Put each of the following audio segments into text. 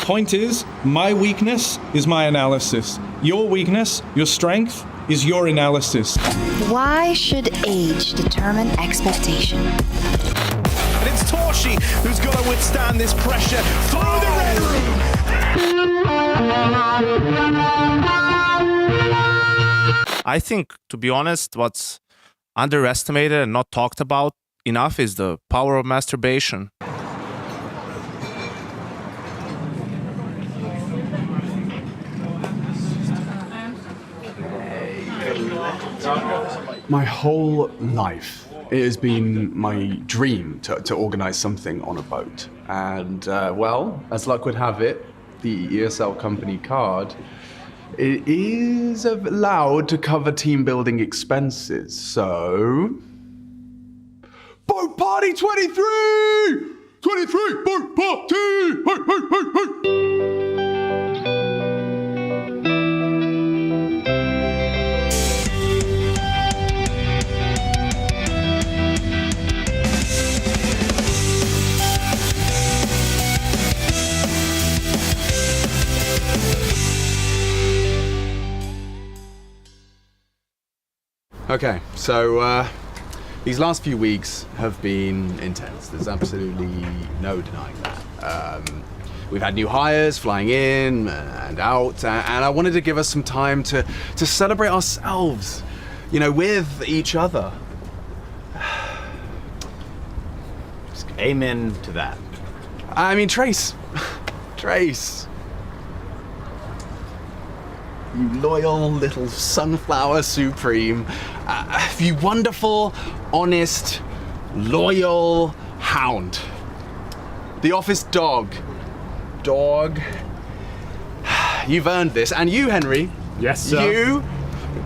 Point is, my weakness is my analysis. Your weakness, your strength, is your analysis. Why should age determine expectation? And it's Torshi who's got to withstand this pressure through the red room. I think, to be honest, what's underestimated and not talked about enough is the power of masturbation. My whole life, it has been my dream to organize something on a boat. And, well, as luck would have it, the ESL company card, it is allowed to cover team building expenses. So, Boat Party 23! 23, Boat Party! Hey, hey, hey, hey! Okay, so these last few weeks have been intense. There's absolutely no denying that. We've had new hires flying in and out, and I wanted to give us some time to celebrate ourselves, you know, with each other. Amen to that. I mean, Trace. You loyal little sunflower supreme. You wonderful, honest, loyal hound. The office dog. You've earned this. And you, Henry. Yes, sir.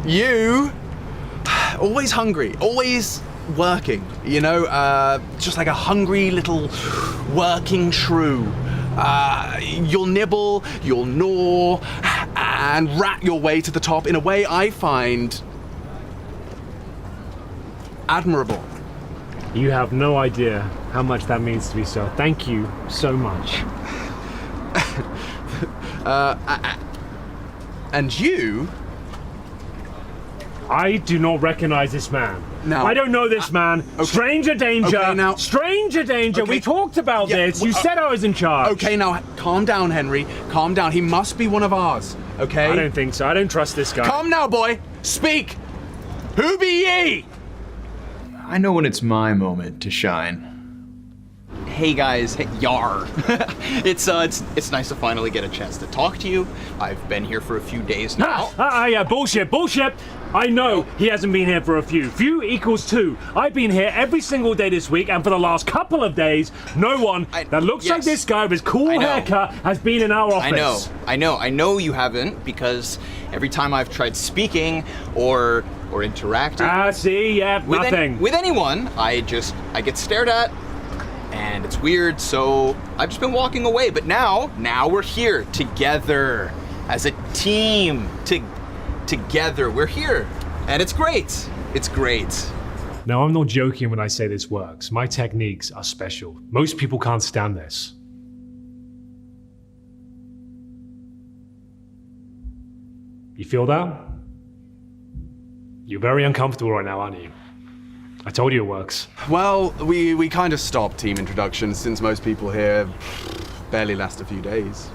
You, always hungry, always working, you know, just like a hungry little working shrew. You'll nibble, you'll gnaw, and rat your way to the top in a way I find admirable. You have no idea how much that means to me, sir. Thank you so much. And you? I do not recognize this man. No. I don't know this man. Okay. Stranger danger. Okay, now. Stranger danger. Okay. We talked about this. You said I was in charge. Okay, now calm down, Henry. Calm down. He must be one of ours, okay? I don't think so. I don't trust this guy. Calm now, boy. Speak. Who be ye? I know when it's my moment to shine. Hey guys, hey, yar. It's nice to finally get a chance to talk to you. I've been here for a few days now. Yeah, bullshit. I know he hasn't been here for a few. Few equals two. I've been here every single day this week, and for the last couple of days, no one that looks like this guy with his cool haircut has been in our office. I know you haven't, because every time I've tried speaking or interacting nothing. With anyone, I get stared at, and it's weird, so I've just been walking away. But now we're here together as a team. Together, we're here, and it's great. It's great. Now, I'm not joking when I say this works. My techniques are special. Most people can't stand this. You feel that? You're very uncomfortable right now, aren't you? I told you it works. Well, we kind of stopped team introductions since most people here barely last a few days.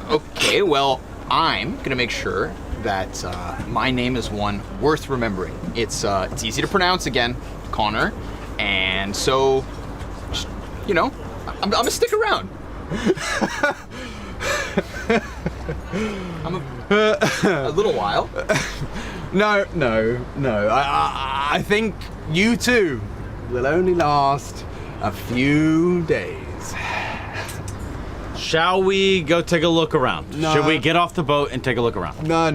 Okay, well, I'm gonna make sure that my name is one worth remembering. It's easy to pronounce again, Connor, and so, just, you know, I'm gonna stick around. I'm a little while. No. I think you two will only last a few days. Shall we go take a look around? No. Should we get off the boat and take a look around? No.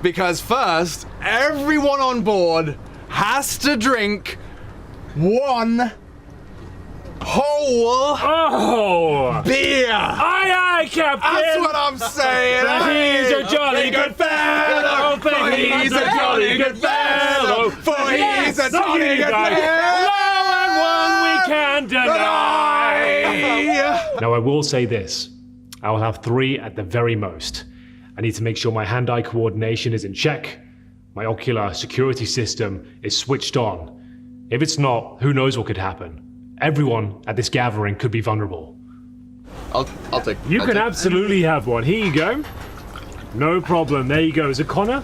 Because first, everyone on board has to drink one whole beer. Aye, Captain. That's what I'm saying. He's a jolly good fellow. He's a jolly good fellow. For he's a jolly good fellow. Lo and one we can't deny. Now, I will say this. I will have 3 at the very most. I need to make sure my hand-eye coordination is in check. My ocular security system is switched on. If it's not, who knows what could happen. Everyone at this gathering could be vulnerable. I'll take. You can absolutely have one. Here you go. No problem. There you go. Is it Connor?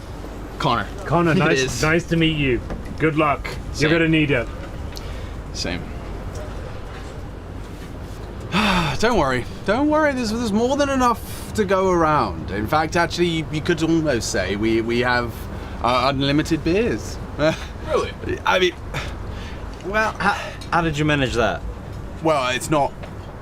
Connor. Connor, It nice, is. nice to meet you. Good luck. Same. You're gonna need it. Same. Don't worry. Don't worry. There's more than enough to go around. In fact, actually, you could almost say we have unlimited beers. Really? I mean, Well, how did you manage that? well, it's not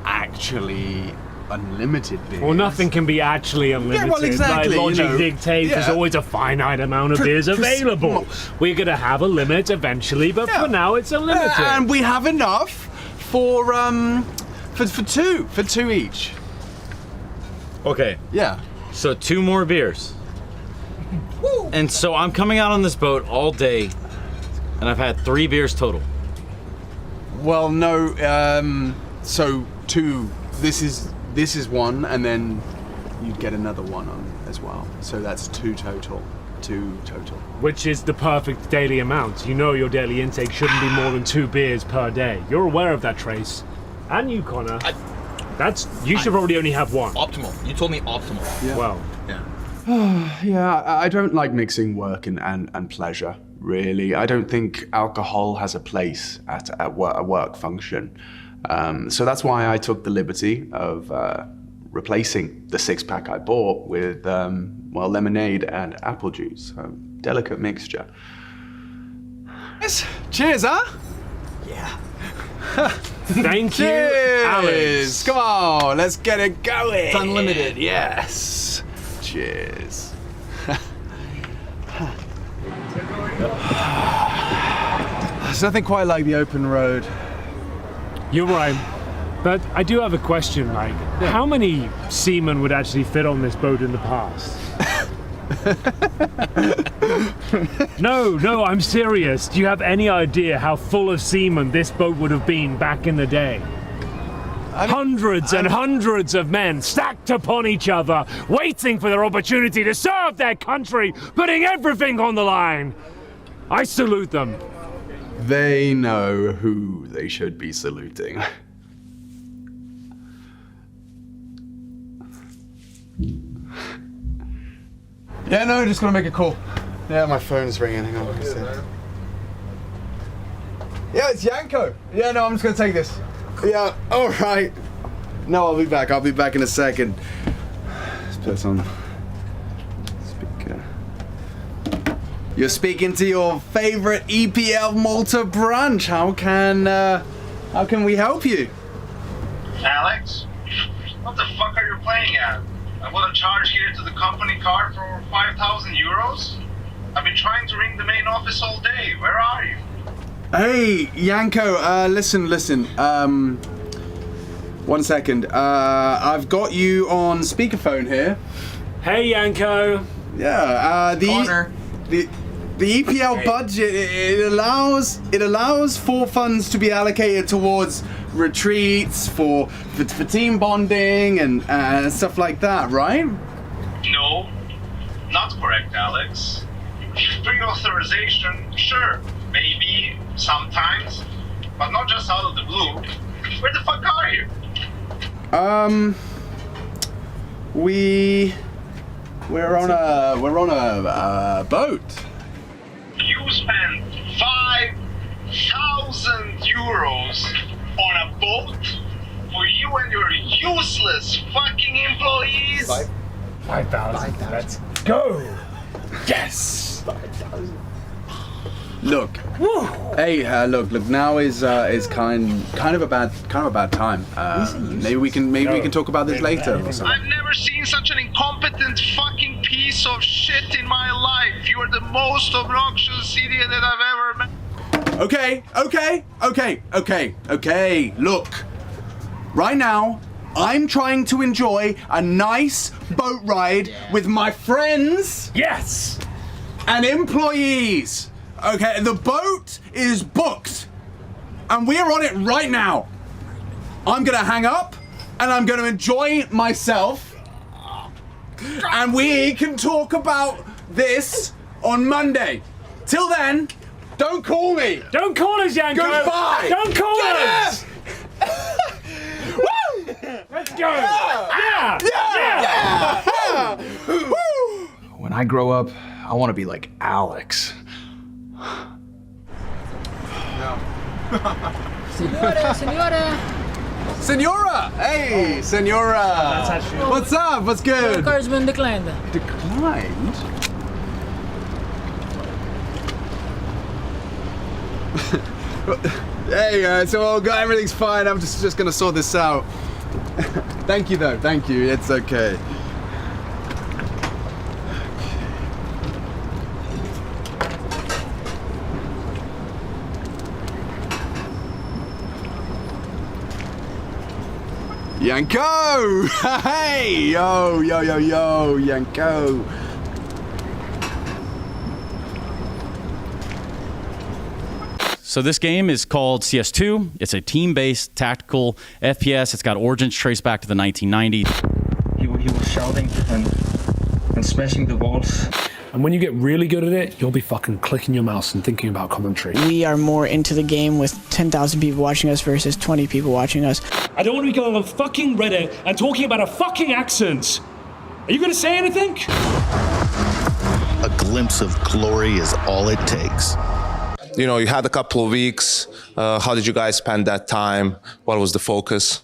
actually unlimited beers. Well, nothing can be actually unlimited. well, exactly, Like logic you know. dictates there's Yeah. always a finite amount of beers available. We're gonna have a limit eventually, but Yeah. for now it's unlimited. And we have enough for two each. Okay, Yeah. so 2 more beers. And so I'm coming out on this boat all day, and I've had 3 beers total. Well, no. So 2. This is 1, and then you'd get another one on as well. So that's 2 total. 2 total. Which is the perfect daily amount. You know your daily intake shouldn't be more than 2 beers per day. You're aware of that, Trace. And you, Connor. You should probably only have 1. Optimal. You told me optimal. Yeah. Well, Yeah, I don't like mixing work and pleasure, really. I don't think alcohol has a place at a work function. So that's why I took the liberty of replacing the 6-pack I bought with, lemonade and apple juice. A delicate mixture. Yes. Cheers, huh? thank you, Cheers! Alex. Come on, let's get it going. It's unlimited. Yes. Cheers. There's nothing quite like the open road. You're right. But I do have a question, Mike. How many seamen would actually fit on this boat in the past? No, I'm serious. Do you have any idea how full of seamen this boat would have been back in the day? Hundreds and hundreds of men stacked upon each other, waiting for their opportunity to serve their country, putting everything on the line. I salute them. They know who they should be saluting. Yeah, no, just gonna make a call. Yeah, my phone's ringing. Hang on, let me see. Yeah, it's Yanko. Yeah, no, I'm just gonna take this. Yeah, all right. No, I'll be back. I'll be back in a second. Let's put this on speaker. You're speaking to your favorite EPL Malta branch. How can we help you? Alex, what the fuck are you playing at? I want to charge here to the company card for 5,000 euros. I've been trying to ring the main office all day. Where are you? Hey, Yanko, listen. 1 second. I've got you on speakerphone here. Hey, Yanko. Yeah, Connor. the EPL budget, it allows for funds to be allocated towards retreats for team bonding and stuff like that, right? No, not correct, Alex. Pre-authorization, sure, maybe, sometimes, but not just out of the blue. Where the fuck are you? We're on a boat. You spent 5,000 euros on a boat for you and your useless fucking employees? 5,000. Let's go. Yes. 5,000. Look. Hey, look. Now is kind of a bad time. Maybe we can talk about this later or something. I've never seen such an incompetent fucking piece of shit in my life. You are the most obnoxious idiot that I've ever met. Okay. Look. Right now, I'm trying to enjoy a nice boat ride with my friends. Yes. And employees. Okay, the boat is booked. and we're on it right now. I'm gonna hang up, and I'm gonna enjoy myself, and we can talk about this on Monday. Till then, don't call me. Don't call us, Yanko. Goodbye. Don't call Get us. Woo! Let's go. Yeah. When I grow up, I want to be like Alex. Senora! Hey, Senora! What's up? What's good? Your car's been declined. Declined? Hey, so everything's fine. I'm just gonna sort this out. Thank you, though. Thank you. It's okay. Yanko! Hey! Yo, Yanko! So this game is called CS2. It's a team-based tactical FPS. It's got origins traced back to the 1990s. He was shouting and smashing the walls. And when you get really good at it, you'll be fucking clicking your mouse and thinking about commentary. We are more into the game with 10,000 people watching us versus 20 people watching us. I don't want to be going on fucking Reddit and talking about a fucking accent. Are you going to say anything? A glimpse of glory is all it takes. You know, you had a couple of weeks. How did you guys spend that time? What was the focus?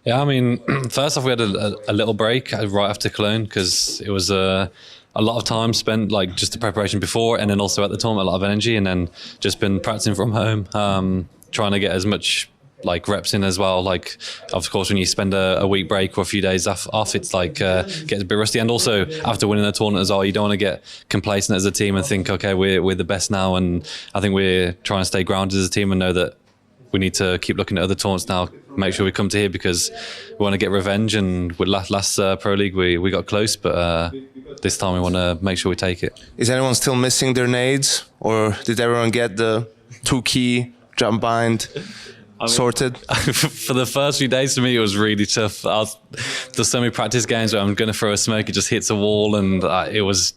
Yeah, I mean, first off, we had a little break right after Cologne because it was a lot of time spent, like just the preparation before and then also at the tournament, a lot of energy, and then just been practicing from home, trying to get as much like reps in as well. Like, of course, when you spend a week break or a few days off, it's like gets a bit rusty. And also after winning the tournament as well, you don't want to get complacent as a team and think, okay, we're the best now. And I think we're trying to stay grounded as a team and know that we need to keep looking at other tournaments now, make sure we come to here because we want to get revenge. And with last Pro League, we got close, but this time we want to make sure we take it. Is anyone still missing their nades, or did everyone get the 2-key jump bind sorted? For the first few days, for me, it was really tough. There's so many practice games where I'm going to throw a smoke, it just hits a wall, and it was.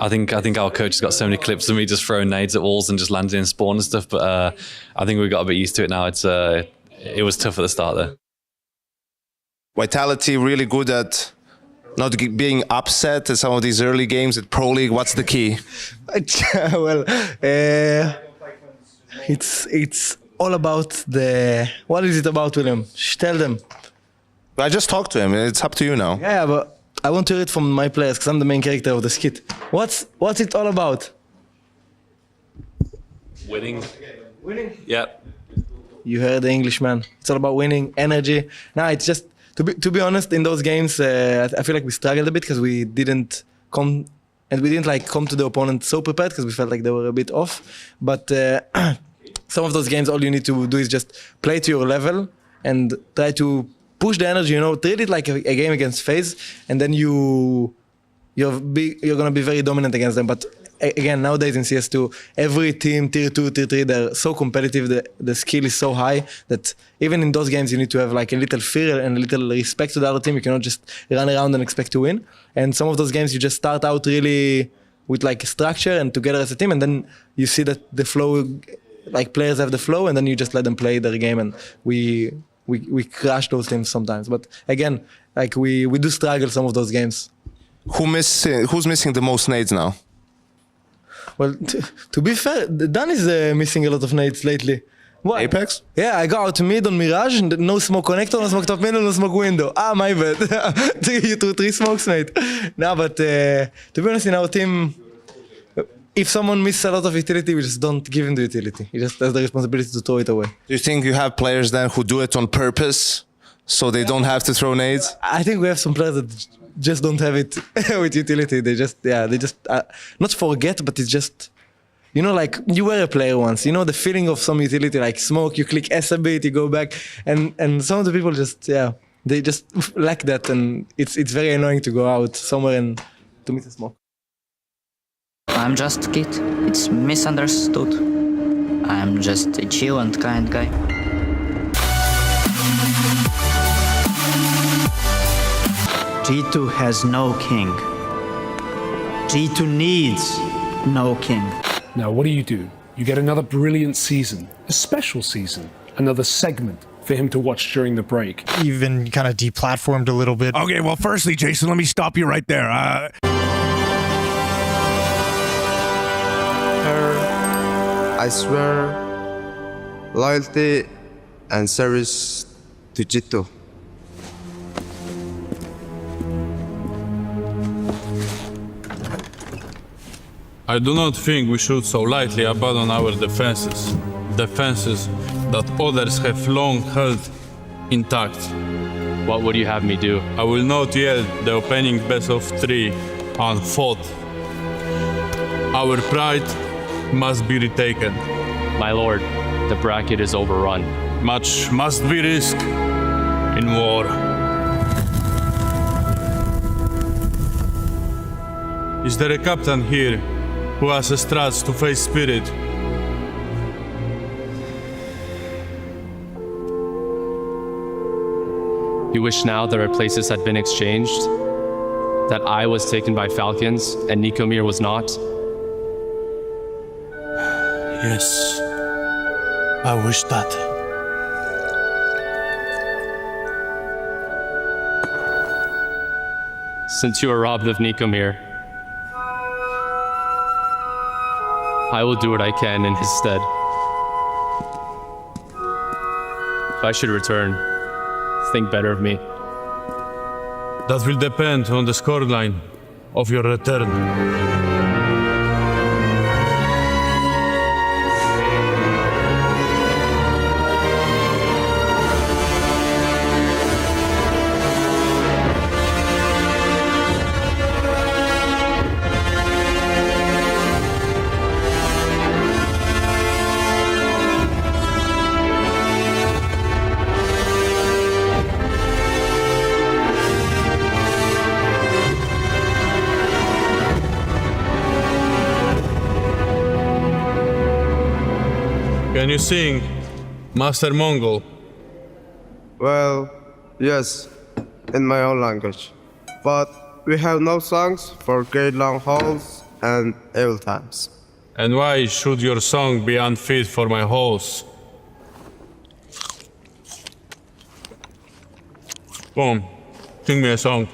I think our coach has got so many clips of me just throwing nades at walls and just landing in spawn and stuff. But I think we got a bit used to it now. It was tough at the start there. Vitality really good at not being upset at some of these early games at Pro League. What's the key? Well, it's all about what is it about, William? Tell them. I just talked to him. It's up to you now. Yeah, but I want to hear it from my players because I'm the main character of the skit. What's it all about? Winning. Yeah. You heard the Englishman. It's all about winning, energy. Now it's just to be honest. In those games, I feel like we struggled a bit because we didn't come to the opponent so prepared because we felt like they were a bit off. But some of those games, all you need to do is just play to your level and try to push the energy. Treat it like a game against FaZe, and then you're gonna be very dominant against them. But again, nowadays in CS2, every team, tier 2, tier 3, they're so competitive, the skill is so high that even in those games you need to have like a little fear and a little respect to the other team. You cannot just run around and expect to win. And some of those games you just start out really with like structure and together as a team, and then you see that the flow, like players have the flow, and then you just let them play their game, and we crush those teams sometimes. But again, like we do struggle some of those games. Who's missing the most nades now? Well, to be fair, Dan is missing a lot of nades lately. What? Apex? Yeah, I got out mid on Mirage, and no smoke connector, no smoke top middle, no smoke window. My bad. You threw 3 smokes, mate. No, but to be honest, in our team, if someone misses a lot of utility, we just don't give him the utility. He just has the responsibility to throw it away. Do you think you have players then who do it on purpose, so they don't have to throw nades? I think we have some players that just don't have it with utility. They just not forget, but it's just, like you were a player once, the feeling of some utility, like smoke, you click S a bit, you go back, and some of the people just, they just lack that, and it's very annoying to go out somewhere and to miss a smoke. I'm just a kid. It's misunderstood. I'm just a chill and kind guy. G2 has no king. G2 needs no king. Now, what do? You get another brilliant season, a special season, another segment for him to watch during the break. Even kind of deplatformed a little bit. Okay, well, firstly, Jason, let me stop you right there. I swear loyalty and service to G2. I do not think we should so lightly abandon our defenses. Defenses that others have long held intact. What would you have me do? I will not yield the opening best of 3 unfought. Our pride must be retaken. My lord, the bracket is overrun. Much must be risked in war. Is there a captain here who has a strats to face spirit? You wish now that our places had been exchanged? That I was taken by Falcons and Nikomir was not? Yes, I wish that. Since you are robbed of Nikomir, I will do what I can in his stead. If I should return, think better of me. That will depend on the scoreline of your return. Can you sing, Master Mongol? Well, yes, in my own language. But we have no songs for great long hauls and evil times. And why should your song be unfit for my halls? Come, sing me a song.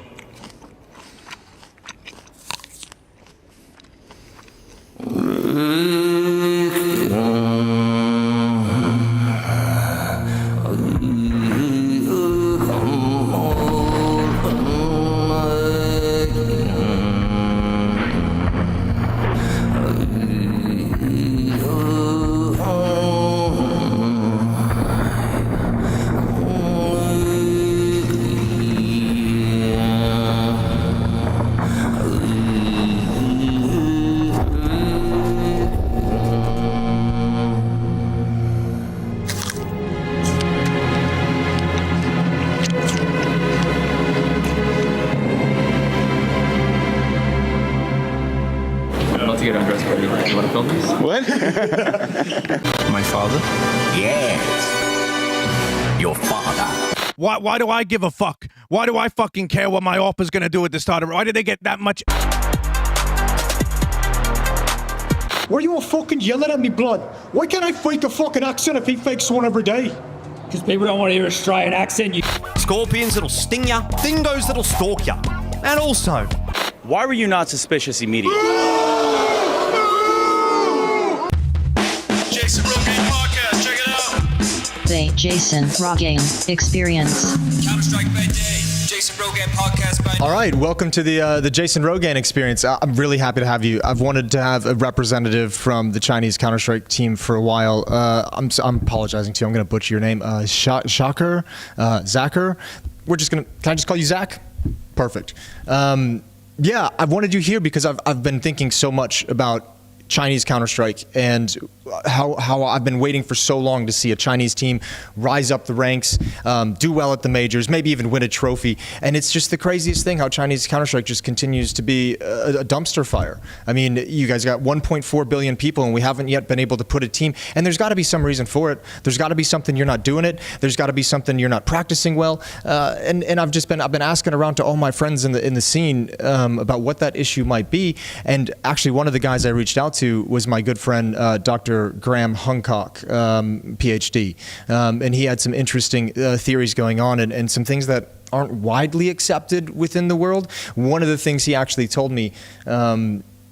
Get undressed, buddy. You want to film this? What? My father? Yes. Your father. Why do I give a fuck? Why do I fucking care what my oppa's gonna do at the start of it? Why did they get that much? Why are you all fucking yelling at me, blood? Why can't I fake a fucking accent if he fakes one every day? Because people don't want to hear Australian accent, you Scorpions that'll sting ya, dingoes that'll stalk ya. And also, why were you not suspicious immediately? Jason Rogaine podcast, check it out. The Jason Rogaine Experience. Counter-Strike by day, Jason Rogaine podcast by day. All right, welcome to the Jason Rogaine Experience. I'm really happy to have you. I've wanted to have a representative from the Chinese Counter-Strike team for a while. I'm apologizing to you. I'm going to butcher your name. Zacher. Can I just call you Zach? Perfect. Yeah, I've wanted you here because I've been thinking so much about Chinese Counter-Strike and how I've been waiting for so long to see a Chinese team rise up the ranks, do well at the majors, maybe even win a trophy. And it's just the craziest thing how Chinese Counter-Strike just continues to be a dumpster fire. I mean, you guys got 1.4 billion people and we haven't yet been able to put a team. And there's got to be some reason for it. There's got to be something you're not doing it. There's got to be something you're not practicing well. And I've been asking around to all my friends in the scene about what that issue might be. And actually, one of the guys I reached out to was my good friend, Dr. Graham Huncock, PhD. And he had some interesting theories going on and some things that aren't widely accepted within the world. One of the things he actually told me,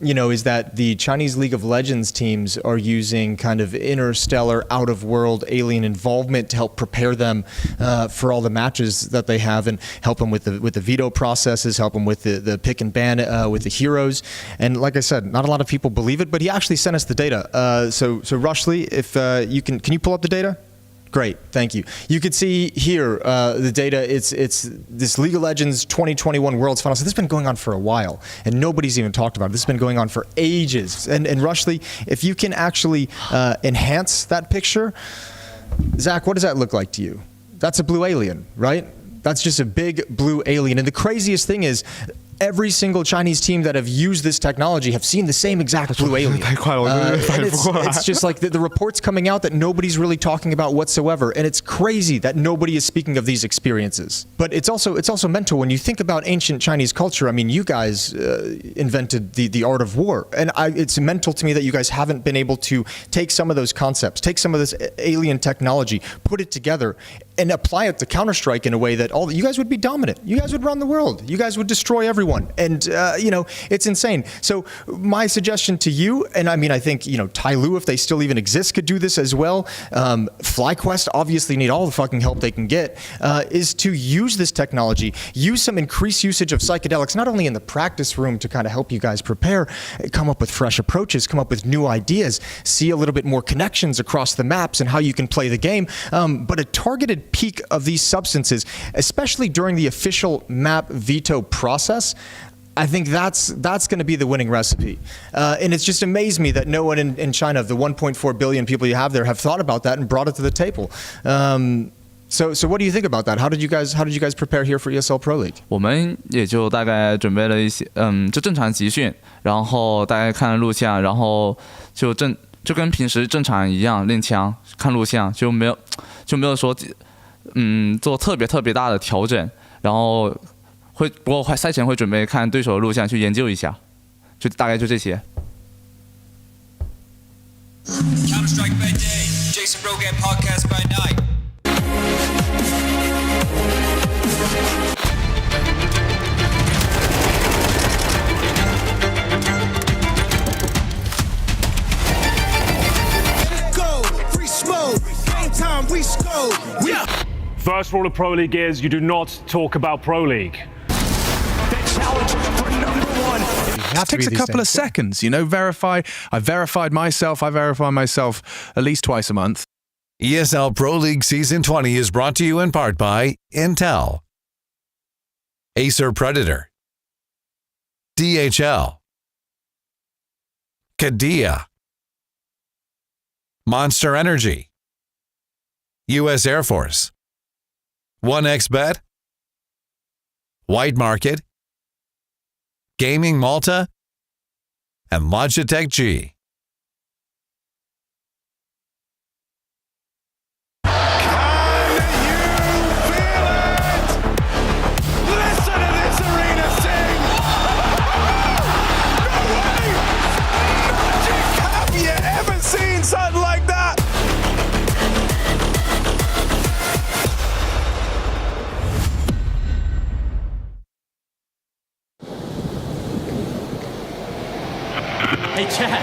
is that the Chinese League of Legends teams are using kind of interstellar, out-of-world alien involvement to help prepare them for all the matches that they have and help them with the veto processes, help them with the pick and ban with the heroes. And like I said, not a lot of people believe it, but he actually sent us the data. So Rushley, if you can you pull up the data? Great, thank you. You can see here the data. It's this League of Legends 2021 Worlds Final. So this has been going on for a while, and nobody's even talked about it. This has been going on for ages. And Rushley, if you can actually enhance that picture, Zach, what does that look like to you? That's a blue alien, right? That's just a big blue alien. And the craziest thing is, every single Chinese team that have used this technology have seen the same exact blue alien. It's just like the reports coming out that nobody's really talking about whatsoever, and it's crazy that nobody is speaking of these experiences. But it's also mental when you think about ancient Chinese culture. I mean, you guys invented the art of war, and it's mental to me that you guys haven't been able to take some of those concepts, take some of this alien technology, put it together, and apply it to Counter-Strike in a way that you guys would be dominant. You guys would run the world. You guys would destroy everyone. And, it's insane. So my suggestion to you, and I mean, I think, Tai Lu, if they still even exist, could do this as well. FlyQuest obviously need all the fucking help they can get, is to use this technology, use some increased usage of psychedelics, not only in the practice room to kind of help you guys prepare, come up with fresh approaches, come up with new ideas, see a little bit more connections across the maps and how you can play the game, but a targeted peak of these substances, especially during the official map veto process. I think that's going to be the winning recipe. And it's just amazed me that no one in China, of the 1.4 billion people you have there, have thought about that and brought it to the table. So what do you think about that? How did you guys prepare here for ESL Pro League? 我们也就大概准备了一些，就正常集训，然后大概看了录像，然后就跟平时正常一样练枪、看录像，就没有说做特别大的调整，然后不过赛前会准备看对手的录像去研究一下，就大概就这些。Counter-Strike by day, Jason Rogan podcast by night. Go, free smoke, game time, we scope. First rule of Pro League is you do not talk about Pro League. It takes a couple of seconds, verify. I verified myself at least twice a month. ESL Pro League Season 20 is brought to you in part by Intel, Acer Predator, DHL, Kadia, Monster Energy, U.S. Air Force, 1xBet, White Market, Gaming Malta, and Logitech G. Something like that. Hey, Chad.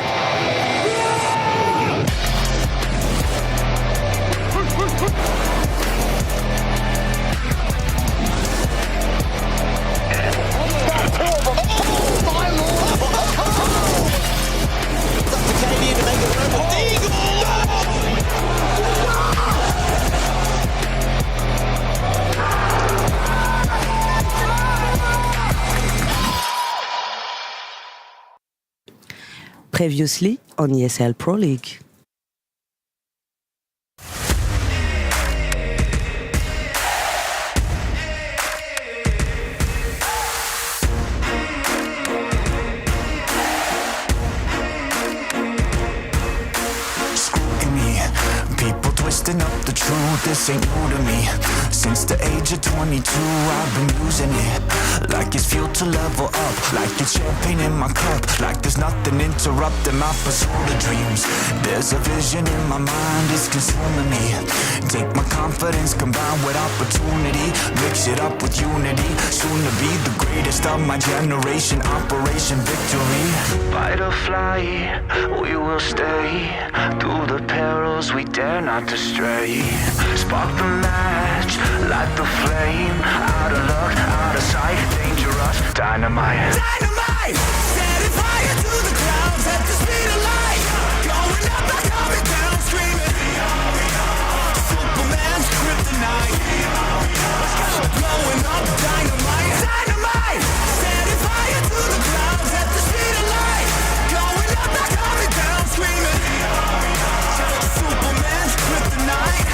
Previously on ESL Pro League. Twisting up the truth, this ain't new to me. Since the age of 22, I've been using it like it's fuel to level up, like it's champagne in my cup, like there's nothing interrupting my pursuit of dreams. There's a vision in my mind, it's consuming me. Take my confidence combined with opportunity, mix it up with unity, soon to be the greatest of my generation. Operation Victory. Fight or fly, we will stay through the perils we dare not to stray. Spark the match, light the flame. Out of luck, out of sight, dangerous, dynamite. Dynamite! Setting fire to the clouds at the speed of light. Going up, not coming down, screaming. Superman's kryptonite. Blowing up, dynamite. Dynamite! Setting fire to the clouds at the speed of light. Going up, not coming down, screaming. Superman's kryptonite.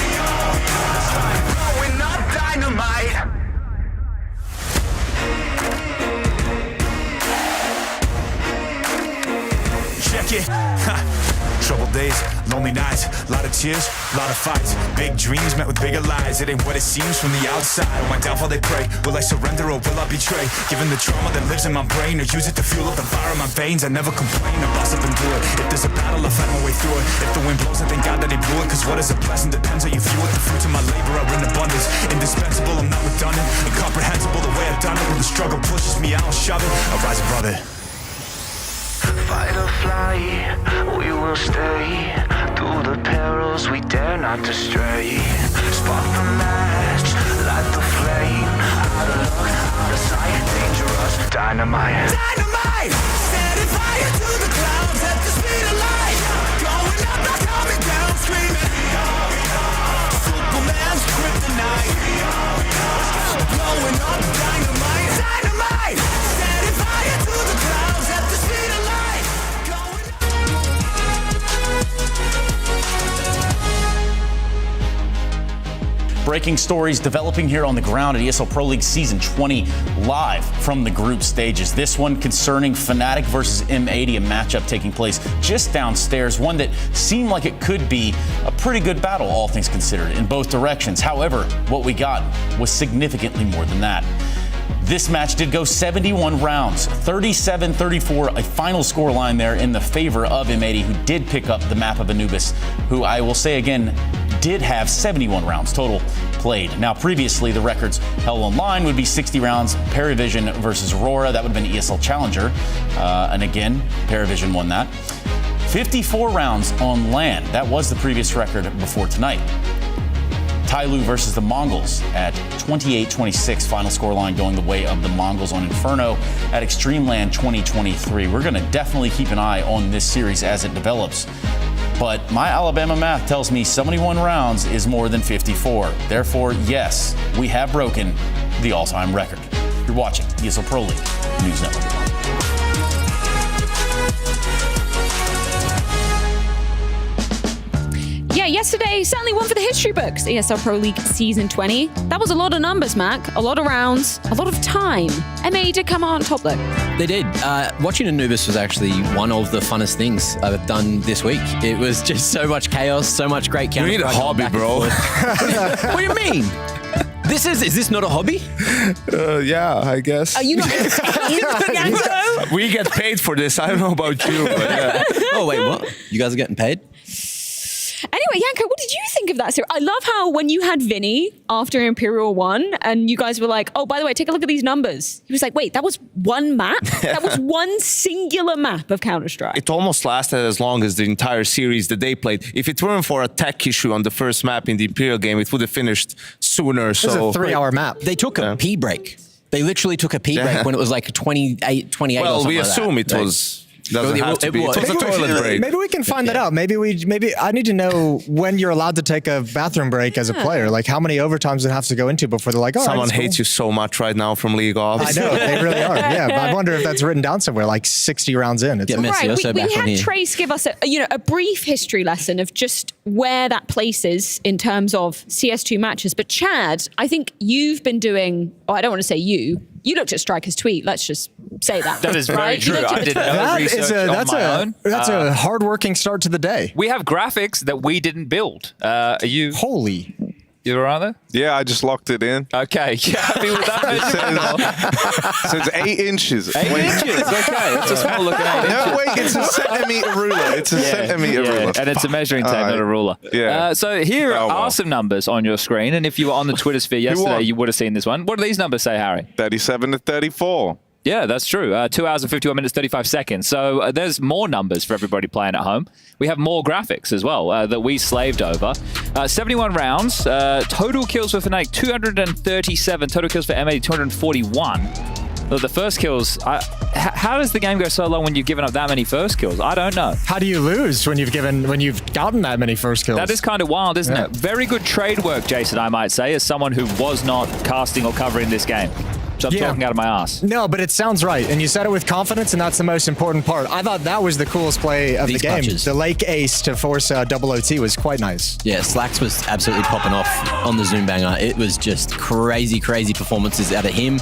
Blowing up, dynamite. Check it. Troubled days, lonely nights, lot of tears, lot of fights. Big dreams met with bigger lies. It ain't what it seems from the outside. On my downfall they pray. Will I surrender or will I betray? Given the trauma that lives in my brain, or use it to fuel up the fire in my veins. I never complain, I boss up and do it. If there's a battle, I find my way through it. If the wind blows, I thank God that he blew it. Cause what is a blessing depends how you view it. The fruits of my labor are in abundance. Indispensable, I'm not redundant. Incomprehensible the way I've done it. When the struggle pushes me, I'll shove it. I'll rise above it. Fight or fly, we will stay through the perils we dare not to stray. Spark the match, light the flame. Out of luck, out of sight, dangerous, dynamite. Dynamite! Setting fire to the clouds at the speed of light. Going up, not coming down, screaming. Superman's kryptonite. Blowing up, dynamite. Dynamite! Setting fire to the clouds at the speed of light. Breaking stories developing here on the ground at ESL Pro League Season 20, live from the group stages. This one concerning Fnatic versus M80, a matchup taking place just downstairs, one that seemed like it could be a pretty good battle, all things considered, in both directions. However, what we got was significantly more than that. This match did go 71 rounds, 37-34, a final score line there in the favor of M80, who did pick up the map of Anubis, who I will say again, did have 71 rounds total played. Now, previously, the records held online would be 60 rounds, Paravision versus Aurora. That would have been ESL Challenger. And again, Paravision won that. 54 rounds on LAN. That was the previous record before tonight. Tyloo versus the Mongols at 28-26, final scoreline going the way of the Mongols on Inferno at Extreme LAN 2023. We're going to definitely keep an eye on this series as it develops. But my Alabama math tells me 71 rounds is more than 54. Therefore, yes, we have broken the all-time record. You're watching ESL Pro League News Network. Yeah, yesterday, certainly one for the history books, ESL Pro League Season 20. That was a lot of numbers, Mac. A lot of rounds, a lot of time. MA did come out on top, though. They did. Watching Anubis was actually one of the funnest things I've done this week. It was just so much chaos, so much great counter. You need a hobby, bro. What do you mean? Is this not a hobby? Yeah, I guess. Are you not entertained? We get paid for this. I don't know about you, but yeah. Oh, wait, what? You guys are getting paid? Anyway, Yanko, what did you think of that series? I love how when you had Vinny after Imperial 1 and you guys were like, oh, by the way, take a look at these numbers. He was like, wait, that was one map? That was one singular map of Counter-Strike. It almost lasted as long as the entire series that they played. If it weren't for a tech issue on the first map in the Imperial game, it would have finished sooner. It was a 3-hour map. They took a pee break. They literally took a pee break when it was like 28 or something Well, we like assume that. it was Doesn't have to be. It was a toilet break. Maybe we can find that out. Maybe I need to know when you're allowed to take a bathroom break as a player. Like how many overtimes it has to go into before they're like, oh, someone hates you so much right now from League Off. I know, they really are. Yeah, but I wonder if that's written down somewhere, like 60 rounds in. It's Right, we had Trace give us a brief history lesson of just where that places in terms of CS2 matches. But Chad, I think you've been doing, I don't want to say you looked at Striker's tweet, let's just say that. That is very true. I did no research on my own. That's a hard-working start to the day. We have graphics that we didn't build. Are you... Holy... You all right there? Yeah, I just locked it in. Okay, you happy with that? So it's 8 inches. 8 inches, okay. That's a small looking 8 inches. No, wait, it's a centimetre ruler. It's a centimetre ruler. And it's a measuring tape, not a ruler. Yeah. So here are some numbers on your screen, and if you were on the Twitter sphere yesterday, you would have seen this one. What do these numbers say, Harry? 37 to 34. Yeah, that's true. 2 hours and 51 minutes, 35 seconds. So there's more numbers for everybody playing at home. We have more graphics as well that we slaved over. 71 rounds. Total kills for Fnatic, 237. Total kills for M80, 241. The first kills, how does the game go so long when you've given up that many first kills? I don't know. How do you lose when you've gotten that many first kills? That is kind of wild, isn't it? Very good trade work, Jason, I might say, as someone who was not casting or covering this game. So I'm talking out of my ass. No, but it sounds right. And you said it with confidence, and that's the most important part. I thought that was the coolest play of the game. Clutches. The Lake Ace to force double OT was quite nice. Yeah, Slacks was absolutely popping off on the Zoom banger. It was just crazy performances out of him.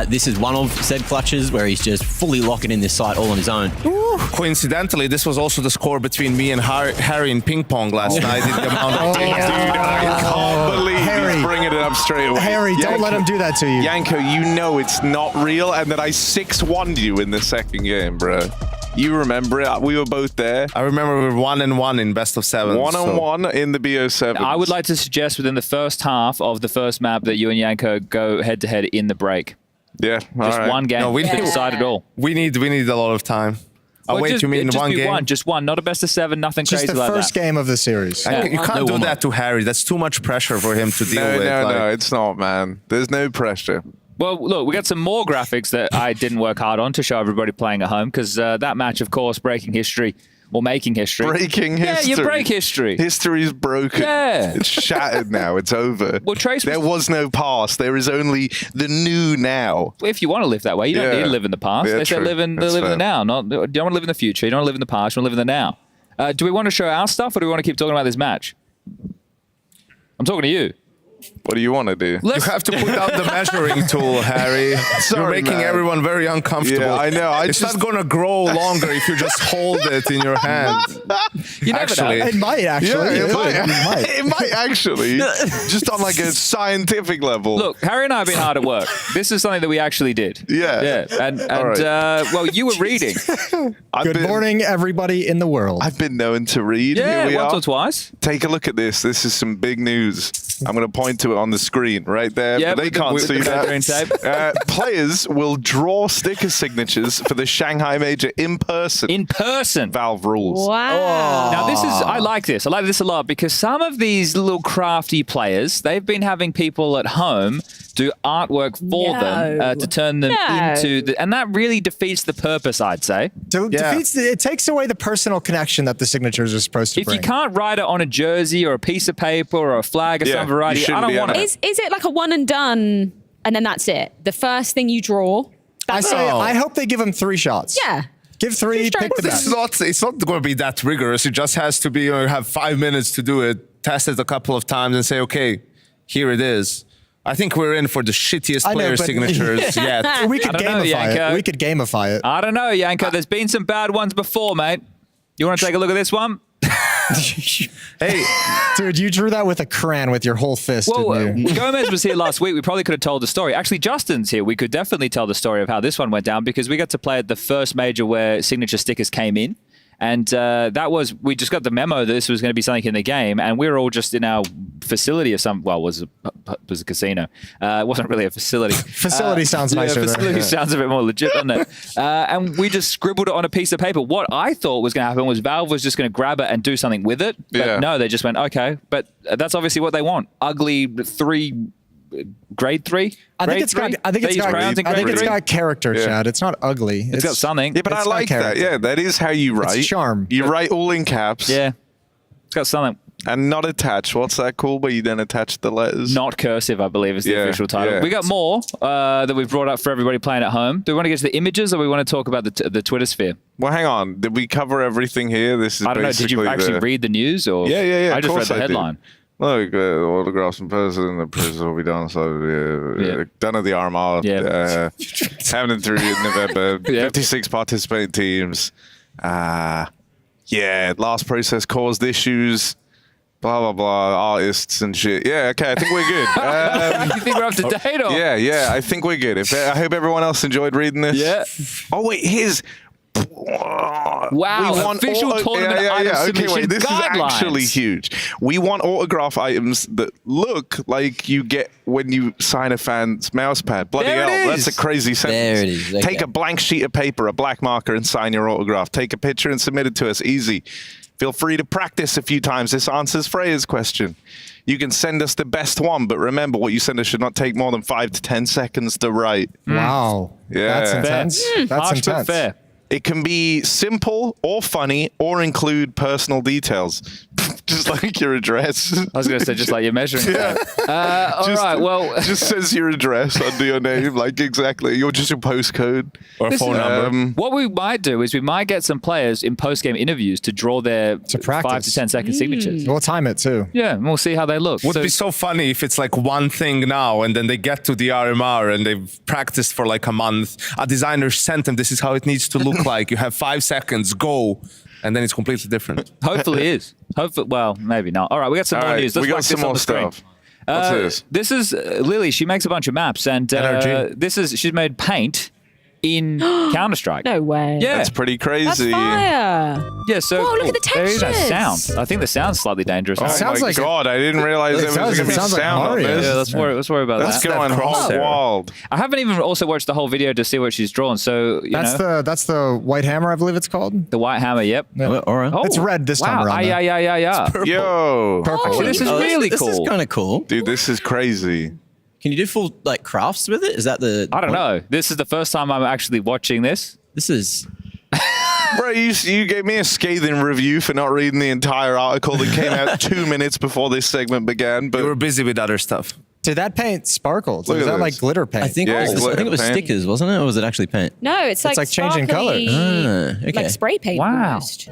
This is one of said clutches where he's just fully locking in this site all on his own. Ooh. Coincidentally, this was also the score between me and Harry in ping pong last night. The amount of Dude, I can't believe he's bringing it up straight away. Harry, don't let him do that to you. Yanko, you know it's not real, and that I 6-1'd you in the second game, bro. You remember it? We were both there. I remember we were 1-1 in best of 7. 1-1 in the BO7. I would like to suggest within the first half of the first map that you and Yanko go head-to-head in the break. Yeah, just one game. No, we to decide it all. We need a lot of time. Well, wait, you mean just one be game? Just one, not a best of 7, nothing just crazy like that. Just the first game of the series. You can't do that to Harry. That's too much pressure for him to deal with. No, it's not, man. There's no pressure. Well, look, we got some more graphics that I didn't work hard on to show everybody playing at home, because that match, of course, breaking history. Or making history. Breaking history. Yeah, you break history. History's broken. Yeah. It's shattered now. It's over. Well, Trace there was no past. There is only the new now. If you want to live that way, you don't need to live in the past. Yeah, they say live in the now. You don't want to live in the future. You don't want to live in the past. You want to live in the now. Do we want to show our stuff, or do we want to keep talking about this match? I'm talking to you. What do you want to do? You have to put out the measuring tool, Harry. You're making everyone very uncomfortable. Yeah, I know. It's not going to grow longer if you just hold it in your hand. You never know. It might actually. Yeah, it might actually. Just on like a scientific level. Look, Harry and I have been hard at work. This is something that we actually did. Yeah. And well, you were reading. Good morning, everybody in the world. I've been known to read. Yeah, Here we once are. or twice. Take a look at this. This is some big news. I'm going to point to it on the screen right there. Yeah, but they can't see that. Players will draw sticker signatures for the Shanghai Major in person. In person. Valve rules. Wow. Now I like this. I like this a lot because some of these little crafty players, they've been having people at home do artwork for them to turn them into and that really defeats the purpose, I'd say. It takes away the personal connection that the signatures are supposed to bring. If you can't write it on a jersey or a piece of paper or a flag or some variety, I don't want it. Is it like a one and done and then that's it? The first thing you draw? I hope they give him 3 shots. Yeah. Give 3, pick the best. It's not going to be that rigorous. It just has to be, have 5 minutes to do it, test it a couple of times and say, okay, here it is. I think we're in for the shittiest player signatures yet. We could gamify it. We could gamify it. I don't know, Yanko. There's been some bad ones before, mate. You want to take a look at this one? Hey, dude, you drew that with a crayon with your whole fist, didn't you? Gomez was here last week. We probably could have told the story. Actually, Justin's here. We could definitely tell the story of how this one went down because we got to play at the first major where signature stickers came in. And we just got the memo that this was going to be something in the game, and we were all just in our facility it was a casino. It wasn't really a facility. Facility sounds nicer. Facility sounds a bit more legit, doesn't it? And we just scribbled it on a piece of paper. What I thought was going to happen was Valve was just going to grab it and do something with it. But no, they just went, okay. But that's obviously what they want. Ugly 3 grade 3. I think it's got character, Yeah. Chad. It's not ugly. It's got something. Yeah, but I It's got like that. character. Yeah, that is how you write. It's charm. You write all in caps. Yeah, it's got something. And not attached. What's that called? Where you then attach the letters? Not cursive, I believe, is the Yeah, official title. yeah. We got more that we've brought up for everybody playing at home. Do we want to get to the images, or we want to talk about the Twitter sphere? Well, hang on. Did we cover everything here? This is I don't know. Did you basically actually read the news, or Yeah. I of just read course the I did. headline. Look, autographs in person. The process will be done. So done at the RMR. Happening through November. 56 participating teams. Last process caused issues. Blah blah blah. Artists and shit. Yeah. Okay. I think we're good. You think we're up to date? Or? Yeah. I think we're good. I hope everyone else enjoyed reading this. Yeah. Oh wait, here's. Wow, official tournament item submission wait, this guidelines. is actually huge. We want autograph items that look like you get when you sign a fan's mouse pad. Bloody There it hell, is. that's a crazy sentence. There it is. Okay. Take a blank sheet of paper, a black marker, and sign your autograph. Take a picture and submit it to us. Easy. Feel free to practice a few times. This answers Freya's question. You can send us the best one, but remember, what you send us should not take more than 5 to 10 seconds to write. Wow. Yeah. That's intense. That's Harsh but intense. fair. It can be simple or funny or include personal details. Just like your address. I was going to say, just like you're measuring. Yeah. All right, well. Just says your address under your name, like exactly. You're just your postcode or This phone is- number. What we might do is we might get some players in post-game interviews to draw their 5 to 10 second signatures. We'll time it too. Yeah, and we'll see how they look. Would be so funny if it's like one thing now and then they get to the RMR and they've practiced for like a month. A designer sent them, this is how it needs to look like. You have 5 seconds, go. And then it's completely different. Hopefully it is. Hopefully, well, maybe not. All right, we got some All more right, news. Let's we got whack some this on more the screen. stuff. What's this? This is Lily. She makes a bunch of maps, and she's made paint in Counter-Strike. No way. Yeah, That's pretty crazy. That's fire. yeah. So Whoa, look at the there is that textures. sound. I think the sound's slightly dangerous. Oh my God, I didn't realize there was going to be sounds like sound on Mario. this. Yeah, let's worry about That's that. going hog wild. I haven't even also watched the whole video to see what she's drawn. So That's the white hammer, I believe it's called. the white hammer. Yep. All right. Oh, It's red this time wow. around, though. Yeah. Yo. Purple. Actually, this is really this cool. This is kind of cool. Dude, this is crazy. Can you do full like crafts with it? Is that the? I don't know. This is the first time I'm actually watching this. This is. Bro, you gave me a scathing review for not reading the entire article that came out 2 minutes before this segment began. But We were busy with other stuff. Did that paint sparkled? Look Is at that this. like glitter paint? I think Yeah, I think it was paint. stickers, wasn't it, or was it actually paint? No, it's like changing sparkly, okay. like spray paint. Wow. Almost.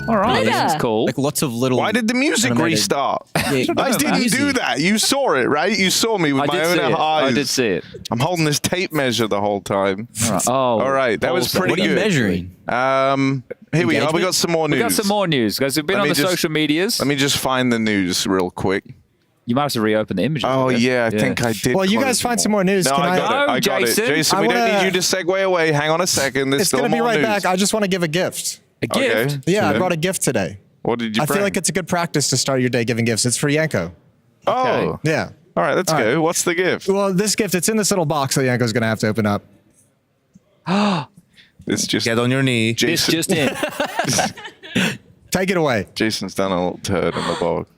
All right, Glitter. this is cool. Like lots of little. why did the music animated- restart? Yeah, I didn't music. do that. You saw it, right? You saw me with I my did own see it. eyes. I did see it. I'm holding this tape measure the whole time. All right. Oh, All right, that was awesome. pretty What are you good. measuring? Here we are. We Engagement? got some more news. We got some more news, guys. We've been Let on me the just- social medias. Let me just find the news real quick. You might have to reopen the images. Oh, I guess. yeah, I think I did. Well, you close guys them find all. some more news. No, Can I got it. No, I got Jason. it. Jason, I we don't wanna- need you to segue away. Hang on a second. There's It's still going to be more right news. back. I just want to give a gift. A gift. Okay. Yeah, I brought a gift today. What did you I bring? feel like it's a good practice to start your day giving gifts. It's for Yanko. Oh. Yeah. All right, let's All go. right. What's the gift? Well, this gift, it's in this little box that Yanko's going to have to open up. It's just Get on your knee. This Jason. just in. Take it away. Jason's done a little turd in the box.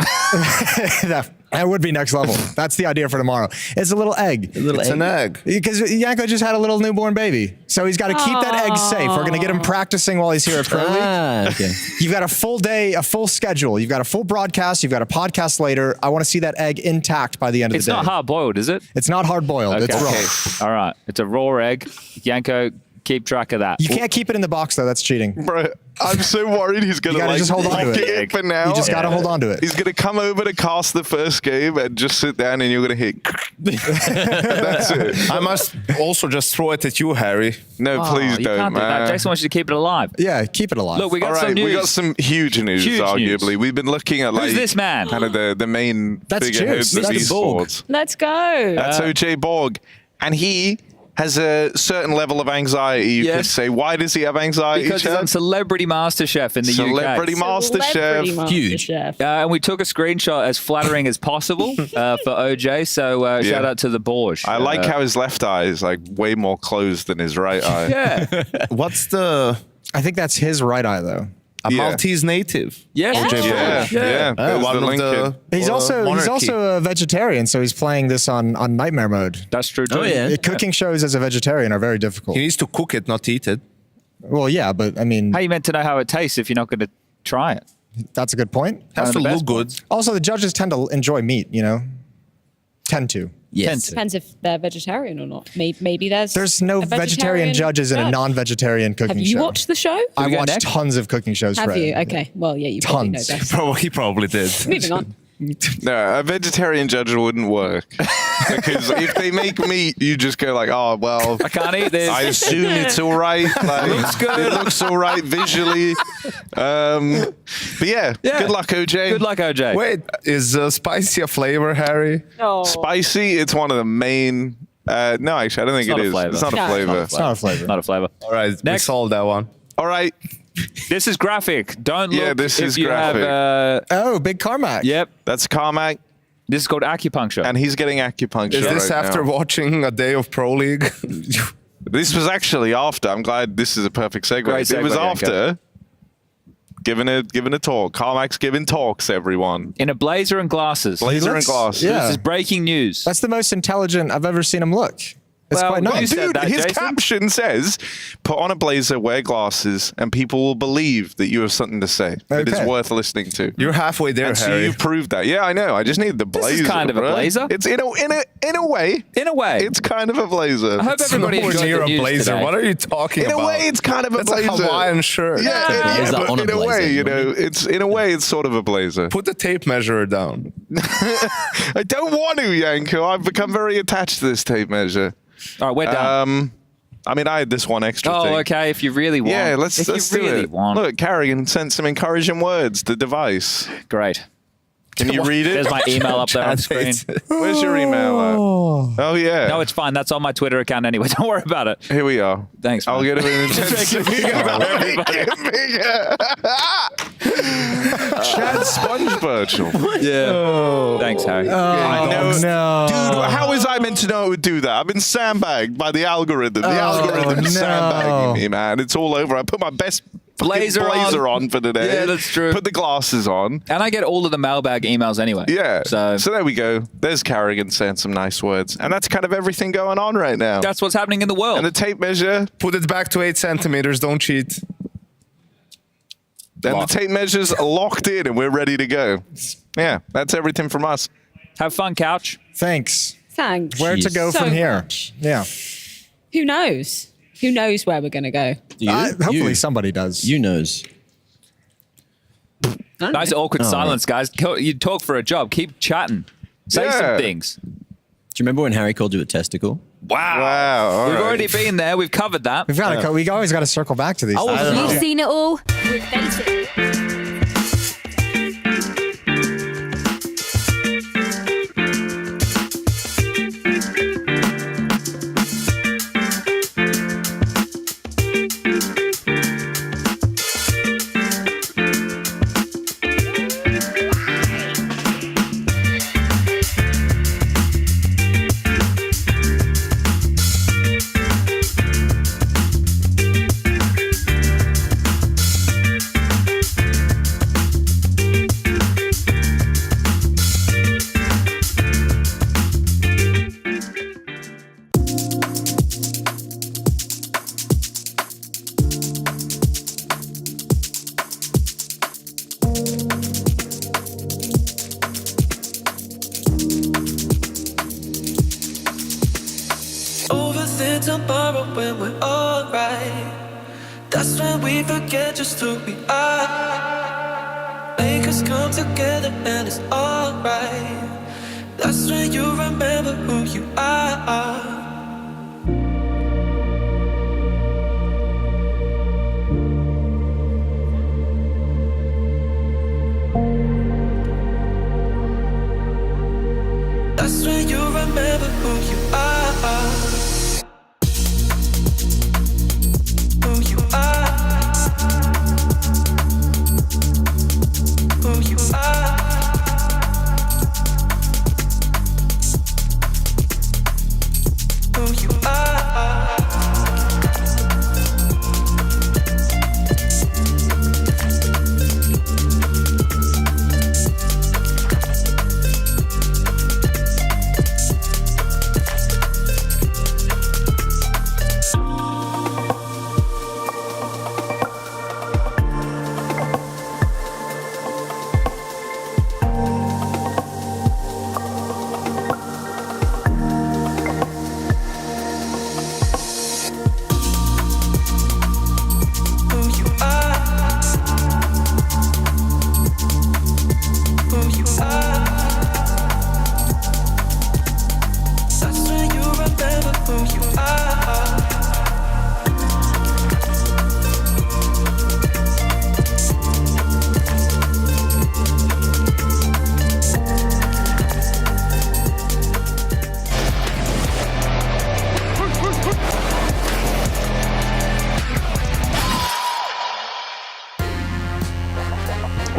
That would be next level. That's the idea for tomorrow. It's a little egg. It's an egg. Because Yanko just had a little newborn baby. So he's got to keep that egg safe. We're going to get him practicing while he's here at Pro League. Okay. You've got a full day, a full schedule. You've got a full broadcast. You've got a podcast later. I want to see that egg intact by the end of It's the day. not hard boiled, is it? It's not hard boiled. Okay. It's raw. All right. It's a raw egg. Yanko, keep track of that. You can't keep it in the box though. That's cheating. Bro, I'm so worried he's going You to gotta like just hold on to kick it. for now. You just got to hold on to it. He's going to come over to cast the first game and just sit down and you're going to hit. That's it. I must also just throw it at you, Harry. No, Oh, please you don't, can't do man. that. Jason wants you to keep it alive. Yeah, keep it alive. Look, we got All some right, news. we got some huge news, Huge arguably. news. We've been looking at like Who's this man? kind of the main That's figureheads Juice. of That's Borg. esports. Let's go. That's OJ Borg. And he has a certain level of anxiety, you could Yes. say. Why does he have anxiety, Because he's Chad? on Celebrity MasterChef in the Celebrity UK. MasterChef. Huge. And we took a screenshot as flattering as possible for OJ. So shout out to the Borg. I like how his left eye is like way more closed than his right eye. Yeah. What's the... I think that's his right eye though. A Maltese native. Yes. Yeah. There's One the of link the He's also monarchy. a vegetarian, so he's playing this on nightmare mode. That's true too. Oh, yeah. Cooking shows as a vegetarian are very difficult. He needs to cook it, not eat it. Well, yeah, but I mean, How are you meant to know how it tastes if you're not going to try it? that's a good point. Has to the best look good. Also, the judges tend to enjoy meat, Tend to. Yes. Depends if they're vegetarian or not. Maybe There's no a vegetarian judges in a judge. non-vegetarian cooking Have show. you watched the show? I watched tons of cooking shows, Have Fred. you? Okay. Well, yeah, you probably know Tons. best. He probably did. Moving on. No, a vegetarian judge wouldn't work. Because if they make meat, you just go like, oh, well. I can't eat this. I assume it's all right. Like, Looks good. It looks all right visually. But yeah, good luck, OJ. Good luck, OJ. Wait, is spicy a flavor, Harry? No. Spicy, it's one of the main. No, actually, I don't think It's not it a is. flavor. It's not a No. flavor. It's not a flavor. Not a flavor. All right, we Next. solved that one. All right. This is graphic. Don't look Yeah, this if is you graphic. have. Oh, Big Carmack. Yep. That's Carmack, This is called acupuncture. and he's getting acupuncture. Is this right after now. watching a day of Pro League? This was actually after. I'm glad this is a perfect segue. Great It was segue, after giving a talk. Carmack's giving talks, everyone. In a blazer and glasses. Blazer and glasses. yeah. This is breaking news. That's the most intelligent I've ever seen him look. It's Well, quite you nice. said Dude, that, his Jason. caption says, put on a blazer, wear glasses, and people will believe that you have something to say that is Okay. worth listening to. You're halfway there, And so Harry. you've proved that. Yeah, I know. I just need the blazer. This is kind of a bro. blazer. It's in a way. In a way. It's kind of a blazer. I hope everybody Nowhere enjoyed near the a news blazer. today. What are you talking In about? a way, it's kind of a That's blazer. a Hawaiian shirt. Yeah, Blazer but on a in a way, blazer. it's in a way, it's sort of a blazer. Put the tape measure down. I don't want to, Yanko. I've become very attached to this tape measure. All right, we're done. I mean, I had this one extra thing. Oh, okay. If you really want. Yeah, let's if do you really it. want. Look, Carrigan sent some encouraging words. The device. Great. Can you read it? There's my email up there on the screen. Where's your email at? Oh yeah. No, it's fine. That's on my Twitter account anyway. Don't worry about it. Here we are. Thanks, man. I'll get it in Chad Sponge Virtual. Yeah. Thanks, Harry. No. no. Dude, how was I meant to know it would do that? I've been sandbagged by the algorithm. The algorithm is no. sandbagging me, man. It's all over. I put my best Blazer on for today. Yeah, that's true. Put the glasses on. And I get all of the mailbag emails anyway. Yeah. So there we go. There's Carrigan saying some nice words. And that's kind of everything going on right now. that's what's happening in the world. And the tape measure. Put it back to 8 centimeters. Don't cheat. And Locked. the tape measure's locked in and we're ready to go. Yeah, that's everything from us. Have fun, couch. Thanks. Thanks. Where to go So from here? much. Yeah. Who knows? Who knows where we're going to go? Hopefully somebody does. You knows. Nice awkward silence, guys. You talk for a job. Keep chatting. Say some things. Do you remember when Harry called you a testicle? Wow. All We've right. already been there. We've covered that. We always got to circle back to these. things. You've seen it all. We've faced it. Overthink tomorrow when we're alright. That's when we forget just who we are. Make us come together and it's alright. That's when you remember who you are. That's when you remember who you are. Who you are. Who you are. Who you are.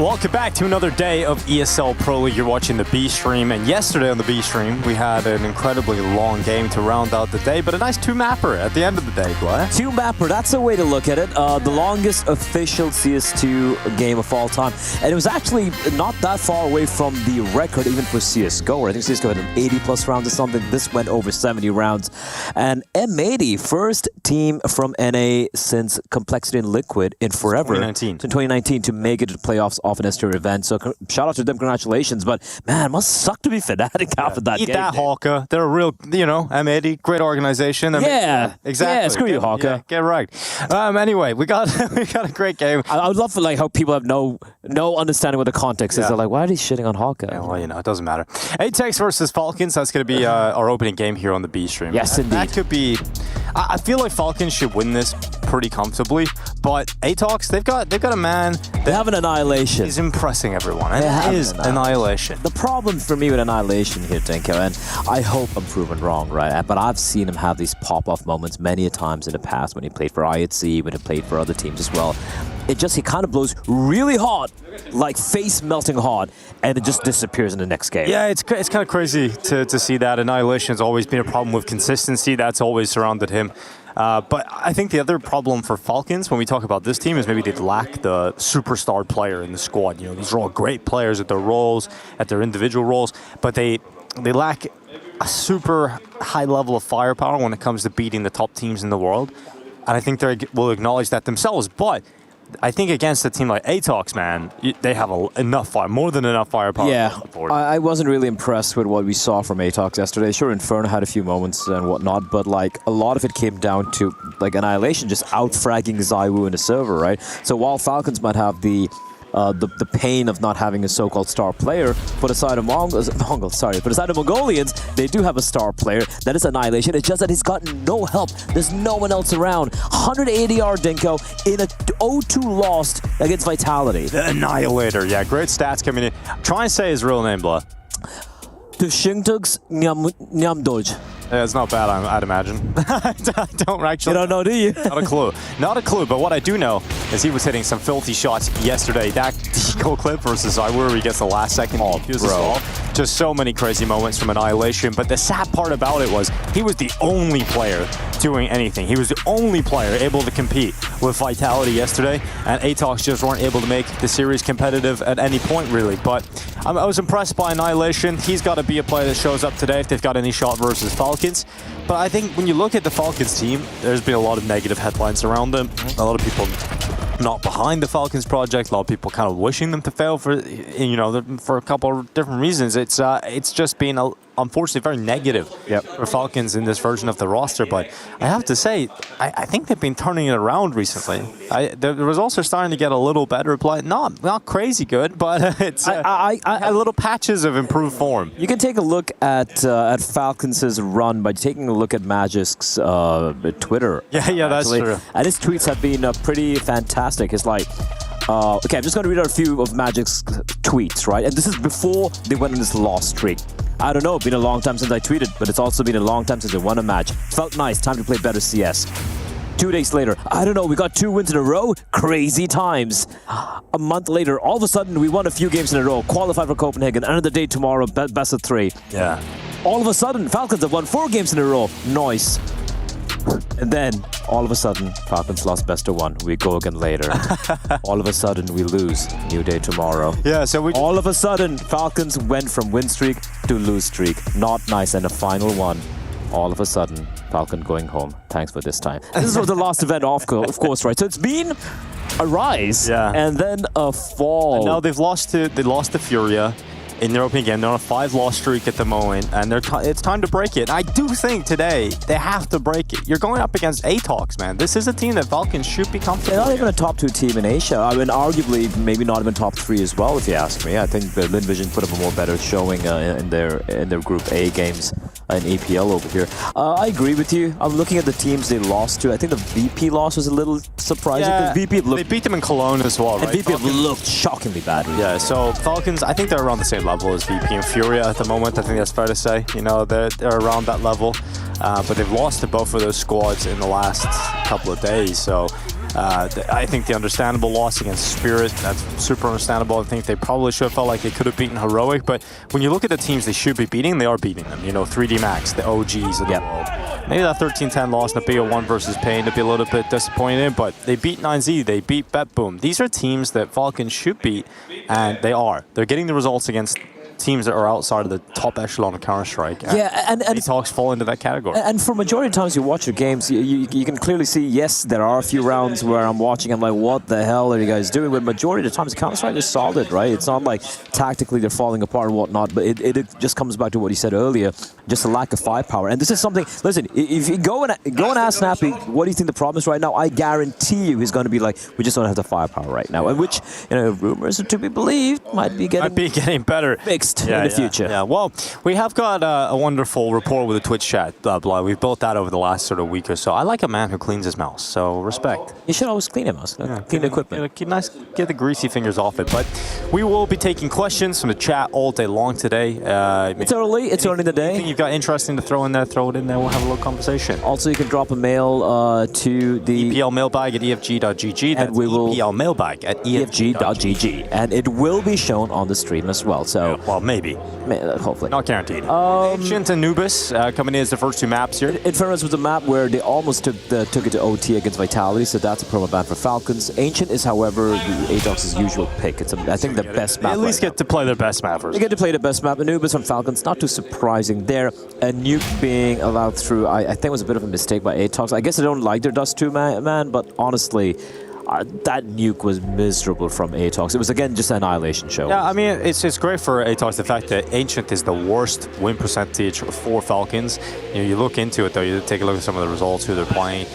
Welcome back to another day of ESL Pro League. You're watching the B stream, and yesterday on the B stream we had an incredibly long game to round out the day, but a nice two-mapper at the end of the day, Glenn. Two-mapper, that's a way to look at it. The longest official CS2 game of all time, and it was actually not that far away from the record even for CSGO. I think CSGO had an 80-plus rounds or something. This went over 70 rounds, and M80, first team from NA since Complexity and Liquid in forever. 2019 to make it to the playoffs off an S2 event. So shout out to them, congratulations. But man, it must suck to be Fnatic after that game. Eat that, Hawka. They're a real, M80, great organization. Exactly. Yeah, screw you, Hawka. Yeah, get right. Anyway, we got a great game. I would love for how people have no understanding what the context is. They're like, why are they shitting on Hawka? Yeah, well, it doesn't matter. Atex versus Falcons. That's going to be our opening game here on the B stream. Yes, indeed. That could be. I feel like Falcons should win this pretty comfortably, but Atox, they've got a man. They have an Annihilation. He's impressing everyone. And it is Annihilation. The problem for me with Annihilation here, Dinko, and I hope I'm proven wrong, right? But I've seen him have these pop-off moments many a times in the past when he played for IHC, when he played for other teams as well. He kind of blows really hot, like face melting hot, and it just disappears in the next game. Yeah, it's kind of crazy to see that. Annihilation has always been a problem with consistency. That's always surrounded him. But I think the other problem for Falcons when we talk about this team is maybe they lack the superstar player in the squad. These are all great players at their roles, at their individual roles, but they lack a super high level of firepower when it comes to beating the top teams in the world. And I think they will acknowledge that themselves. But I think against a team like Atox, man, they have more than enough firepower. Yeah, I wasn't really impressed with what we saw from Atox yesterday. Sure, Inferno had a few moments and whatnot, but a lot of it came down to Annihilation just out-fragging ZywOo in the server, right? So while Falcons might have the pain of not having a so-called star player, for the side of Mongolians, they do have a star player. That is Annihilation. It's just that he's got no help. There's no one else around. 180 Dinko in a 0-2 loss against Vitality. The Annihilator. Yeah, great stats coming in. Try and say his real name, Blah. Tushingtugs Nyamdoj. Yeah, it's not bad, I'd imagine. I don't actually. You don't know, do you? Not a clue. Not a clue, but what I do know is he was hitting some filthy shots yesterday. That deco clip versus ZywOo where he gets the last second defuse as well. Just so many crazy moments from Annihilation, but the sad part about it was he was the only player doing anything. He was the only player able to compete with Vitality yesterday, and Atox just weren't able to make the series competitive at any point, really. But I was impressed by Annihilation. He's got to be a player that shows up today if they've got any shot versus Falcons. But I think when you look at the Falcons team, there's been a lot of negative headlines around them. A lot of people not behind the Falcons project. A lot of people kind of wishing them to fail for a couple of different reasons. It's just been unfortunately very negative for Falcons in this version of the roster. But I have to say, I think they've been turning it around recently. The results are starting to get a little better. Not crazy good, but it's little patches of improved form. You can take a look at Falcons' run by taking a look at Magic's Twitter. Yeah, that's true. And his tweets have been pretty fantastic. It's like, okay, I'm just going to read out a few of Magic's tweets, right? And this is before they went on this loss streak. I don't know, it's been a long time since I tweeted, but it's also been a long time since they won a match. Felt nice, time to play better CS. 2 days later, I don't know, we got 2 wins in a row? Crazy times. A month later, all of a sudden, we won a few games in a row, qualified for Copenhagen, another day tomorrow, best of 3. Yeah. All of a sudden, Falcons have won 4 games in a row. Nice. And then, all of a sudden, Falcons lost best of 1. We go again later. All of a sudden, we lose. New day tomorrow. Yeah, so all of a sudden, Falcons went from win streak to lose streak. Not nice. And the final one, all of a sudden, Falcon going home. Thanks for this time. This was the last event, of course, right? So it's been a rise, and then a fall. And now they lost to Furia in their opening game. They're on a 5-loss streak at the moment, and it's time to break it. I do think today they have to break it. You're going up against Atox, man. This is a team that Falcons should be comfortable. They're not even a top 2 team in Asia. I mean, arguably, maybe not even top 3 as well, if you ask me. I think the Lin Vision put up a more better showing in their Group A games in EPL over here. I agree with you. I'm looking at the teams they lost to. I think the VP loss was a little surprising. Yeah, VP they beat them in Cologne as well, right? And VP looked shockingly bad. Yeah, so Falcons, I think they're around the same level as VP and Furia at the moment. I think that's fair to say. They're around that level. but they've lost to both of those squads in the last couple of days. So I think the understandable loss against Spirit, that's super understandable. I think they probably should have felt like they could have beaten Heroic, but when you look at the teams they should be beating, they are beating them. You know, 3D Max, the OGs of the world. Maybe that 13-10 loss in the BO1 versus Pain to be a little bit disappointed in, but they beat 9Z, they beat BetBoom. These are teams that Falcons should beat, and they are. They're getting the results against teams that are outside of the top echelon of Counter-Strike. And ATOX fall into that category. And for majority of times you watch your games, you can clearly see, yes, there are a few rounds where I'm watching, I'm like, what the hell are you guys doing? But majority of the times, Counter-Strike is solid, right? It's not like tactically they're falling apart and whatnot, but it just comes back to what you said earlier, just a lack of firepower. And this is something, listen, if you go and ask Snappy, what do you think the problem is right now? I guarantee you he's going to be like, we just don't have the firepower right now. And which, you know, rumors are to be believed, might be getting better. Fixed in the future. Yeah, well, we have got a wonderful rapport with the Twitch chat, Blood. We've built that over the last sort of week or so. I like a man who cleans his mouse, so respect. You should always clean your mouse. Clean the equipment. Get the greasy fingers off it. But we will be taking questions from the chat all day long today. It's early. It's early in the day. Anything you've got interesting to throw in there, throw it in there. We'll have a little conversation. Also, you can drop a mail to the EPL mailbag at efg.gg. And we will EPL mailbag at efg.gg. And it will be shown on the stream as well. So, well, maybe. Hopefully. Not guaranteed. Ancient and Anubis coming in as the first two maps here. Infernus was a map where they almost took it to OT against Vitality, so that's a promo ban for Falcons. Ancient is, however, ATOX's usual pick. It's, I think, the best map. At least get to play their best map first. They get to play the best map. Anubis on Falcons, not too surprising there. A nuke being allowed through, I think it was a bit of a mistake by ATOX. I guess I don't like their Dust 2 man, but honestly, that nuke was miserable from ATOX. It was, again, just an annihilation show. Yeah, I mean, it's great for ATOX, the fact that Ancient is the worst win percentage for Falcons. You look into it, though, you take a look at some of the results, who they're playing.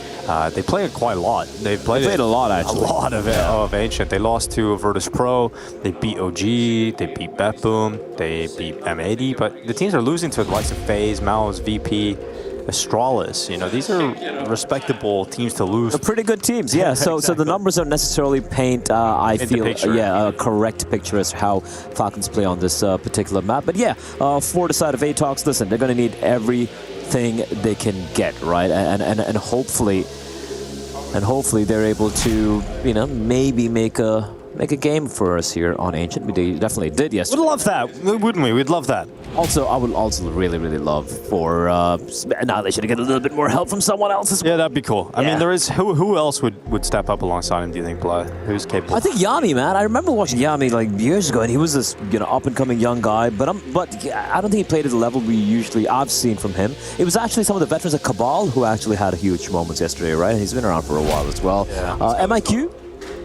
They play it quite a lot. They played a lot, actually. A lot of Ancient. They lost to Virtus Pro, they beat OG, they beat BetBoom, they beat M80, but the teams are losing to the likes of FaZe, Mouse, VP, Astralis. You know, these are respectable teams to lose. They're pretty good teams, yeah. So the numbers don't necessarily paint, I feel, a correct picture as how Falcons play on this particular map. But yeah, for the side of ATOX, listen, they're going to need everything they can get, right? And hopefully they're able to, you know, maybe make a game for us here on Ancient. They definitely did yesterday. We'd love that, wouldn't we? We'd love that. Also, I would also really love for Annihilation to get a little bit more help from someone else as well. Yeah, that'd be cool. I mean, there is who else would step up alongside him? Do you think, Blah? Who's capable? I think Yami, man. I remember watching Yami like years ago, and he was this up and coming young guy. But I don't think he played at the level I've seen from him. It was actually some of the veterans of Cabal who actually had huge moments yesterday, right? He's been around for a while as well. Yeah. MIQ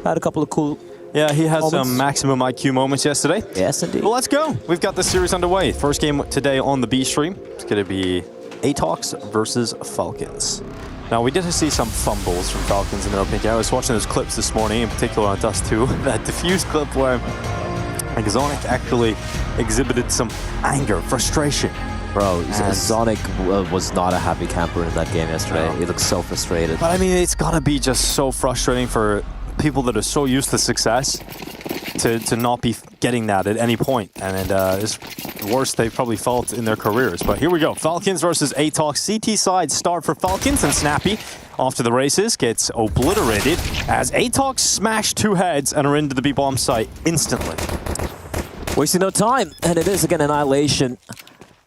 had a couple of cool. Yeah, he has moments. some maximum IQ moments yesterday. Yes, indeed. Well, let's go. We've got the series underway. First game today on the B stream. It's going to be ATOX versus Falcons. Now, we did see some fumbles from Falcons in their opening game. I was watching those clips this morning, in particular on Dust 2. That diffuse clip where Zonic actually exhibited some anger, frustration. Bro, Zonic was not a happy camper in that game yesterday. No. He looked so frustrated. But I mean, it's got to be just so frustrating for people that are so used to success to not be getting that at any point. And it's the worst they've probably felt in their careers. But here we go. Falcons versus ATOX. CT side start for Falcons, and Snappy, off to the races, gets obliterated as ATOX smash two heads and are into the B-bomb site instantly. Wasting no time, and it is again Annihilation.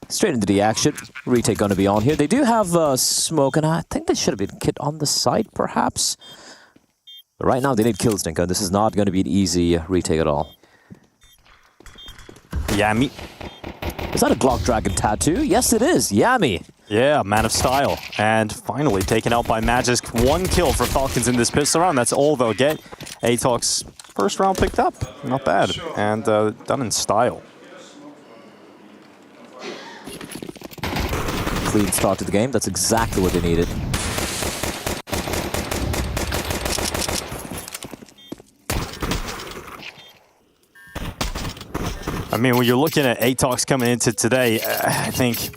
Straight into the action. Retake going to be on here. They do have smoke, and I think they should have been kit on the side, perhaps. But right now, they need kills, Dinko. This is not going to be an easy retake at all. Yami. Is that a Glock Dragon tattoo? Yes, it is. Yami. Yeah, man of style. And finally taken out by Magisk. 1 kill for Falcons in this pistol round. That's all they'll get. ATOX first round picked up. Not bad. And done in style. Clean start to the game. That's exactly what they needed. I mean, when you're looking at ATOX coming into today, I think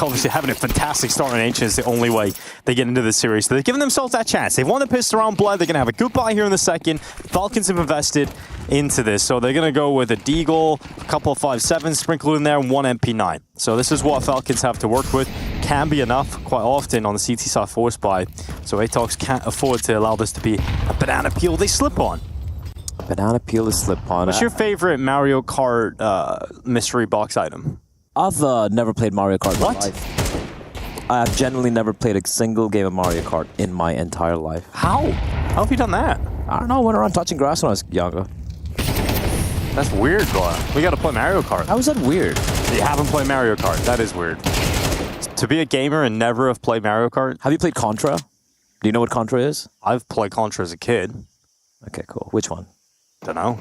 obviously having a fantastic start on Ancient is the only way they get into this series. So they've given themselves that chance. They've won the pistol round Blood. They're going to have a good buy here in the second. Falcons have invested into this. So they're going to go with a Deagle, a couple of 5.7s sprinkled in there, and 1 MP9. So this is what Falcons have to work with. can be enough quite often on the CT side force buy. So Atox can't afford to allow this to be a banana peel they slip on. Banana peel is slip on. What's your favorite Mario Kart mystery box item? I've never played Mario Kart in my What? life. I have genuinely never played a single game of Mario Kart in my entire life. How? How have you done that? I don't know, I went around touching grass when I was younger. That's weird, bro. We gotta play Mario Kart. How is that weird? You haven't played Mario Kart. That is weird. To be a gamer and never have played Mario Kart. Have you played Contra? Do you know what Contra is? I've played Contra as a kid. Okay, cool. Which one? Don't know.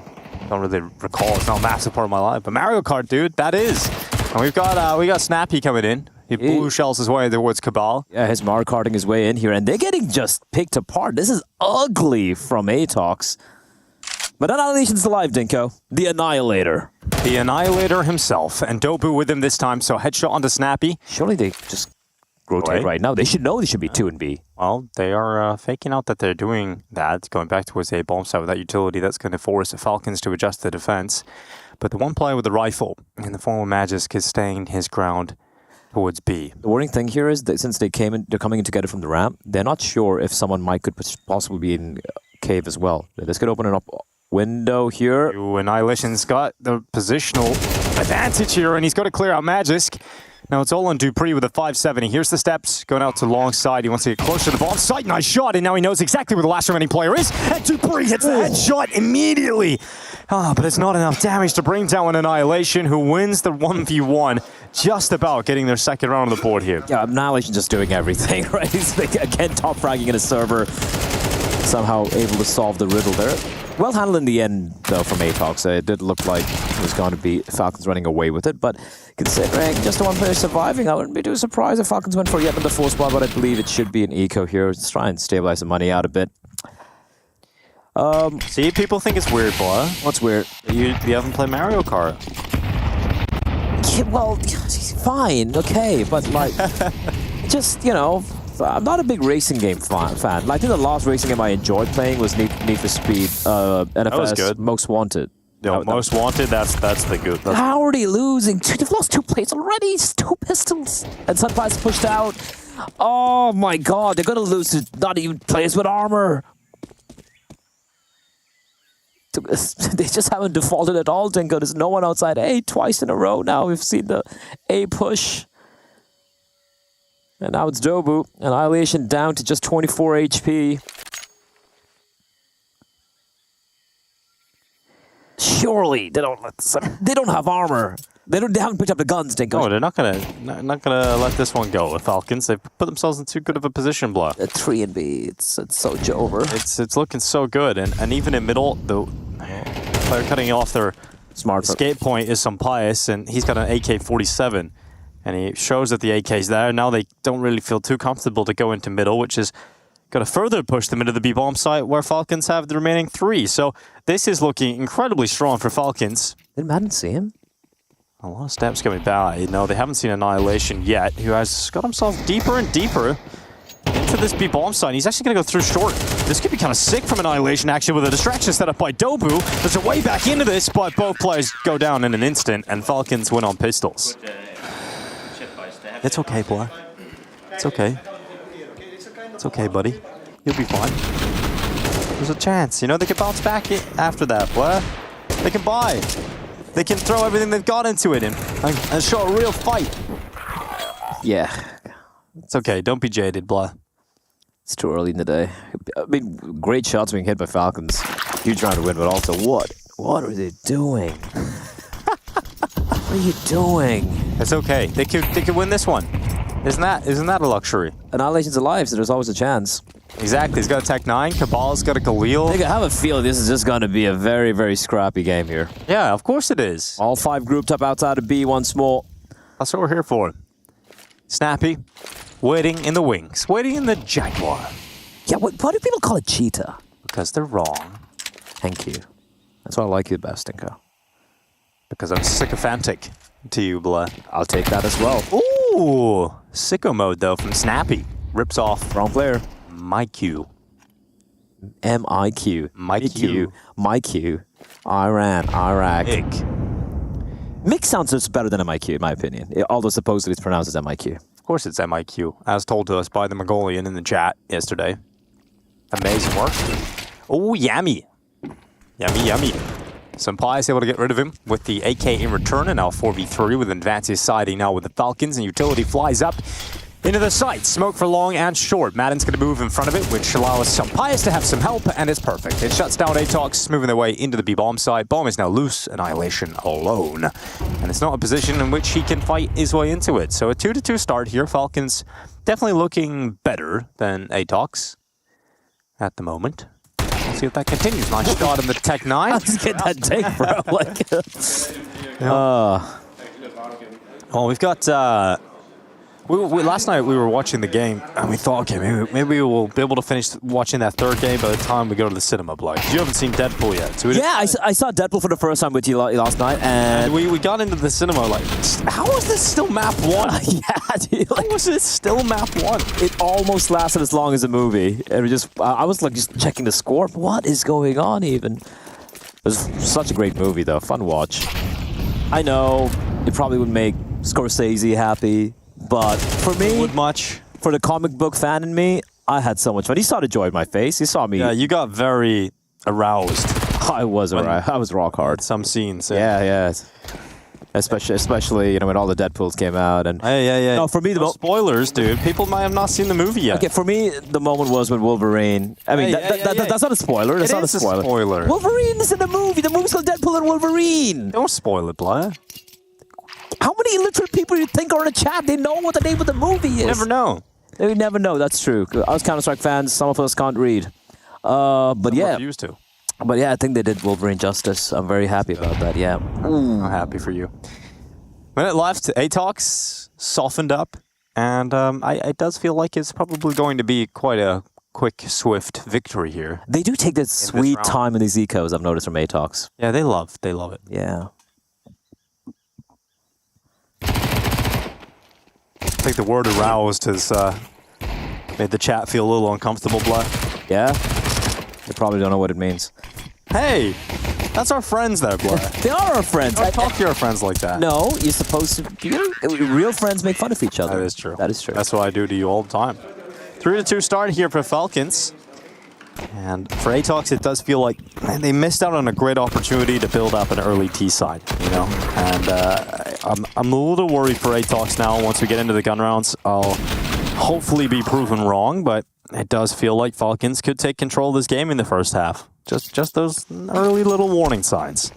Don't really recall. It's not a massive part of my life. But Mario Kart, dude, that is. And we got Snappy coming in. He blue shells his way towards Cabal. Yeah, he's Mario Karting his way in here, and they're getting just picked apart. This is ugly from Atox. But Annihilation's alive, Dinko. The Annihilator. The Annihilator himself. And Dobu with him this time, so headshot onto Snappy. Surely they just rotate right now. They should know they should be 2 and B. Well, they are faking out that they're doing that, going back towards a bomb site with that utility that's going to force the Falcons to adjust the defense. But the one player with the rifle in the form of Magisk is staying his ground towards B. The worrying thing here is that since they're coming in together from the ramp, they're not sure if someone could possibly be in cave as well. This could open an up window here. Annihilation's got the positional advantage here, and he's got to clear out Magisk. Now it's all on Dupree with a 570. Here's the steps, going out to long side. He wants to get closer to the bomb site. Nice shot, and now he knows exactly where the last remaining player is. And Dupree hits the headshot immediately. But it's not enough damage to bring down an Annihilation, who wins the 1v1, just about getting their second round on the board here. Yeah, Annihilation just doing everything, right? He's again top fragging in a server. Somehow able to solve the riddle there. Well handled in the end, though, from Atox. It did look like it was going to be Falcons running away with it, but considering just the one player surviving, I wouldn't be too surprised if Falcons went for yet another 4 spot, but I believe it should be an eco here. Let's try and stabilize the money out a bit. See, people think it's weird, boy. What's weird? You haven't played Mario Kart. Yeah, well, fine, okay, but like, just, you know, I'm not a big racing game fan. Like, I think the last racing game I enjoyed playing was Need for Speed, NFS, that was good. Most Wanted. No, Most Wanted, that's the good. How are they losing? They've lost 2 plates already. It's 2 pistols. And Sunfire's pushed out. Oh my god, they're going to lose to not even players with armor. They just haven't defaulted at all, Dinko. There's no one outside A twice in a row now. We've seen the A push. And now it's Dobu. Annihilation down to just 24 HP. Surely they don't have armor. They haven't picked up the guns, Dinko. No, they're not gonna let this one go. The Falcons, they've put themselves in too good of a position, Blah. At 3 and B, it's so over. It's looking so good, and even in middle, the player cutting off their smart escape point is some Pius, and he's got an AK-47, and he shows that the AK's there. Now they don't really feel too comfortable to go into middle, which is going to further push them into the B bomb site where Falcons have the remaining 3. So this is looking incredibly strong for Falcons. Did Madden see him? A lot of steps coming by. No, they haven't seen Annihilation yet, who has got himself deeper and deeper into this B bomb site. He's actually going to go through short. This could be kind of sick from Annihilation, actually, with a distraction set up by Dobu. There's a way back into this, but both players go down in an instant, and Falcons win on pistols. It's okay, boy. It's okay. It's okay, buddy. You'll be fine. There's a chance. You know, they can bounce back after that, boy. They can buy. They can throw everything they've got into it and show a real fight. Yeah. It's okay. Don't be jaded, blah. It's too early in the day. I mean, great shots being hit by Falcons. Huge round to win, but also what are they doing? What are you doing? It's okay. They could win this one. Isn't that a luxury? Annihilation's alive, so there's always a chance. Exactly. He's got a Tech 9. Cabal's got a Galil. I have a feeling this is just going to be a very, very scrappy game here. Yeah, of course it is. All 5 grouped up outside of B once more. That's what we're here for. Snappy, waiting in the wings, waiting in the Jaguar. Yeah, why do people call it Cheetah? Because they're wrong. Thank you. That's why I like you the best, Dinko. Because I'm sycophantic to you, Blah. I'll take that as well. Ooh, sicko mode though from Snappy. Rips off. Wrong player. MyQ. MIQ. MyQ. MyQ. Iran. Iraq. Mick. Mick sounds just better than MIQ, in my opinion. Although supposedly it's pronounced as MIQ. Of course it's MIQ, as told to us by the Mongolian in the chat yesterday. Amazing work. Oh, yummy. Yummy, yummy. Senpai is able to get rid of him with the AK in return, and now 4v3 with Advances siding now with the Falcons, and Utility flies up into the site. Smoke for long and short. Madden's going to move in front of it, which allows Senpai to have some help, and it's perfect. It shuts down Atox, moving their way into the B-bomb site. Bomb is now loose, Annihilation alone. And it's not a position in which he can fight his way into it. So a 2-2 start here. Falcons definitely looking better than Atox at the moment. Let's see if that continues. Nice shot in the Tech 9. Let's get that take, bro. Well, we've got... last night we were watching the game and we thought, okay, maybe we'll be able to finish watching that third game by the time we go to the cinema. Like, you haven't seen Deadpool yet. So I saw Deadpool for the first time with you last night, and we got into the cinema like, how is this still map 1? Yeah, dude. How was it still map 1? It almost lasted as long as the movie. And I was like just checking the score. What is going on even? It was such a great movie though, fun watch. I know it probably would make Scorsese happy. But for me, for the comic book fan in me, I had so much fun. He saw the joy in my face. He saw me. Yeah, you got very aroused. I was rock hard. Some scenes. Yeah. Especially when all the Deadpools came out and. Yeah. No, for me no spoilers, dude. People might have not seen the movie yet. Okay, for me, the moment was when Wolverine. I mean, that's not a spoiler. That's not a spoiler. Wolverine is in the movie. The movie's called Deadpool and Wolverine. Don't spoil it, Blair. How many illiterate people do you think are in the chat? They know what the name of the movie is. You never know. They never know. That's true. Us Counter-Strike fans, some of us can't read. But yeah. Used to. But yeah, I think they did Wolverine justice. I'm very happy about that. Yeah. I'm happy for you. Minute left. Atox softened up, and it does feel like it's probably going to be quite a quick, swift victory here. They do take that sweet time in these ecos. I've noticed from Atox. Yeah, they love it. Yeah. I think the word aroused has made the chat feel a little uncomfortable, Black. Yeah? They probably don't know what it means. Hey! That's our friends there, Black. They are our friends. Don't talk to your friends like that. No, you're supposed to... Real friends make fun of each other. That is true. That is true. That's what I do to you all the time. 3-2 start here for Falcons. And for Atox, it does feel like they missed out on a great opportunity to build up an early T side, And I'm a little worried for Atox now. Once we get into the gun rounds, I'll hopefully be proven wrong, but it does feel like Falcons could take control of this game in the first half. Just those early little warning signs.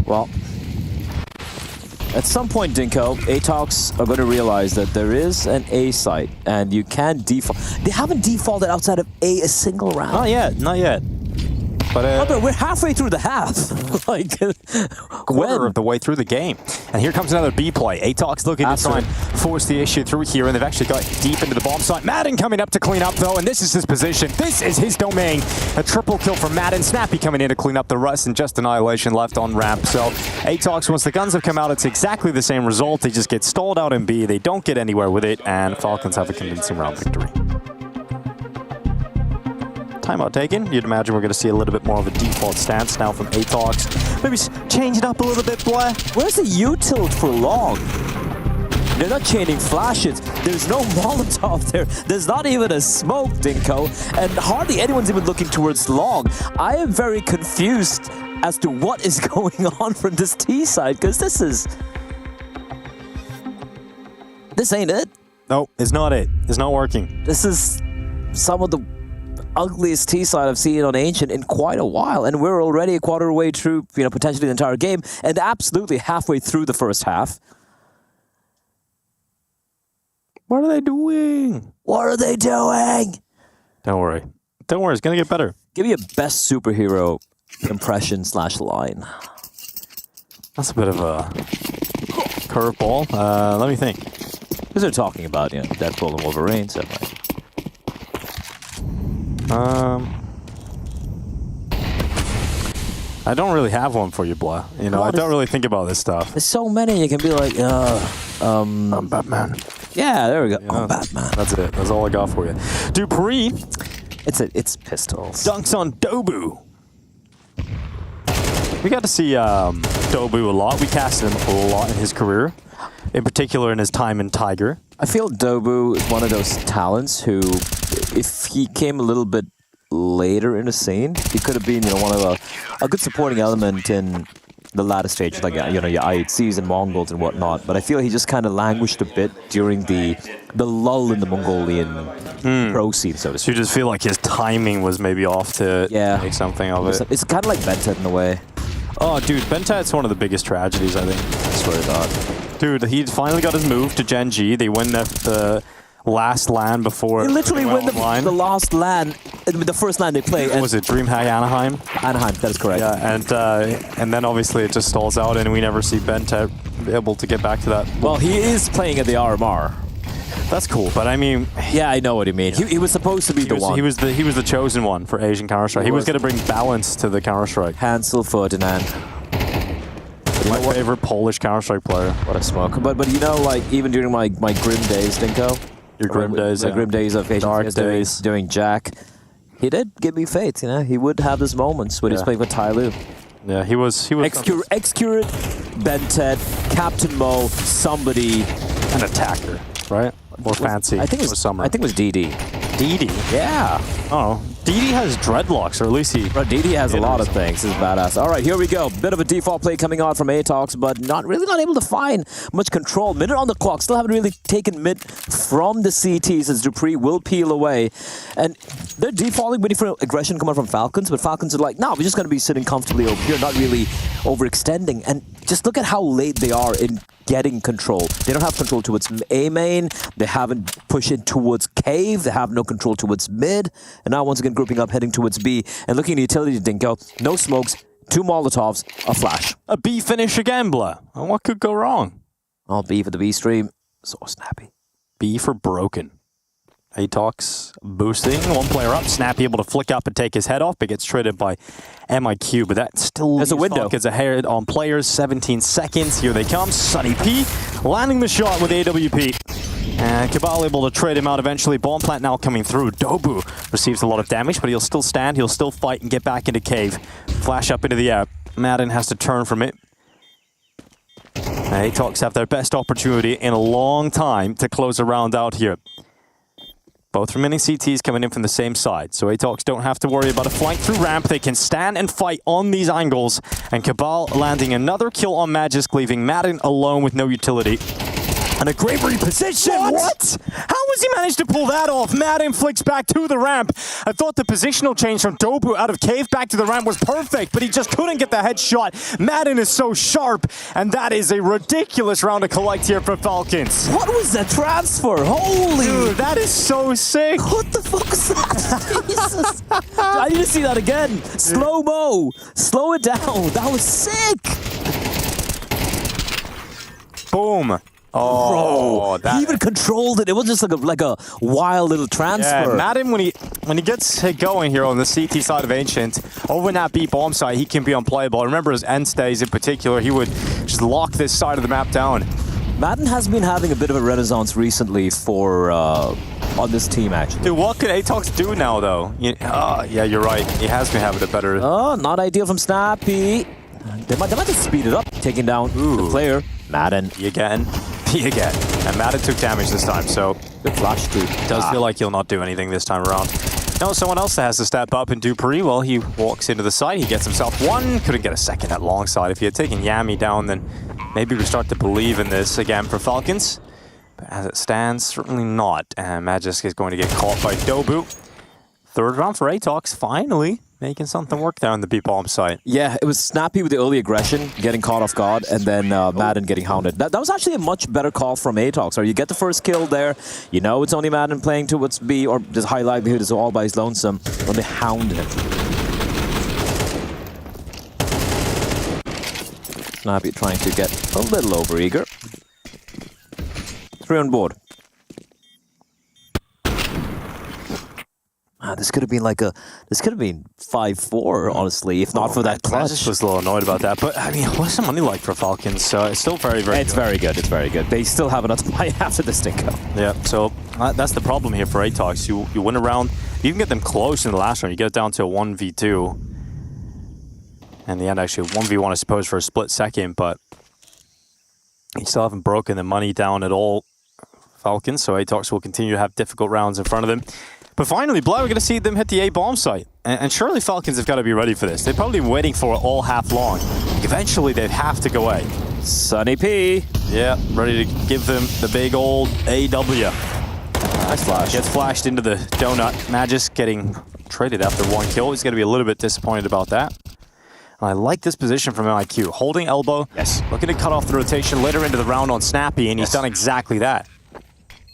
Well, at some point, Dinko, Atox are going to realize that there is an A site, and you can default. They haven't defaulted outside of A single round. Not yet. But we're halfway through the half. Quarter of the way through the game. And here comes another B play. Atox looking to try and force the issue through here, and they've actually got deep into the bomb site. Madden coming up to clean up, though, and this is his position. This is his domain. A triple kill for Madden. Snappy coming in to clean up the rust, and just Annihilation left on ramp. So Atox, once the guns have come out, it's exactly the same result. They just get stalled out in B. They don't get anywhere with it, and Falcons have a convincing round victory. Timeout taken. You'd imagine we're going to see a little bit more of a default stance now from Atox. Maybe change it up a little bit, Blair. Where's the U-tilt for long? They're not chaining flashes. There's no Molotov there. There's not even a smoke, Dinko. And hardly anyone's even looking towards long. I am very confused as to what is going on from this T side, because this ain't it. No, it's not it. It's not working. This is some of the ugliest T side I've seen on Ancient in quite a while, and we're already a quarter way through, potentially the entire game, and absolutely halfway through the first half. What are they doing? What are they doing? Don't worry. Don't worry, it's gonna get better. Give me a best superhero impression / line. That's a bit of a curveball. Let me think. Because they're talking about, Deadpool and Wolverine, so like. I don't really have one for you, Blah. I don't really think about this stuff. There's so many. You can be like, I'm Batman. Yeah, there we go. I'm Batman. That's it. That's all I got for you. Dupree. It's pistols. Dunks on Dobu. We got to see Dobu a lot. We casted him a lot in his career, in particular in his time in Tiger. I feel Dobu is one of those talents who, if he came a little bit later in the scene, he could have been, one of a good supporting element in the latter stage, like your IHCs and Mongols and whatnot. But I feel he just kind of languished a bit during the lull in the Mongolian pro scene, so to speak. So you just feel like his timing was maybe off to make something of it. It's kind of like Bentet in a way. Oh, dude, Bentet's one of the biggest tragedies, I think. I swear to God. Dude, he finally got his move to Gen G. They win the last LAN before. They literally win the last LAN, the first LAN they play. Was it DreamHack Anaheim? Anaheim, that is correct. Yeah, and then obviously it just stalls out, and we never see Bentet able to get back to that. Well, he is playing at the RMR. That's cool, but I mean, yeah, I know what you mean. He was supposed to be the one. He was the chosen one for Asian Counter-Strike. He was going to bring balance to the Counter-Strike. Hansel Ferdinand. My favorite Polish Counter-Strike player. What a smoke. But even during my grim days, Dinko. Your grim days, the grim days of Asian Dark days. Doing Jack. He did give me faith, He would have his moments when he was playing with Tai Lu. Yeah, he was Excurate, Bentet, Captain Mo, somebody. An attacker, right? More fancy. I think it was Summer. I think it was DD. DD? Yeah. Oh, DD has dreadlocks, or at least he... DD has a lot of things. He's badass. All right, here we go. Bit of a default play coming on from Atox, but not able to find much control. Minute on the clock. Still haven't really taken mid from the CT since Dupree will peel away. And they're defaulting, waiting for aggression coming from Falcons, but Falcons are like, no, we're just going to be sitting comfortably over here, not really overextending. And just look at how late they are in getting control. They don't have control towards A main. They haven't pushed in towards cave. They have no control towards mid. And now once again grouping up, heading towards B. And looking at the utility, Dinko. No smokes, 2 Molotovs, a flash. A B finish again, Blah. And what could go wrong? Oh, B for the B stream. So snappy. B for broken. Atox boosting, one player up, Snappy able to flick up and take his head off, but gets traded by MIQ, but that still has a window. Gets ahead on players, 17 seconds, here they come, Sunny P landing the shot with AWP. And Cabal able to trade him out eventually, bomb plant now coming through, Dobu receives a lot of damage, but he'll still stand, he'll still fight and get back into cave. Flash up into the air, Madden has to turn from it. Atox have their best opportunity in a long time to close a round out here. Both remaining CTs coming in from the same side, so Atox don't have to worry about a flank through ramp. They can stand and fight on these angles, and Cabal landing another kill on Magisk, leaving Madden alone with no utility. And a great reposition! What? How has he managed to pull that off? Madden flicks back to the ramp. I thought the positional change from Dobu out of cave back to the ramp was perfect, but he just couldn't get the headshot. Madden is so sharp, and that is a ridiculous round to collect here for Falcons. What was that transfer? Holy! Dude, that is so sick! What the fuck is that? Jesus! I need to see that again. Slow-mo. Slow it down. That was sick! Boom. Oh, bro, he even controlled it. It was just like a wild little transfer. Yeah, Madden, when he gets going here on the CT side of Ancient, over in that B bomb side, he can be unplayable. I remember his end stays in particular, he would just lock this side of the map down. Madden has been having a bit of a renaissance recently for on this team, actually. Dude, what could Atox do now, though? Yeah, you're right. He has been having a better... Oh, not ideal from Snappy. They might just speed it up, taking down the player. Madden. P again. And Madden took damage this time, so... Good flash, too. Does feel like he'll not do anything this time around. No, someone else that has to step up, and Dupree, well, he walks into the side, he gets himself one, couldn't get a second at long side. If he had taken Yami down, then maybe we start to believe in this again for Falcons. But as it stands, certainly not. And Magisk is going to get caught by Dobu. Third round for Atox, finally making something work there on the B-bomb side. Yeah, it was Snappy with the early aggression, getting caught off guard, and then Madden getting hounded. That was actually a much better call from Atox. Or you get the first kill there, you know it's only Madden playing towards B, or there's high likelihood it's all by his lonesome, when they hounded him. Snappy trying to get a little overeager. 3 on board. This could have been this could have been 5-4, honestly, if not for that clutch. I was a little annoyed about that, but I mean, what's the money like for Falcons? It's still very, very It's very good, it's very good. They still have enough to play after the Stinko. Yeah, so that's the problem here for Atox. You win a round, you can get them close in the last round, you get it down to a 1v2. In the end, actually, 1v1, I suppose, for a split second, but you still haven't broken the money down at all, Falcons, so Atox will continue to have difficult rounds in front of them. But finally, Blau, we're going to see them hit the A bomb site. And surely Falcons have got to be ready for this. They've probably been waiting for it all half long. Eventually, they'd have to go A. Sunny P. Yeah, ready to give them the big old AW. Nice flash. Gets flashed into the donut. Magis getting traded after 1 kill. He's going to be a little bit disappointed about that. I like this position from MIQ. Holding elbow. Yes. Looking to cut off the rotation later into the round on Snappy, and he's done exactly that.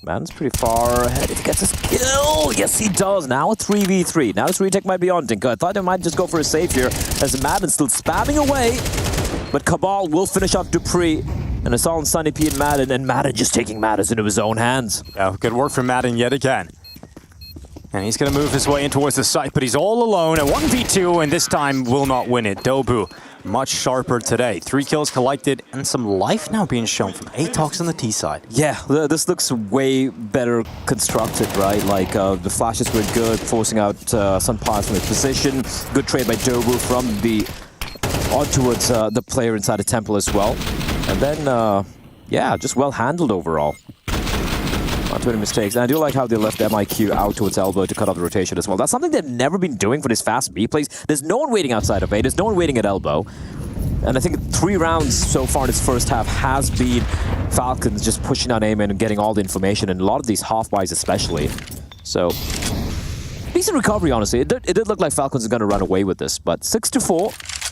Madden's pretty far ahead if he gets his kill. Yes, he does. Now a 3v3. Now his retake might be on Dinka. I thought they might just go for a save here as Madden's still spamming away. But Cabal will finish off Dupree. And it's all on Sunny P and Madden just taking matters into his own hands. Yeah, good work from Madden yet again. And he's going to move his way in towards the site, but he's all alone. And 1v2, and this time will not win it. Dobu, much sharper today. 3 kills collected, and some life now being shown from Atox on the T side. Yeah, this looks way better constructed, right? Like, the flashes were good, forcing out some parts from his position. Good trade by Dobu from the... on towards the player inside the temple as well. And then, yeah, just well handled overall. Not too many mistakes. And I do like how they left MIQ out towards elbow to cut off the rotation as well. That's something they've never been doing for this fast B plays. There's no one waiting outside of A. There's no one waiting at elbow. And I think 3 rounds so far in this first half has been Falcons just pushing on aim and getting all the information, and a lot of these half-buys especially. So, decent recovery, honestly. It did look like Falcons are going to run away with this, but 6-4.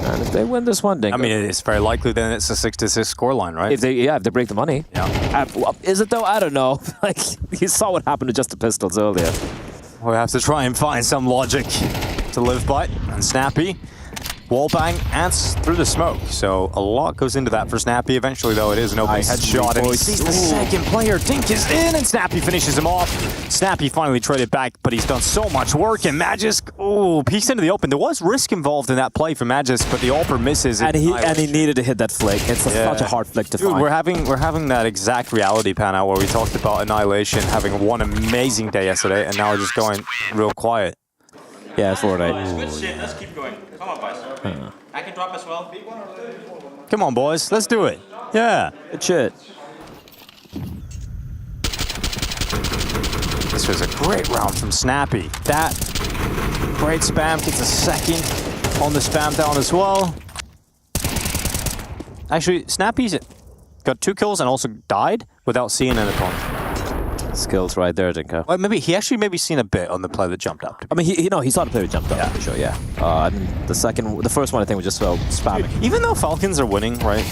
And if they win this one, Dingo. I mean, it's very likely then it's a 6-6 scoreline, right? If they break the money. Yeah. Is it though? I don't know. Like, you saw what happened to Just the Pistols earlier. We'll have to try and find some logic to live by. And Snappy, wallbang, ants through the smoke. So a lot goes into that for Snappy. Eventually, though, it is an open headshot. And he sees the second player. Dink is in, and Snappy finishes him off. Snappy finally traded back, but he's done so much work. And Magis, peeks into the open. There was risk involved in that play for Magis, but the Alper misses. And he needed to hit that flick. It's such a hard flick to find. We're having that exact reality pan out where we talked about Annihilation having one amazing day yesterday, and now we're just going real quiet. Yeah, it's Fortnite. Good shit, let's keep going. Come on, boys. I can drop as well. Come on, boys, let's do it. Yeah. Good shit. This was a great round from Snappy. That great spam gets a second on the spam down as well. Actually, Snappy's got 2 kills and also died without seeing an opponent. Skills right there, Dinko. Well, maybe he actually seen a bit on the play that jumped up. I mean, he saw the play that jumped up for sure. Yeah. I mean, the first one I think was just spamming. Even though Falcons are winning, right?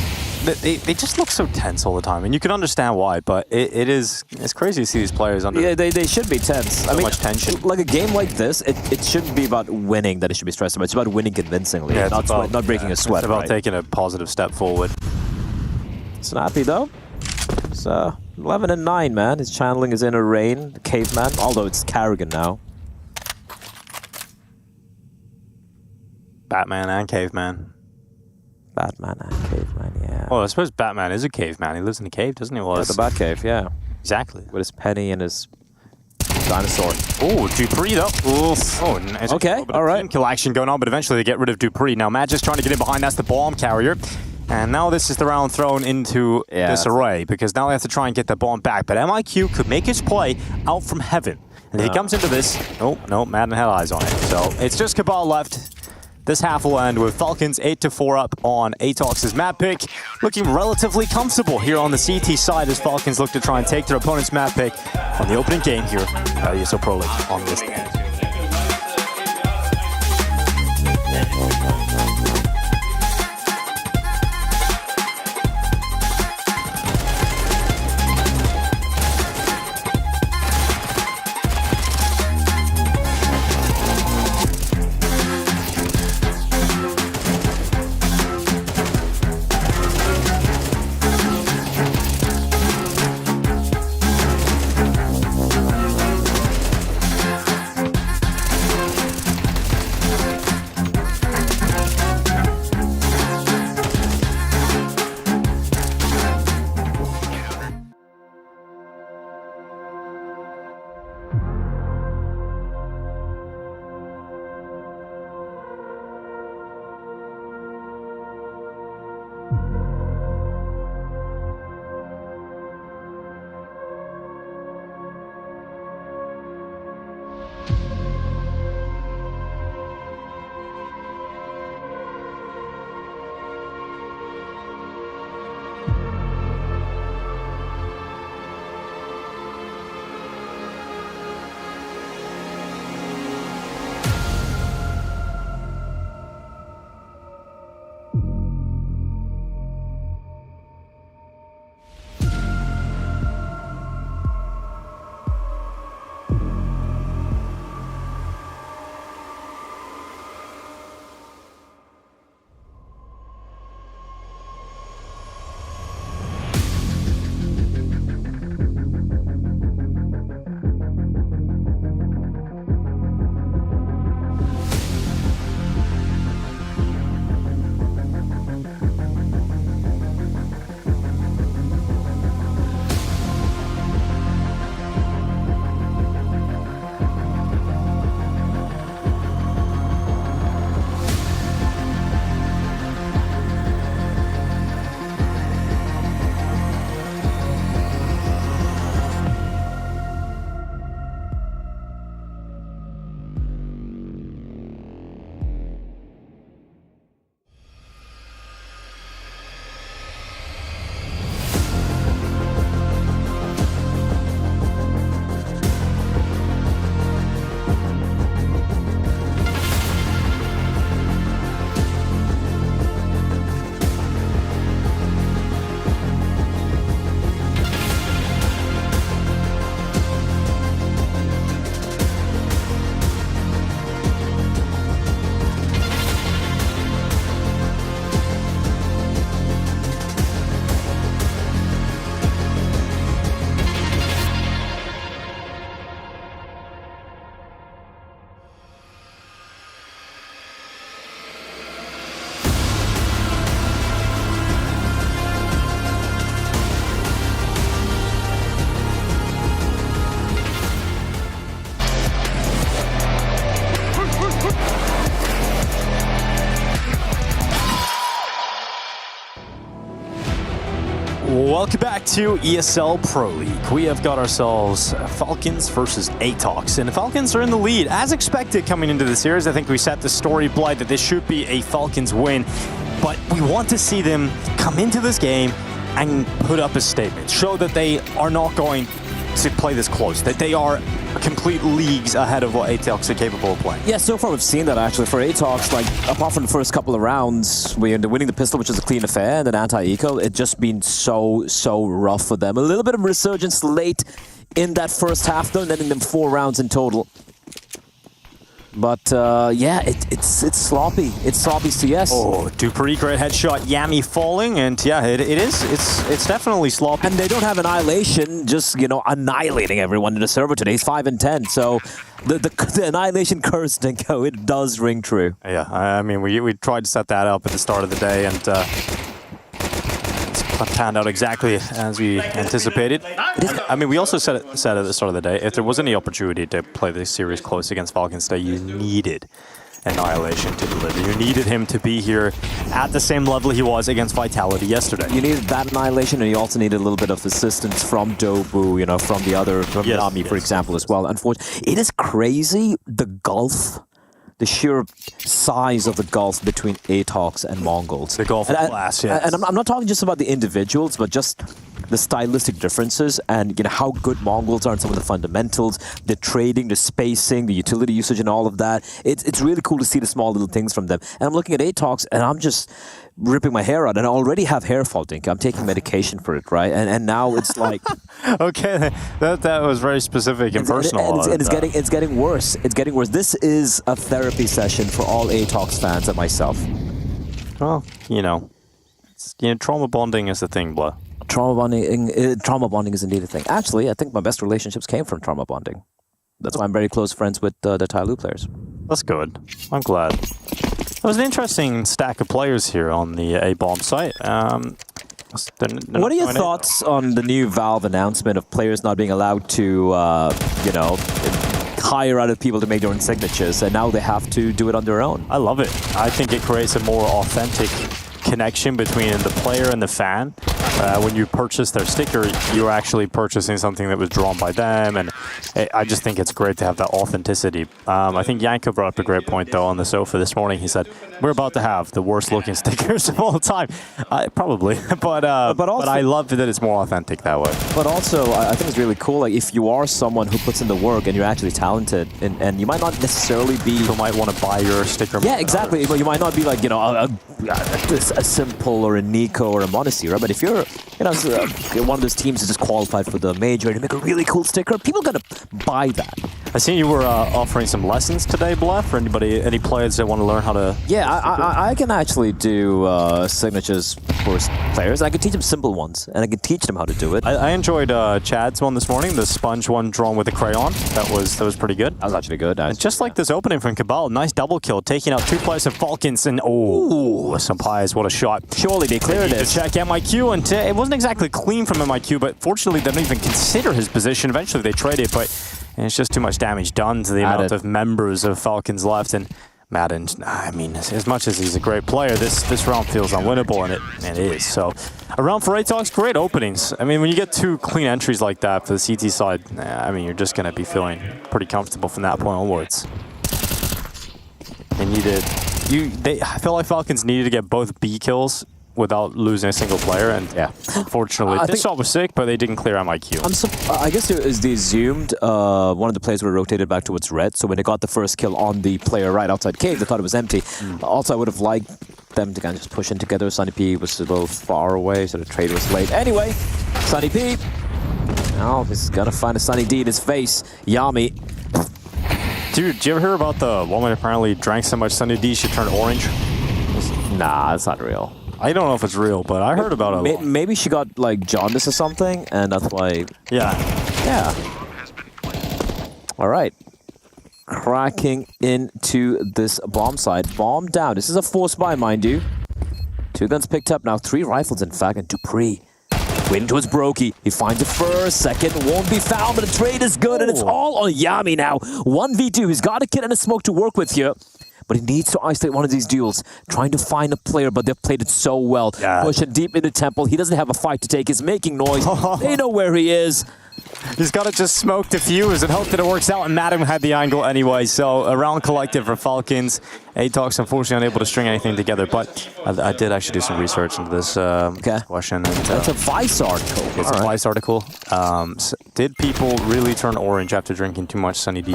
They just look so tense all the time, and you can understand why. But it's crazy to see these players under. Yeah, they should be tense. So much tension. Like a game like this, it shouldn't be about winning that it should be stressed about. It's about winning convincingly, yeah, not breaking a sweat. It's about taking a positive step forward. Snappy though. So 11-9, man. His channeling is Inner Rain, the Caveman, although it's Carrigan now. Batman and Caveman. Batman and Caveman, yeah. Well, I suppose Batman is a caveman. He lives in a cave, doesn't he? Well, the Batcave, yeah. Exactly. With his penny and his dinosaur. Oh, Dupree though. Oof. Oh, nice. Okay, all right. Kill action going on, but eventually they get rid of Dupree. Now Magic's trying to get in behind. That's the bomb carrier. And now this is the round thrown into disarray because now they have to try and get the bomb back. But MIQ could make his play out from heaven. And he comes into this. Oh, no, Madden had eyes on it. So it's just Cabal left. This half will end with Falcons 8-4 up on Atox's map pick. Looking relatively comfortable here on the CT side as Falcons look to try and take their opponent's map pick on the opening game here at ESL Pro League on this day. Welcome back to ESL Pro League. We have got ourselves Falcons versus Atox, and the Falcons are in the lead. As expected coming into the series, I think we set the story blind that this should be a Falcons win, but we want to see them come into this game and put up a statement. Show that they are not going to play this close, that they are complete leagues ahead of what Atox are capable of playing. Yeah, so far we've seen that actually. For Atox, like, apart from the first couple of rounds, we're winning the pistol, which is a clean affair, and then anti-eco, it's just been so rough for them. A little bit of resurgence late in that first half, though, netting them 4 rounds in total. But yeah, it's sloppy. It's sloppy CS. Oh, Dupree, great headshot. Yami falling, and yeah, it's definitely sloppy. And they don't have Annihilation, just, you know, annihilating everyone in the server today. He's 5 and 10, so the Annihilation curse, Dinko, it does ring true. Yeah, I mean, we tried to set that up at the start of the day, and it's panned out exactly as we anticipated. I mean, we also said at the start of the day, if there was any opportunity to play this series close against Falcons today, you needed Annihilation to deliver. You needed him to be here at the same level he was against Vitality yesterday. You needed that Annihilation, and you also needed a little bit of assistance from Dobu, you know, from the other, from Yami, for example, as well. Unfortunately, it is crazy, the gulf, the sheer size of the gulf between Atox and Mongols. The gulf of class, yes. And I'm not talking just about the individuals, but just the stylistic differences and, you know, how good Mongols are in some of the fundamentals, the trading, the spacing, the utility usage and all of that. It's really cool to see the small little things from them. And I'm looking at Atox and I'm just ripping my hair out, and I already have hair fall, Dink. I'm taking medication for it, right? And now it's like... Okay, that was very specific and personal. And it's getting worse. It's getting worse. This is a therapy session for all Atox fans and myself. Well, you know, trauma bonding is the thing, blah. Trauma bonding is indeed a thing. Actually, I think my best relationships came from trauma bonding. That's why I'm very close friends with the Tyloo players. That's good. I'm glad. There was an interesting stack of players here on the A-bomb site. What are your thoughts on the new Valve announcement of players not being allowed to, you know, hire other people to make their own signatures, and now they have to do it on their own? I love it. I think it creates a more authentic connection between the player and the fan. When you purchase their sticker, you're actually purchasing something that was drawn by them, and I just think it's great to have that authenticity. I think Yanko brought up a great point, though, on the sofa this morning. He said, we're about to have the worst-looking stickers of all time. Probably, but I love that it's more authentic that way. But also, I think it's really cool, like, if you are someone who puts in the work and you're actually talented, and you might not necessarily be... People might want to buy your sticker. Yeah, exactly. But you might not be like, you know, a Simple or a Nico or a Modesty, right? But if you're, you know, one of those teams that just qualified for the major and you make a really cool sticker, people are going to buy that. I seen you were offering some lessons today, Bluff, for any players that want to learn how to... Yeah, I can actually do signatures for players. I can teach them simple ones, and I can teach them how to do it. I enjoyed Chad's one this morning, the sponge one drawn with a crayon. That was pretty good. That was actually good. And just like this opening from Cabal, nice double kill, taking out 2 players of Falcons, and oh, some pies, what a shot. Surely they cleared it. To check MIQ, and it wasn't exactly clean from MIQ, but fortunately they didn't even consider his position. Eventually they traded, but it's just too much damage done to the amount of members of Falcons left. And Madden, I mean, as much as he's a great player, this round feels unwinnable, and it is. So a round for Atox, great openings. I mean, when you get 2 clean entries like that for the CT side, I mean, you're just going to be feeling pretty comfortable from that point onwards. They needed... I feel like Falcons needed to get both B kills without losing a single player, and yeah, unfortunately, this shot was sick, but they didn't clear MIQ. I guess they assumed one of the players were rotated back towards red, so when they got the first kill on the player right outside cave, they thought it was empty. Also, I would have liked them to kind of just push in together. Sunny P was a little far away, so the trade was late. Anyway, Sunny P, now he's gonna find a Sunny D in his face. Yami. Dude, did you ever hear about the woman apparently drank so much Sunny D she turned orange? Nah, that's not real. I don't know if it's real, but I heard about it. Maybe she got like jaundice or something, and that's why. Yeah. All right. Cracking into this bomb site. Bomb down. This is a force buy, mind you. 2 guns picked up now. 3 rifles, in fact, and Dupree. Win towards Brokey. He finds it first. Second won't be found, but the trade is good, and it's all on Yami now. 1v2. He's got a kit and a smoke to work with here. but he needs to isolate one of these duels, trying to find a player, but they've played it so well. Yeah. Push it deep into Temple. He doesn't have a fight to take. He's making noise. They know where he is. He's got to just smoke defuse and hope that it works out, and Madam had the angle anyway, so a round collective for Falcons. Atox unfortunately unable to string anything together, but I did actually do some research into this question. And, That's a Vice article. It's a Vice article. Did people really turn orange after drinking too much Sunny D?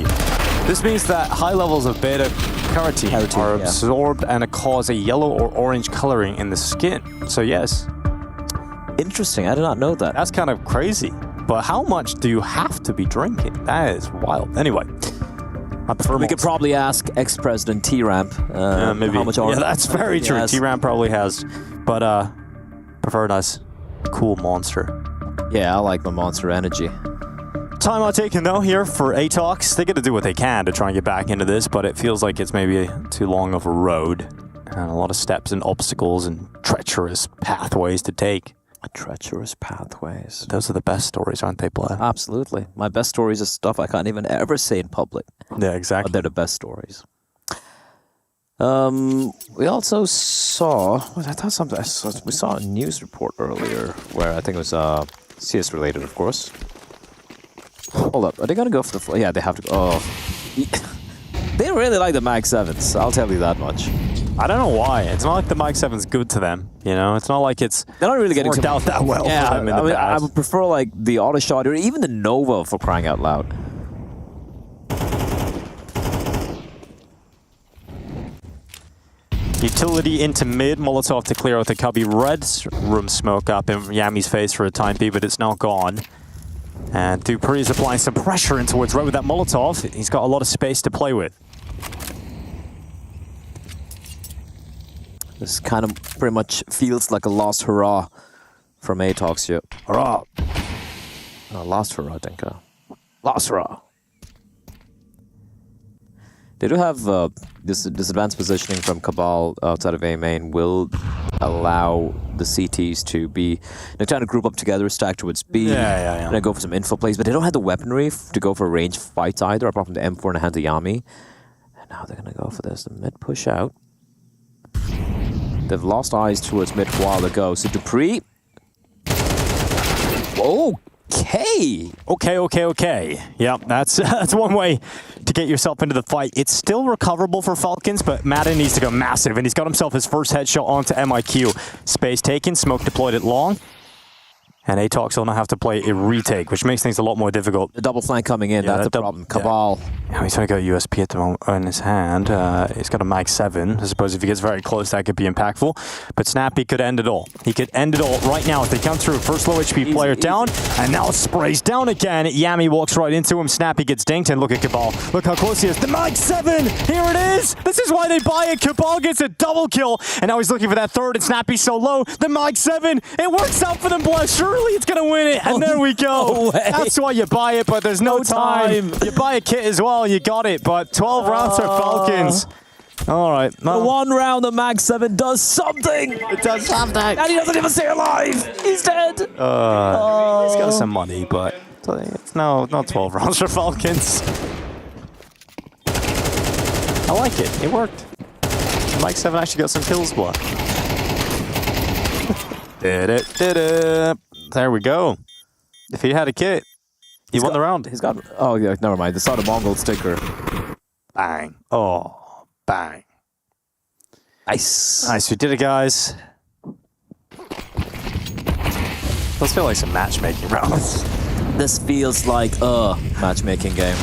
This means that high levels of beta-carotene are absorbed and cause a yellow or orange coloring in the skin. So yes. Interesting, I did not know that. That's kind of crazy. But how much do you have to be drinking? That is wild. Anyway, I prefer We could probably ask ex-president T-Ramp maybe. how much Yeah, that's very true. Yes. T-Ramp probably has. But prefer a nice, cool Monster. Yeah, I like my Monster Energy. Timeout taken though here for Atox. They got to do what they can to try and get back into this, but it feels like it's maybe too long of a road. And a lot of steps and obstacles and treacherous pathways to take. Treacherous pathways. Those are the best stories, aren't they, Blair? Absolutely. My best stories are stuff I can't even ever say in public. Yeah, exactly. But they're the best stories. We also saw... I thought something... We saw a news report earlier where I think it was CS related, of course. Hold up. Are they going to go for the... Yeah, they have to go... Oh. They really like the Mag 7s. I'll tell you that much. I don't know why. It's not like the Mag 7's good to them. You know, it's not like it's they're not really getting worked out that well. Yeah, for them in the past. I would prefer like the Auto Shot or even the Nova for crying out loud. Utility into mid. Molotov to clear out the Cubby. Red room smoke up in Yami's face for a time being, but it's now gone. And Dupree is applying some pressure in towards Red with that Molotov. He's got a lot of space to play with. This kind of pretty much feels like a lost hurrah from Atox here. Hurrah! Lost hurrah, I think. Lost hurrah! They do have this advanced positioning from Cabal outside of A main will allow the CTs to be trying to group up together, stack towards B, and then go for some info plays, but they don't have the weaponry to go for range fights either, apart from the M4 in the hand of Yami. And now they're going to go for this, the mid push out. They've lost eyes towards mid a while ago, so Dupree... Okay. Yeah, that's one way to get yourself into the fight. It's still recoverable for Falcons, but Madden needs to go massive, and he's got himself his first headshot onto MIQ. Space taken, smoke deployed it long, and Atox will now have to play a retake, which makes things a lot more difficult. The double flank coming in, that's the problem. Cabal. Yeah, he's only got USP at the moment in his hand. He's got a Mag 7. I suppose if he gets very close, that could be impactful. But Snappy could end it all. He could end it all right now if they come through. First low HP player down, and now sprays down again. Yami walks right into him. Snappy gets dinked, and look at Cabal. Look how close he is. The Mag 7! Here it is! This is why they buy it. Cabal gets a double kill, and now he's looking for that third, and Snappy's so low. The Mag 7! It works out for them, Bless. Surely it's going to win it, and there we go. No, that's why you buy it, but there's no time. You buy a kit as well, and you got it, but 12 rounds for Falcons. All right. The one round the Mag 7 does something. It does something. And he doesn't even stay alive. He's dead. He's got some money, but it's not 12 rounds for Falcons. I like it. It worked. Mag 7 actually got some kills, blood. Did it. There we go. If he had a kit, he won the round. He's got... Oh, yeah, never mind. They saw the Mongol sticker. Bang. Oh, bang. Nice. Nice. We did it, guys. Those feel like some matchmaking rounds. This feels like a matchmaking game.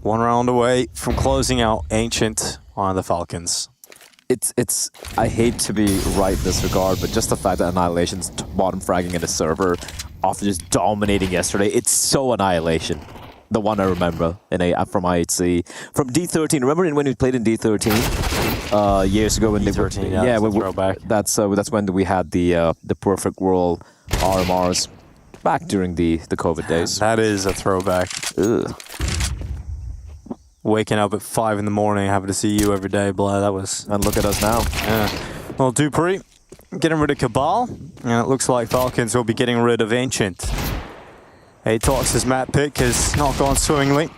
One round away from closing out Ancient on the Falcons. It's. I hate to be right in this regard, but just the fact that Annihilation's bottom fragging in the server after just dominating yesterday, it's so Annihilation. The one I remember from IHC. From D13, remember when we played in D13? Years ago when D13, that's when we had the Perfect World RMRs back during the COVID days. That is a throwback. Ugh. Waking up at 5 in the morning, having to see you every day, blah, that was... And look at us now. Yeah. Well, Dupree, getting rid of Cabal, and it looks like Falcons will be getting rid of Ancient. Atox's map pick has not gone swimmingly.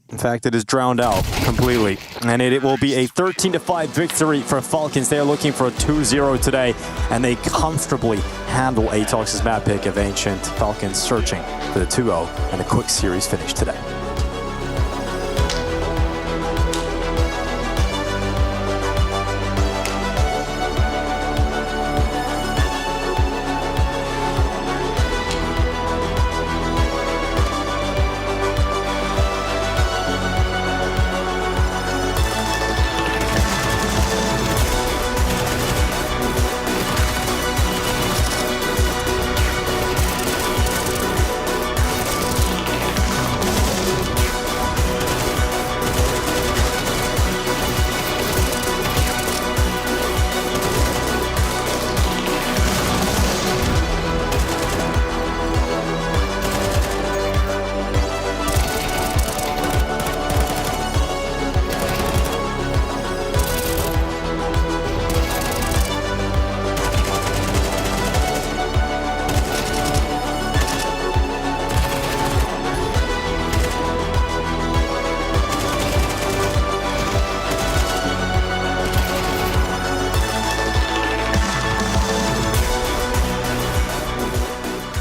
In fact, it is drowned out completely. And it will be a 13-5 victory for Falcons. They are looking for a 2-0 today, and they comfortably handle Atox's map pick of Ancient. Falcons searching for the 2-0 and a quick series finish today.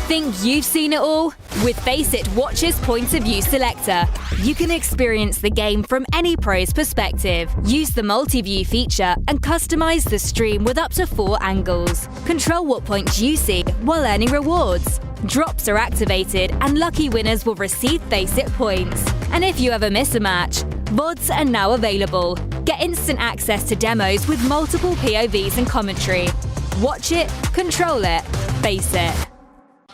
Think you've seen it all? With Faceit Watch's Point of View Selector, you can experience the game from any pro's perspective. Use the multi-view feature and customize the stream with up to 4 angles. Control what points you see while earning rewards. Drops are activated and lucky winners will receive Faceit points. And if you ever miss a match, VODs are now available. Get instant access to demos with multiple POVs and commentary. Watch it, control it, Faceit.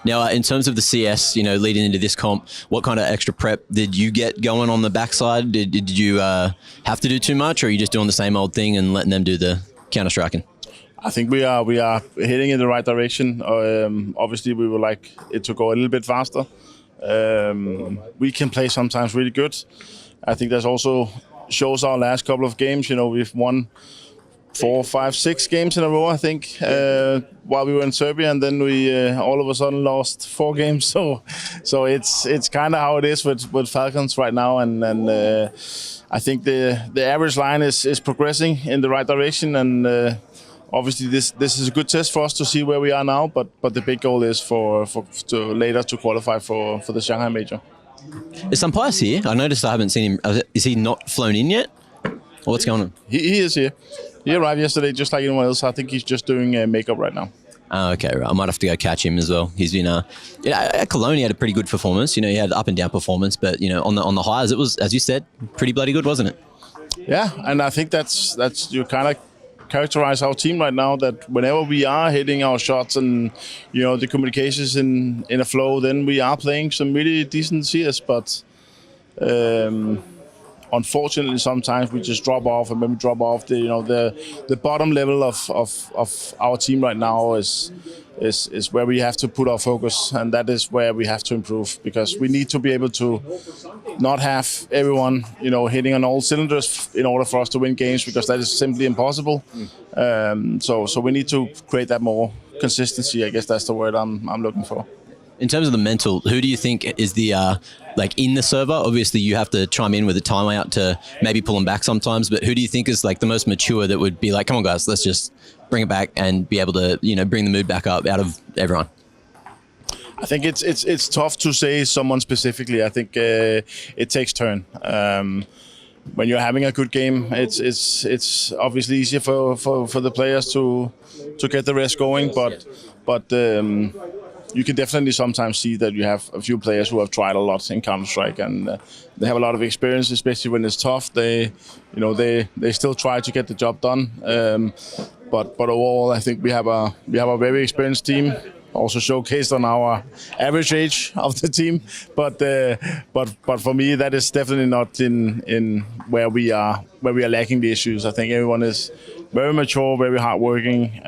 Now, in terms of the CS, leading into this comp, what kind of extra prep did you get going on the backside? Did you have to do too much, or are you just doing the same old thing and letting them do the counter-striking? I think we are heading in the right direction. Obviously, we would like it to go a little bit faster. We can play sometimes really good. I think that's also shows our last couple of games. We've won 4, 5, 6 games in a row, I think, while we were in Serbia, and then we all of a sudden lost 4 games. So it's kind of how it is with Falcons right now, and I think the average line is progressing in the right direction, and obviously this is a good test for us to see where we are now. But the big goal is for later to qualify for the Shanghai Major. Is Sampaio here? I noticed I haven't seen him. Is he not flown in yet? Or what's going on? He is here. He arrived yesterday, just like anyone else. I think he's just doing makeup right now. Oh, okay, right. I might have to go catch him as well. He's been, at Cologne, he had a pretty good performance. He had up and down performance, but on the highs, it was, as you said, pretty bloody good, wasn't it? Yeah, and I think that's you kind of characterize our team right now. That whenever we are hitting our shots and the communications in a flow, then we are playing some really decent CS, but. Unfortunately, sometimes we just drop off, and when we drop off, the bottom level of our team right now is where we have to put our focus, and that is where we have to improve, because we need to be able to not have everyone hitting on all cylinders in order for us to win games, because that is simply impossible. So we need to create that more consistency. I guess that's the word I'm looking for. In terms of the mental, who do you think is the, in the server? Obviously, you have to chime in with a timeout to maybe pull them back sometimes, but who do you think is the most mature that would be like, come on, guys, let's just bring it back and be able to, bring the mood back up out of everyone? I think it's tough to say someone specifically. I think it takes turn. When you're having a good game, it's obviously easier for the players to get the rest going, but you can definitely sometimes see that you have a few players who have tried a lot in Counter-Strike, and they have a lot of experience, especially when it's tough. They still try to get the job done. But overall, I think we have a very experienced team, also showcased on our average age of the team. But for me, that is definitely not in where we are lacking the issues. I think everyone is very mature, very hardworking,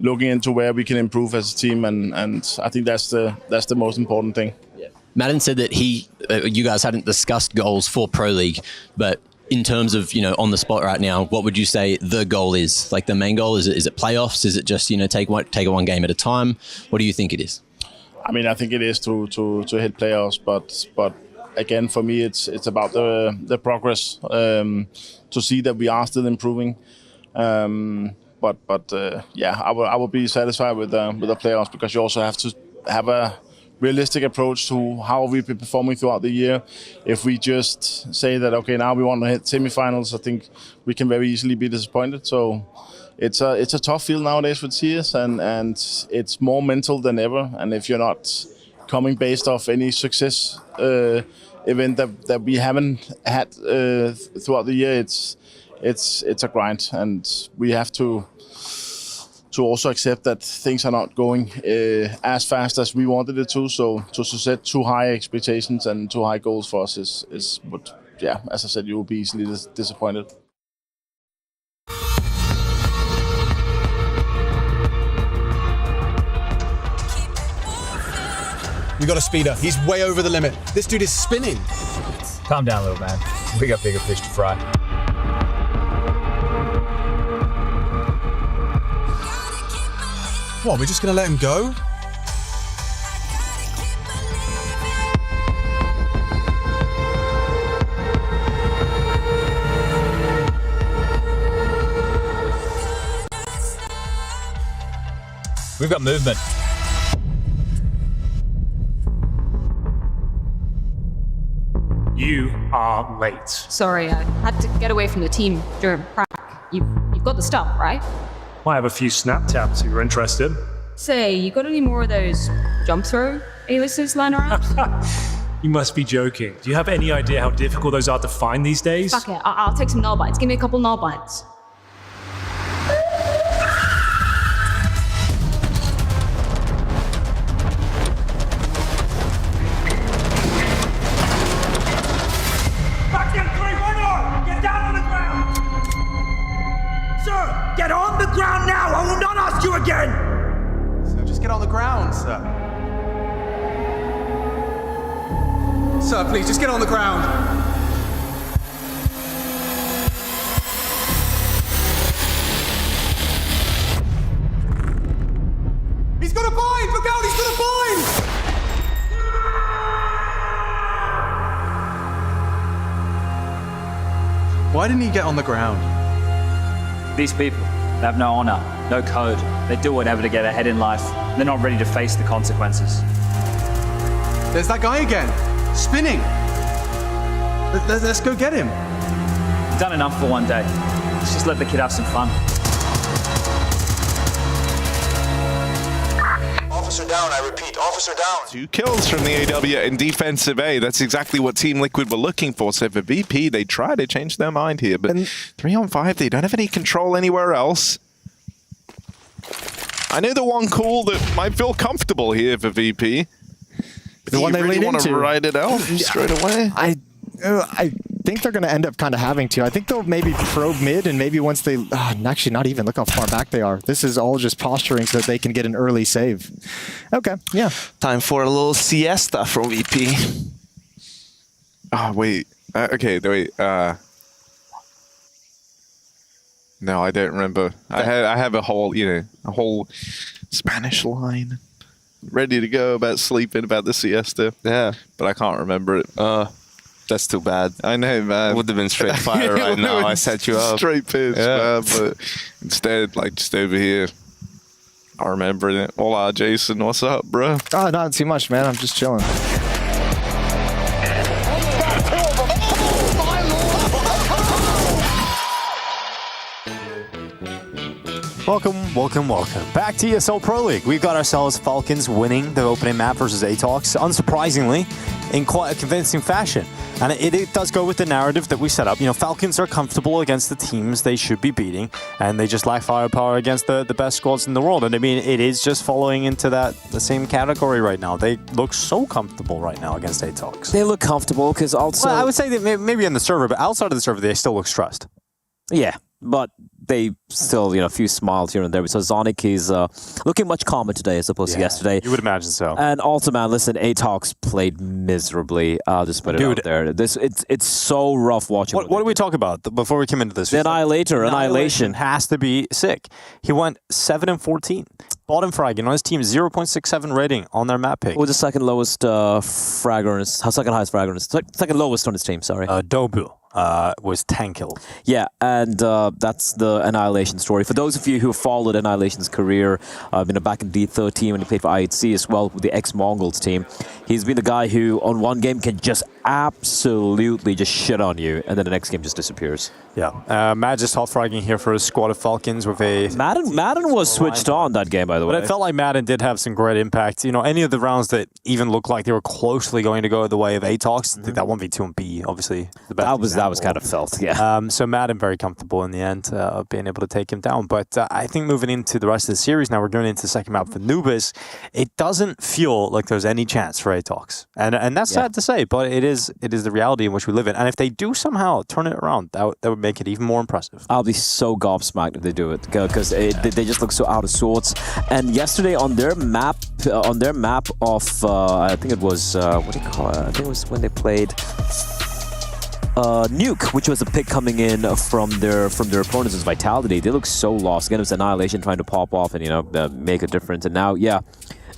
looking into where we can improve as a team, and I think that's the most important thing. Yeah. Madden said that you guys hadn't discussed goals for Pro League, but in terms of on the spot right now, what would you say the goal is? Like the main goal is it playoffs? Is it just take it one game at a time? What do you think it is? I mean, I think it is to hit playoffs, but again, for me, it's about the progress, to see that we are still improving. But I will be satisfied with the playoffs, because you also have to have a realistic approach to how we've been performing throughout the year. If we just say that, okay, now we want to hit semifinals, I think we can very easily be disappointed. So it's a tough field nowadays with CS, and it's more mental than ever. And if you're not coming based off any success event that we haven't had throughout the year, it's a grind, and we have to also accept that things are not going as fast as we wanted it to. So to set too high expectations and too high goals for us is what, as I said, you will be easily disappointed. We got a speeder. He's way over the limit. This dude is spinning. Calm down, little man. We got bigger fish to fry. What, we're just going to let him go? We've got movement. You are late. Sorry, I had to get away from the team during practice. You've got the stuff, right? I have a few snap taps if you're interested. Say, you got any more of those jump throw A-listers lying around? You must be joking. Do you have any idea how difficult those are to find these days? Fuck it, I'll take some null bites. Give me a couple null bites. Get on the ground now! I will not ask you again! So just get on the ground, sir. Sir, please, just get on the ground. He's got a bind! Look out, he's got a bind! Why didn't he get on the ground? These people, they have no honor, no code. They do whatever to get ahead in life. They're not ready to face the consequences. There's that guy again, spinning. Let's go get him. Done enough for one day. Let's just let the kid have some fun. Officer down, I repeat, officer down. 2 kills from the AW in defensive A. That's exactly what Team Liquid were looking for. So for VP, they try to change their mind here. But 3-on-5, they don't have any control anywhere else. I know the one call that might feel comfortable here for VP. The one they really lead want into. to ride it out straight away. I think they're going to end up kind of having to. I think they'll maybe probe mid, and maybe once they... actually, not even. Look how far back they are. This is all just posturing so that they can get an early save. Okay, yeah. Time for a little siesta from VP. Oh, wait. Okay, wait. No, I don't remember. I have a whole, a whole Spanish line ready to go about sleeping, about the siesta. Yeah. But I can't remember it. That's too bad. I know, man. Would have been straight fire right now. I set you up. Straight piss, man. But instead, like, just over here, I remember it. Hola, Jason. What's up, bro? Oh, not too much, man. I'm just chilling. Welcome. Back to ESL Pro League. We've got ourselves Falcons winning the opening map versus Atox, unsurprisingly, in quite a convincing fashion. And it does go with the narrative that we set up. Falcons are comfortable against the teams they should be beating, and they just lack firepower against the best squads in the world. And I mean, it is just following into the same category right now. They look so comfortable right now against Atox. They look comfortable because also... Well, I would say that maybe on the server, but outside of the server, they still look stressed. Yeah, but they still, a few smiles here and there. So Zonic is looking much calmer today as opposed to yesterday. You would imagine so. And also, man, listen, Atox played miserably. I'll just put it out there. It's so rough watching. What do we talk about before we came into this? The Annihilation has to be sick. He went 7-14. Bottom fragging on his team, 0.67 rating on their map pick. Who was the second lowest fragger? Second highest fragger? Second lowest on his team. Sorry. Dobu was 10 kills. Yeah, and that's the Annihilation story. For those of you who followed Annihilation's career, back in D13 when he played for IHC as well with the ex-Mongols team, he's been the guy who on one game can just absolutely just shit on you, and then the next game just disappears. Yeah, Matt just hot fragging here for a squad of Falcons with a... Madden was switched on that game, by the way. But it felt like Madden did have some great impact. You know, any of the rounds that even looked like they were closely going to go the way of Atox, I think that 1v2 and B, obviously, the best that was kind of felt, yeah. So Madden very comfortable in the end of being able to take him down. But I think moving into the rest of the series, now we're going into the second map for Nubis, it doesn't feel like there's any chance for Atox. And that's sad to say, but it is the reality in which we live in. And if they do somehow turn it around, that would make it even more impressive. I'll be so gobsmacked if they do it, because they just look so out of sorts. And yesterday on their map of I think it was what do you call it? I think it was when they played Nuke, which was a pick coming in from their opponents as Vitality. They look so lost. Again, it was Annihilation trying to pop off and make a difference. And now, yeah,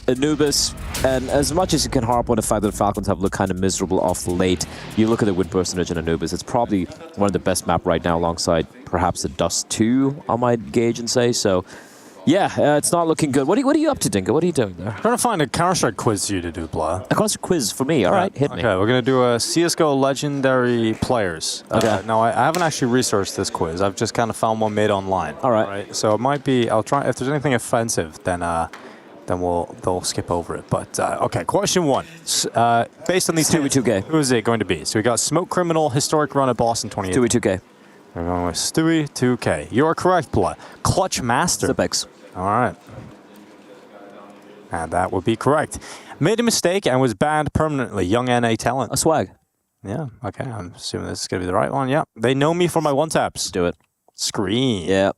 Anubis, and as much as you can harp on the fact that the Falcons have looked kind of miserable off late, you look at the win percentage in Anubis, it's probably one of the best map right now alongside perhaps the Dust 2, I might gauge and say. So, yeah, it's not looking good. What are you up to, Dinka? What are you doing there? I'm trying to find a Counter-Strike quiz for you to do, Blah. A Counter-Strike quiz for me? All right, hit me. Okay, we're going to do a CSGO Legendary Players. Okay. Now, I haven't actually researched this quiz. I've just kind of found one made online. All right. So it might be, I'll try, if there's anything offensive, then they'll skip over it. But, okay, question one. Based on these 2v2K. Who is it going to be? So we got Smoke Criminal, Historic Run at Boston 2018. 2v2K. We're going with Stewie 2K. You're correct, Blah. Clutch Master. Zipex. All right. And that would be correct. Made a mistake and was banned permanently. Young NA talent. A swag. Yeah, okay. I'm assuming this is going to be the right one. Yeah. They know me for my one-taps. Do it. Screen. Yeah.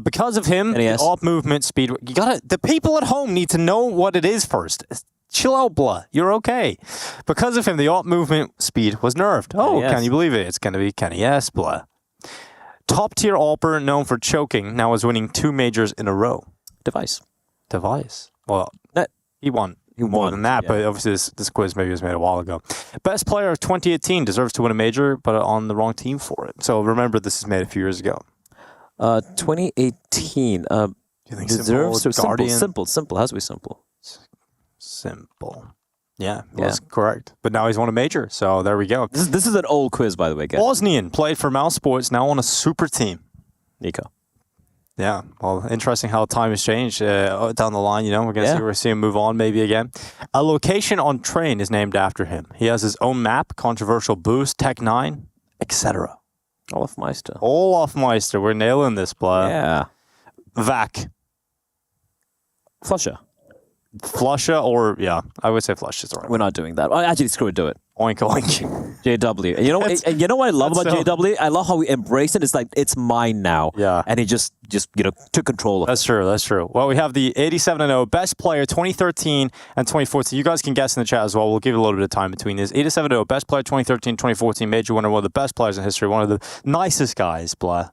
Because of him, the AWP movement speed. The people at home need to know what it is first. Chill out, Blah. You're okay. Because of him, the AWP movement speed was nerfed. Oh, can you believe it? It's going to be Kenny S, Blah. Top-tier AWPer known for choking, now is winning 2 majors in a row. Device. Well, he won. He won more than that, but obviously this quiz maybe was made a while ago. Best player of 2018 deserves to win a major, but on the wrong team for it. So remember, this is made a few years ago. 2018. Do you think deserves simple? Simple. Has to be simple. Simple. Yeah, that's correct. But now he's won a major, so there we go. This is an old quiz, by the way, guys. Bosnian played for Mouse Sports, now on a super team. Nico. Yeah, well, interesting how time has changed down the line. We're going to see him move on maybe again. A location on train is named after him. He has his own map, controversial boost, Tech 9, etc. Olafmeister. We're nailing this, Blah. Yeah. Vac. Flusha, or, I would say Flush is right. We're not doing that. Actually, screw it, do it. Oink, oink. JW. And you know what I love about JW? I love how he embraced it. It's like, it's mine now. Yeah. And he just took control of it. That's true. Well, we have the 87-0 best player 2013 and 2014. You guys can guess in the chat as well. We'll give you a little bit of time between this. 87-0 best player 2013, 2014, major winner, one of the best players in history, one of the nicest guys, Blah.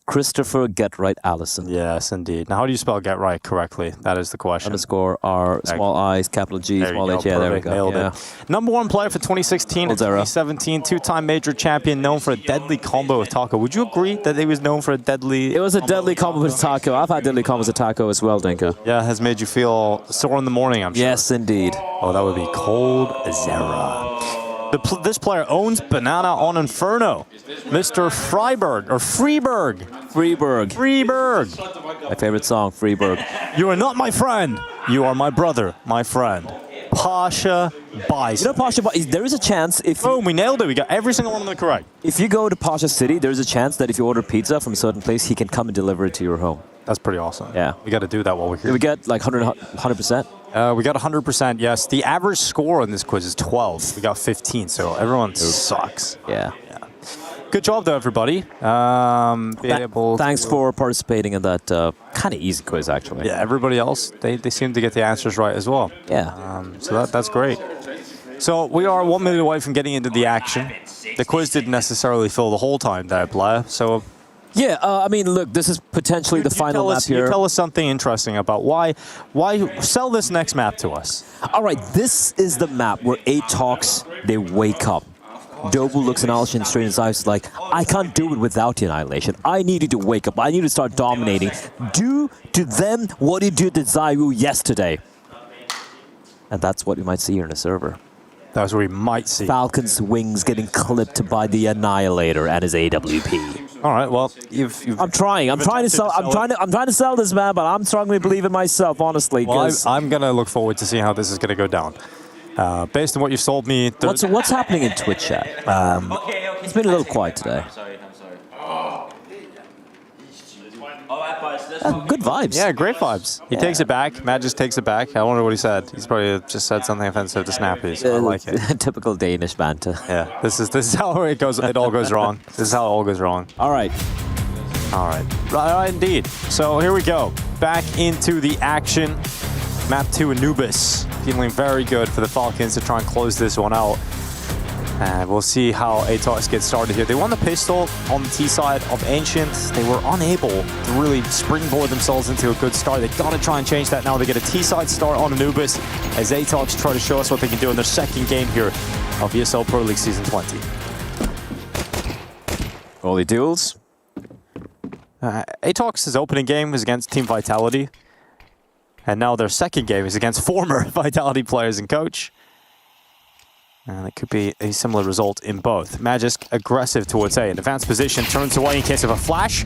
Christopher Get Right Allison. Yes, indeed. Now, how do you spell Get Right correctly? That is the question. _R, small I, capital G, small H. Yeah, there we go. Nailed it. Number one player for 2016 and 2017, two-time major champion, known for a deadly combo with Taco. Would you agree that he was known for a deadly... It was a deadly combo with Taco. I've had deadly combos with Taco as well, Dinka. Yeah, has made you feel sore in the morning, I'm sure. Yes, indeed. Oh, that would be Cold Zera. This player owns Banana on Inferno. Mr. Freeberg. My favorite song, Freeberg. You are not my friend. You are my brother, my friend. Pasha Bison. Pasha Bison, there is a chance if... Boom, we nailed it. We got every single one of them correct. If you go to Pasha City, there's a chance that if you order pizza from a certain place, he can come and deliver it to your home. That's pretty awesome. Yeah. We got to do that while we're here. Did we get like 100%? We got 100%, yes. The average score on this quiz is 12. We got 15, so everyone sucks. Yeah. Good job, though, everybody. Thanks for participating in that kind of easy quiz, actually. Yeah, everybody else, they seem to get the answers right as well. Yeah. So that's great. So we are 1 minute away from getting into the action. The quiz didn't necessarily fill the whole time there, Blah. So Yeah, I mean, look, this is potentially the final map here. You tell us something interesting about why sell this next map to us. All right, this is the map where Atox, they wake up. Dobu looks Annihilation straight in his eyes like, I can't do it without the Annihilation. I need you to wake up. I need to start dominating. Do to them what you did to Zayu yesterday. And that's what we might see here in the server. That's what we might see. Falcon's wings getting clipped by the Annihilator and his AWP. All right, well, I'm trying to sell. I'm trying to sell this man, but I'm strongly believing myself, honestly. Well, I'm gonna look forward to seeing how this is gonna go down. Based on what you've sold me, what's happening in Twitch chat? It's been a little quiet today. I'm sorry. Good vibes. Yeah, great vibes. He takes it back. Matt just takes it back. I wonder what he said. He's probably just said something offensive to Snappy. So I like it. Typical Danish banter. Yeah, this is how it goes. It all goes wrong. This is how it all goes wrong. All right. Right, indeed. So here we go. Back into the action. Map 2, Anubis. Feeling very good for the Falcons to try and close this one out. And we'll see how Atox gets started here. They won the pistol on the T side of Ancient. They were unable to really springboard themselves into a good start. They've got to try and change that now. They get a T side start on Anubis as Atox try to show us what they can do in their second game here of ESL Pro League Season 20. Early duels. Atox's opening game was against Team Vitality. And now their second game is against former Vitality players and coach. And it could be a similar result in both. Magisk aggressive towards A. In advanced position, turns away in case of a flash.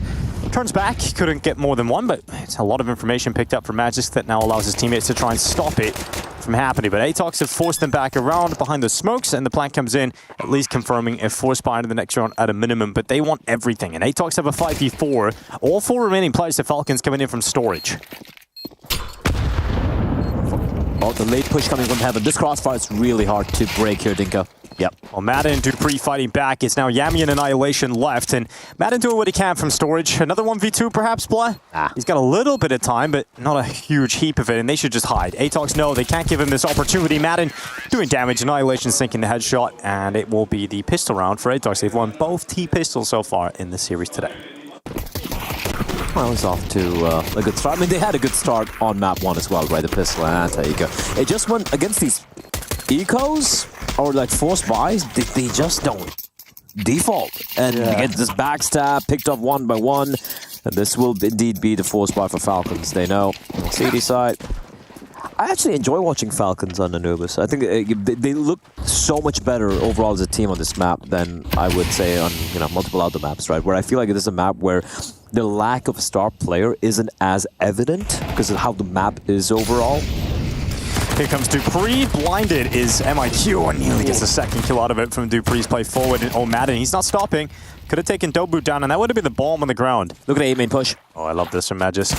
Turns back, couldn't get more than one, but it's a lot of information picked up from Magisk that now allows his teammates to try and stop it from happening. But Atox have forced them back around behind the smokes, and the plan comes in, at least confirming a force buy into the next round at a minimum. But they want everything, and Atox have a 5v4. All four remaining players, the Falcons, coming in from storage. Oh, the late push coming from heaven. This crossfire is really hard to break here, Dinka. Yep. Well, Madden and Dupree fighting back. It's now Yami and Annihilation left, and Madden doing what he can from storage. Another 1v2 perhaps, Blah? He's got a little bit of time, but not a huge heap of it, and they should just hide. Atox, no, they can't give him this opportunity. Madden doing damage. Annihilation sinking the headshot, and it will be the pistol round for Atox. They've won both T-pistols so far in the series today. Well, it's off to a good start. I mean, they had a good start on map 1 as well, right? The pistol, and there you go. It just went against these ecos or like force buys. They just don't default, and they get this backstab picked up one by one. And this will indeed be the force buy for Falcons. They know. CD side. I actually enjoy watching Falcons on Anubis. I think they look so much better overall as a team on this map than I would say on multiple other maps, right? Where I feel like it is a map where the lack of a star player isn't as evident because of how the map is overall. Here comes Dupree. Blinded is MIQ, and nearly gets a second kill out of it from Dupree's play forward. And Madden, he's not stopping. Could have taken Dobu down, and that would have been the bomb on the ground. Look at the A-main push. Oh, I love this from Magisk.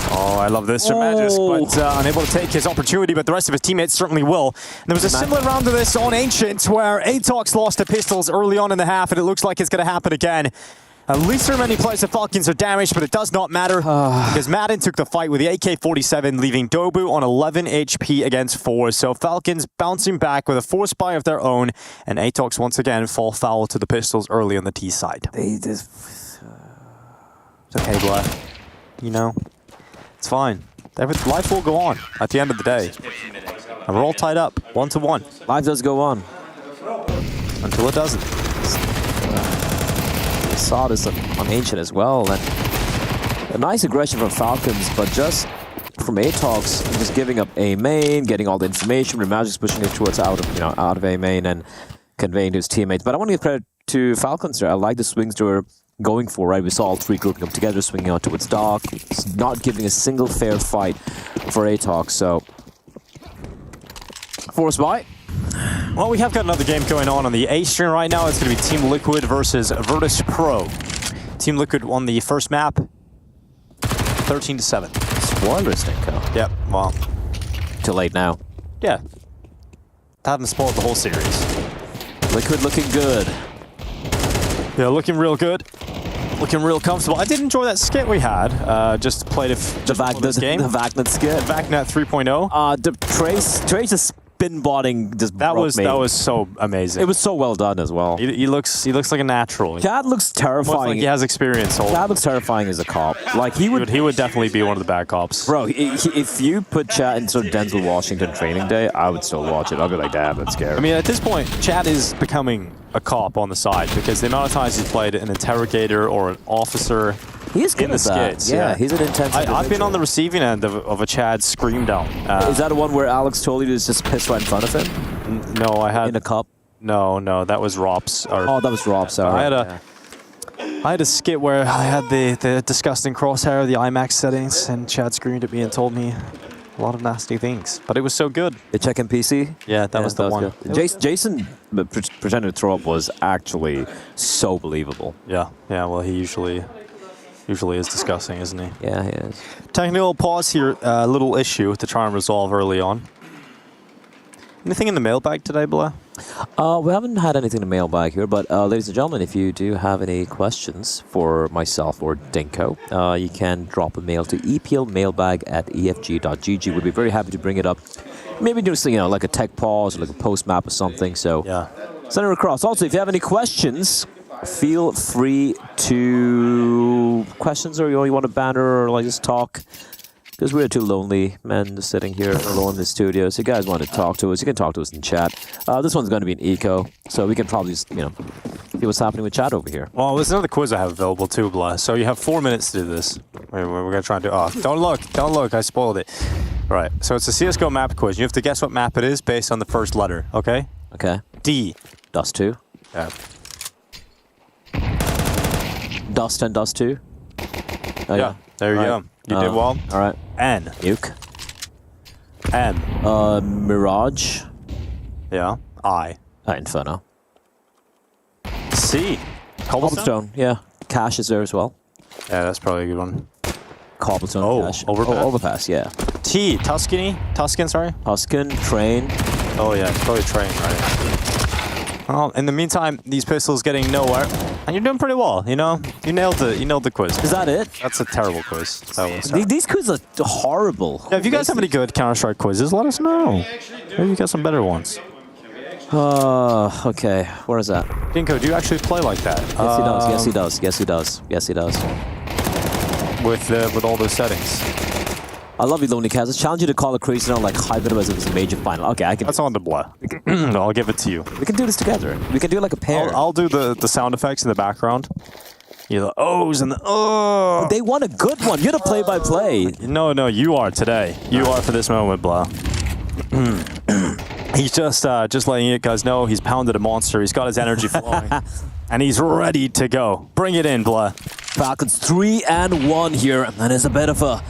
Oh, I love this from Magisk, but unable to take his opportunity, but the rest of his teammates certainly will. And there was a similar round to this on Ancient, where Atox lost the pistols early on in the half, and it looks like it's going to happen again. At least there many players, the Falcons are damaged, but it does not matter because Madden took the fight with the AK-47, leaving Dobu on 11 HP against 4. So Falcons bouncing back with a force buy of their own, and Atox once again fall foul to the pistols early on the T side. It's okay, Black. It's fine. Life will go on at the end of the day. And we're all tied up, 1-1. Life does go on. Until it doesn't. Saw this on Ancient as well, and a nice aggression from Falcons, but just from Atox, just giving up A main, getting all the information. Magic's pushing it towards out of A main and conveying to his teammates. But I want to give credit to Falcons there. I like the swings they were going for. Right, we saw all three grouping up together, swinging out towards Dark, not giving a single fair fight for Atox. So force buy. Well, we have got another game going on the A stream right now. It's going to be Team Liquid versus Virtus Pro. Team Liquid won the first map, 13-7. Spoilers, Dinko. Yep, well. Too late now. Yeah. Haven't spoiled the whole series. Liquid looking good. Yeah, looking real good. Looking real comfortable. I did enjoy that skit we had. Just played it the Vagnet skit. Vagnet 3.0. The Trace is spin botting just That broke me. was so amazing. It was so well done as well. He looks like a natural. Chad looks terrifying. Almost like he has experience. Chad looks terrifying as a cop. Like he would definitely be one of the bad cops. Bro, if you put Chad into Denzel Washington Training Day, I would still watch it. I'd be like, damn, that's scary. I mean, at this point, Chad is becoming a cop on the side because the amount of times he's played an interrogator or an officer. He is good in the at that. skits. Yeah, he's an intense I've been on the receiving end of a Chad scream down. Is that the one where Alex told you to just piss right in front of him? No, I had in a cup. No, that was Rob's. Oh, that was Rob. Sorry. I had a skit where I had the disgusting crosshair, the IMAX settings, and Chad screamed at me and told me a lot of nasty things. But it was so good. The check-in PC? Yeah, that was the one. Jason pretending to throw up was actually so believable. Yeah. Well, he usually is disgusting, isn't he? Yeah, he is. Technical pause here. A little issue to try and resolve early on. Anything in the mailbag today, Blah? We haven't had anything to mailbag here, but ladies and gentlemen, if you do have any questions for myself or Dinko, you can drop a mail to eplmailbag@efg.gg. We'd be very happy to bring it up. Maybe do like a tech pause or like a post map or something. So send it across. Also, if you have any questions, feel free to questions or you want a banner or like just talk. Because we're two lonely men just sitting here alone in the studio. So if you guys want to talk to us, you can talk to us in chat. This one's going to be an eco, so we can probably just, see what's happening with chat over here. Well, there's another quiz I have available too, Blah. So you have 4 minutes to do this. We're going to try and do... Oh, don't look. I spoiled it. All right, so it's a CSGO map quiz. You have to guess what map it is based on the first letter, okay? Okay. D. Dust 2. Yeah. Dust and Dust 2. Oh, yeah. There you go. You did well. All right. N. Nuke. M. Mirage. Yeah. I. Inferno. C. Cobblestone. Yeah. Cash is there as well. Yeah, that's probably a good one. Cobblestone. Cash. Overpass. Overpass. Yeah. T. Tuscan. Sorry. Tuscan. Train. Oh yeah, it's probably Train, right? Well, in the meantime, these pistols getting nowhere, and you're doing pretty well. You nailed the quiz. Is that it? That's a terrible quiz. These quizzes are horrible. Yeah, if you guys have any good Counter-Strike quizzes, let us know. Maybe you got some better ones. Okay. Where is that? Dinko, do you actually play like that? Yes, he does. With all those settings. I love you, Lonely Cats. I challenge you to call a crazy now, like hype it up as if it's a major final. Okay, I can. That's on the Blah. I'll give it to you. We can do this together. We can do like a pair. I'll do the sound effects in the background. The O's and the oh. They want a good one. You're the play-by-play. No, you are today. You are for this moment, Blah. He's just letting you guys know he's pounded a monster. He's got his energy flowing, and he's ready to go. Bring it in, Blah. Falcons 3-1 here, and it's a bit of a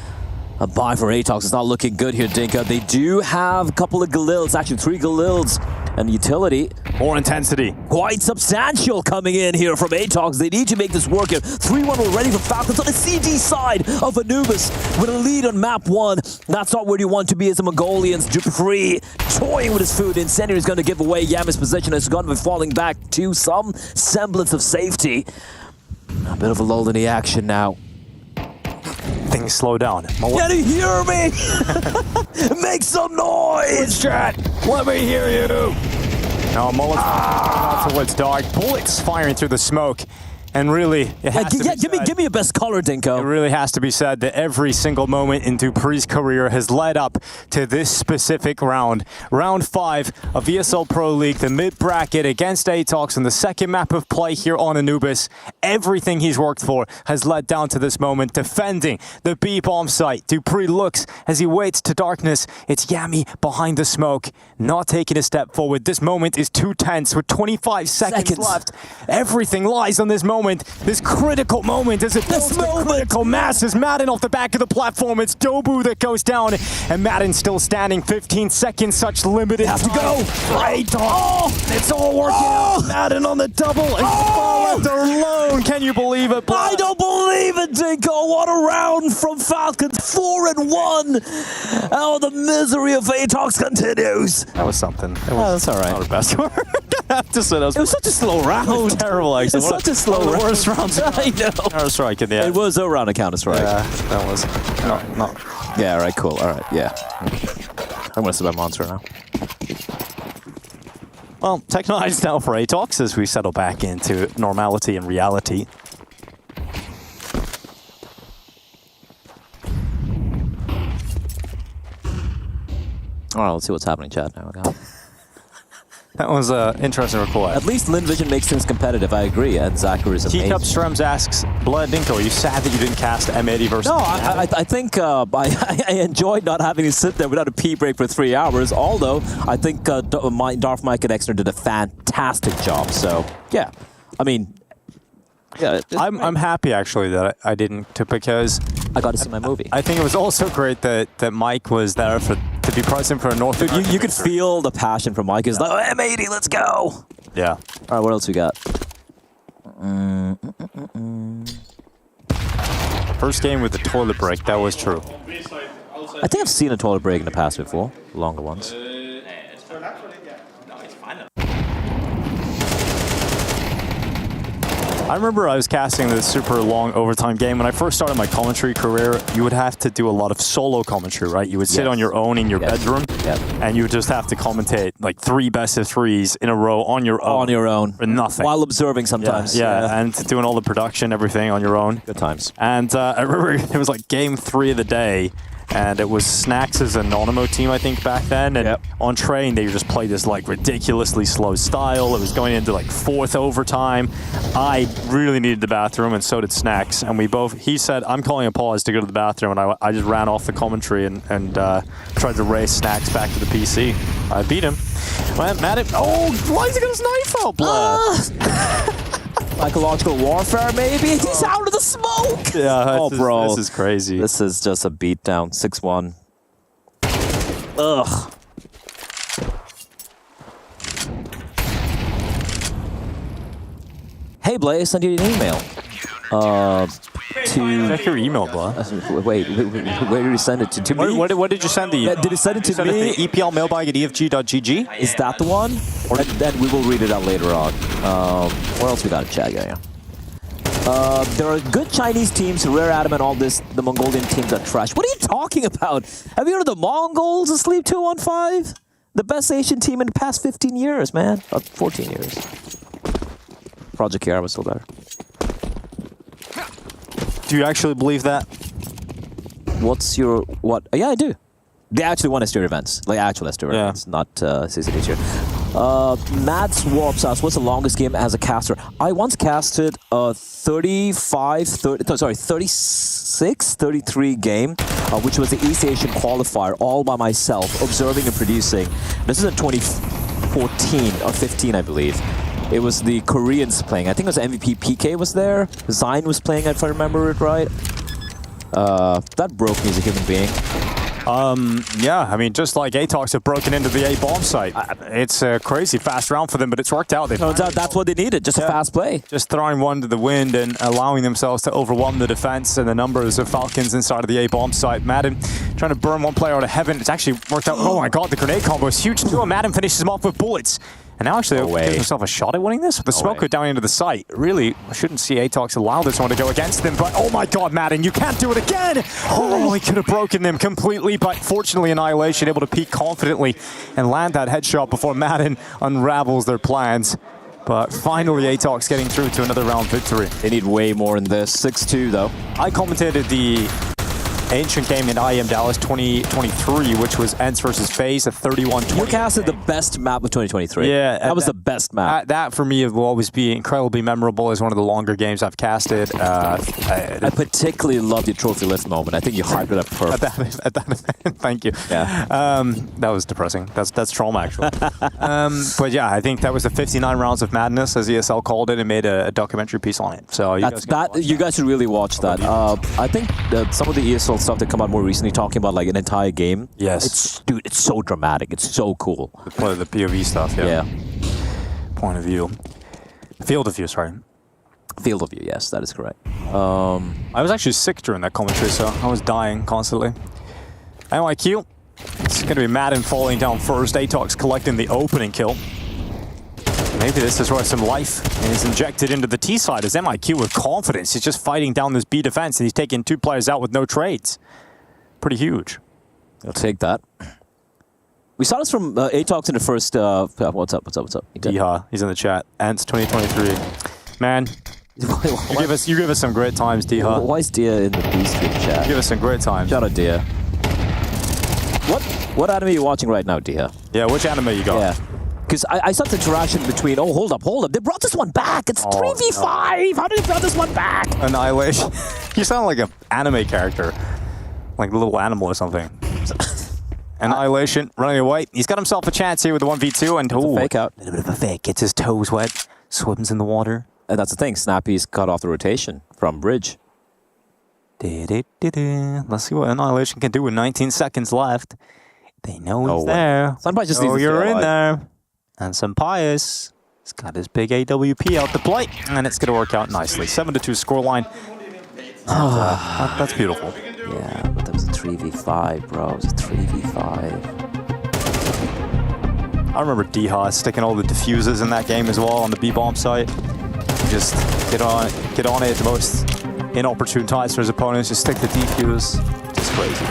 buy for Atox. It's not looking good here, Dinka. They do have a couple of Galils, actually 3 Galils, and utility. More intensity. Quite substantial coming in here from Atox. They need to make this work here. 3-1 already for Falcons on the CD side of Anubis with a lead on map 1. That's not where you want to be as the Mongolians. Dupree toying with his food. Incendiary is going to give away Yami's position. It's going to be falling back to some semblance of safety. A bit of a lull in the action now. Things slow down. Can you hear me? Make some noise, chat. Let me hear you. No, Mullet's out towards Dog. Bullets firing through the smoke. And really, it has to be said, give me your best color, Dinko. It really has to be said that every single moment in Dupree's career has led up to this specific round. Round 5 of ESL Pro League, the mid-bracket against Atox on the second map of play here on Anubis. Everything he's worked for has led down to this moment, defending the B-bomb site. Dupree looks as he waits to darkness. It's Yami behind the smoke, not taking a step forward. This moment is too tense with 25 seconds left. Everything lies on this moment. This critical moment as it builds the critical mass as Madden off the back of the platform. It's Dobu that goes down, and Madden still standing. 15 seconds, such limited time. Have to go. Right on. It's all working out. Madden on the double, and left alone. Can you believe it? I don't believe it, Dinko. What a round from Falcons. 4-1. Oh, the misery of Atox continues. That was something. That's all right. Not the best one. It was such a slow round. It was terrible, actually. It's such a slow round. Worst rounds. I know. Counter-Strike in the end. It was a round of Counter-Strike. Yeah, that was. No. Yeah, all right, cool. All right, yeah. I'm going to sub my monster now. Well, Tech9's now for Atox as we settle back into normality and reality. All right, let's see what's happening, chat. Now, okay. That was an interesting report. At least Lin Vision makes things competitive. I agree. And Zachary is amazing. Teacup Strems asks, Blood Dinko, are you sad that you didn't cast M80 versus? No, I think I enjoyed not having to sit there without a pee break for 3 hours. Although I think Darth Mike and Exner did a fantastic job. So yeah, I mean, yeah, I'm happy actually that I didn't, because I got to see my movie. I think it was also great that Mike was there to be present for a North American. You could feel the passion from Mike. He's like, oh, M80, let's go. Yeah. All right, what else we got? First game with the toilet break, that was true. I think I've seen a toilet break in the past before, longer ones. I remember I was casting this super long overtime game. When I first started my commentary career, you would have to do a lot of solo commentary, right? You would sit on your own in your bedroom, and you would just have to commentate like 3 best-of-3s in a row on your own. On your own. For nothing. While observing sometimes. Yeah, and doing all the production, everything on your own. Good times. And I remember it was like game 3 of the day, and it was Snacks' Anonymous team, I think, back then. And on train, they just played this like ridiculously slow style. It was going into like 4th overtime. I really needed the bathroom, and so did Snacks. And he said, I'm calling a pause to go to the bathroom, and I just ran off the commentary and tried to race Snacks back to the PC. I beat him. Went mad at, why is he got his knife out, blood? Psychological warfare, maybe? He's out of the smoke! Yeah, bro. This is crazy. This is just a beatdown. 6-1. Ugh. Hey, Blaze, send you an email. Check your email, bro. Wait, where did you send it to me? What did you send the Did you send it to me? EPL mailbag at efg.gg? Is that the one? Or then we will read it out later on. What else we got in chat? Yeah. There are good Chinese teams, Rare Atom and all this. The Mongolian teams are trash. What are you talking about? Have you heard of the Mongols asleep 2-on-5? The best Asian team in the past 15 years, man. 14 years. Project Kiara was still better. Do you actually believe that? What's your... what? Yeah, I do. They actually won SDR events. Like actual SDR events, not CCD here. Mads Warps asks, what's the longest game as a caster? I once casted a 33 game, which was the East Asian qualifier, all by myself, observing and producing. This is in 2014 or 15, I believe. It was the Koreans playing. I think it was MVP PK was there. Zine was playing, if I remember it right. That broke me as a human being. Yeah, I mean, just like Atox have broken into the A-bomb site. It's a crazy fast round for them, but it's worked out. That's what they needed, just a fast play. Just throwing one to the wind and allowing themselves to overwhelm the defense and the numbers of Falcons inside of the A-bomb site. Madden trying to burn one player out of heaven. It's actually worked out. Oh my god, the grenade combo is huge too, and Madden finishes him off with bullets. And now actually gives himself a shot at winning this. The smoke go down into the site. Really, I shouldn't see Atox allow this one to go against them, but oh my god, Madden, you can't do it again! Oh, he could have broken them completely, but fortunately Annihilation able to peek confidently and land that headshot before Madden unravels their plans. But finally Atox getting through to another round victory. They need way more in this. 6-2 though. I commentated the ancient game in IM Dallas 2023, which was Ents versus FaZe, a 31-20. You casted the best map of 2023. Yeah. That was the best map. That, for me, will always be incredibly memorable as one of the longer games I've casted. I particularly love the trophy lift moment. I think you hyped it up perfect. At that event, thank you. Yeah. That was depressing. That's trauma, actually. But yeah, I think that was the 59 rounds of madness, as ESL called it, and made a documentary piece on it. So you guys should really watch that. I think some of the ESL stuff that come out more recently, talking about like an entire game. Yes. It's so dramatic. It's so cool. The POV stuff, yeah. Point of view. Field of view, sorry. Field of view, yes, that is correct. I was actually sick during that commentary, so I was dying constantly. NYQ, it's going to be Madden falling down first. Atox collecting the opening kill. Maybe this is where some life is injected into the T side as MIQ with confidence. He's just fighting down this B defense and he's taking 2 players out with no trades. Pretty huge. I'll take that. We saw this from Atox in the first. What's up? Diha, he's in the chat. Ants 2023. Man, you give us some great times, Diha. Why is Dia in the B-Stream chat? You give us some great times. Shout out, Dia. What anime are you watching right now, Dia? Yeah, which anime you got? Yeah. Because I saw the interaction between. Oh, hold up. They brought this one back. It's 3v5. No. How did they bring this one back? Annihilation. You sound like an anime character, like a little animal or something. Annihilation running away. He's got himself a chance here with the 1v2 and a fake out. A little bit of a fake. Gets his toes wet. Swims in the water. And that's the thing. Snappy's cut off the rotation from Bridge. Let's see what Annihilation can do with 19 seconds left. They know he's there. Somebody just needs to you're stay in alive. there. And Sampaius has got his big AWP out to play. And it's going to work out nicely. 7-2 scoreline. That's beautiful. Yeah, but that was a 3v5, bro. It was a 3v5. I remember Diha sticking all the diffusers in that game as well on the B-bomb site. Just get on it at the most inopportune times for his opponents. Just stick the defuse. Just crazy.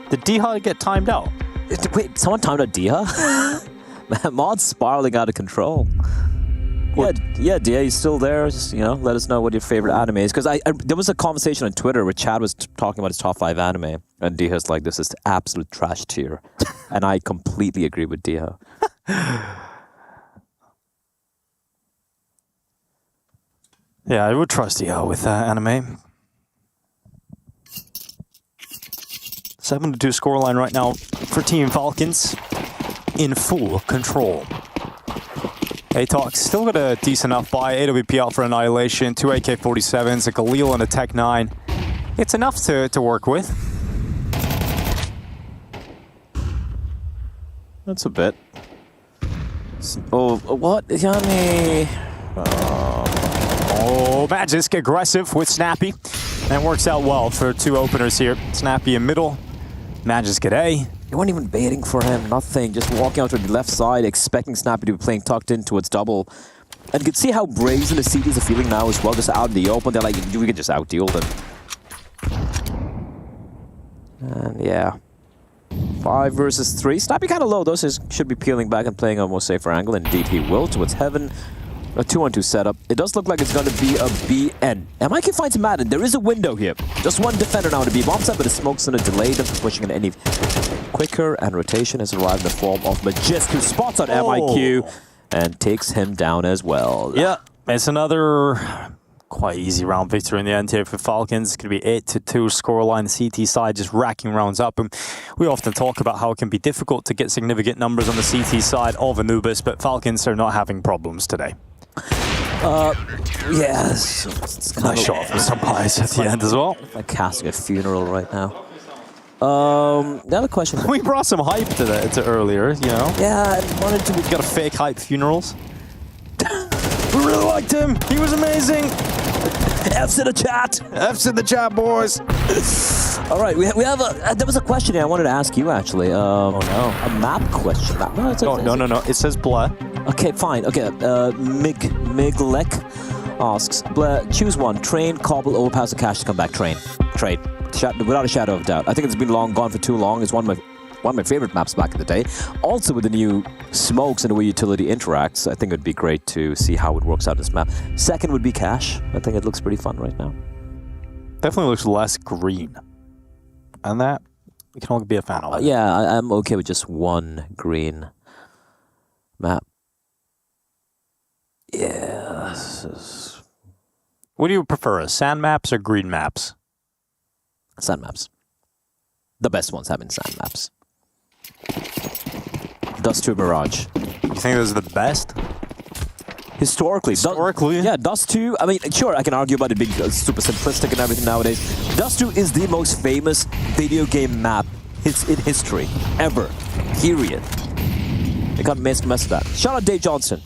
Did Diha get timed out? Wait, someone timed out Diha? Man, Mod's spiraling out of control. Yeah, Dia, he's still there. Just, let us know what your favorite anime is. Because there was a conversation on Twitter where Chad was talking about his top 5 anime. And Dia's like, this is the absolute trash tier. And I completely agree with Dia. Yeah, I would trust Dia with anime. 7-2 scoreline right now for Team Falcons. In full control. Atox still got a decent enough buy. AWP out for Annihilation. 2 AK-47s, a Galil and a Tech 9. It's enough to work with. That's a bit. Oh, what? Yummy. Oh, Magisk aggressive with Snappy. That works out well for 2 openers here. Snappy in middle. Magisk at A. You weren't even baiting for him, nothing. Just walking out to the left side, expecting Snappy to be playing tucked in towards double. And you can see how brazen the CTs are feeling now as well, just out in the open. They're like, we can just outdeal them. And yeah. 5 versus 3. Snappy kind of low, though, so should be peeling back and playing a more safer angle. Indeed, he will towards Heaven. A 2-on-2 setup. It does look like it's going to be a BN. MIK finds Madden. There is a window here. Just one defender now to be bomb set, but the smoke's going to delay them from pushing it any quicker, and rotation has arrived in the form of Magisk, who spots on MIQ and takes him down as well. Yeah, it's another quite easy round victory in the end here for Falcons. It's going to be 8-2 scoreline. The CT side just racking rounds up. And we often talk about how it can be difficult to get significant numbers on the CT side of Anubis, but Falcons are not having problems today. Yes. Nice shot from Sampaius at the end as well. Like casting a funeral right now. The other question. We brought some hype to earlier, Yeah, I wanted to. We've got a fake hype funerals. We really liked him. He was amazing. F's in the chat. F's in the chat, boys. All right, we have a. There was a question here I wanted to ask you actually. Oh no, a map question. No, it says blah. Okay, fine. Okay, Miglek asks, Blair, choose one. Train, Cobble, Overpass, or Cash to come back. Train. Trade. Without a shadow of doubt. I think it's been gone for too long. It's one of my favorite maps back in the day. Also, with the new smokes and the way utility interacts, I think it would be great to see how it works out in this map. Second would be Cash. I think it looks pretty fun right now. Definitely looks less green. And that, we can all be a fan of. Yeah, I'm okay with just one green map. Yeah. What do you prefer, sand maps or green maps? Sand maps. The best ones have been sand maps. Dust 2 Mirage. You think those are the best? Historically. Yeah, Dust 2, I mean, sure, I can argue about it being super simplistic and everything nowadays. Dust 2 is the most famous video game map in history, ever. Period. They can't mess with that. Shout out Dave Johnson.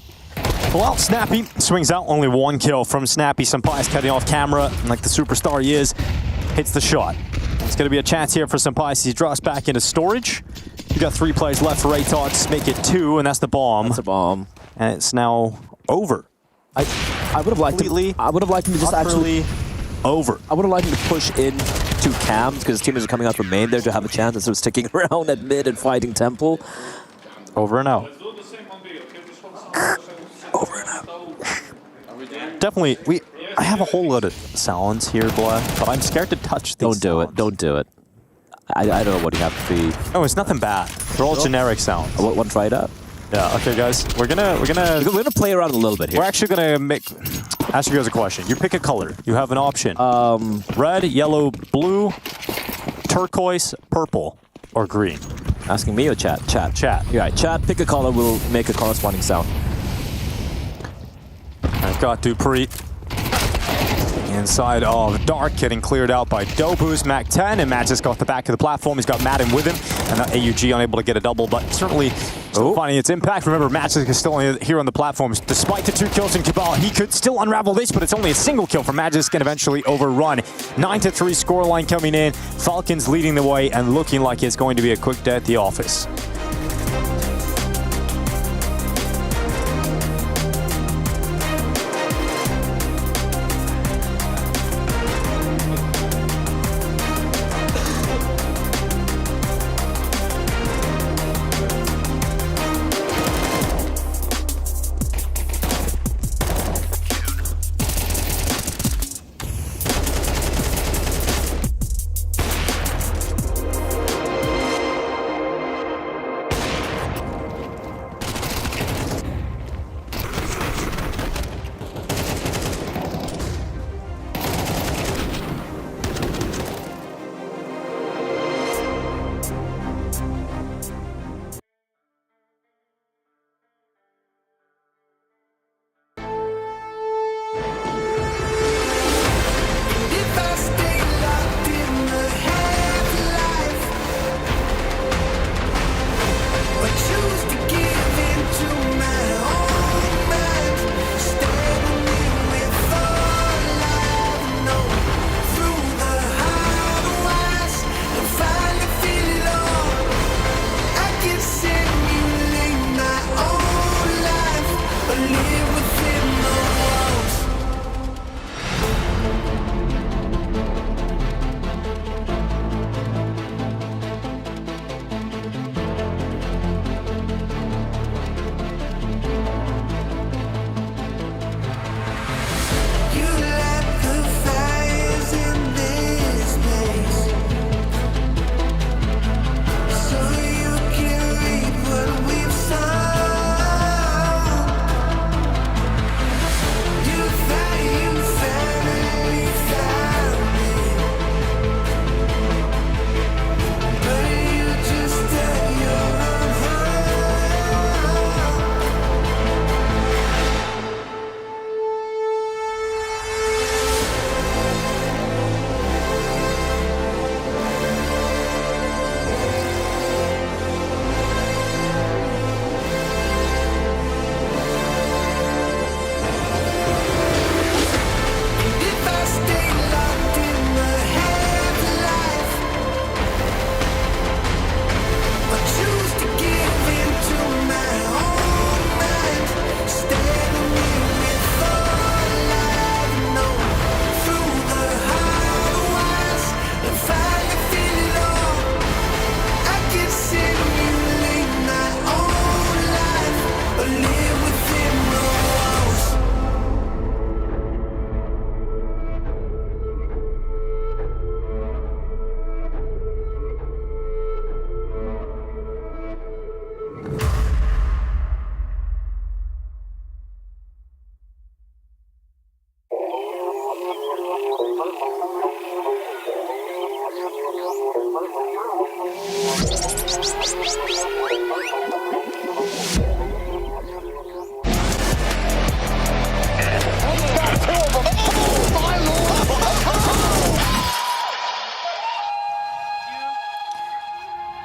Well, Snappy swings out, only 1 kill from Snappy. Sampaius cutting off camera, and like the superstar he is, hits the shot. It's going to be a chance here for Sampaius. He drops back into storage. You got 3 plays left for Atox, make it 2, and that's the bomb. That's a bomb. And it's now over. I would have liked him. I would have liked him to just actually over. I would have liked him to push in to Cams because teammates are coming out from main there to have a chance instead of sticking around at mid and fighting Temple. Over and out. Over and out. Definitely, I have a whole lot of sounds here, Blah, but I'm scared to touch these. Don't do it. Don't do it. I don't know what you have to be. No, it's nothing bad. They're all generic sounds. Want to try it out? Yeah. Okay, guys. We're gonna play around a little bit here. We're actually gonna ask you guys a question. You pick a color. You have an option. Red, yellow, blue, turquoise, purple, or green. Asking me or chat? Chat. You're right. Chat. Pick a color. We'll make a corresponding sound. I've got Dupree. Inside of Dark, getting cleared out by Dobu's Mac 10, and Matt just got the back of the platform. He's got Madden with him, and AUG unable to get a double, but certainly still finding its impact. Remember, Magic is still here on the platforms. Despite the 2 kills in Cabal, he could still unravel this, but it's only a single kill for Magic and eventually overrun. 9-3 scoreline coming in. Falcons leading the way and looking like it's going to be a quick day at the office.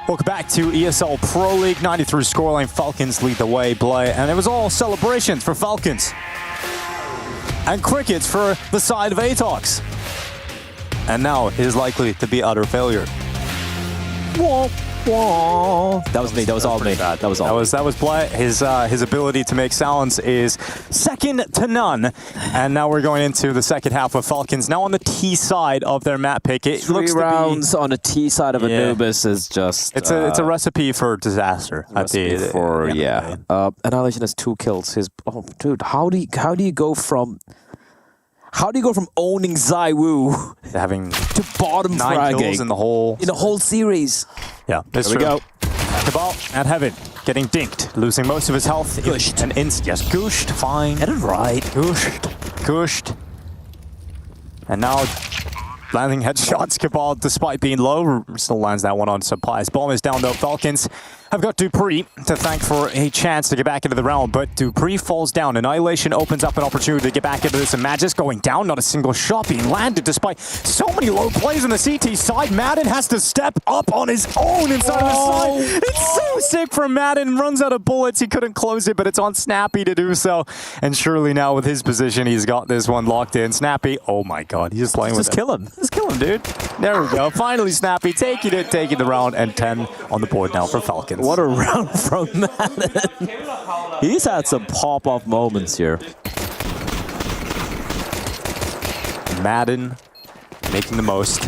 Welcome back to ESL Pro League. 93 scoreline. Falcons lead the way, play, and it was all celebrations for Falcons and crickets for the side of Atox. And now it is likely to be utter failure. Whoa. Whoa. That was me. That was all me. That was all. That was Blatt. His ability to make sounds is second to none. And now we're going into the second half with Falcons now on the T side of their map pick. It looks 3 rounds on the T side of Anubis is just. It's a recipe for disaster. Annihilation has 2 kills. Dude, how do you go from owning Zaiwu having to bottom 9 fragging kills in the whole series? Yeah, there we go. Cabal at Heaven, getting dinked, losing most of his health. Gushed. Yes, gushed, fine. Get it right. Gushed. And now landing headshots. Cabal, despite being low, still lands that one on supplies. Bomb is down though. Falcons have got Dupree to thank for a chance to get back into the round, but Dupree falls down. Annihilation opens up an opportunity to get back into this, and Magis going down, not a single shot being landed despite so many low plays on the CT side. Madden has to step up on his own inside of the side. It's so sick from Madden, runs out of bullets. He couldn't close it, but it's on Snappy to do so. And surely now with his position, he's got this one locked in. Snappy, oh my God, he's just playing with it. Kill him. Just kill him, dude. There we go. Finally, Snappy taking the round, and 10 on the board now for Falcons. What a round from Madden. He's had some pop-off moments here. Madden making the most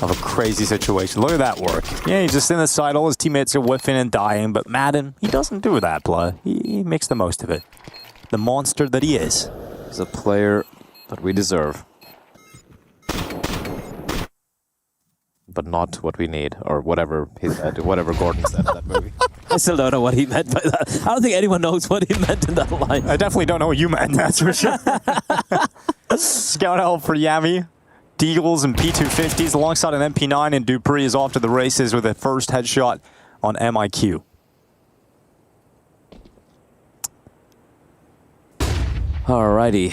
of a crazy situation. Look at that work. Yeah, he's just in the side. All his teammates are whiffing and dying, but Madden, he doesn't do that, blood. He makes the most of it. The monster that he is. He's a player that we deserve. But not what we need, or whatever he said, whatever Gordon said in that movie. I still don't know what he meant by that. I don't think anyone knows what he meant in that line. I definitely don't know what you meant, that's for sure. Scout help for Yami. Deagles and P250s alongside an MP9, and Dupree is off to the races with a first headshot on MIQ. Alrighty.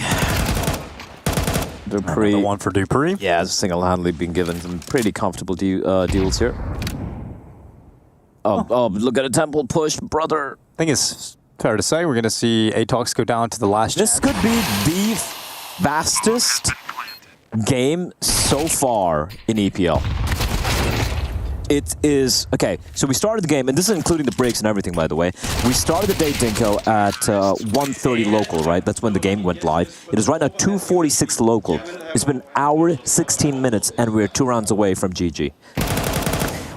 Dupree. Another one for Dupree. Yeah, single-handedly been given some pretty comfortable deals here. Oh, look at a temple push, brother. I think it's fair to say we're going to see Atox go down to the last. This could be the fastest game so far in EPL. It is, okay, so we started the game, and this is including the breaks and everything, by the way. We started the day, Dinko, at 1:30 local, right? That's when the game went live. It is right now 2:46 local. It's been an hour, 16 minutes, and we're 2 rounds away from GG.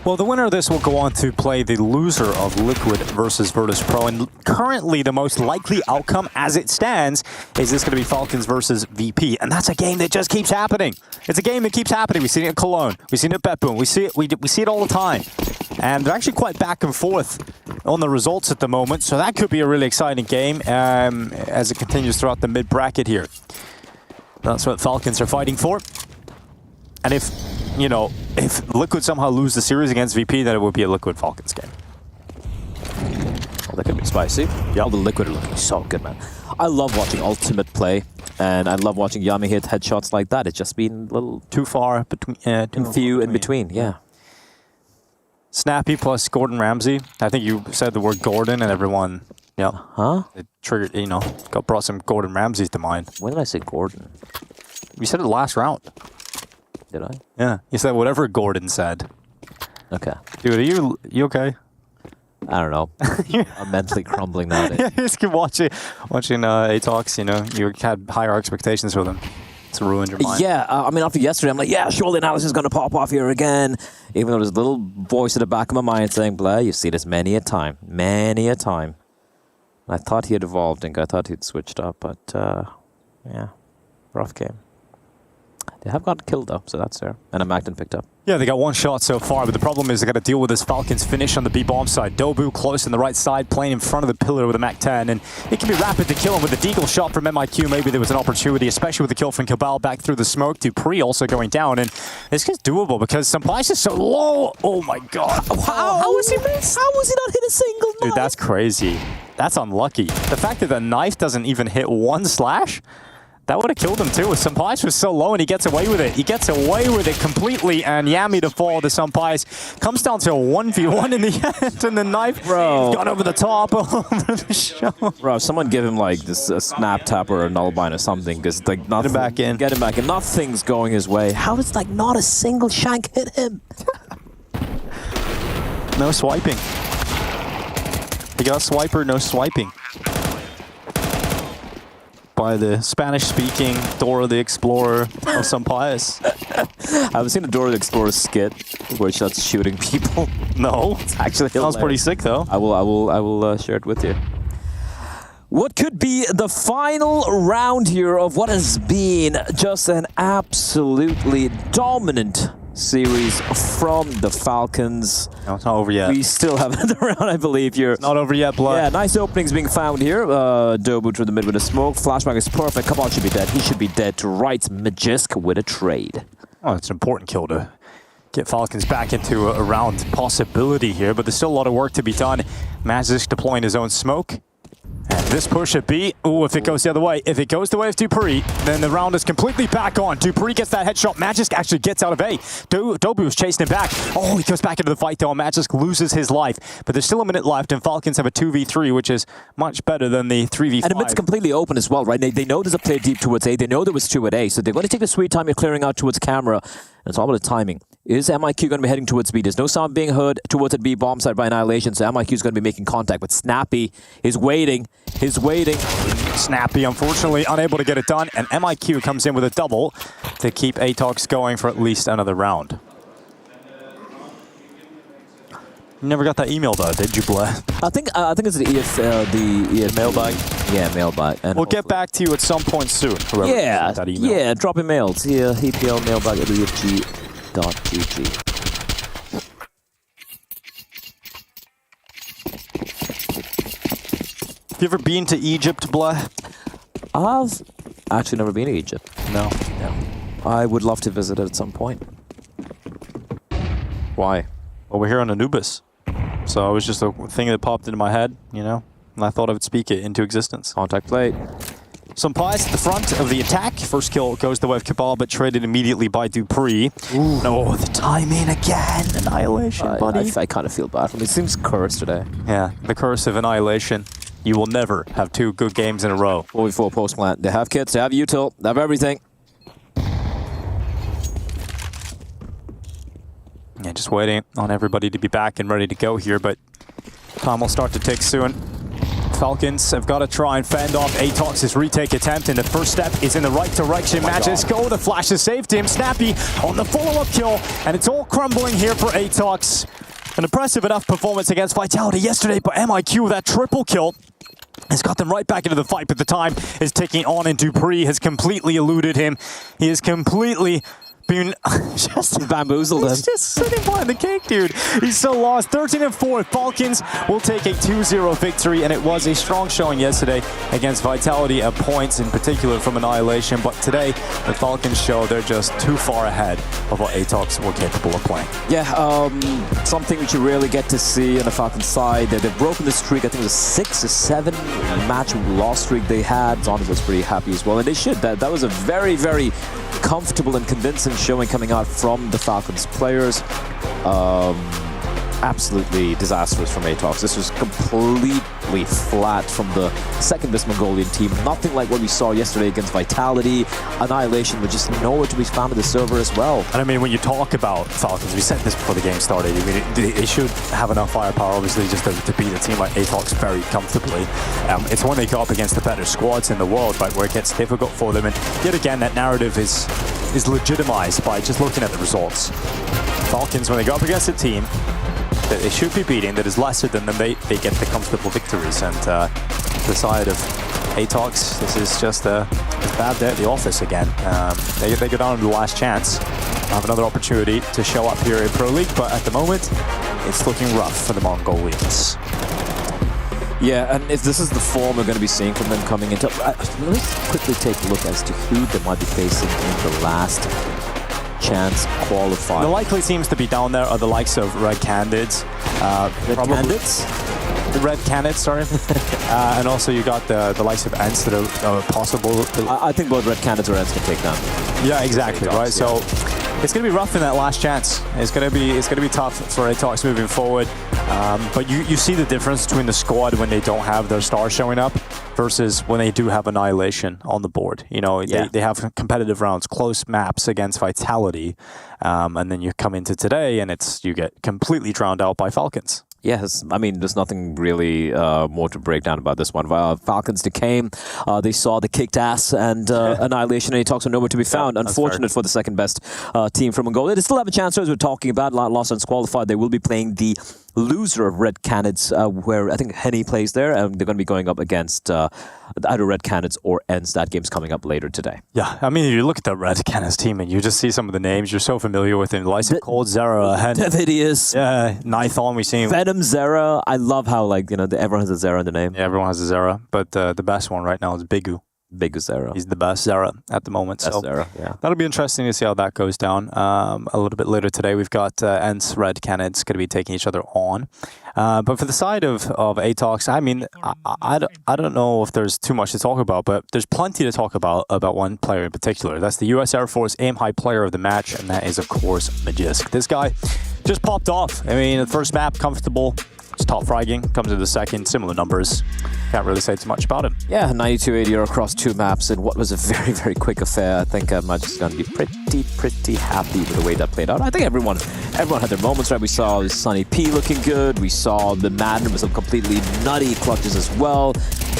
Well, the winner of this will go on to play the loser of Liquid versus Virtus Pro, and currently the most likely outcome as it stands is this going to be Falcons versus VP, and that's a game that just keeps happening. It's a game that keeps happening. We've seen it in Cologne. We've seen it at Betboom. We see it all the time, and they're actually quite back and forth on the results at the moment, so that could be a really exciting game as it continues throughout the mid-bracket here. That's what Falcons are fighting for, and if Liquid somehow lose the series against VP, then it would be a Liquid Falcons game. Well, that could be spicy. Yeah, all the Liquid are looking so good, man. I love watching Ultimate play, and I love watching Yami hit headshots like that. It's just been a little too far between, few in between. Yeah. Snappy plus Gordon Ramsay. I think you said the word Gordon, and everyone, it triggered. Brought some Gordon Ramsays to mind. When did I say Gordon? You said it last round. Did I? Yeah, you said whatever Gordon said. Okay. Dude, are you okay? I don't know. I'm mentally crumbling nowadays. Yeah, you just keep watching Atox, you had higher expectations for them. It's ruined your mind. Yeah, I mean, after yesterday, I'm like, yeah, surely Analysis is going to pop off here again. Even though there's a little voice at the back of my mind saying, Blair, you've seen this many a time. Many a time. I thought he had evolved, and I thought he'd switched up, but yeah, rough game. They have gotten killed though, so that's there. And a Magden picked up. Yeah, they got one shot so far, but the problem is they got to deal with this Falcons finish on the B-bomb side. Dobu close on the right side, playing in front of the pillar with a Mac-10, and it can be rapid to kill him with a deagle shot from MIQ. Maybe there was an opportunity, especially with the kill from Cabal back through the smoke. Dupree also going down, and this is doable because Sampai is so low. Oh my God. How was he missed? How was he not hit a single knife? Dude, that's crazy. That's unlucky. The fact that the knife doesn't even hit one slash, that would have killed him too. Sampais was so low and he gets away with it. He gets away with it completely, and Yami to fall to Sampais. Comes down to a 1v1 in the end, and the knife got over the top over the show. Bro, someone give him like this a snap tap or a nullbind or something, because like nothing. Get him back in. Get him back in. Nothing's going his way. How is like not a single shank hit him? No swiping. They got swiper, no swiping. By the Spanish-speaking Dora the Explorer of some pies. I haven't seen a Dora the Explorer skit where she starts shooting people. No, it's actually sounds pretty sick though. I will share it with you. What could be the final round here of what has been just an absolutely dominant series from the Falcons? No, it's not over yet. We still have another round, I believe, here. It's not over yet, Blood. Yeah, nice openings being found here. Dobu through the mid with a smoke. Flashback is perfect. Kabal should be dead. He should be dead to right. Magisk with a trade. Oh, it's an important kill to get Falcons back into a round possibility here, but there's still a lot of work to be done. Magisk deploying his own smoke. And this push at B, ooh, if it goes the other way, if it goes the way of Dupree, then the round is completely back on. Dupree gets that headshot. Magisk actually gets out of A. Dobu was chasing him back. Oh, he goes back into the fight though, and Magisk loses his life. But there's still a minute left, and Falcons have a 2v3, which is much better than the 3v5. And the mid's completely open as well, right? They know there's a player deep towards A. They know there was two at A, so they're going to take the sweet time of clearing out towards camera. And it's all about the timing. Is MIQ going to be heading towards B? There's no sound being heard towards a B bomb site by Annihilation, so MIQ is going to be making contact. But Snappy is waiting. He's waiting. Snappy, unfortunately, unable to get it done. And MIQ comes in with a double to keep ATOX going for at least another round. You never got that email though, did you, Blair? I think it's the EF mailbag. Yeah, mailbag. And we'll get back to you at some point soon. Yeah, that email. yeah. Drop a mail. It's here, EPL mailbag at EFG.GG. Have you ever been to Egypt, Blair? I've actually never been to Egypt. No. I would love to visit it at some point. Why? Well, we're here on Anubis. So it was just a thing that popped into my head, you know, and I thought I would speak it into existence. Contact plate. Some pies at the front of the attack. First kill goes the way of Cabal, but traded immediately by Dupree. Ooh. No, the timing again. Annihilation, buddy. I kind of feel bad for him. It seems cursed today. Yeah, the curse of Annihilation. You will never have two good games in a row. 4v4 post plant. They have kits, they have util, they have everything. Yeah, just waiting on everybody to be back and ready to go here, but time will start to tick soon. Falcons have got to try and fend off ATOX's retake attempt, and the first step is in the right direction. Magisk go, the flash has saved him. Snappy on the follow-up kill, and it's all crumbling here for ATOX. An impressive enough performance against Vitality yesterday, but MIQ with that triple kill has got them right back into the fight, but the time is ticking on, and Dupree has completely eluded him. He is completely been just bamboozled. He's just sitting behind the cake, dude. He's so lost. 13-4. Falcons will take a 2-0 victory, and it was a strong showing yesterday against Vitality at points, in particular from Annihilation. But today, the Falcons show they're just too far ahead of what ATOX were capable of playing. Yeah, something which you rarely get to see on the Falcons side. They've broken the streak. I think it was a 6 or 7 match loss streak they had. Zonda was pretty happy as well, and they should. That was a very, very comfortable and convincing showing coming out from the Falcons players. Absolutely disastrous from ATOX. This was completely flat from the second best Mongolian team. Nothing like what we saw yesterday against Vitality. Annihilation was just nowhere to be found on the server as well. And I mean, when you talk about Falcons, we said this before the game started. I mean, they should have enough firepower, obviously, just to beat a team like ATOX very comfortably. It's when they go up against the better squads in the world, but where it gets difficult for them. And yet again, that narrative is legitimized by just looking at the results. Falcons, when they go up against a team that they should be beating, that is lesser than them, they get the comfortable victories. And the side of ATOX, this is just a bad day at the office again. They go down to the last chance, have another opportunity to show up here in Pro League, but at the moment, it's looking rough for the Mongolians. Yeah, and if this is the form we're going to be seeing from them coming into... let's quickly take a look as to who they might be facing in the last chance qualifier. The likely teams to be down there are the likes of Red Candidates. The Red Candidates, sorry. And also you got the likes of Ents that are possible. I think both Red Candidates or Ents can take down. Yeah, exactly, right? So it's going to be rough in that last chance. It's going to be tough for ATOX moving forward. But you see the difference between the squad when they don't have their star showing up versus when they do have Annihilation on the board. You know, they have competitive rounds, close maps against Vitality, and then you come into today and you get completely drowned out by Falcons. Yes, I mean, there's nothing really more to break down about this one. Falcons came, they saw the kicked ass and Annihilation, and Atox are nowhere to be found. Unfortunate for the second best team from Mongolia. They still have a chance, as we're talking about, lost unsqualified. They will be playing the loser of Red Canids, where I think Henny plays there, and they're going to be going up against either Red Canids or ENS. That game's coming up later today. Yeah, I mean, if you look at the Red Canids team and you just see some of the names you're so familiar with in Lysa Cold, Zera, Henny. Davidius. Yeah, Nithon, we've seen. Venom, Zera. I love how, like, you know, everyone has a Zera in the name. Yeah, everyone has a Zera, but the best one right now is Bigu. Big Zera. He's the best Zera at the moment. Best Zera, yeah. That'll be interesting to see how that goes down. A little bit later today, we've got ENS Red Canids going to be taking each other on. But for the side of Atox, I mean, I don't know if there's too much to talk about, but there's plenty to talk about one player in particular. That's the U.S. Air Force Aim High player of the match, and that is, of course, Magisk. This guy just popped off. I mean, the first map, comfortable. It's top fragging, comes in the second, similar numbers. Can't really say too much about him. Yeah, 92-80 across 2 maps in what was a very, very quick affair. I think Magisk is going to be pretty happy with the way that played out. I think everyone had their moments, right? We saw Sunny P looking good. We saw the Madden with some completely nutty clutches as well.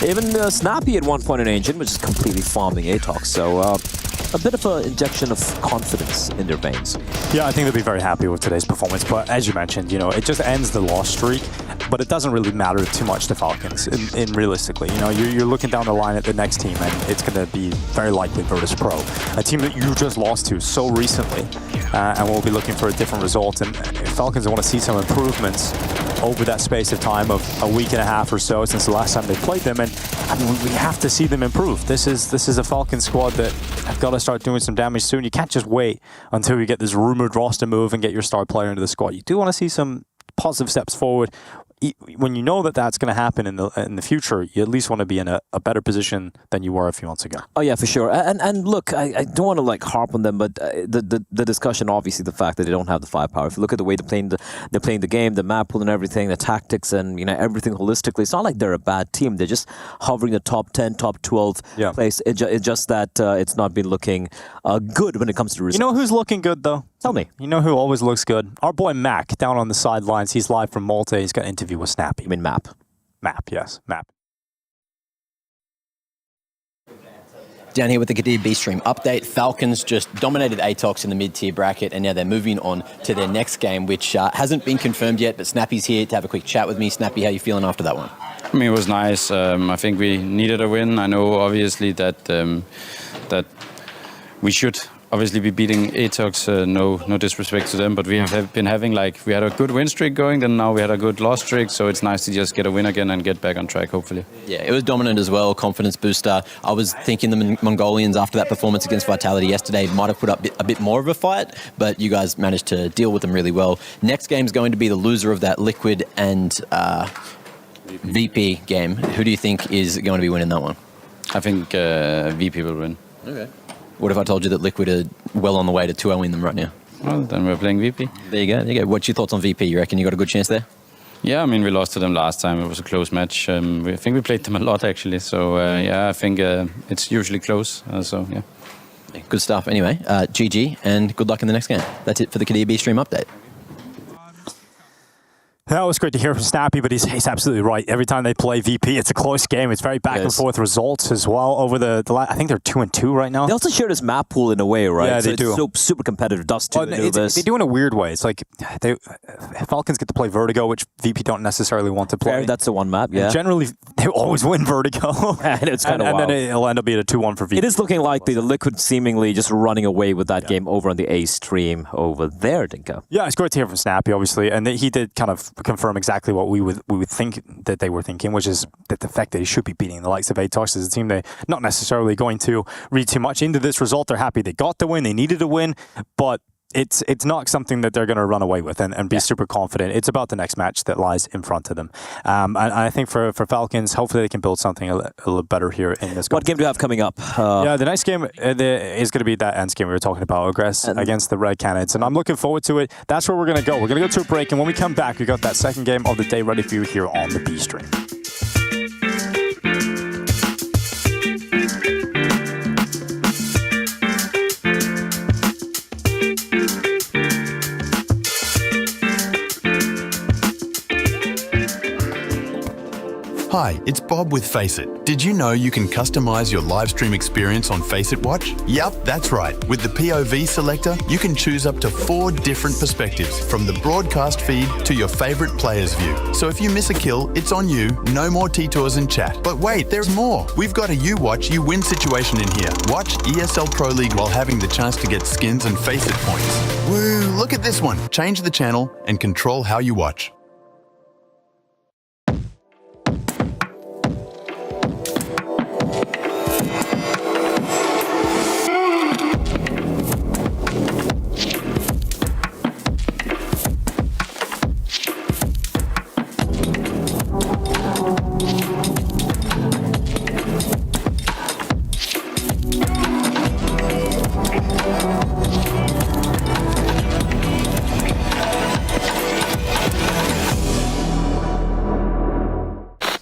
Even Snappy at one point in Ancient, which is completely farming Atox. So a bit of an injection of confidence in their veins. Yeah, I think they'll be very happy with today's performance. But as you mentioned, you know, it just ends the loss streak. But it doesn't really matter too much to Falcons. In realistically, you know, you're looking down the line at the next team, and it's going to be very likely Virtus Pro, a team that you just lost to so recently, and we'll be looking for a different result. And Falcons want to see some improvements over that space of time of a week and a half or so since the last time they played them. And I mean, we have to see them improve. This is a Falcons squad that have got to start doing some damage soon. You can't just wait until you get this rumored roster move and get your star player into the squad. You do want to see some positive steps forward. When you know that that's going to happen in the future, you at least want to be in a better position than you were a few months ago. Oh yeah, for sure. And look, I don't want to like harp on them, but the discussion, obviously, the fact that they don't have the firepower. If you look at the way they're playing the game, the map pool and everything, the tactics, and you know everything holistically, it's not like they're a bad team. They're just hovering the top 10, top 12 place. It's just that it's not been looking good when it comes to results. You know who's looking good though? Tell me. You know who always looks good? Our boy Mac down on the sidelines. He's live from Malta. He's got an interview with Snappy. You mean Map? Map, yes. Map. Down here with the Kadir B-Stream update, Falcons just dominated Atox in the mid-tier bracket, and now they're moving on to their next game, which hasn't been confirmed yet, but Snappy's here to have a quick chat with me. Snappy, how are you feeling after that one? I mean, it was nice. I think we needed a win. I know, obviously, that that we should obviously be beating Atox, no disrespect to them, but we have been having, like, we had a good win streak going, then now we had a good loss streak, so it's nice to just get a win again and get back on track, hopefully. Yeah, it was dominant as well, confidence booster. I was thinking the Mongolians, after that performance against Vitality yesterday, might have put up a bit more of a fight, but you guys managed to deal with them really well. Next game's going to be the loser of that Liquid and VP game. Who do you think is going to be winning that one? I think VP will win. Okay. What if I told you that Liquid are well on the way to 2-0-ing them right now? Well, then we're playing VP. There you go. What's your thoughts on VP? You reckon you got a good chance there? Yeah, I mean, we lost to them last time. It was a close match. I think we played them a lot, actually. So, yeah, I think it's usually close. So, yeah. Good stuff. Anyway, GG, and good luck in the next game. That's it for the Kadir B-Stream update. That was great to hear from Snappy, but he's absolutely right. Every time they play VP, it's a close game. It's very back and forth results as well. Over the I think they're 2-2 right now. They also share this map pool in a way, right? Yeah, so they do. It's so super competitive. Dust 2 maneuvers. They do in a weird way. It's like Falcons get to play Vertigo, which VP don't necessarily want to play. Fair, that's the one map, yeah. And generally, they always win Vertigo. And it's kind of wild. And then it'll end up being a 2-1 for VP. It is looking like the Liquid seemingly just running away with that game over on the A stream over there, Dinka. Yeah, it's great to hear from Snappy, obviously. And he did kind of confirm exactly what we would think that they were thinking, which is that the fact that he should be beating the likes of Atox as a team. They're not necessarily going to read too much into this result. They're happy they got the win. They needed a win, but it's not something that they're going to run away with and be super confident. It's about the next match that lies in front of them. And I think for Falcons, hopefully they can build something a little better here in this. What game do you have coming up? The next game is going to be that Ents game we were talking about, against the Red Canids. And I'm looking forward to it. That's where we're going to go. We're going to go to a break. And when we come back, we got that second game of the day ready for you here on the B Stream. Hi, it's Bob with Faceit. Did you know you can customize your live stream experience on Faceit Watch? Yep, that's right. With the POV selector, you can choose up to 4 different perspectives, from the broadcast feed to your favorite player's view. So if you miss a kill, it's on you. No more T-Tours and chat. But wait, there's more. We've got a You Watch, You Win situation in here. Watch ESL Pro League while having the chance to get skins and Faceit points. Woo, look at this one. Change the channel and control how you watch.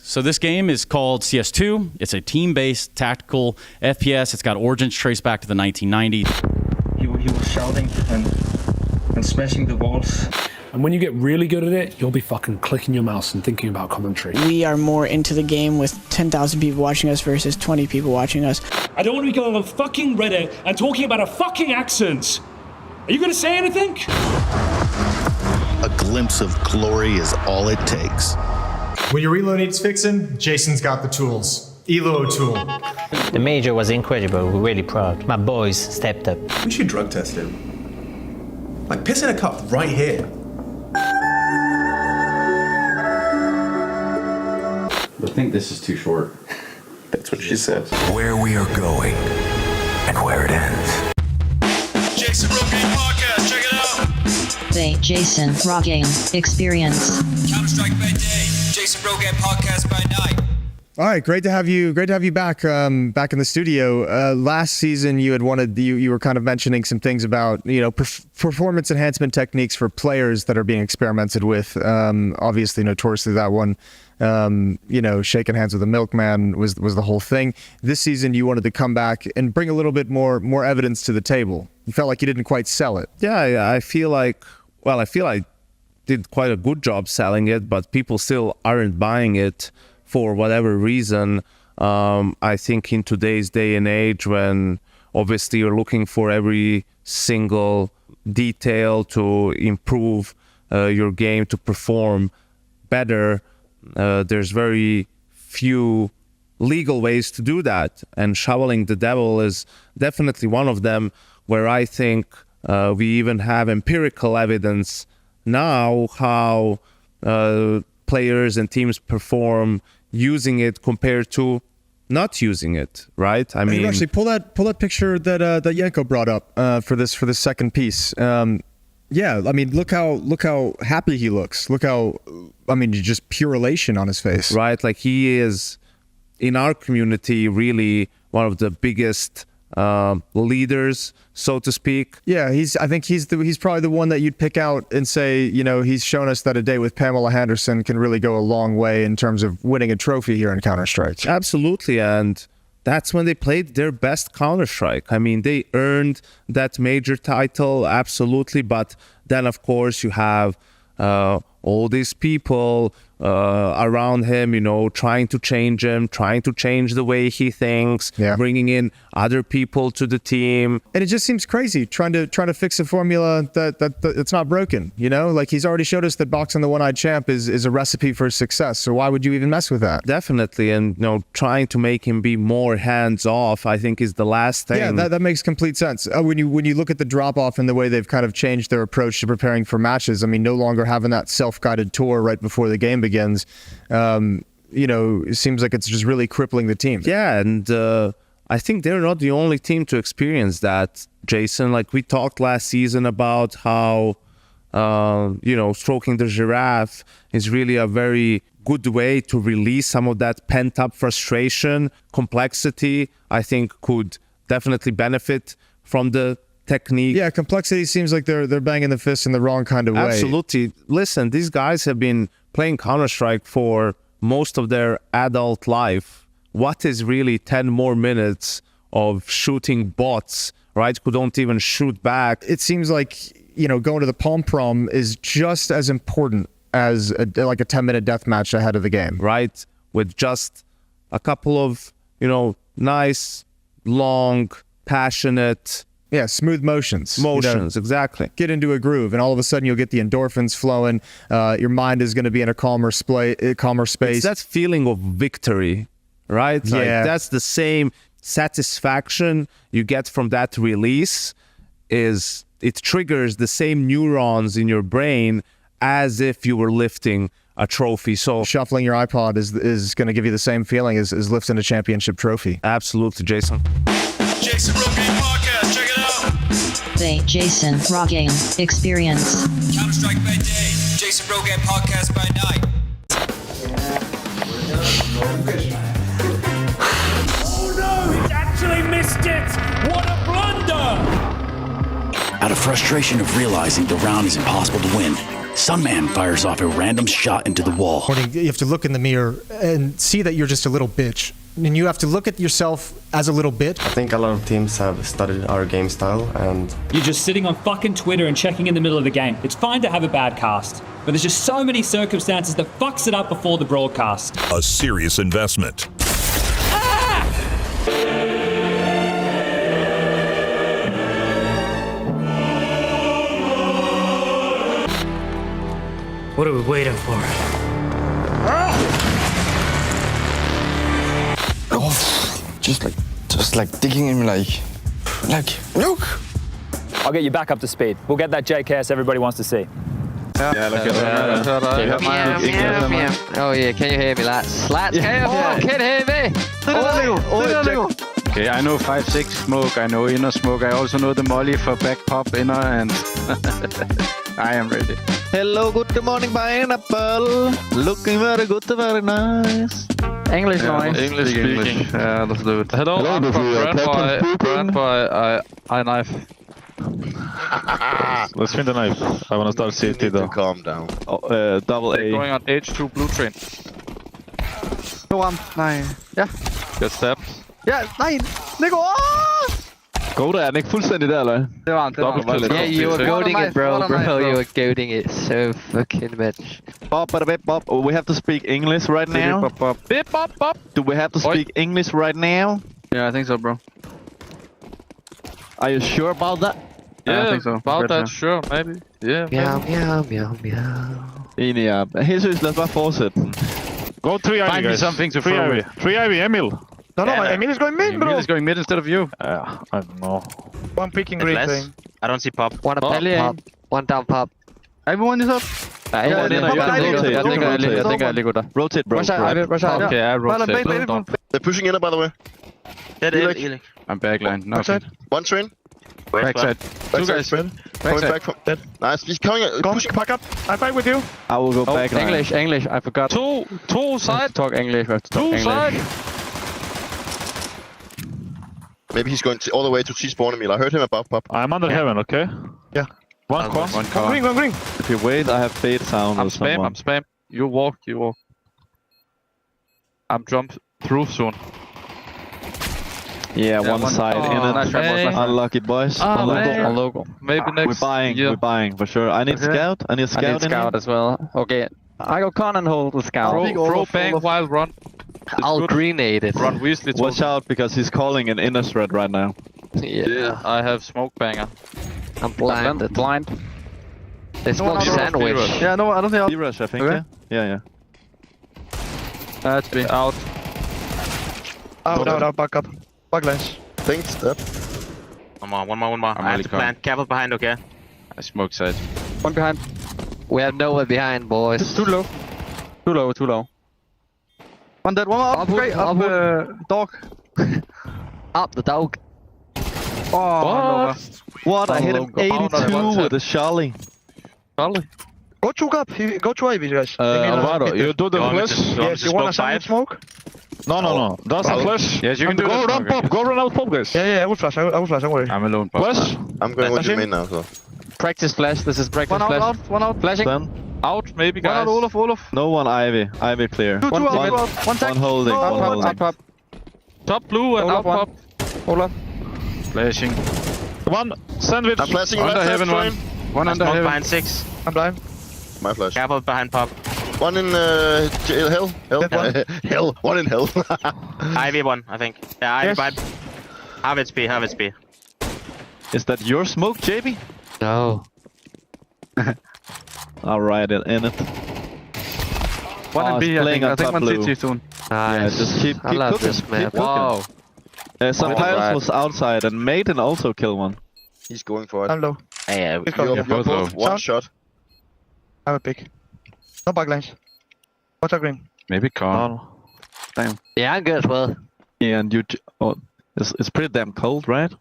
So this game is called CS2. It's a team-based tactical FPS. It's got origins traced back to the 1990s. He was shouting and smashing the walls. And when you get really good at it, you'll be fucking clicking your mouse and thinking about commentary. We are more into the game with 10,000 people watching us versus 20 people watching us. I don't want to be going on fucking Reddit and talking about a fucking accent. Are you going to say anything? A glimpse of glory is all it takes. When your reload needs fixing, Jason's got the tools. Elo tool. The major was incredible. We're really proud. My boys stepped up. We should drug test him. Like, piss in a cup right here. I think this is too short. That's what she said. Where we are going and where it ends. Jason Rogaine Podcast, check it out. The Jason Rogaine Experience. Counter-Strike by day, Jason Rogaine Podcast by night. All right, great to have you back back in the studio. Last season, you were kind of mentioning some things about performance enhancement techniques for players that are being experimented with. Obviously, notoriously that one, shaking hands with a milkman was the whole thing. This season, you wanted to come back and bring a little bit more evidence to the table. You felt like you didn't quite sell it. Yeah, I feel I did quite a good job selling it, but people still aren't buying it. For whatever reason, I think in today's day and age, when obviously you're looking for every single detail to improve your game to perform better, there's very few legal ways to do that. And shoveling the devil is definitely one of them, where I think we even have empirical evidence now how players and teams perform using it compared to not using it, right? I mean, actually pull that picture that Yanko brought up for this second piece. Yeah, I mean, look how happy he looks. Look how, just pure elation on his face. Right, like he is in our community really one of the biggest leaders, so to speak. Yeah, I think he's probably the one that you'd pick out and say, he's shown us that a day with Pamela Henderson can really go a long way in terms of winning a trophy here in Counter-Strike. Absolutely, and that's when they played their best Counter-Strike. I mean, they earned that major title, absolutely, but then of course you have all these people around him, trying to change him, trying to change the way he thinks, bringing in other people to the team. And it just seems crazy trying to fix a formula that it's not broken, Like he's already showed us that boxing the one-eyed champ is a recipe for success. So why would you even mess with that? Definitely. And, trying to make him be more hands-off, I think, is the last thing. Yeah, that makes complete sense. When you look at the drop-off and the way they've kind of changed their approach to preparing for matches, no longer having that self-guided tour right before the game begins, it seems like it's just really crippling the team. Yeah, and I think they're not the only team to experience that. Jason. Like we talked last season about how, stroking the giraffe is really a very good way to release some of that pent-up frustration, complexity. I think could definitely benefit from the technique. Yeah, complexity seems like they're banging the fist in the wrong kind of way. Absolutely. Listen, these guys have been playing Counter-Strike for most of their adult life. What is really 10 more minutes of shooting bots, right, who don't even shoot back? It seems like, going to the pom-prom is just as important as a 10-minute deathmatch ahead of the game. Right, with just a couple of, nice, long, passionate... Yeah, smooth motions. Exactly. Get into a groove, and all of a sudden you'll get the endorphins flowing. Your mind is going to be in a calmer space. It's that feeling of victory, right? Yeah. Like, that's the same satisfaction you get from that release. It triggers the same neurons in your brain as if you were lifting a trophy. So shuffling your iPod is going to give you the same feeling as lifting a championship trophy. Absolutely, Jason. Jason Rogan Podcast, check it out. The Jason Rogan Experience. Counter-Strike by day, Jason Rogan Podcast by night. Oh no, he's actually missed it! What a blunder! Out of frustration of realizing the round is impossible to win, Sunman fires off a random shot into the wall. You have to look in the mirror and see that you're just a little bitch. And you have to look at yourself as a little bitch. I think a lot of teams have studied our game style and... You're just sitting on fucking Twitter and checking in the middle of the game. It's fine to have a bad cast, but there's just so many circumstances that fucks it up before the broadcast. A serious investment. What are we waiting for? Just like digging him like, look. I'll get you back up to speed. We'll get that JKS everybody wants to see. Yeah, look at that. Oh yeah, can you hear me, lads? Lads, can you hear me? Okay, I know 5-6 smoke, I know inner smoke, I also know the molly for back pop inner, and I am ready. Hello, good morning, pineapple. Looking very good, very nice. English noise. English speaking. Yeah, let's do it. Hello, I'm from Brand by I knife. Let's spin the knife. I want to start CT though. Calm down. Double A. Going on H2 blue train. Go on. Nej. Ja. Get stabbed. Ja, nej. Nico. Goater, er den ikke fuldstændig der, eller? Det var han. Yeah, you were goading it, bro. You were goading it so fucking much. Bob. We have to speak English right now. Bob. Do we have to speak English right now? Yeah, I think so, bro. Are you sure about that? Yeah, I think so. About that, sure, maybe. Yeah. Meow. Enig, ja. Helt seriøst, lad os bare fortsætte den. Go 3 Ivy, Find me guys. something to throw with. 3 Ivy, Emil. No, Emil is going mid, bro. Emil is going mid instead of you. Yeah, I don't know. One picking green thing. I don't see pop. One up pop. One down pop. Everyone is up. I think I go there. Rotate, bro. Rush out. Okay, I rotate. They're pushing in, by the way. I'm backline. No. One train. Backside. Two guys. Coming back from dead. Nice. He's coming. Push, pack up. I fight with you. I will go backline. English. I forgot. Two side. Talk English. We have to talk English. Side. Maybe he's going all the way to T-spawn, Emil. I heard him above pop. I'm under heaven, okay? Yeah. One car. One green. If you wait, I have fade sound. I'm spam. You walk. I'm jump through soon. Yeah, one side in it. Nice. Unlucky boys. Logo. Maybe next. We're buying for sure. I need scout. I need scout as well. Okay. I go con and hold the scout. Throw bang while run. I'll grenade it. Run Weasley. Watch out because he's calling an inner thread right now. Yeah. I have smoke banger. I'm blinded. Blind. There's no sandwich. Yeah, no, I don't think B-rush, I think. Okay. Yeah. That's me. Out. Out, back up. Backlash. Thanks, step. One more. I have to plant. Careful behind, okay? I smoke side. One behind. We have no one behind, boys. It's too low. Too low. One dead, one more up. Great, up, dog. Up the dog. What? I hit him 82 with a Charlie. Charlie? Go to up. Go to AB, guys. Alvaro, you do the flash? Yes, you want to smoke? No. That's a flash. Yes, you can do Go run pop. Go run out pop, guys. Yeah, I will flash. I will flash. Don't worry. I'm alone. Pop. Flash. I'm going with you main now, so. Practice flash. This is practice flash. One out. Flashing. Done. Out, maybe, guys. One out, Olaf. No one Ivy. Ivy clear. Two out. One tag. One holding. One holding. Pop. Top blue and out pop. Olaf. Flashing. One sandwich. I'm flashing under left heaven side. One under heaven. Behind 6. I'm blind. My flash. Careful behind pop. One in hell. Hell. One in hell. Ivy one, I think. Yeah, Ivy behind. Have it B. Is that your smoke, JB? No. I'll ride it in it. One in B, I think. I think one CT soon. Nice. Yeah, just keep I love cooking. this map. Keep cooking. Wow. Some piles was outside and Maiden also killed one. He's going for it. I'm low. Yeah, You're both one shot. I have a pick. No backlines. What's our green? Maybe con. Damn. Yeah, I'm good as well. Yeah, and it's pretty damn cold, right?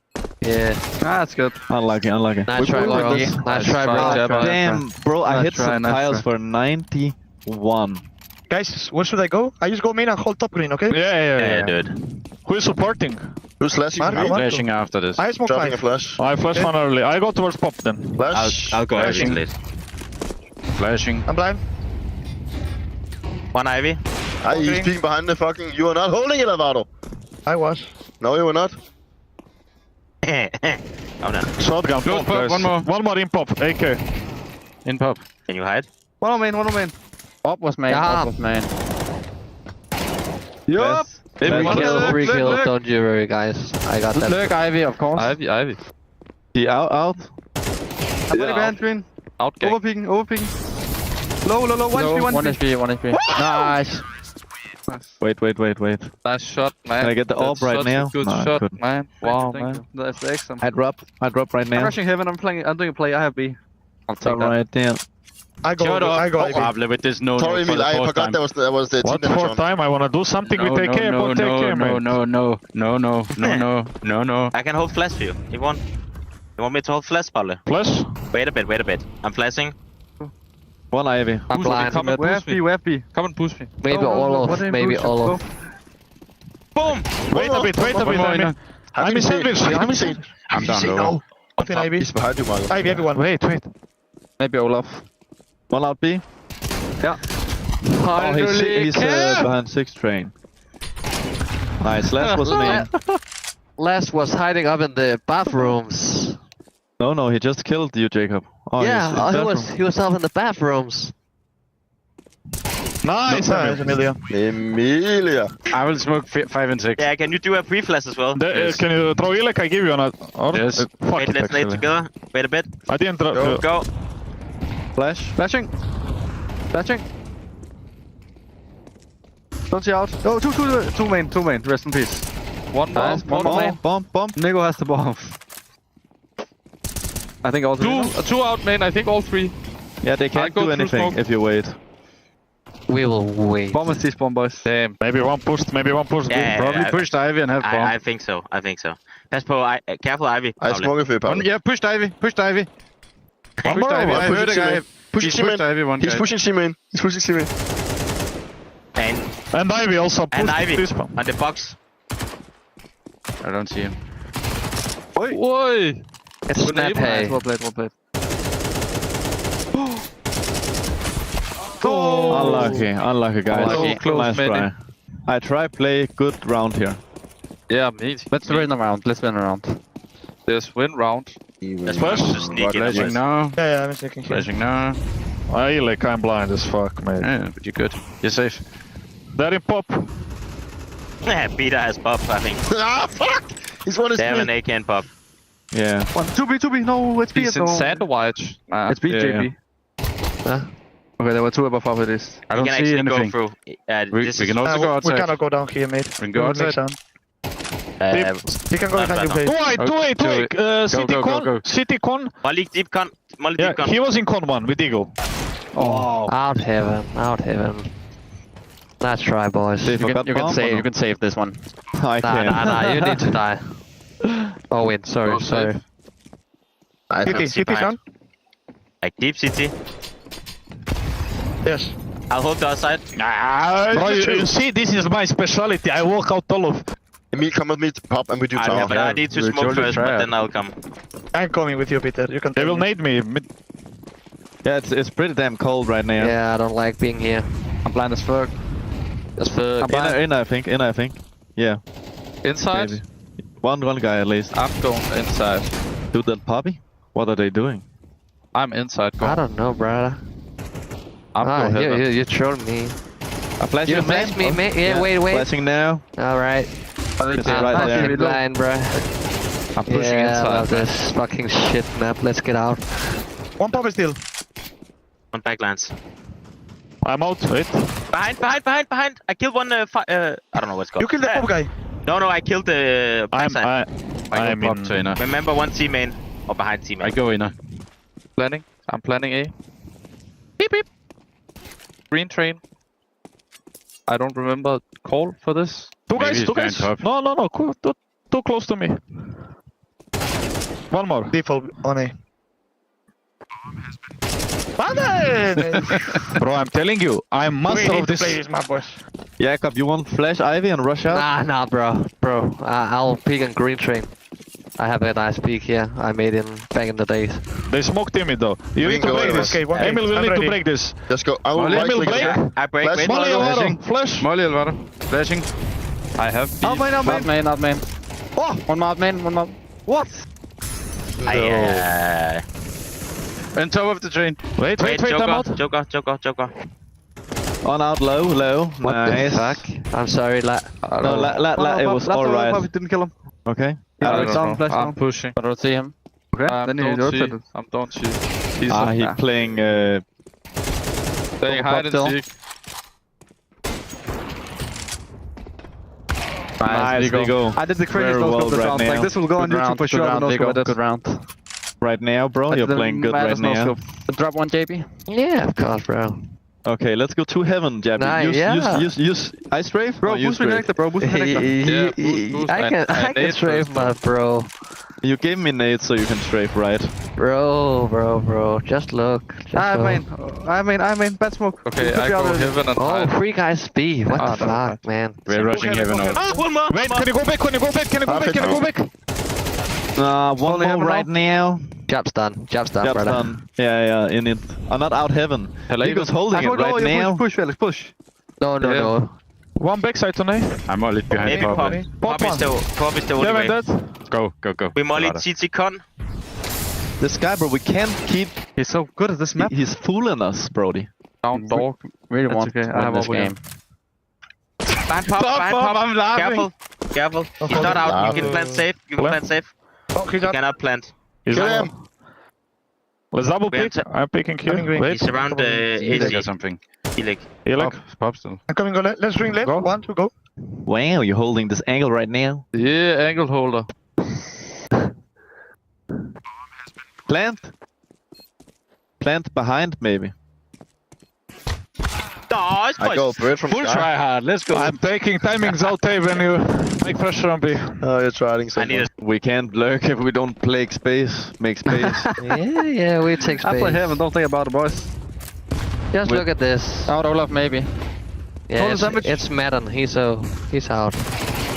Yeah. That's good. Unlucky. Nice try, bro. Nice try, bro. Damn, bro, I hit some nice tiles try. for 91. Guys, where should I go? I just go main and hold top green, okay? Yeah, dude. Who is supporting? Who's flashing? I'm Flashing after this. I smoke Dropping a 5. flash. I flash one early. I go towards pop then. Flash. I'll go Ivy late. Flashing. I'm blind. One Ivy. He's peeking behind the fucking. You are not holding it, Alvaro. I was. No, you were not. Oh no. Shotgun. Close Pop, pop, one more in pop. AK. In pop. Can you hide? One on main. Pop was main. Pop was main. Yup. Three kills. Don't you worry, guys. I got that. Look, Ivy, of course. Ivy. The out. I'm running behind green. Out game. Overpeeking. Low. 1 HP. One HP. Nice. Wait. Nice shot, man. Can I get the orb right now? Good No, I shot, couldn't. man. Wow, man. That's excellent. I drop right now. I'm rushing heaven. I'm doing a play. I have B. I'll It's take that. alright, damn. I go AB. With this no. Sorry, Emil, I forgot that was the What team fourth time? I wanna do something with AK, but take care, man. No. I can hold flash for you. You want me to hold flash, Palle? Flash? Wait a bit. I'm flashing. One Ivy. I'm blind. Come and push me. Where B? Come and push me. Maybe all of. Maybe all of. Boom! Wait a bit, I mean. I'm in sandwich. I'm down low. Up in AB. He's behind you, Marco. AB, everyone. Wait. Maybe Olaf. One out B. Yeah. Oh, he's behind 6 train. Nice, last was main. Les was hiding up in the bathrooms. No, he just killed you, Jacob. Oh, Yeah, he was up in the bathrooms. Nice, Emilia. I will smoke 5 and 6. Yeah, can you do a pre-flash as well? Yes. Can you throw Ilek? I give you an order. Yes. Fuck Wait, it, let's lay actually. together. Wait a bit. I didn't throw. Go. Flashing. Don't see out. Oh, two main. Rest in peace. One Bomb. Nico has the bomb. I think all two out main. I think all 3. Yeah, they can't do anything if you wait. We will wait. Bomb is this bomb, boys. Damn. Maybe one push. Yeah, Probably pushed Ivy and have bomb. I think so. Pass careful, Ivy. I smoke if you Paul. Yeah, pushed Ivy. One more. Ivy. I heard a guy. He's pushed Ivy one guy. He's pushing C-main. And Ivy also pushed Ivy this bomb. on the box. I don't see him. Oi! It's snap hay. Well played. Unlucky, guys. Unlucky. Nice try. I try play good round here. Yeah, me. Let's win a round. Yes, win round. Let's Flash. Flashing now. Yeah, I'm checking. Flashing now. I'm blind as fuck, mate. Yeah, but you're good. You're safe. They're in pop. Yeah, Peter has pop, I think. Ah, fuck! He's one is They have an AK and pop. Yeah. 2B. No, it's B. He's in sandwich. It's B, JP. Okay, there were 2 above top of this. I don't can see actually anything. go through. We can also go outside. We cannot go down here, mate. We can go outside. He can go behind you, please. Do it. City con. Go. City con. Malik deep con. Yeah, he was in con 1 with Eagle. Oh. Out heaven. Nice try, boys. You can save this one. I can. Nah, you need to die. Oh wait, sorry. CT down. Like deep CT. Yes. I'll hold the outside. Bro, you see, this is my specialty. I walk out all of. Emil, come with me to pop and we do tower. But I need to smoke first, but then I'll come. I'm coming with you, Peter. You can. They will nade me. Yeah, it's pretty damn cold right now. Yeah, I don't like being here. I'm blind as fuck. As fuck. In, I think. Yeah. Inside? Maybe. One guy at least. I'm going inside. Dude, that poppy? What are they doing? I'm inside. Go. I don't know, brother. You trolled me. I flash You you, flashed me, man. Yeah, wait. Flashing now. Alright. It's I'm right fucking there. blind, bro. I'm pushing I inside. love this fucking shit map. Let's get out. One pop is still. One backlands. I'm out. Wait. Behind. I killed one. I don't know what's called. You killed the pop guy. No, I killed the backside. I'm in trainer. Remember one C main or behind C main. I go in. Planning. I'm planning A. Beep beep. Green train. I don't remember call for this. Two guys. No. Cool. Too close to me. One more. Default on A. Bro, I'm telling you, I'm master of this. Play this map, boys. Jakob, you want flash Ivy and rush out? Nah, bro. I'll peek on green train. I have a nice peek here. I made him back in the days. They smoked Emil though. You need to break this. Okay, Emil will need to break this. Let's go. I will Emil, break. I break. Flash. Wait, Molly no. Alvaro. Flash. Molly Alvaro. Flashing. I have. Out main. Oh! One more out main. What? On top of the train. Wait, I'm out. Joker. On out low. What Nice. the fuck? I'm sorry, No, it was alright. Didn't kill him. Okay. I'm pushing. I don't see him. Okay. Then he rotated. Don't see. He's playing. Playing hide and seek. Nice, they go. I did the crazy Very well this right round. now. Like this will go on YouTube for sure. Good round. Right now, bro, you're playing good right now. Drop one, JP. Yeah, of course, bro. Okay, let's go to heaven, Jabby. Nah, Use ice strafe. Bro, boost me connector, bro. Boost me connector. I can strafe my bro. You gave me nade so you can strafe, right? Bro. Just look. I mean, bad smoke. Okay, I go heaven and Oh, hide. free guys B. What the fuck, man? We're rushing heaven out. One more. Wait, can you go back? Can you go back? One more right now. Job's done, brother. Done. Yeah, in it. I'm not out heaven. Eagle's holding it right now. Push, Felix, push. No. One backside on A. I'm molly behind Maybe Poppy. Pop is the only way. Go. We molly CT con. This guy, bro, we can't keep. He's so good at this map. He's fooling us, Brody. Down dog. Really want to win this game. Behind pop. I'm laughing. Careful. He's not out. You can plant safe. Oh, he You got. cannot plant. Kill him. Let's double pick. I'm picking here. Wait. He's around He's or 80. something. Elec. Pop still. I'm coming. Let's ring left. Go. 1, 2, go. Wow, you're holding this angle right now. Yeah, angle holder. Plant behind, maybe. Nice, I go bird from Full sky. try hard. Let's go. I'm taking timings out there when you make pressure on B. Oh, you're trying so I need much. We can't lurk if we don't make space. Yeah, we take space. I play heaven. Don't think about it, boys. Just look at this. Out Olaf, maybe. Yeah, it's Madden. He's out.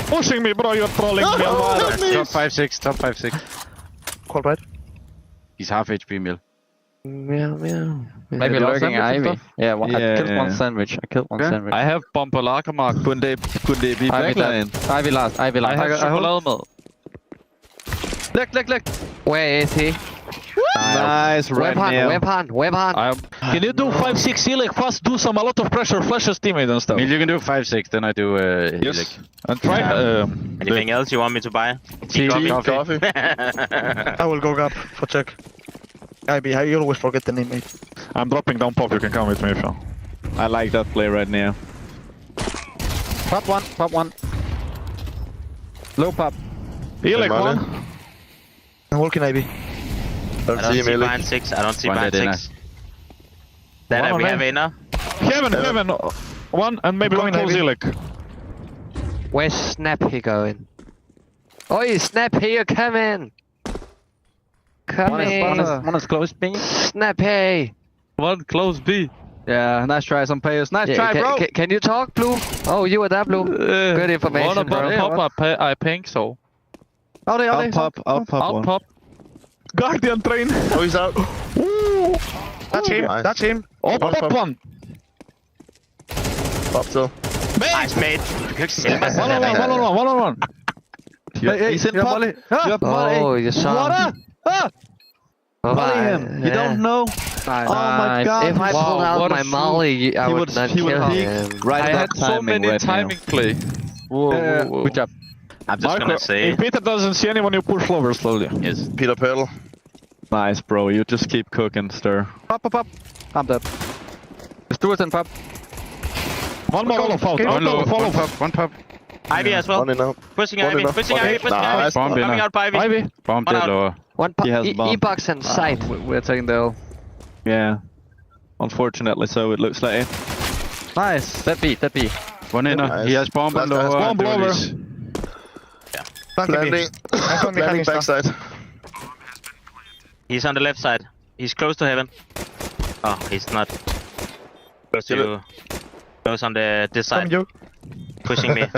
Pushing me, bro. You're trolling me. Top 5-6. Top 5-6. Call right. He's half HP mil. Meow. Maybe lurking Ivy. Yeah, I killed one sandwich. I have bumper lager mark. Couldn't they be backline? Ivy last. I have chocolate. Look. Where is he? Nice, right now. Web hand. Can you do 5-6 Elec fast? Do a lot of pressure, flashes teammate and stuff. If you can do 5-6, then I do yes. And try. Anything else you want me to buy? Coffee. I will go up for check. I always forget the name, mate. I'm dropping down pop. You can come with me if you. I like that play right now. Pop one. Low pop. Elec one. I'm walking Ivy. I don't see behind 6. I don't see behind 6. Then we have Aina. Heaven. One and maybe one close Elec. Where's Snap he going? Oi, snap here, come in. Come in. One is close B. Snap hey. One close B. Yeah, nice try, some players. Nice try, bro. Can you talk, Blue? Oh, you were that, Blue. Good information, One bro. pop, I think so. Out pop. Guardian train. Oh, he's out. That's him. Nice. That's him. Oh, pop one. Pop still. Nice, mate. One on one. He's in pop. Oh, you saw. Volley him. You don't know. Nice. Oh my god. If I pulled out my molly, I would not kill him. Right I had so many timing play. Whoa. Good job. I'm just gonna say. If Peter doesn't see anyone, you push lower slowly. Yes. Peter Pearl. Nice, bro. You just keep cooking, Stir. Pop. I'm dead. Let's do it in pop. One more follow. One pop. Ivy as well. One in now. Pushing One Ivy. enough. Pushing Okay. Ivy. Pushing Ivy. Nice. Coming out by Ivy. Bomb dead lower. One He has bomb. E-box and sight. We're taking the L. Yeah. Unfortunately, so it looks like it. Nice. That B. One in. Nice. He has bomb Last lower. guy has bomb lower. Landing. Landing backside. He's on the left side. He's close to heaven. Oh, he's not. Close on this side. Pushing me. Nice!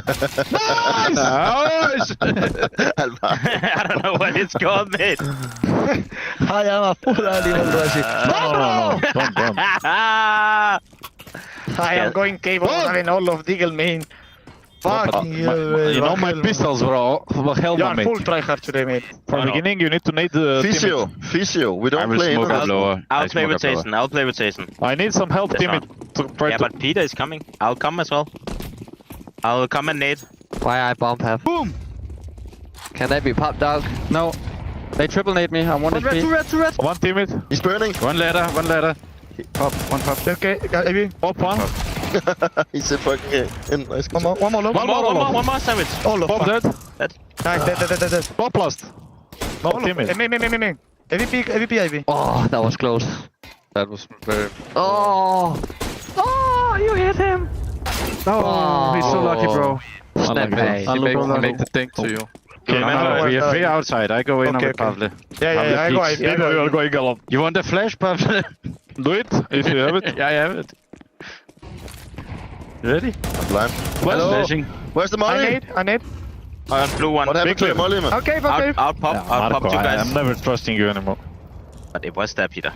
I don't know what it's called, mate. Hi, I'm a full animal rushing. I am going cable having all of Deagle main. Fucking hell. You know my pistols, bro. Help You are me. full tryhard today, mate. From the beginning, you need to nade the Physio. We don't play smoke up in. lower. I'll play rotation. I'll play rotation. I need some help, That's teammate. To try Yeah, to... but Peter is coming. I'll come as well. I'll come and nade. Why I bomb have? Boom! Can that be pop dog? No. They triple nade me. I want it. Two red. One teammate. He's burning. One ladder. Pop, one pop. Okay, got Ivy. Pop one. He's in fucking in. Nice. One more low. One more sandwich. All of Pop dead. Nice, dead. Pop lost. No teammate. Me. AVP, Ivy. Oh, that was close. That was very... Oh, you hit him. Oh, He's so lucky, bro. Snap hey. He make the thing to you. We have three outside. I go in on with Pavle. Yeah, I go Ivy. Yeah, we are going along. You want the flash, Pavle? Do it if you have it. Yeah, I have it. You ready? Blind. Flashing. Where's the molly? I need. Blue one. What happened to your molly, man? Okay. I'll pop you guys. I'm never trusting you anymore. But it was there, Peter.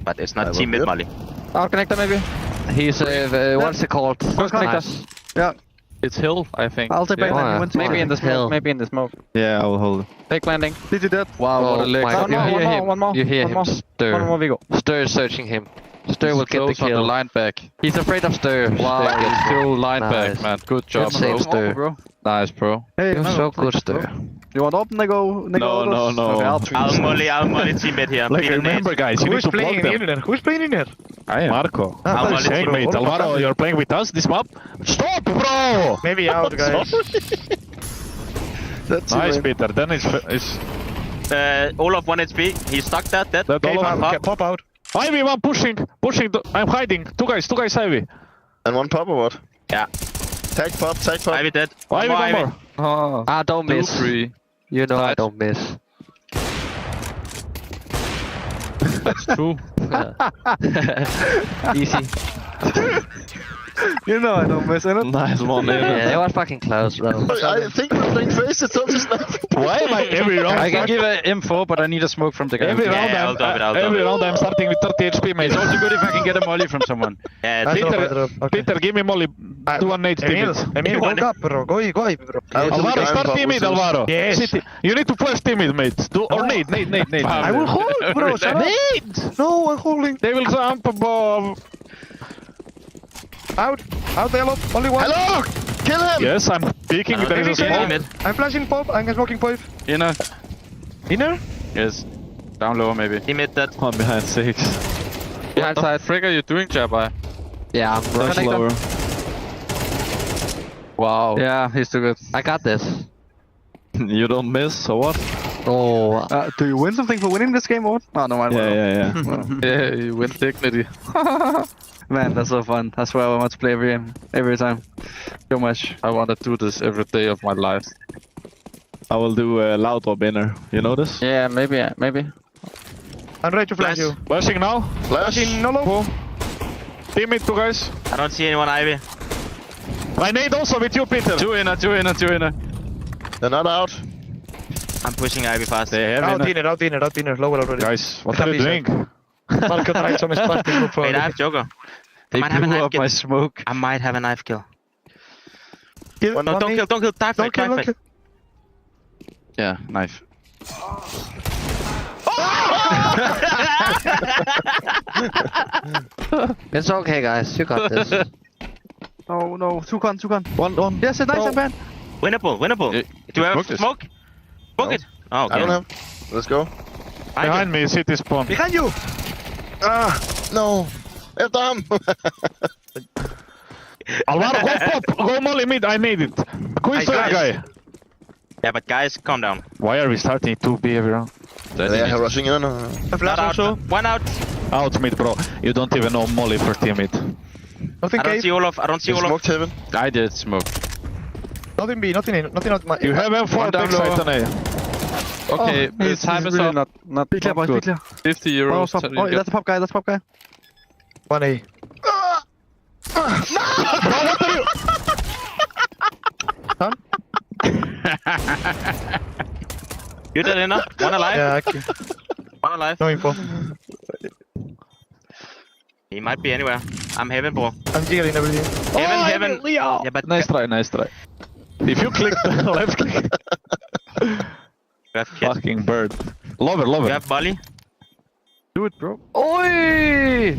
But it's not team mid molly. I'll connect maybe. He's what's it called? Nice. Yeah. It's hill, I think. I'll take back landing. Maybe in the smoke. Maybe in the smoke. Yeah, I will hold it. Take landing. Did you that? Wow, what a leg. One more. You hear him stir. One more, Vigo. Stir is searching him. Stir will get the Close on the kill. line back. He's afraid of Stir. Wow, Stir he's gets still line Nice. back, man. Good job, Good save, bro. Stir. Nice, bro. Hey, You're so good, Stir. You want open? No. I'll molly teammate here. Like, Peter remember, nade. guys, you need Who's to block playing them. in here? Who's playing in here? I am. Marco. I'll molly Hey, team. mate, Alvaro, you're playing with us this map? Stop, bro! Maybe out, guys. That's Nice, it, man. Peter. Then it's Olaf 1 HP. He's stuck that. that Okay, all of pop out. Ivy, one pushing. I'm hiding. Two guys, Ivy. And one pop or what? Yeah. Tag pop. Ivy dead. Ivy, one Ivy. more. Oh, I don't miss. 2-3. You know I Nice. don't miss. That's true. Easy. You know I don't miss it. Nice one, Yeah, it was fucking close, bro. I think we're playing face. It's all just now. Why am I every round? I can give an info, but I need a smoke from the guy. Every round, I'll do it. I'm starting with 30 HP, mate. It's also good if I can get a molly from someone. Yeah, Peter, give me molly. 218 teammates. Emil, go up, bro. Go, bro. Alvaro, start teammate, Alvaro. Yes. You need to flash teammate, mate. Or nade. I will hold, bro. Shut up. Nade! No, I'm holding. They will jump above. Out, yellow. Only one. Hello! Kill him! Yes, I'm peeking. There is a smoke. I'm flashing pop. I'm smoking pop. Inner. Inner? Yes. Down lower, maybe. he made that. One behind 6. Behind side. Frig are you doing, Jabba? Yeah, I'm Flash running. lower. Wow. Yeah, he's too good. I got this. You don't miss, so what? Oh. Do you win something for winning this game, or what? Oh, no, yeah. Yeah, you win dignity. Man, that's so fun. I swear I want to play every time. So much. I want to do this every day of my life. I will do a loud drop inner. You know this? Yeah, maybe. I'm ready to flash you. Flashing now. Flashing Nolo. Team mid, 2 guys. I don't see anyone, Ivy. I need also with you, Peter. 2 inner. They're not out. I'm pushing Ivy fast. Out inner. Lower already. Guys, what are you doing? Marco tried some sparking group. Wait, I have Joker. They blew up my smoke. I might have a knife kill. Kill. No, don't kill. Dive fight. Yeah, knife. It's okay, guys. You got this. Oh no, 2 con. One. Yes, a nice man. Winnable. Do you have smoke? Smoke it. Oh, okay. I don't have. Let's go. Behind me, city spawn. Behind you. No. Efter ham. Alvaro, go pop. Go molly mid. I need it. Quick third guy. Yeah, but guys, calm down. Why are we starting 2B everyone? They are rushing in. Not out. One out. Out mid, bro. You don't even know molly for team mid. Nothing I don't see Olaf. Smoked heaven. I did smoke. Nothing B. Nothing out my. You have M4 backside on A. Okay, the time is up. Not Be clear, boys. Be clear. 50 euros. Oh, that's a pop guy. 1A. Bro, what are you? You dead enough? One alive? Yeah, okay. One alive. No info. He might be anywhere. I'm heaven, bro. I'm jiggling everything. Heaven. Leo. Yeah, but Nice try. If you click the left click. you have kid. Fucking bird. Love You it. have Molly. Do it, bro. Oi!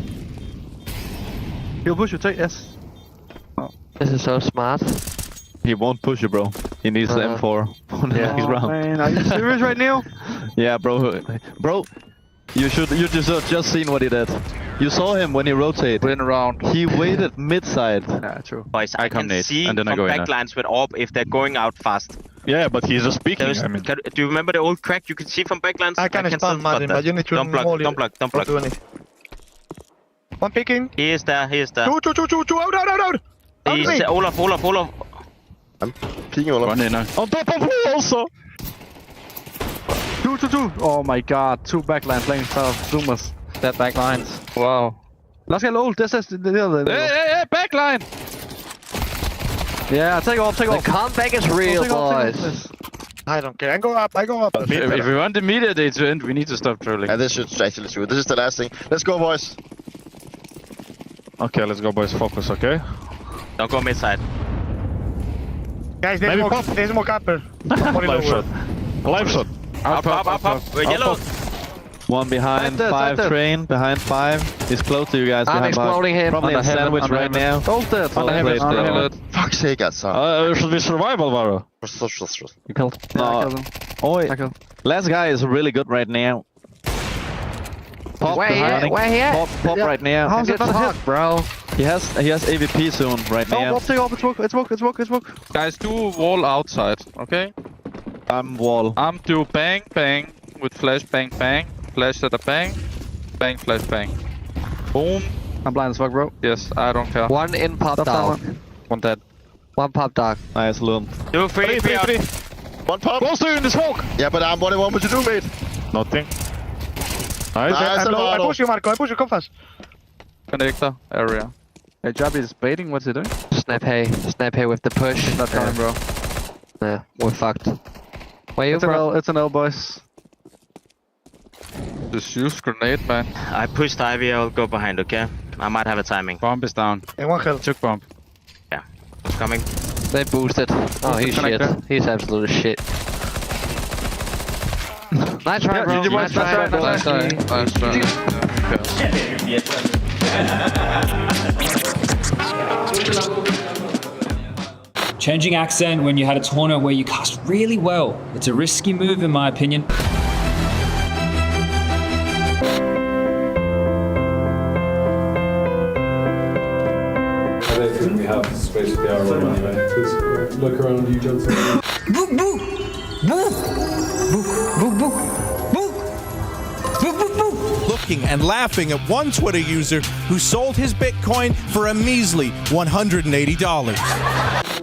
He'll push you, take yes. This is so smart. He won't push you, bro. He needs the M4 for the next round. Man, are you serious right now? Yeah, bro. Bro, you just seen what he did. You saw him when he rotated. Win around. He waited mid-side. Yeah, true. Boys, I can see and then from backlines with AWP if they're going out fast. Yeah, but he's just speaking. I mean. Do you remember the old crack you can see from backlines? I can still spam Martin, but you need to don't block. Don't block. One picking. He is there. Two. Out. He's Olaf. I'm peeking all Run in now. On top of who also? 2. Oh my god, 2 backline playing south. Zoomers. That backlines. Wow. Let's get old. This is the Hey, backline! Yeah, take off. The comeback is real, boys. I don't care. I go up. If we want the media day to end, we need to stop trolling. Yeah, this should actually true. This is the last thing. Let's go, boys. Okay, let's go, boys. Focus, okay? Don't go mid side. Guys, there's more upper. Live shot. Live shot. Up. Yellow. One behind Dead. train, behind 5. He's close to you guys. I'm exploding him. Probably a sandwich right now. Ult dead. Fuck's sake, alltså. Should we survive, Alvaro? You killed. No. Oi. Last guy is really good right now. Pop Where he at? Pop right now. How's it not hit, bro? He has AVP soon right now. Take off. It's smoke. Guys, do wall outside, okay? I'm wall. I'm do bang with flash bang. Flash at a bang, flash bang. Boom. I'm blind as fuck, bro. Yes, I don't care. One in pop dog. One dead. One pop dog. Nice, Loon. 2, 3. One pop. Close to you in the smoke. Yeah, but what do you want me to do, mate? Nothing. Nice. I push you, Marco. Come fast. Connector area. Hey, Jabby is baiting. What's he doing? Snap hay with the push. He's not coming, bro. Yeah, we're fucked. Where you, bro? It's an L, boys. Just use grenade, man. I pushed Ivy. I'll go behind, okay? I might have a timing. Bomb is down. And one health. Took bomb. Yeah, it's coming. They boosted. Oh, he's shit. He's absolute shit. Nice try, bro. Nice try. Changing accent when you had a tournament where you cast really well. It's a risky move in my opinion. I don't think we have space for the arrow anyway. Just look around you, Johnson. Book, book, book, book, book, book, book, book, book, book. Looking and laughing at one Twitter user who sold his Bitcoin for a measly $180.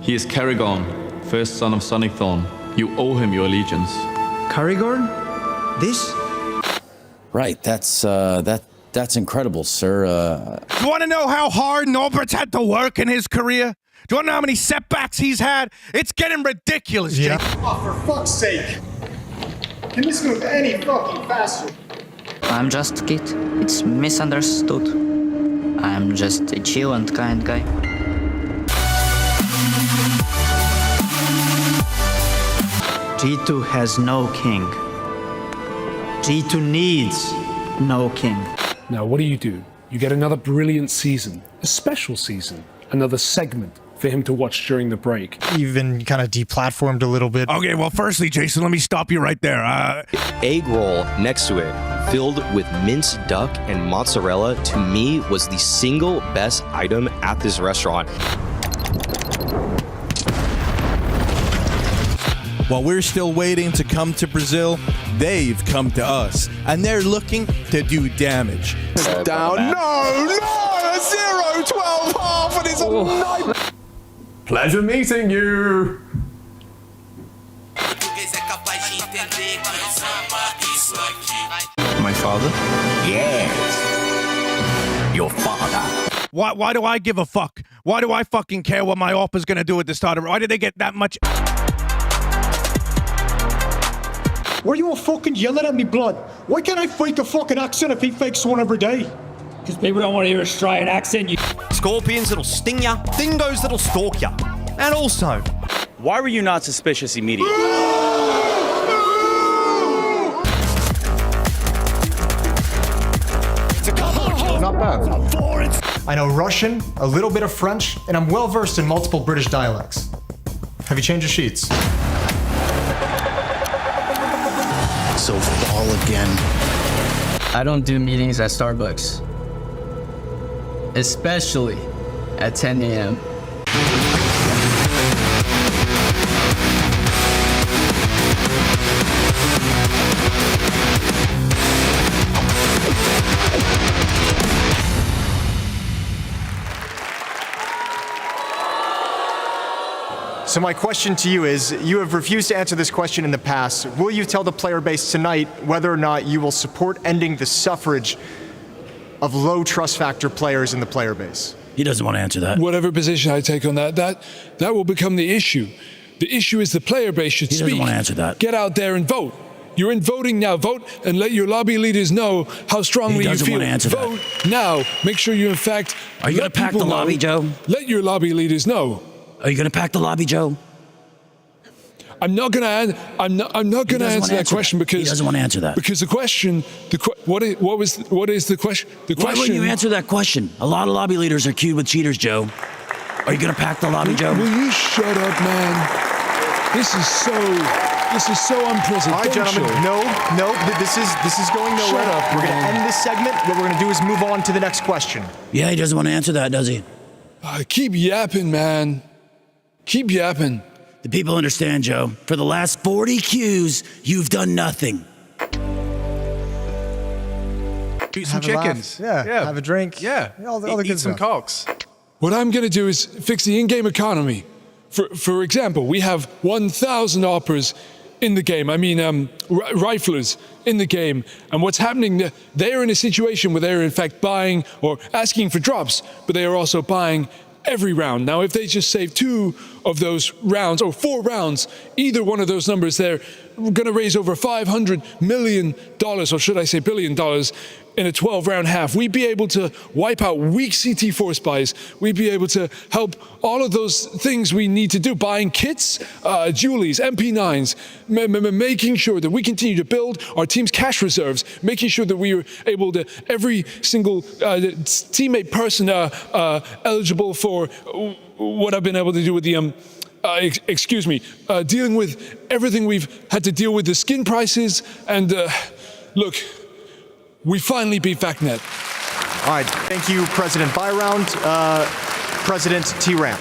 He is Kerrigan, first son of Sonic Thorn, You owe him your allegiance. Karigorn? This? Right, that's incredible, sir. Do you want to know how hard Norbert's had to work in his career? Do you want to know how many setbacks he's had? It's getting ridiculous, Jake. Oh, for fuck's sake. Can this move any fucking faster? I'm just a kid. It's misunderstood. I'm just a chill and kind guy. G2 has no king. G2 needs no king. Now, what do? You get another brilliant season, a special season, another segment for him to watch during the break. Even kind of deplatformed a little bit. Okay, well, firstly, Jason, let me stop you right there. Egg roll next to it, filled with minced duck and mozzarella, to me was the single best item at this restaurant. While we're still waiting to come to Brazil, they've come to us, and they're looking to do damage. Down. No! A 0-12 half, and it's a nightmare. Pleasure meeting you. My father? Yes. Your father. Why do I give a fuck? Why do I fucking care what my oppa's gonna do at the start of it? Why did they get that much? Why are you all fucking yelling at me, blood? Why can't I fake a fucking accent if he fakes one every day? Because people don't want to hear Australian accent, you... Scorpions that'll sting ya, dingoes that'll stalk ya. And also, Why were you not suspicious immediately? Not bad. I know Russian, a little bit of French, and I'm well versed in multiple British dialects. Have you changed your sheets? So fall again. I don't do meetings at Starbucks. Especially at 10 a.m. So my question to you is, you have refused to answer this question in the past. Will you tell the player base tonight whether or not you will support ending the suffrage of low trust factor players in the player base? He doesn't want to answer that. Whatever position I take on that will become the issue. The issue is the player base should speak. He doesn't want to answer that. Get out there and vote. You're in voting now. Vote and let your lobby leaders know how strongly you feel. He doesn't want to answer vote now. Make sure you, in fact, are you going to pack the lobby, Joe? Let your lobby leaders know. Are you going to pack the lobby, Joe? I'm not going to answer that question because he doesn't want to answer that. Because the question, what is the question? Why wouldn't you answer that question? A lot of lobby leaders are queued with cheaters, Joe. Are you going to pack the lobby, Joe? Will you shut up, man? This is so unprecedented. All right, gentlemen. No. This is going nowhere. Shut up, we're going to end this segment. What we're going to do is move on to the next question. Yeah, he doesn't want to answer that, does he? Keep yapping, man. Keep yapping. The people understand, Joe. For the last 40 queues, you've done nothing. Eat some Have a laugh. chickens. Yeah. Have a drink. Yeah. All the Eat good some stuff. cocks. What I'm going to do is fix the in-game economy. For example, we have 1,000 operas in the game. I mean, riflers in the game. And what's happening, they're in a situation where they're in fact buying or asking for drops, but they are also buying every round. Now, if they just save 2 of those rounds, or 4 rounds, either one of those numbers, they're going to raise over $500 million, or should I say $1 billion, in a 12-round half. We'd be able to wipe out weak CT4 spies. We'd be able to help all of those things we need to do, buying kits, Julies, MP9s, making sure that we continue to build our team's cash reserves, making sure that we are able to, every single teammate person eligible for what I've been able to do with the dealing with everything we've had to deal with, the skin prices, and look, we finally beat VacNet. All right, thank you, President Byround. President T-Ramp.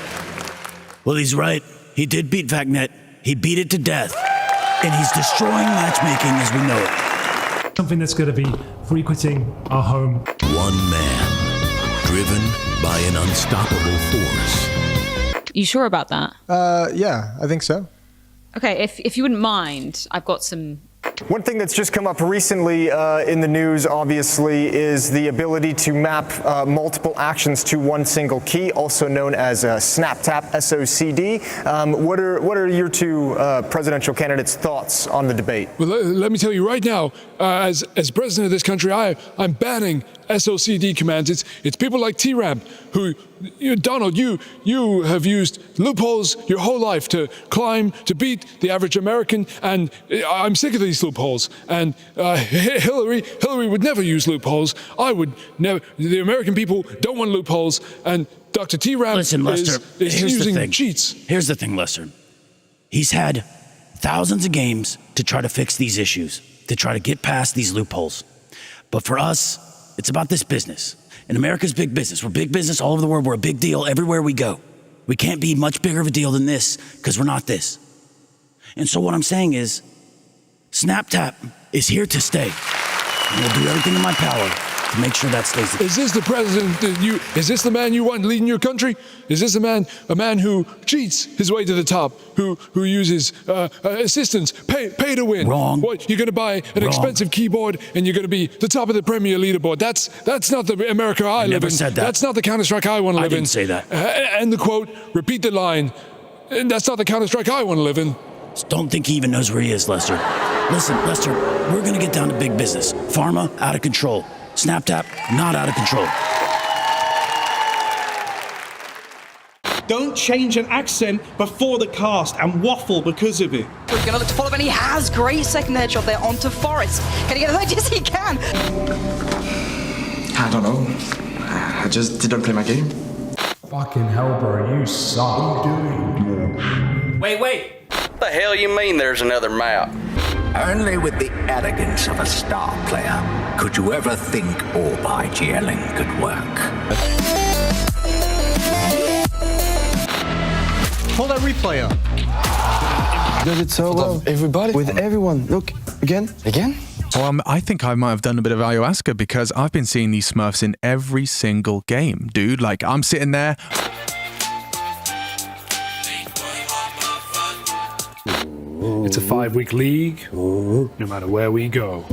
Well, he's right. He did beat VacNet. He beat it to death. And he's destroying matchmaking as we know it. Something that's going to be frequenting our home. One man, driven by an unstoppable force. You sure about that? Yeah, I think so. Okay, if you wouldn't mind, I've got some. One thing that's just come up recently in the news, obviously, is the ability to map multiple actions to one single key, also known as SnapTap, SOCD. What are your two presidential candidates' thoughts on the debate? Well, let me tell you right now, as president of this country, I'm banning SOCD commands. It's people like T-Ramp who, Donald, you have used loopholes your whole life to climb, to beat the average American, and I'm sick of these loopholes. And Hillary would never use loopholes. I would never. The American people don't want loopholes, and Dr. T-Ramp Listen, Lester, is here's using the thing. cheats. Here's the thing, Lester. He's had thousands of games to try to fix these issues, to try to get past these loopholes. But for us, it's about this business. And America's big business. We're big business all over the world. We're a big deal everywhere we go. We can't be much bigger of a deal than this because we're not this. And so what I'm saying is, SnapTap is here to stay. I'm gonna do everything in my power to make sure that stays. Is this the president is this the man you want leading your country? Is this a man who cheats his way to the top, who uses assistants, pay to win? Wrong. What, you're gonna buy an expensive keyboard and you're gonna be the top of the Premier leaderboard. That's not the America I live never in. said that. That's not the Counter-Strike I want to live in. I didn't say that. End the quote, repeat the line. And that's not the Counter-Strike I want to live in. Don't think he even knows where he is, Lester. Listen, Lester, we're gonna get down to big business. Pharma, out of control. SnapTap, not out of control. Don't change an accent before the cast and waffle because of it. We're going to look to follow, and he has great second headshot there onto Forrest. Can he get it? Yes, he can. I don't know. I just didn't play my game. Fucking hell, bro, you suck. What are you doing? Wait. What the hell you mean there's another map? Only with the arrogance of a star player could you ever think all-page yelling could work. Pull that replay up. Does it so well? Everybody? With everyone. Look, again? Well, I think I might have done a bit of ayahuasca because I've been seeing these Smurfs in every single game, dude. Like, I'm sitting there. It's a 5-week league, no matter where we go.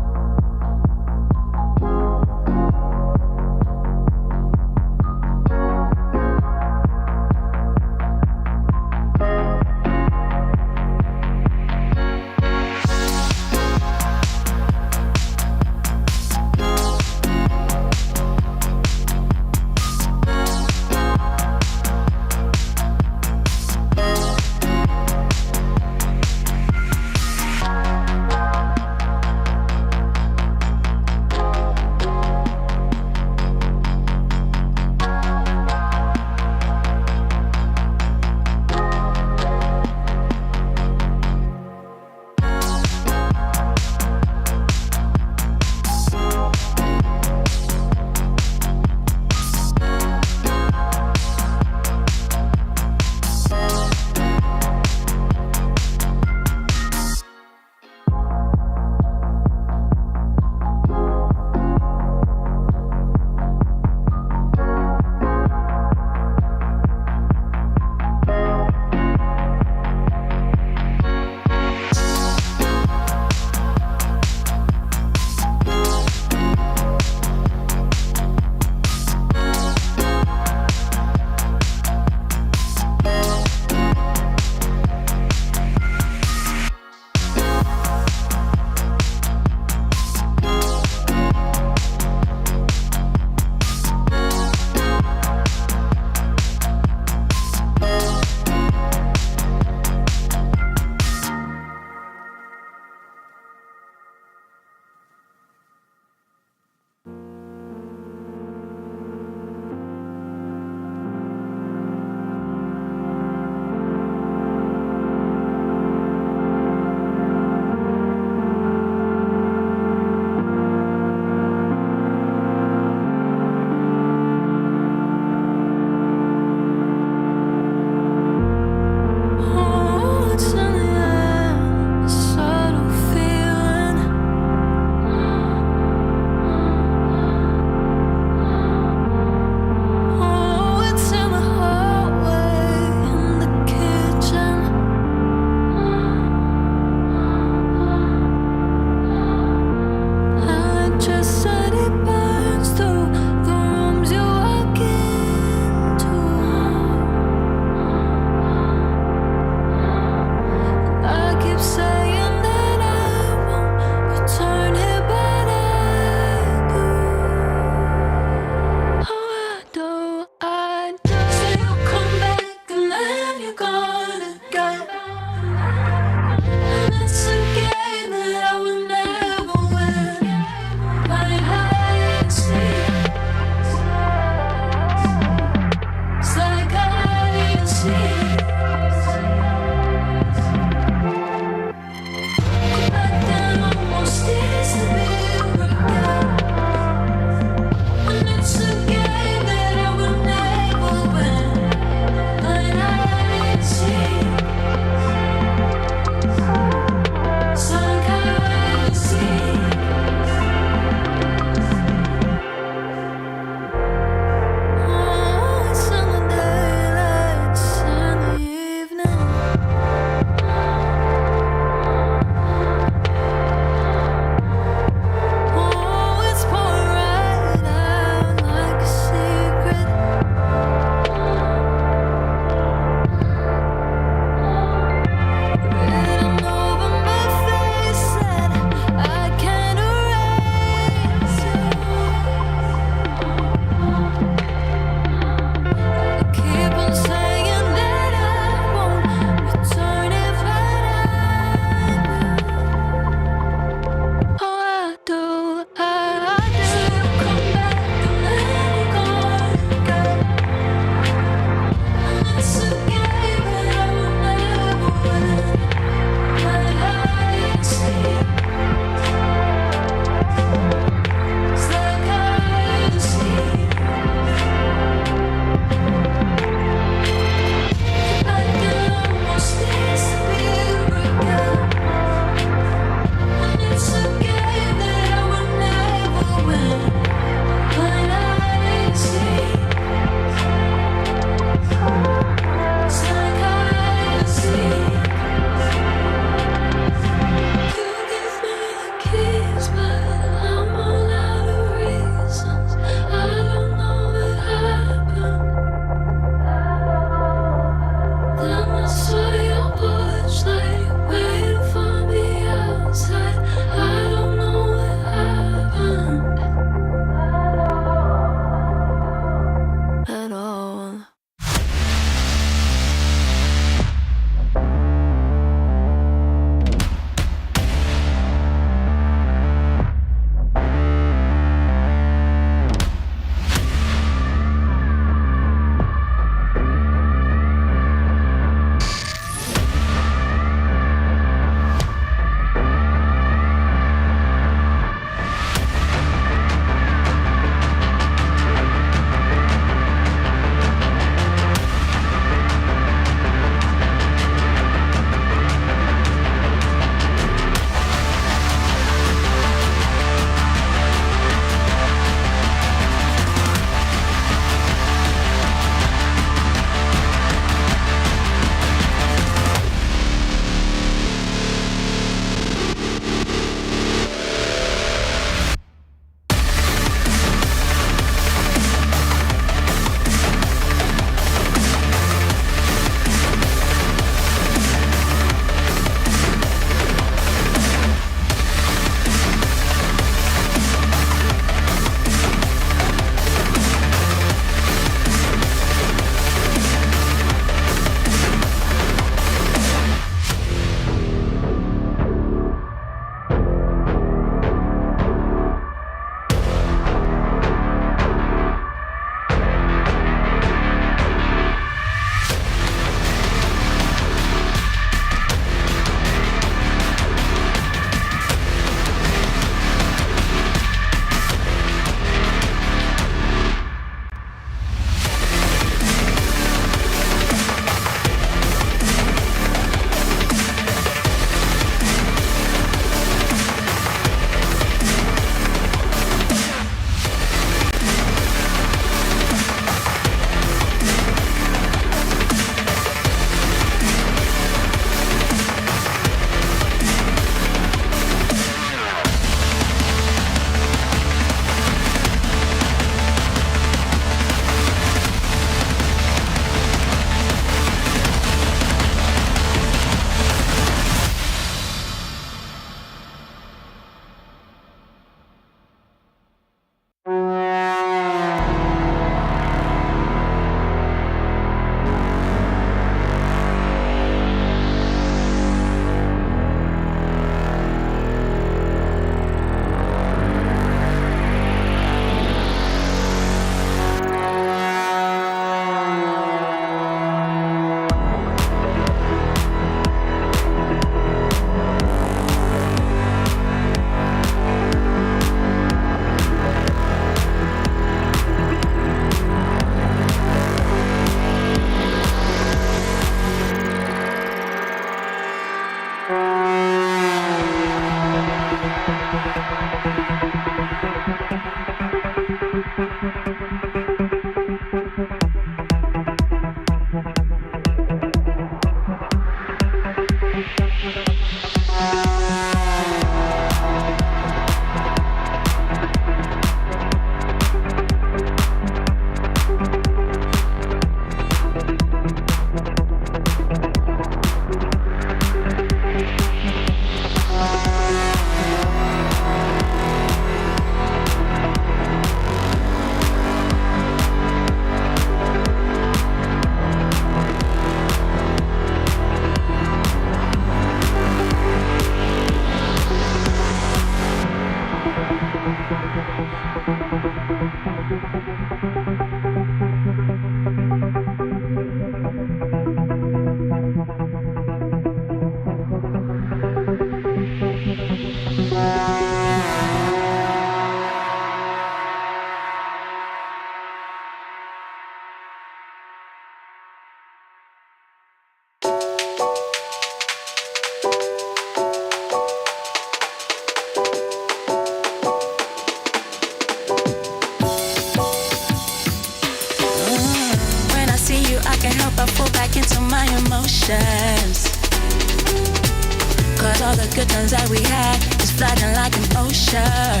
Cause all the good times that we had is flooding like an ocean.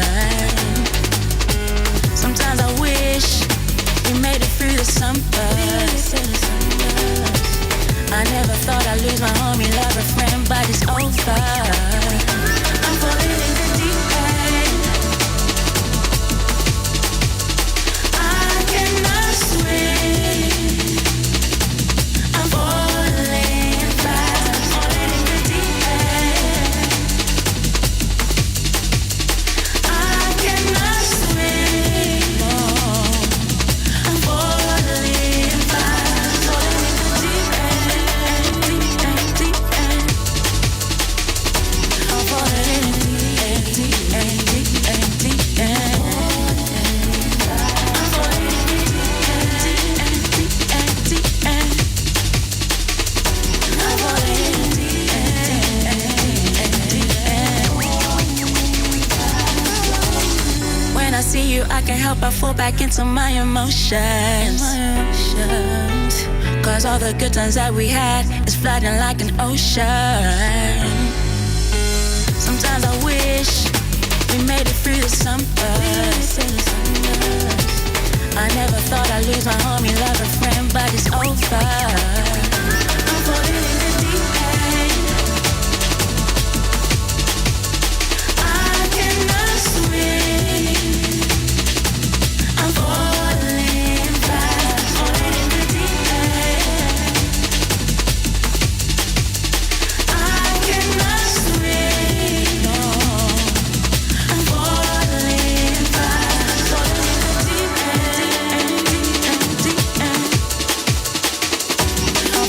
Sometimes I wish we made it through the summers. I never thought I'd lose my homie, love a friend, but it's over. I'm falling in the deep end. I cannot swim. I'm falling fast, falling in the deep end. I cannot swim. No. I'm falling fast, falling in the deep end, deep end, deep end. I'm falling in the deep end, deep end, deep end. I'm falling in the deep end, deep end, deep end. I'm falling in the deep end, deep end. When I see you, I can't help but fall back into my emotions. Cause all the good times that we had is flooding like an ocean. Sometimes I wish we made it through the summers. I never thought I'd lose my homie, love a friend, but it's over. I'm falling in the deep end. I cannot swim. I'm falling fast, falling in the deep end. I cannot swim. No. I'm falling fast, falling in the deep end, deep end, deep end. I'm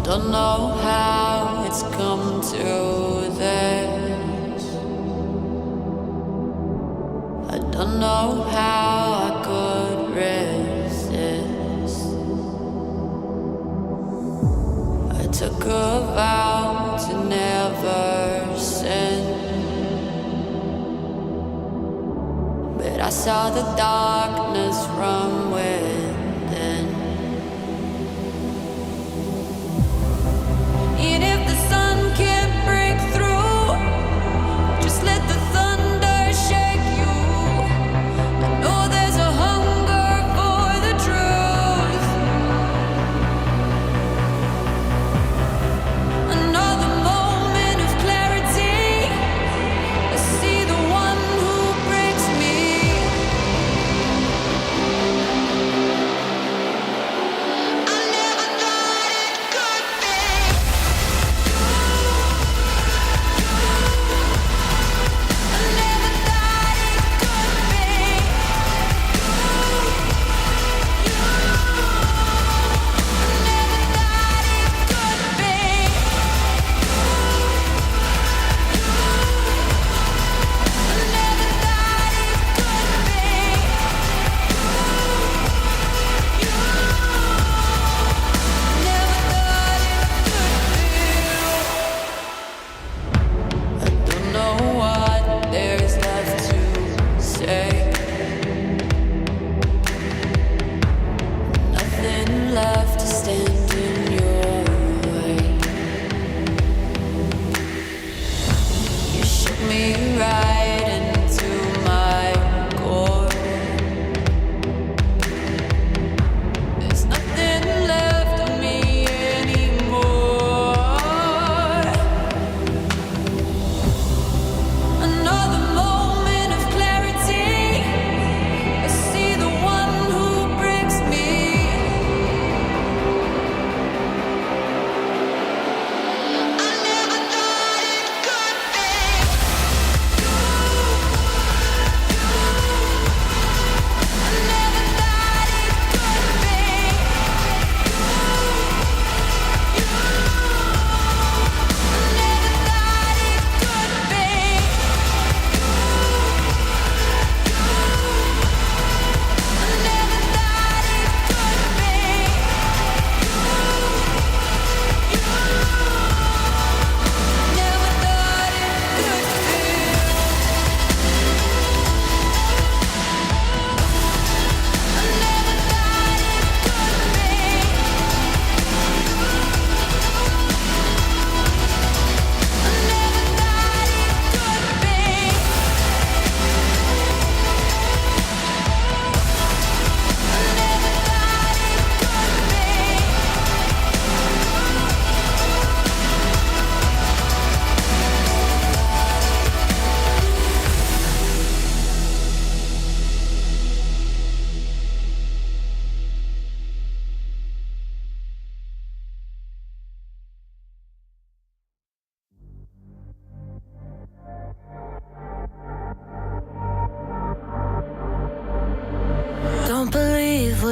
Don't know how it's come to this. I don't know how I could resist. I took a vow to never sin, but I saw the darkness from within. And if the sun can't break through, just let the thunder shake you. I know there's a hunger for the truth. Another moment of clarity. I see the one who breaks me.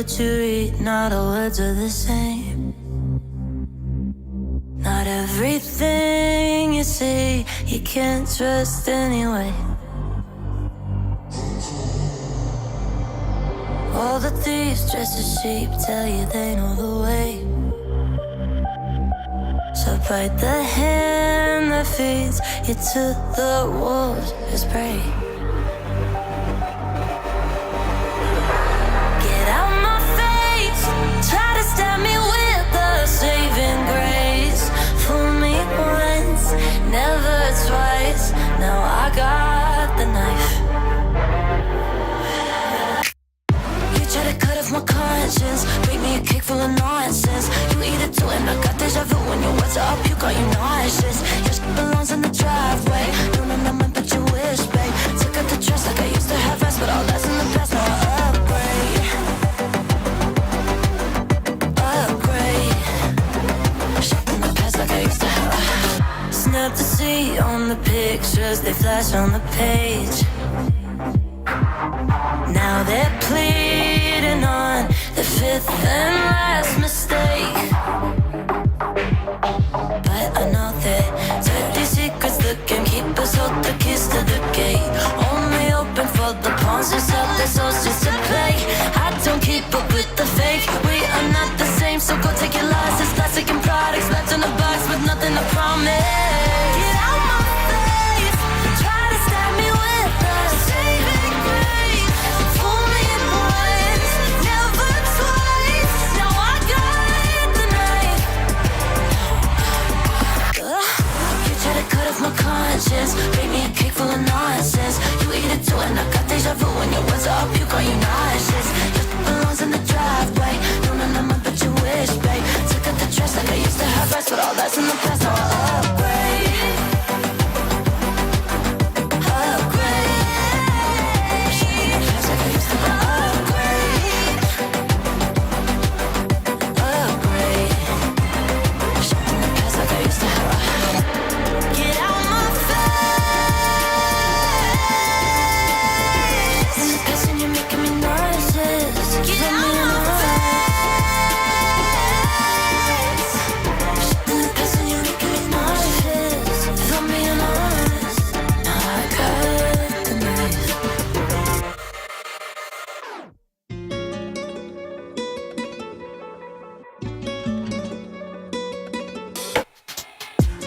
what you read, not all words are the same. Not everything you see, you can't trust anyway. All the thieves dressed as sheep tell you they know the way. So bite the hand that feeds you to the wolves as prey. Get out my face, try to stab me with a saving grace. Fool me once, never twice, now I got the knife. You try to cut off my conscience, bake me a cake full of nonsense. You eat it too and I got deja vu when your words are up, you got you nauseous. Your shit belongs in the driveway, don't know no man but you wish, babe. Took out the trust like I used to have rest, but all that's in the past, now I upgrade. Shit in the past like I used to have. Snap the C on the pictures, they flash on the page. Now they're pleading on the fifth and last mistake. But I know that dirty secrets the gamekeepers hold the keys to the gate. Only open for the pawns who sell their souls just to play. I don't keep up with the fake. We are not the same, so go take your losses. Plastic and products left in a box with nothing to promise. Get out my face, try to stab me with a saving grace. Fool me once, never twice, now I got the knife. You try to cut off my conscience, bake me a cake full of nonsense. You eat it too and I got deja vu when your words are up, you got you nauseous. Your shit belongs in the driveway, don't know no man but you wish, babe. Took out the trash like I used to have rest, but all that's in the past, now I upgrade.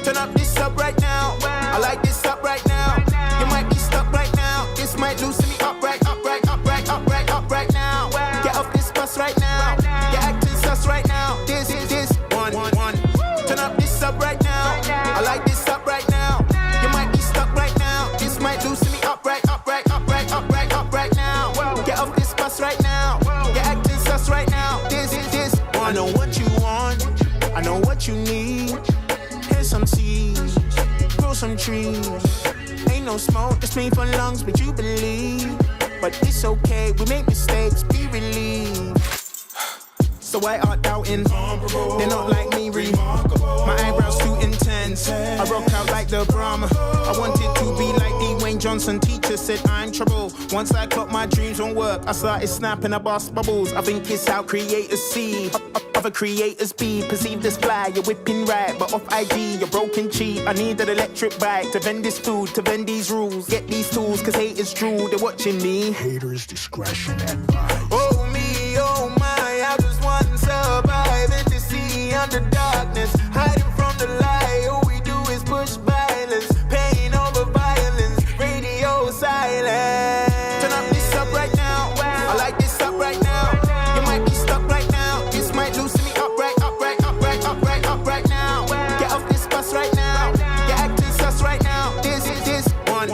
Turn up this up right now. I like this up right now. You might be stuck right now. This might loosen me up right now. Get off this bus right now. You're acting sus right now. This one. Turn up this up right now. I like this up right now. You might be stuck right now. This might loosen me up right now. Get off this bus right now. You're acting sus right now. This one. I know what you want. I know what you need. Here's some seeds, grow some trees. Ain't no smoke, it's made for lungs, but you believe. But it's okay, we make mistakes, be relieved. So why art doubting? They're not like me, my eyebrows too intense. I rock out like the Brahma. I wanted to be like Dwayne Johnson. Teacher said I'm trouble. Once I clocked my dreams won't work, I started snapping, I bust bubbles. I think it's how creators see. Other creators be perceived as fly. You're whipping right, but off IG, you're broken cheap. I need an electric bike to vend this food, to vend these rules. Get these tools, cause haters drool, they're watching me. Haters discretion advised. Oh me, oh my, I just want to survive in the sea under darkness. Hiding from the light, all we do is push violence. Pain over violence, radio silence. Turn up this up right now, I like this up right now. You might be stuck right now, this might loosen me up right now. Get off this bus right now, you're acting sus right now. This one.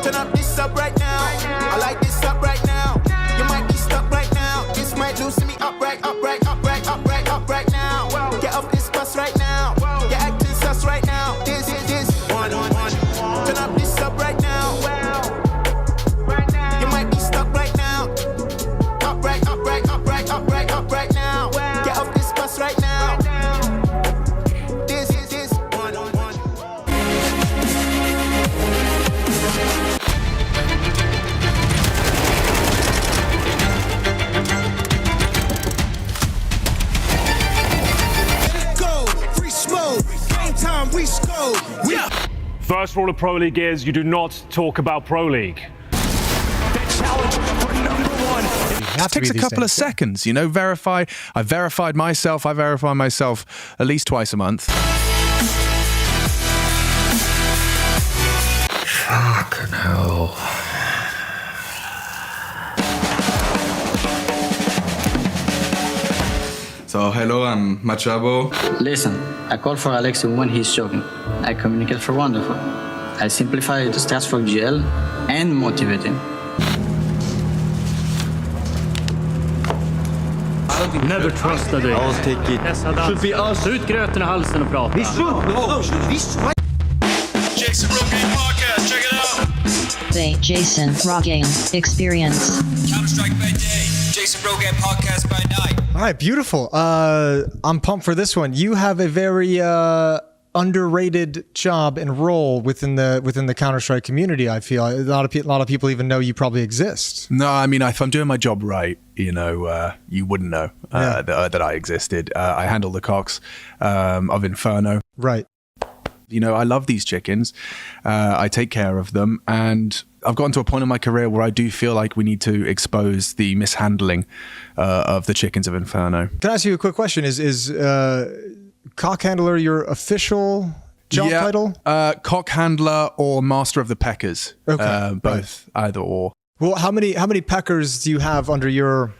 Turn up this up right now, I like this up right now. You might be stuck First rule of Pro League is you do not talk about Pro League. It takes a couple of seconds, you know, verify. I verified myself. I verify myself at least twice a month. Fucking hell. So, hello, I'm Machabo. Listen, I call for Alexi when he's joking. I communicate for wonderful. I simplify the stats for GL and motivate him. Never trust a dig. I'll take it. Should be us. Ut gröten i halsen och prata. Jason Rogan podcast, check it out. The Jason Rogan Experience. Counter-Strike by day, Jason Rogan podcast by night. All right, beautiful. I'm pumped for this one. You have a very underrated job and role within the Counter-Strike community. I feel a lot of people even know you probably exist. No, I mean, if I'm doing my job right, you know, you wouldn't know that I existed. I handle the Cox of Inferno. Right. You know, I love these chickens. I take care of them, and I've gotten to a point in my career where I do feel like we need to expose the mishandling of the chickens of Inferno. Can I ask you a quick question? Is Cock Handler your official job title? Cock Handler or Master of the Peckers. Okay, both, either or. Well, how many peckers do you have under your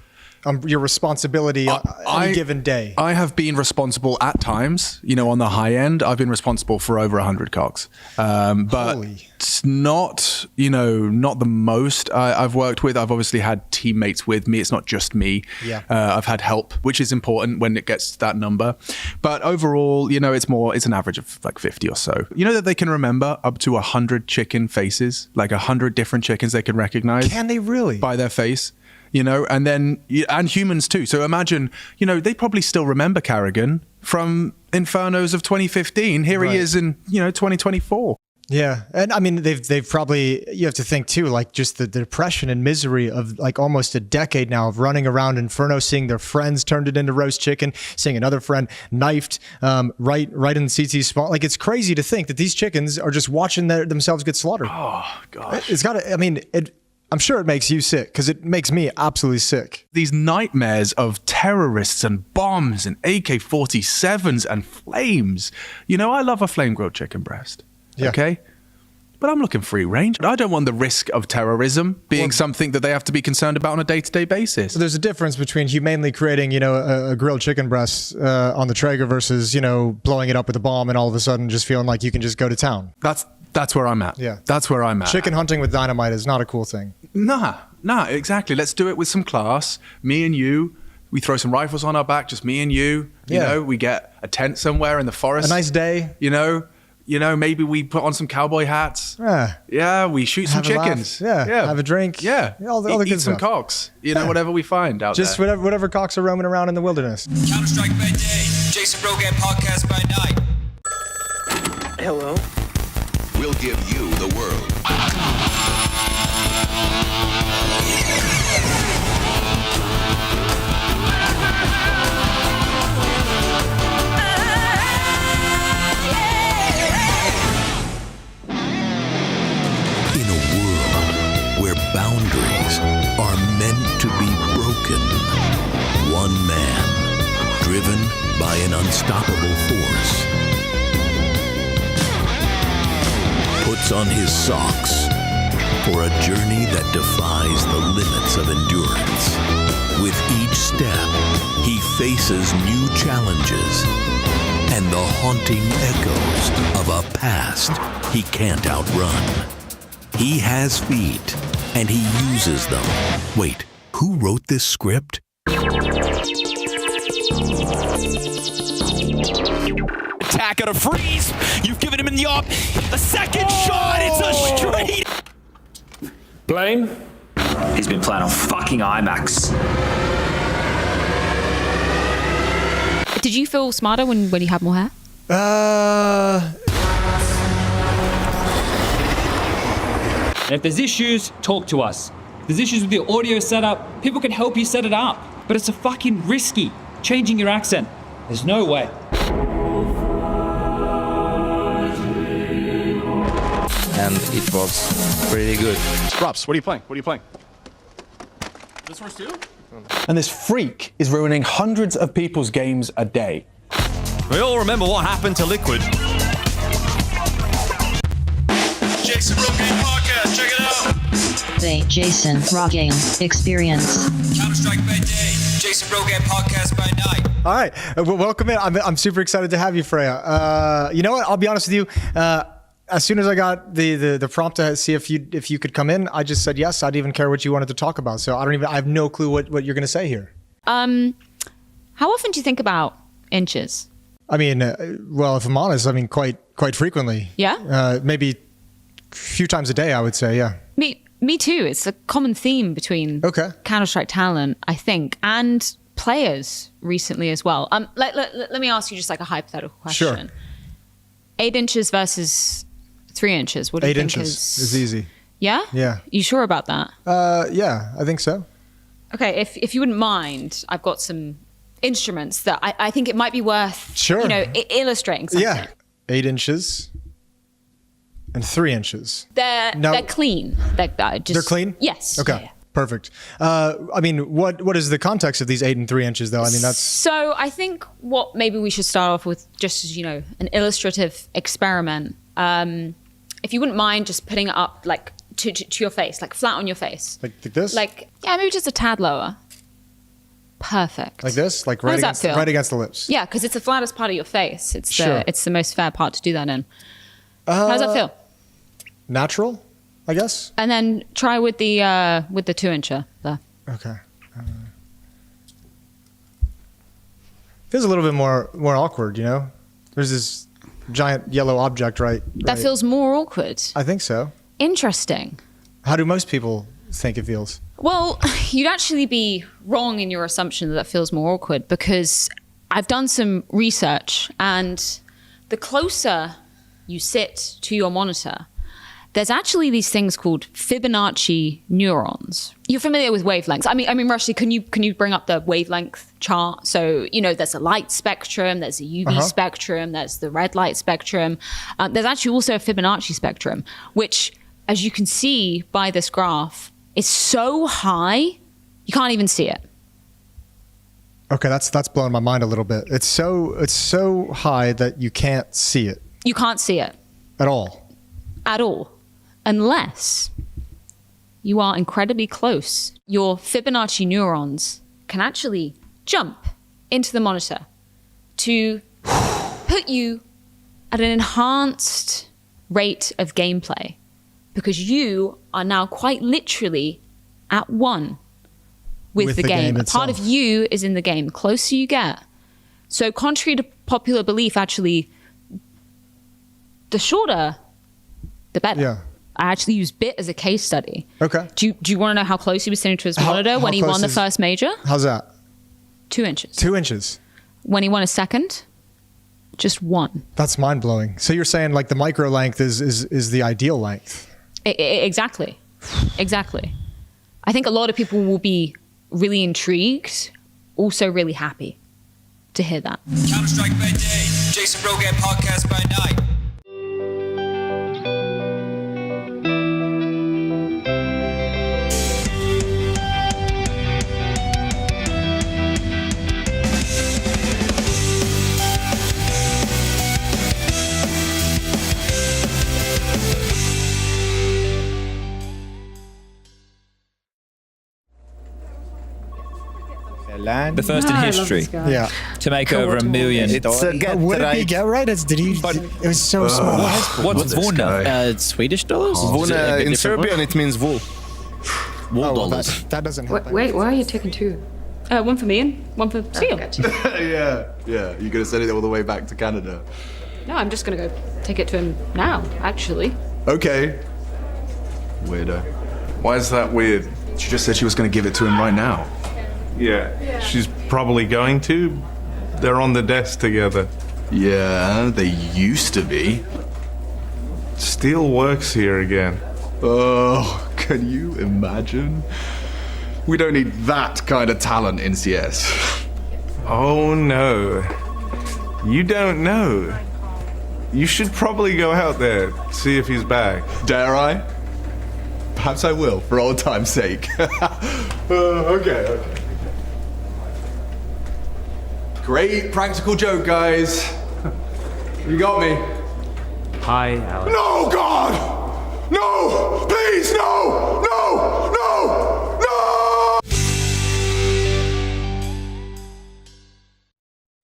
responsibility on any given day? I have been responsible at times, you know, on the high end. I've been responsible for over 100 cocks. But it's not, you know, not the most I've worked with. I've obviously had teammates with me. It's not just me. Yeah. I've had help, which is important when it gets to that number. But overall, you know, it's an average of like 50 or so. You know that they can remember up to 100 chicken faces, like 100 different chickens they can recognize. Can they really? By their face. You know, and humans too. So imagine, you know, they probably still remember Carrigan from Infernos of 2015. Here he is in, you know, 2024. Yeah. And I mean, they've probably, you have to think too, like just the depression and misery of like almost a decade now of running around Inferno, seeing their friends turned it into roast chicken, seeing another friend knifed right in CT's spawn. Like, it's crazy to think that these chickens are just watching themselves get slaughtered. Oh, gosh. It's got to, I mean, I'm sure it makes you sick because it makes me absolutely sick. These nightmares of terrorists and bombs and AK-47s and flames. You know, I love a flame-grilled chicken breast. Yeah. Okay? But I'm looking free range. I don't want the risk of terrorism being something that they have to be concerned about on a day-to-day basis. So there's a difference between humanely creating, you know, a grilled chicken breast on the Traeger versus, you know, blowing it up with a bomb and all of a sudden just feeling like you can just go to town. That's where I'm at. Yeah. That's where I'm at. Chicken hunting with dynamite is not a cool thing. Nah, exactly. Let's do it with some class. Me and you. We throw some rifles on our back, just me and you. You know, we get a tent somewhere in the forest. A nice day. You know, maybe we put on some cowboy hats. Yeah, we shoot some chickens. Yeah, have a drink. Yeah, all the good eat some stuff. cocks. You know, whatever we find out just there. whatever cocks are roaming around in the wilderness. Counter-Strike by day, Jason Rogan podcast by night. Hello. We'll give you the world. In a world where boundaries are meant to be broken, one man, driven by an unstoppable force, puts on his socks for a journey that defies the limits of endurance. With each step, he faces new challenges and the haunting echoes of a past he can't outrun. He has feet, and he uses them. Wait, who wrote this script? Attack out of freeze. You've given him in the up. A second shot. It's a straight. Blame? He's been playing on fucking IMAX. Did you feel smarter when you had more hair? And if there's issues, talk to us. If there's issues with your audio setup, people can help you set it up. But it's a fucking risky. Changing your accent. There's no way. and it was pretty good. Raps, what are you playing? What are you playing? This one's too? And this freak is ruining hundreds of people's games a day. We all remember what happened to Liquid. Jason Rogan Podcast, check it out. The Jason Rogan Experience. Counter-Strike by day, Jason Rogan Podcast by night. All right, well, welcome in. I'm super excited to have you, Freya. You know what? I'll be honest with you. As soon as I got the prompt to see if you could come in, I just said yes. I didn't even care what you wanted to talk about. So I have no clue what you're going to say here. How often do you think about inches? I mean, well, if I'm honest, I mean quite frequently. Yeah. Maybe a few times a day, I would say. Yeah. Me too. It's a common theme between Counter-Strike talent, I think, and players recently as well. Let me ask you just like a hypothetical question. Sure. 8 inches versus 3 inches. What do you 8 think inches is easy. Yeah? Yeah. You sure about that? Yeah, I think so. Okay, if you wouldn't mind, I've got some instruments that I think it might be worth illustrating something. Yeah. 8 inches and 3 inches. They're clean. They're clean? Yes. Okay. Yeah. Perfect. I mean, what is the context of these 8 and 3 inches, though? I mean, that's... So I think what maybe we should start off with, just as, an illustrative experiment. If you wouldn't mind just putting it up, like, to your face, like flat on your face. Like this? Like, yeah, maybe just a tad lower. Perfect. Like this? Like How right does that feel? right against the lips. Yeah, because it's the flattest part of your face. It's Sure. the most fair part to do that in. How does that feel? Natural, I guess. And then try with the 2-incher there. Okay. Feels a little bit more awkward, There's this giant yellow object right. That feels more awkward. I think so. Interesting. How do most people think it feels? Well, you'd actually be wrong in your assumption that feels more awkward, because I've done some research, and the closer you sit to your monitor, there's actually these things called Fibonacci neurons. You're familiar with wavelengths. I mean, Rushdie, can you bring up the wavelength chart? So, there's a light spectrum, there's a UV spectrum, there's the red light spectrum. There's actually also a Fibonacci spectrum, which, as you can see by this graph, is so high, you can't even see it. Okay, that's blowing my mind a little bit. It's so high that you can't see it. You can't see it. At all. At all. Unless you are incredibly close. Your Fibonacci neurons can actually jump into the monitor to put you at an enhanced rate of gameplay, because you are now quite literally at one with the game. A part of you is in the game. The closer you get. So contrary to popular belief, actually, the shorter, the better. Yeah. I actually used Bit as a case study. Okay. Do you want to know how close he was sitting to his monitor when he won the first major? How's that? 2 inches. 2 inches. When he won a second, just 1. That's mind blowing. So you're saying like the micro length is the ideal length? Exactly. Exactly. I think a lot of people will be really intrigued, also really happy to hear that. Counter-Strike by day, Jason Rogan Podcast by night. The first in history. Yeah. To make over 1 million. Would it be get right? It was so small. What's Vuna? Swedish dollars? Vuna in Serbian it means wool. Wool dollars. That doesn't help. Wait, why are you taking 2? One for me and one for Seal. yeah. You're gonna send it all the way back to Canada. No, I'm just going to go take it to him now, actually. Okay. Weirdo. Why is that weird? She just said she was gonna give it to him right now. Yeah, she's probably going to. They're on the desk together. Yeah, they used to be. Steel works here again. Oh, can you imagine? We don't need that kind of talent in CS. Oh no. You don't know. You should probably go out there, see if he's back. Dare I? Perhaps I will, for old time's sake. Okay. Great practical joke, guys. You got me. Hi, Alex. No, God! No! Please, no! No! No! No!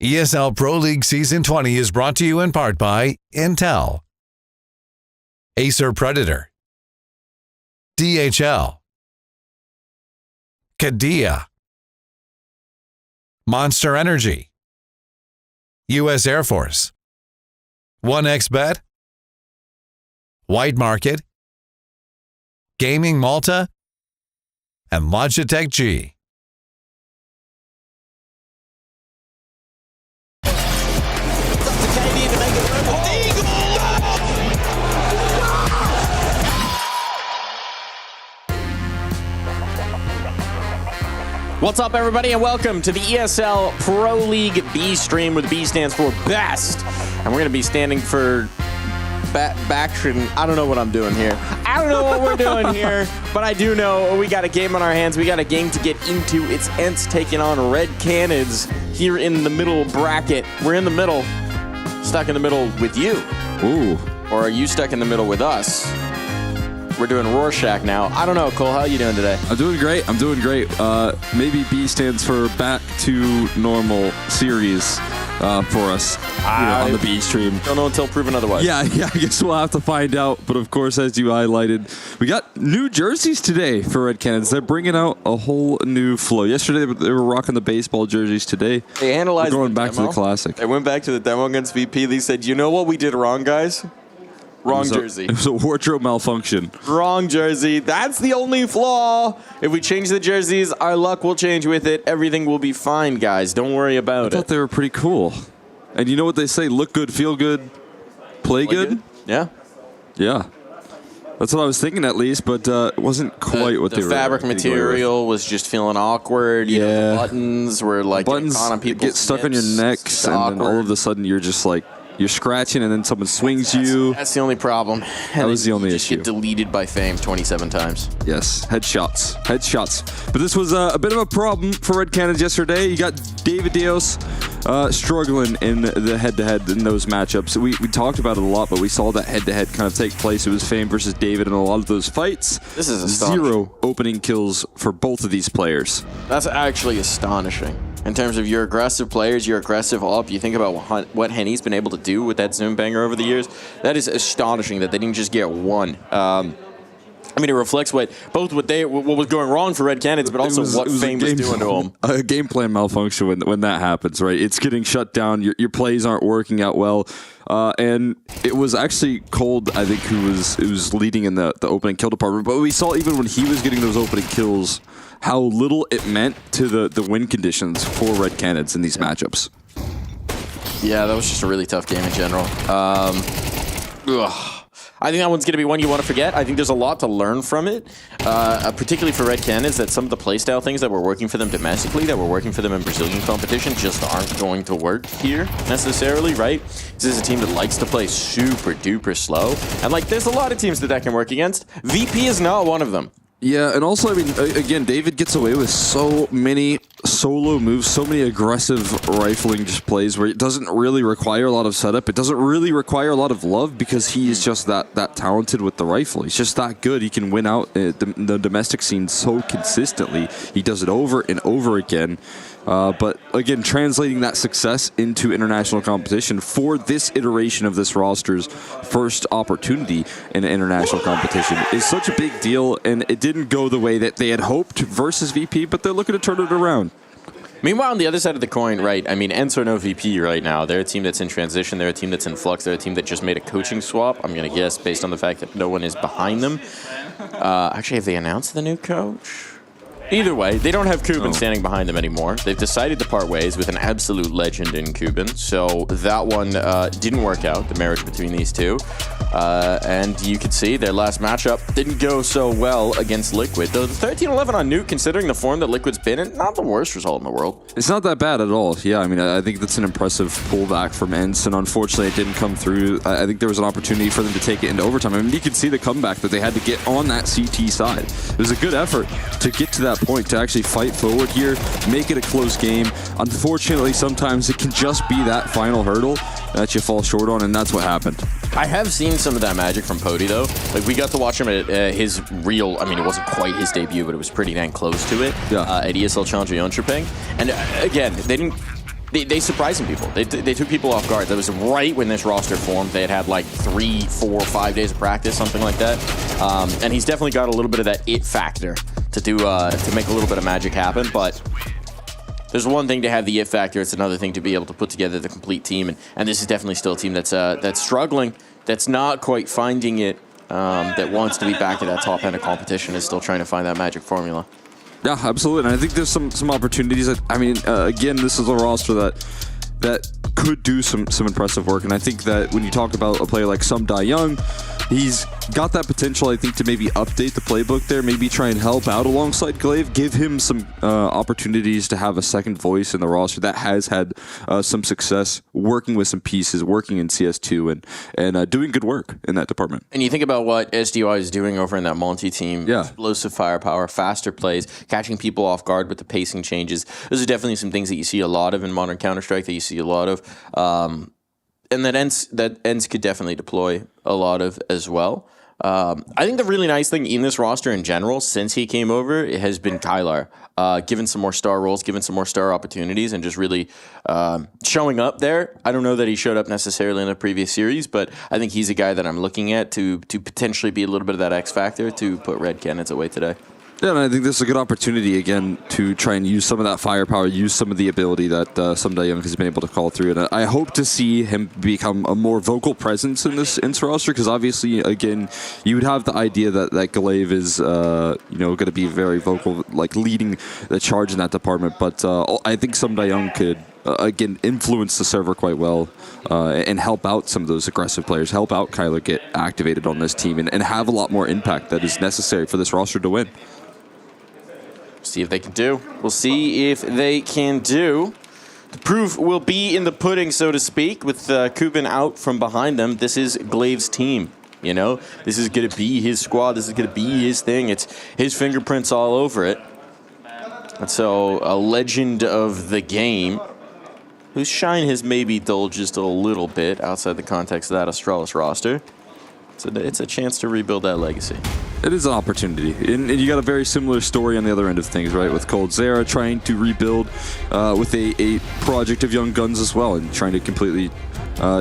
ESL Pro League Season 20 is brought to you in part by Intel, Acer Predator, DHL, Kadia, Monster Energy, U.S. Air Force, 1xBet, White Market, Gaming Malta, and Logitech G. What's up, everybody, and welcome to the ESL Pro League B stream, where the B stands for best. And we're going to be standing for baction. I don't know what I'm doing here. I don't know what we're doing here, but I do know we got a game on our hands. We got a game to get into. It's Ents taking on Red Canids here in the middle bracket. We're in the middle, stuck in the middle with you. Ooh. Or are you stuck in the middle with us? We're doing Rorschach now. I don't know, Cole. How are you doing today? I'm doing great. Maybe B stands for Back to Normal series for us on the B stream. Don't know until proven otherwise. Yeah, I guess we'll have to find out. But of course, as you highlighted, we got new jerseys today for Red Canids. They're bringing out a whole new flow. Yesterday, they were rocking the baseball jerseys. Today, they analyzed going back to the classic. They went back to the demo against VP. They said, you know what we did wrong, guys? Wrong jersey. It was a wardrobe malfunction. Wrong jersey. That's the only flaw. If we change the jerseys, our luck will change with it. Everything will be fine, guys. Don't worry about it. I thought they were pretty cool. And you know what they say? Look good, feel good, play good? Yeah. Yeah. That's what I was thinking, at least, but it wasn't quite what they were. The fabric material was just feeling awkward. You know, the buttons were like buttons on people's get stuck on your necks, and then all of a sudden you're just like, you're scratching, and then someone swings you. That's the only problem. That was the only just issue. Get deleted by fame 27 times. Yes, headshots. But this was a bit of a problem for Red Canids yesterday. You got David Dios struggling in the head-to-head in those matchups. We talked about it a lot, but we saw that head-to-head kind of take place. It was Fame versus David in a lot of those fights. This is astonishing. 0 opening kills for both of these players. That's actually astonishing. In terms of your aggressive players, your aggressive op, you think about what Henny's been able to do with that Zoom banger over the years. That is astonishing that they didn't just get one. It reflects what was going wrong for Red Canids, but also what Fame was doing to them. A game plan malfunction when that happens, right? It's getting shut down. Your plays aren't working out well. And it was actually Cold, I think, who was leading in the opening kill department. But we saw even when he was getting those opening kills, how little it meant to the win conditions for Red Canids in these matchups. Yeah, that was just a really tough game in general. I think that one's going to be one you want to forget. I think there's a lot to learn from it, particularly for Red Canids, that some of the playstyle things that were working for them domestically, that were working for them in Brazilian competition, just aren't going to work here necessarily, right? This is a team that likes to play super duper slow, and there's a lot of teams that can work against. VP is not one of them. Yeah, and also, again, David gets away with so many solo moves, so many aggressive rifling just plays where it doesn't really require a lot of setup. It doesn't really require a lot of love because he is just that talented with the rifle. He's just that good. He can win out the domestic scene so consistently. He does it over and over again. But again, translating that success into international competition for this iteration of this roster's first opportunity in international competition is such a big deal, and it didn't go the way that they had hoped versus VP, but they're looking to turn it around. Meanwhile, on the other side of the coin, right, Ents are no VP right now. They're a team that's in transition. They're a team that's in flux. They're a team that just made a coaching swap, I'm going to guess, based on the fact that no one is behind them. Actually, have they announced the new coach? Either way, they don't have Cuban standing behind them anymore. They've decided to part ways with an absolute legend in Cuban. So that one didn't work out, the marriage between these two. And you could see their last matchup didn't go so well against Liquid. Though the 13-11 on Nuke, considering the form that Liquid's been in, not the worst result in the world. It's not that bad at all. Yeah, I mean, I think that's an impressive pullback from ENCE, and unfortunately it didn't come through. I think there was an opportunity for them to take it into overtime. I mean, you can see the comeback that they had to get on that CT side. It was a good effort to get to that point, to actually fight forward here, make it a close game. Unfortunately, sometimes it can just be that final hurdle that you fall short on, and that's what happened. I have seen some of that magic from Pody, though. Like, we got to watch him at his real, I mean, it wasn't quite his debut, but it was pretty dang close to it, at ESL Challenger Jönköping. And again, they surprised some people. They took people off guard. That was right when this roster formed. They had like 3, 4, 5 days of practice, something like that. And he's definitely got a little bit of that it factor to make a little bit of magic happen, but there's one thing to have the it factor. It's another thing to be able to put together the complete team. And this is definitely still a team that's struggling, that's not quite finding it, that wants to be back at that top end of competition, is still trying to find that magic formula. Yeah, absolutely. And I think there's some opportunities. I mean, again, this is a roster that could do some impressive work. And I think that when you talk about a player like Sum Dai Young, he's got that potential, I think, to maybe update the playbook there, maybe try and help out alongside Glaive, give him some opportunities to have a second voice in the roster that has had some success working with some pieces, working in CS2, and doing good work in that department. And you think about what SDI is doing over in that Monty team, explosive firepower, faster plays, catching people off guard with the pacing changes. Those are definitely some things that you see a lot of in modern Counter-Strike, that you see a lot of. And that ENCE could definitely deploy a lot of as well. I think the really nice thing in this roster in general, since he came over, it has been Kylar. Given some more star roles, given some more star opportunities, and just really showing up there. I don't know that he showed up necessarily in the previous series, but I think he's a guy that I'm looking at to potentially be a little bit of that X factor to put Red Canids away today. Yeah, and I think this is a good opportunity, again, to try and use some of that firepower, use some of the ability that Sum Dai Young has been able to call through. And I hope to see him become a more vocal presence in this ENCE roster, because obviously, again, you would have the idea that Glaive is going to be very vocal, like leading the charge in that department. But I think Sum Dai Young could, again, influence the server quite well and help out some of those aggressive players, help out Kyler get activated on this team, and have a lot more impact that is necessary for this roster to win. See if they can do. We'll see if they can do. The proof will be in the pudding, so to speak, with Kubin out from behind them. This is Glaive's team, you know? This is going to be his squad. This is going to be his thing. It's his fingerprints all over it. And so a legend of the game, whose shine has maybe dulled just a little bit outside the context of that Astralis roster. It's a chance to rebuild that legacy. It is an opportunity. And you got a very similar story on the other end of things, right? With coldzera trying to rebuild with a project of Young Guns as well, and trying to completely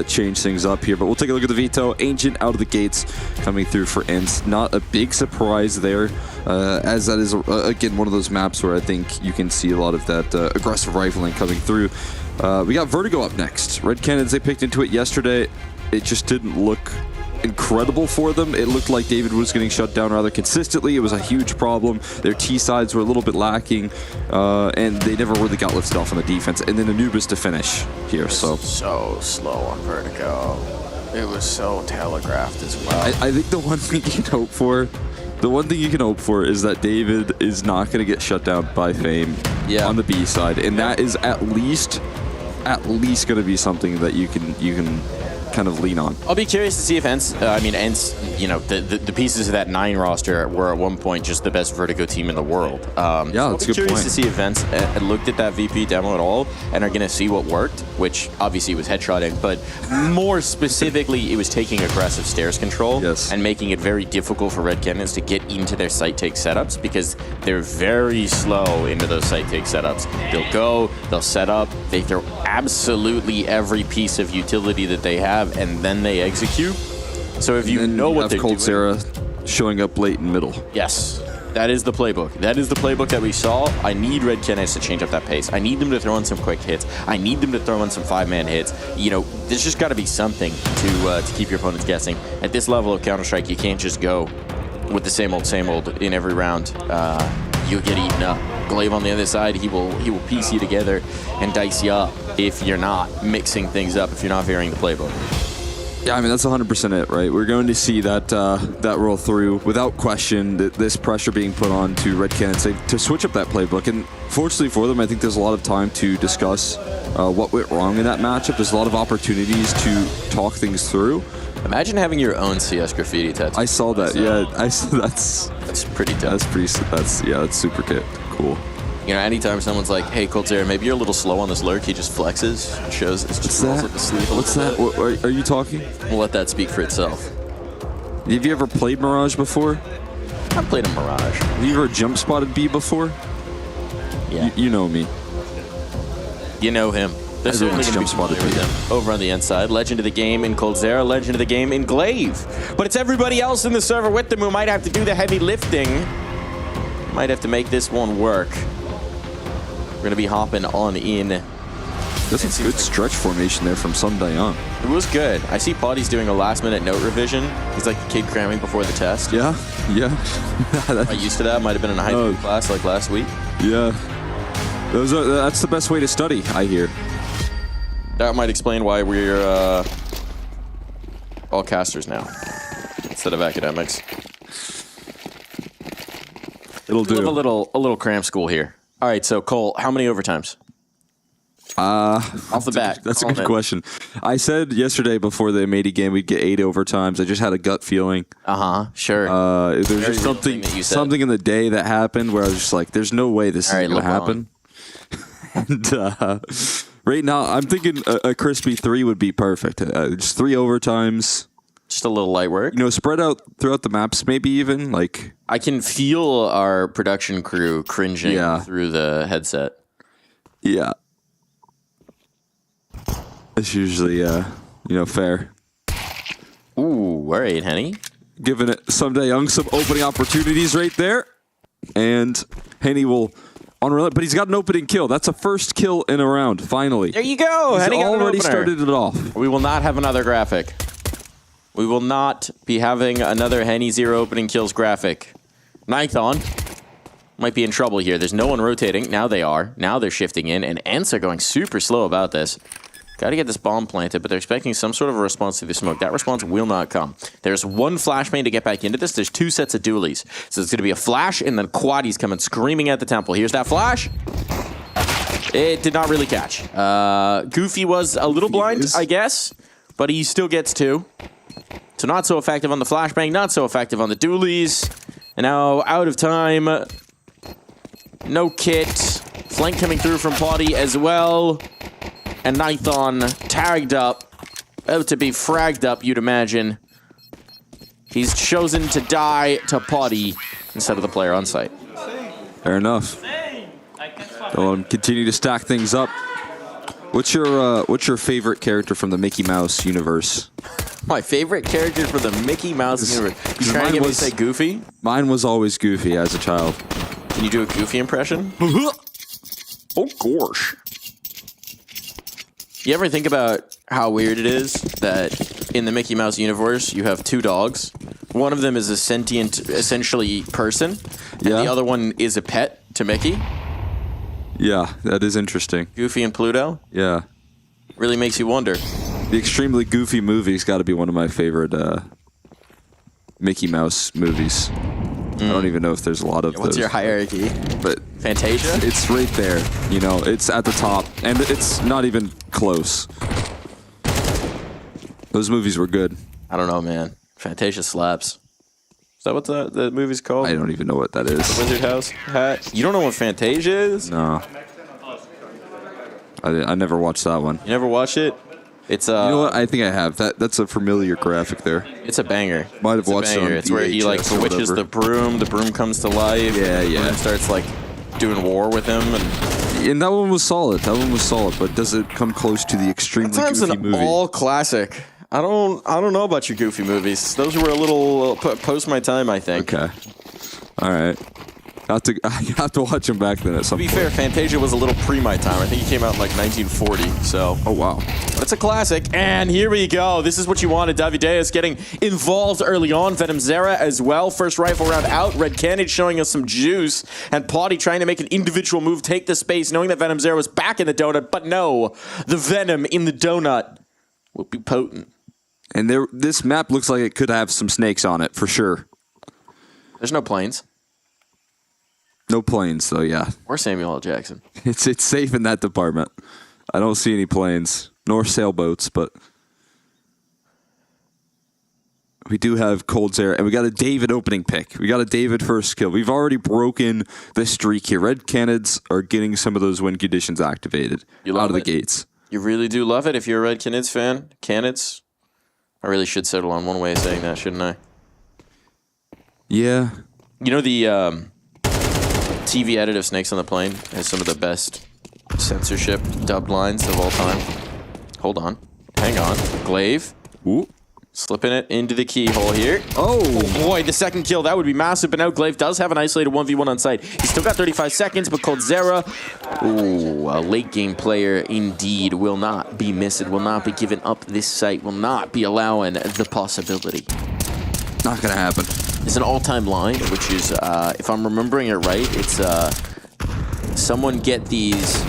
change things up here. But we'll take a look at the veto. Ancient out of the gates coming through for ENCE. Not a big surprise there, as that is, again, one of those maps where I think you can see a lot of that aggressive rifling coming through. We got Vertigo up next. Red Canids, they picked into it yesterday. It just didn't look incredible for them. It looked like David was getting shut down rather consistently. It was a huge problem. Their T sides were a little bit lacking, and they never really got lifted off on the defense. And then Anubis to finish here. So slow on Vertigo. It was so telegraphed as well. I think the one thing you can hope for, is that David is not going to get shut down by Fame on the B side, and that is at least going to be something that you can kind of lean on. I'll be curious to see if ENCE, the pieces of that 9 roster were at one point just the best Vertigo team in the world. Yeah, that's a good point. I'll be curious to see if ENCE looked at that VP demo at all and are going to see what worked, which obviously was headshotting, but more specifically, it was taking aggressive stairs control and making it very difficult for Red Canids to get into their site take setups, because they're very slow into those site take setups. They'll go, they'll set up, they throw absolutely every piece of utility that they have, and then they execute. So if you know what they're doing, coldzera showing up late in middle. Yes, that is the playbook. That is the playbook that we saw. I need Red Canids to change up that pace. I need them to throw in some quick hits. I need them to throw in some 5-man hits. You know, there's just got to be something to keep your opponents guessing. At this level of Counter-Strike, you can't just go with the same old in every round. You'll get eaten up. Glaive on the other side, he will piece you together and dice you up if you're not mixing things up, if you're not varying the playbook. Yeah, I mean, that's 100% it, right? We're going to see that roll through without question, this pressure being put on to Red Cannon to switch up that playbook. And fortunately for them, I think there's a lot of time to discuss what went wrong in that matchup. There's a lot of opportunities to talk things through. Imagine having your own CS graffiti tattoo. I saw that, yeah. That's pretty tough. That's super cool. You know, anytime someone's like, hey, Coldzera, maybe you're a little slow on this lurk, he just flexes and shows it's just rolls up his sleeve. What's that? What, are you talking? We'll let that speak for itself. Have you ever played Mirage before? I've played a Mirage. Have you ever jump spotted B before? Yeah. You know me. You know him. There's certainly going to be spotted with him over on the inside. Legend of the game in Coldzera, legend of the game in Glaive. But it's everybody else in the server with them who might have to do the heavy lifting. Might have to make this one work. We're going to be hopping on in. That's a good stretch formation there from Sun Dayan. It was good. I see Potty's doing a last-minute note revision. He's like the kid cramming before the test. Yeah. Am I used to that? Might have been in a high school class like last week. Yeah. That's the best way to study, I hear. That might explain why we're all casters now instead of academics. It'll do. A little cram school here. All right, so Cole, how many overtimes? Off the bat. That's a good question. I said yesterday before the Matey game we'd get 8 overtimes. I just had a gut feeling. Sure. There's just something in the day that happened where I was just like, there's no way this is going to happen. And right now, I'm thinking a crispy 3 would be perfect. Just 3 overtimes. Just a little light work. You know, spread out throughout the maps, maybe even. Like, I can feel our production crew cringing through the headset. Yeah. It's usually, fair. Ooh, all right, Henny. Giving it Someday Young some opening opportunities right there. And Henny will... but he's got an opening kill. That's a first kill in a round, finally. There you go. He's Henny already started it off. We will not have another graphic. We will not be having another Henny 0 opening kills graphic. Nython might be in trouble here. There's no one rotating. Now they are. Now they're shifting in, and Ents are going super slow about this. Got to get this bomb planted, but they're expecting some sort of a response to the smoke. That response will not come. There's one flashbang to get back into this. There's 2 sets of dualies. So it's going to be a flash, and then Quaddy's coming screaming at the temple. Here's that flash. It did not really catch. Goofy was a little blind, I guess, but he still gets 2. So not so effective on the flashbang, not so effective on the dualies. And now out of time. No kit. Flank coming through from Potty as well. And Nython tagged up. Out to be fragged up, you'd imagine. He's chosen to die to Potty instead of the player on site. Fair enough. They'll continue to stack things up. What's your favorite character from the Mickey Mouse universe? My favorite character for the Mickey Mouse universe. You trying to get me to say Goofy? Mine was always Goofy as a child. Can you do a Goofy impression? Oh gosh. You ever think about how weird it is that in the Mickey Mouse universe you have 2 dogs? One of them is a sentient, essentially, person, and the other one is a pet to Mickey? Yeah, that is interesting. Goofy and Pluto? Yeah. Really makes you wonder. The Extremely Goofy movie's got to be one of my favorite Mickey Mouse movies. I don't even know if there's a lot of What's those. your hierarchy? But Fantasia? It's right there. You know, it's at the top. And it's not even close. Those movies were good. I don't know, man. Fantasia slaps. Is that what the movie's called? I don't even know what that is. The Wizard House hat? You don't know what Fantasia is? No. I never watched that one. You never watched it? It's you know what? I think I have. That's a familiar graphic there. It's a banger. Might have watched it on It's where he like bewitches the broom comes to life. Yeah, yeah. And starts like doing war with him, and that one was solid. But does it come close to the Extremely Goofy movie? All classic. I don't know about your Goofy movies. Those were a little post my time, I think. Okay. All right. I have to watch them back then at some point. To be fair, Fantasia was a little pre my time. I think he came out in like 1940. So. Oh wow. But it's a classic. And here we go. This is what you wanted. Davideus getting involved early on. Venomzera as well. First rifle round out. Red Cannon showing us some juice. And Potty trying to make an individual move, take the space, knowing that Venomzera was back in the donut. But no, the Venom in the donut will be potent. And this map looks like it could have some snakes on it, for sure. There's no planes. No planes, though, yeah. Or Samuel L. Jackson. It's safe in that department. I don't see any planes, nor sailboats, but we do have Coldzera, and we got a David opening pick. We got a David first kill. We've already broken the streak here. Red Canids are getting some of those win conditions activated out of the gates. You really do love it if you're a Red Canids fan. Canids? I really should settle on one way of saying that, shouldn't I? Yeah. You know, the TV edit of Snakes on the Plane has some of the best censorship dubbed lines of all time. Hold on. Hang on. Glaive. Ooh. Slipping it into the keyhole here. Oh boy, the second kill. That would be massive, but now Glaive does have an isolated 1v1 on site. He's still got 35 seconds, but Coldzera, ooh, a late game player indeed, will not be missed, will not be giving up this site, will not be allowing the possibility. Not going to happen. It's an all-time line, which is, if I'm remembering it right, it's someone get these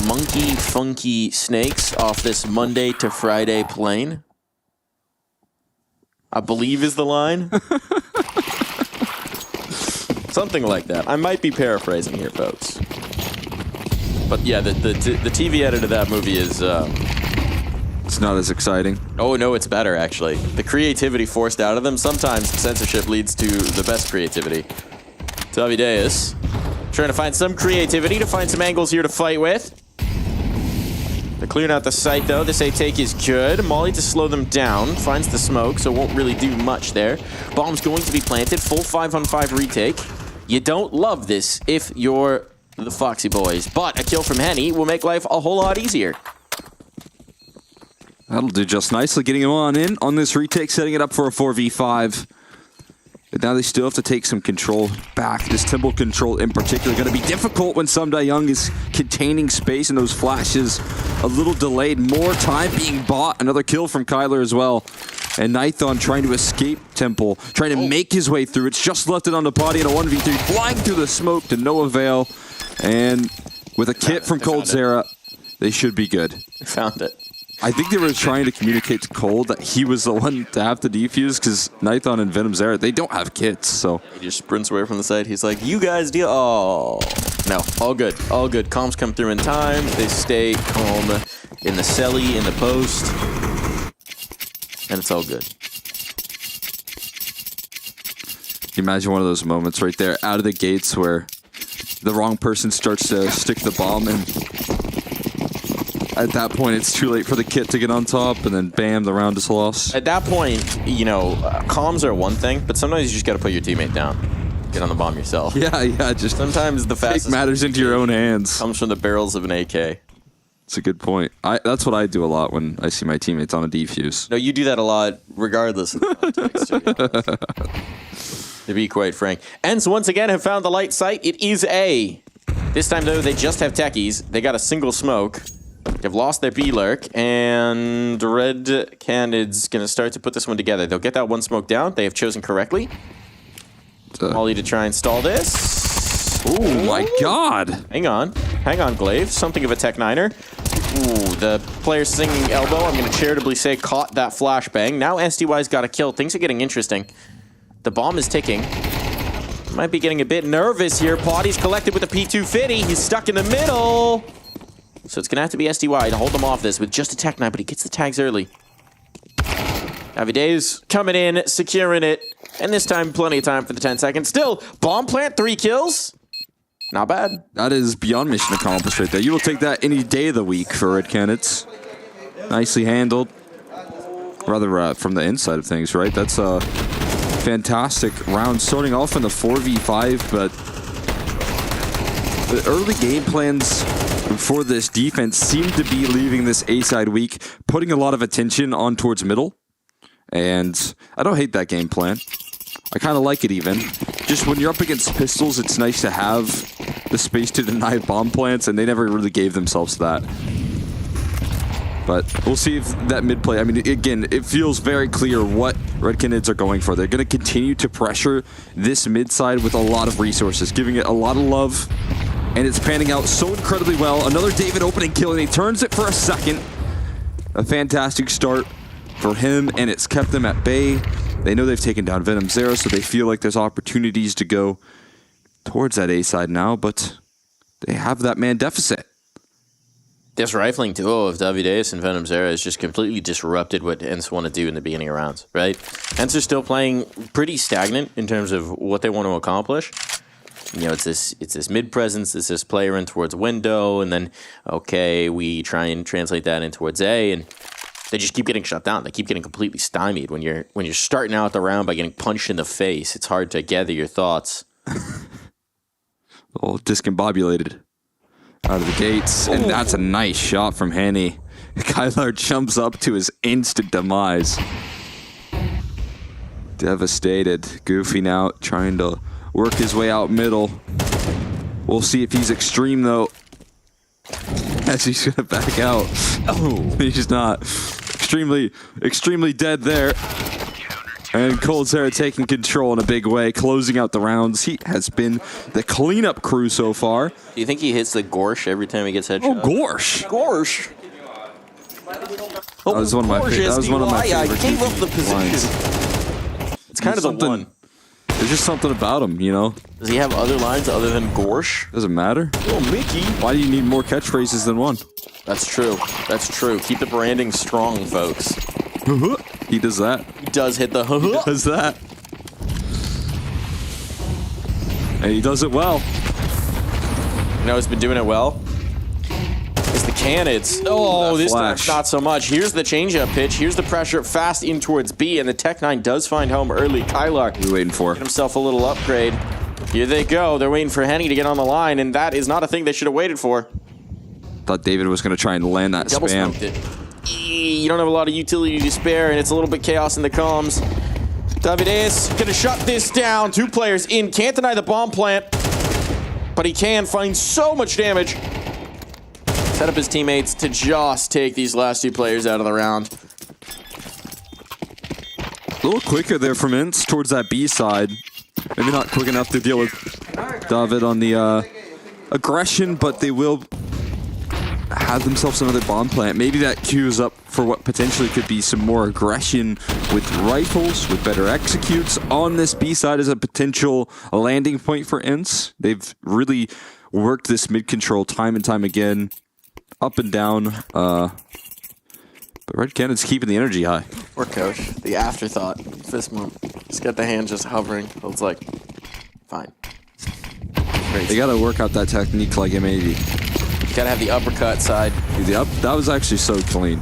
monkey funky snakes off this Monday to Friday plane. I believe is the line. Something like that. I might be paraphrasing here, folks. But yeah, the TV edit of that movie is... it's not as exciting. Oh, no, it's better, actually. The creativity forced out of them. Sometimes censorship leads to the best creativity. Tavideus trying to find some creativity, to find some angles here to fight with. They're clearing out the site, though. This A-take is good. Molly to slow them down. Finds the smoke, so won't really do much there. Bomb's going to be planted. Full 5-on-5 retake. You don't love this if you're the Foxy Boys, but a kill from Henny will make life a whole lot easier. That'll do just nicely, getting him on in on this retake, setting it up for a 4v5. But now they still have to take some control back. This temple control in particular going to be difficult when Sumda Young is containing space and those flashes a little delayed. More time being bought. Another kill from Kyler as well. And Nithon trying to escape temple, trying to make his way through. It's just left it on the potty in a 1v3, flying through the smoke to no avail. And with a kit from Coldzera, they should be good. They found it. I think they were trying to communicate to Cole that he was the one to have to defuse, because Nithon and Venom Zera, they don't have kits, so... He just sprints away from the site. He's like, you guys deal... Oh. No, all good. All good. Comms come through in time. They stay calm in the celly, in the post. And it's all good. You imagine one of those moments right there, out of the gates, where the wrong person starts to stick the bomb, and at that point, it's too late for the kit to get on top, and then bam, the round is lost. At that point, you know, comms are one thing, but sometimes you just got to put your teammate down. Get on the bomb yourself. Yeah, just sometimes the fastest take matters into your own hands. Comes from the barrels of an AK. It's a good point. That's what I do a lot when I see my teammates on a defuse. No, you do that a lot, regardless of the context. To be quite frank. Ents once again have found the light site. It is A. This time, though, they just have techies. They got a single smoke. They've lost their B-lurk, and Red Candid's going to start to put this one together. They'll get that one smoke down. They have chosen correctly. Molly to try and stall this. Oh my god. Hang on, Glaive. Something of a Tech Niner. Ooh, the player singing elbow, I'm going to charitably say, caught that flashbang. Now SDY's got a kill. Things are getting interesting. The bomb is ticking. Might be getting a bit nervous here. Potty's collected with a P250. He's stuck in the middle. So it's going to have to be SDY to hold them off this with just a Tech 9, but he gets the tags early. Avidays coming in, securing it, and this time plenty of time for the 10 seconds. Still, bomb plant, 3 kills. Not bad. That is beyond mission accomplished right there. You will take that any day of the week for Red Canids. Nicely handled. Rather from the inside of things, right? That's a fantastic round. Starting off in the 4v5, but the early game plans for this defense seem to be leaving this A-side weak, putting a lot of attention on towards middle. And I don't hate that game plan. I kind of like it even. Just when you're up against pistols, it's nice to have the space to deny bomb plants, and they never really gave themselves that. But we'll see if that mid play, I mean, again, it feels very clear what Red Canids are going for. They're going to continue to pressure this mid side with a lot of resources, giving it a lot of love. And it's panning out so incredibly well. Another David opening kill, and he turns it for a second. A fantastic start for him, and it's kept them at bay. They know they've taken down Venom Zero, so they feel like there's opportunities to go towards that A side now, but they have that man deficit. This rifling duo of Davideus and Venom Zero has just completely disrupted what ENCE want to do in the beginning of rounds, right? ENCE are still playing pretty stagnant in terms of what they want to accomplish. You know, it's this mid presence, it's this player in towards window, and then, okay, we try and translate that in towards A, and they just keep getting shut down. They keep getting completely stymied. When you're starting out the round by getting punched in the face, it's hard to gather your thoughts. All discombobulated out of the gates, and that's a nice shot from Henny. Kylar jumps up to his instant demise. Devastated. Goofy now trying to work his way out middle. We'll see if he's extreme though, as he's gonna back out. Oh, he's not. Extremely dead there. And Coldzera taking control in a big way, closing out the rounds. He has been the cleanup crew so far. Do you think he hits the Gorsh every time he gets headshot? Oh, Gorsh! Gorsh! That was one of my favorite. That was one of my favorite. I gave up the position. Lines. It's kind of the one. There's just something about him, you know? Does he have other lines other than Gorsh? Doesn't matter. Oh, Mickey. Why do you need more catchphrases than one? That's true. That's true. Keep the branding strong, folks. He does that. He does hit the He does that. And he does it well. You know who's been doing it well? It's the Canids. Oh, this time not so much. Here's the changeup pitch. Here's the pressure fast in towards B, and the Tech-9 does find home early. Kylar we're waiting for. Get himself a little upgrade. Here they go. They're waiting for Henny to get on the line, and that is not a thing they should have waited for. Thought David was going to try and land that Double spam. smoked it. You don't have a lot of utility to spare, and it's a little bit chaos in the comms. Davideus gonna shut this down. 2 players in. Can't deny the bomb plant, but he can find so much damage. Set up his teammates to just take these last 2 players out of the round. A little quicker there from ENCE towards that B side. Maybe not quick enough to deal with David on the aggression, but they will have themselves another bomb plant. Maybe that queues up for what potentially could be some more aggression with rifles, with better executes on this B side as a potential landing point for ENCE. They've really worked this mid control time and time again, up and down. But Red Cannon's keeping the energy high. Poor coach. The afterthought. This one. Just got the hand just hovering. It's like, fine. Great. They got to work out that technique like M80. Gotta have the uppercut side. That was actually so clean.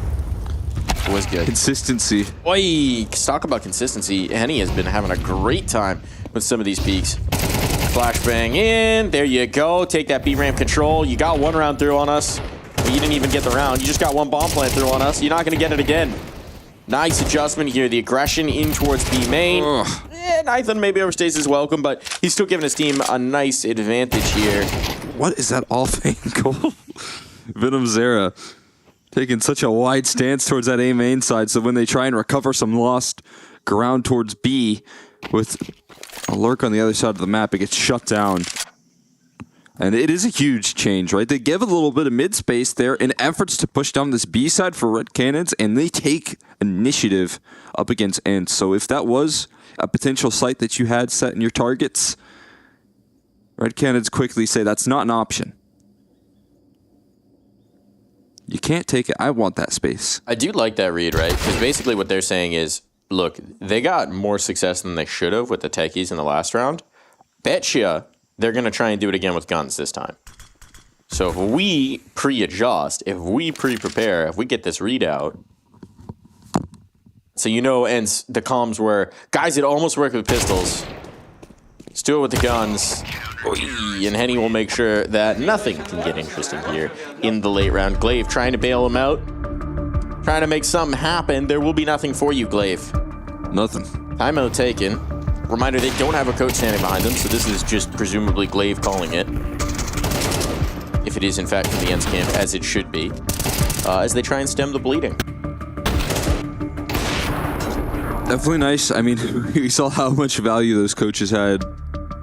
It was good. Consistency. Oi! Talk about consistency. Henny has been having a great time with some of these peaks. Flashbang in. There you go. Take that B ramp control. You got 1 round through on us. Well, you didn't even get the round. You just got 1 bomb plant through on us. You're not going to get it again. Nice adjustment here. The aggression in towards B main. Nathan maybe overstays his welcome, but he's still giving his team a nice advantage here. What is that off angle? Venom Zera taking such a wide stance towards that A main side, so when they try and recover some lost ground towards B with a lurk on the other side of the map, it gets shut down. And it is a huge change, right? They give a little bit of mid space there in efforts to push down this B side for Red Cannons, and they take initiative up against ENCE. So if that was a potential site that you had set in your targets, Red Cannons quickly say that's not an option. You can't take it. I want that space. I do like that read, right? Because basically what they're saying is, look, they got more success than they should have with the techies in the last round. Betcha they're going to try and do it again with guns this time. So if we pre-adjust, if we pre-prepare, if we get this readout, so you know, and the comms were, guys, it almost worked with pistols. Let's do it with the guns. And Henny will make sure that nothing can get interesting here in the late round. Glaive trying to bail him out. Trying to make something happen. There will be nothing for you, Glaive. Nothing. Timeout taken. Reminder, they don't have a coach standing behind them, so this is just presumably Glaive calling it. If it is, in fact, from the ENCE camp, as it should be. As they try and stem the bleeding. Definitely nice. I mean, we saw how much value those coaches had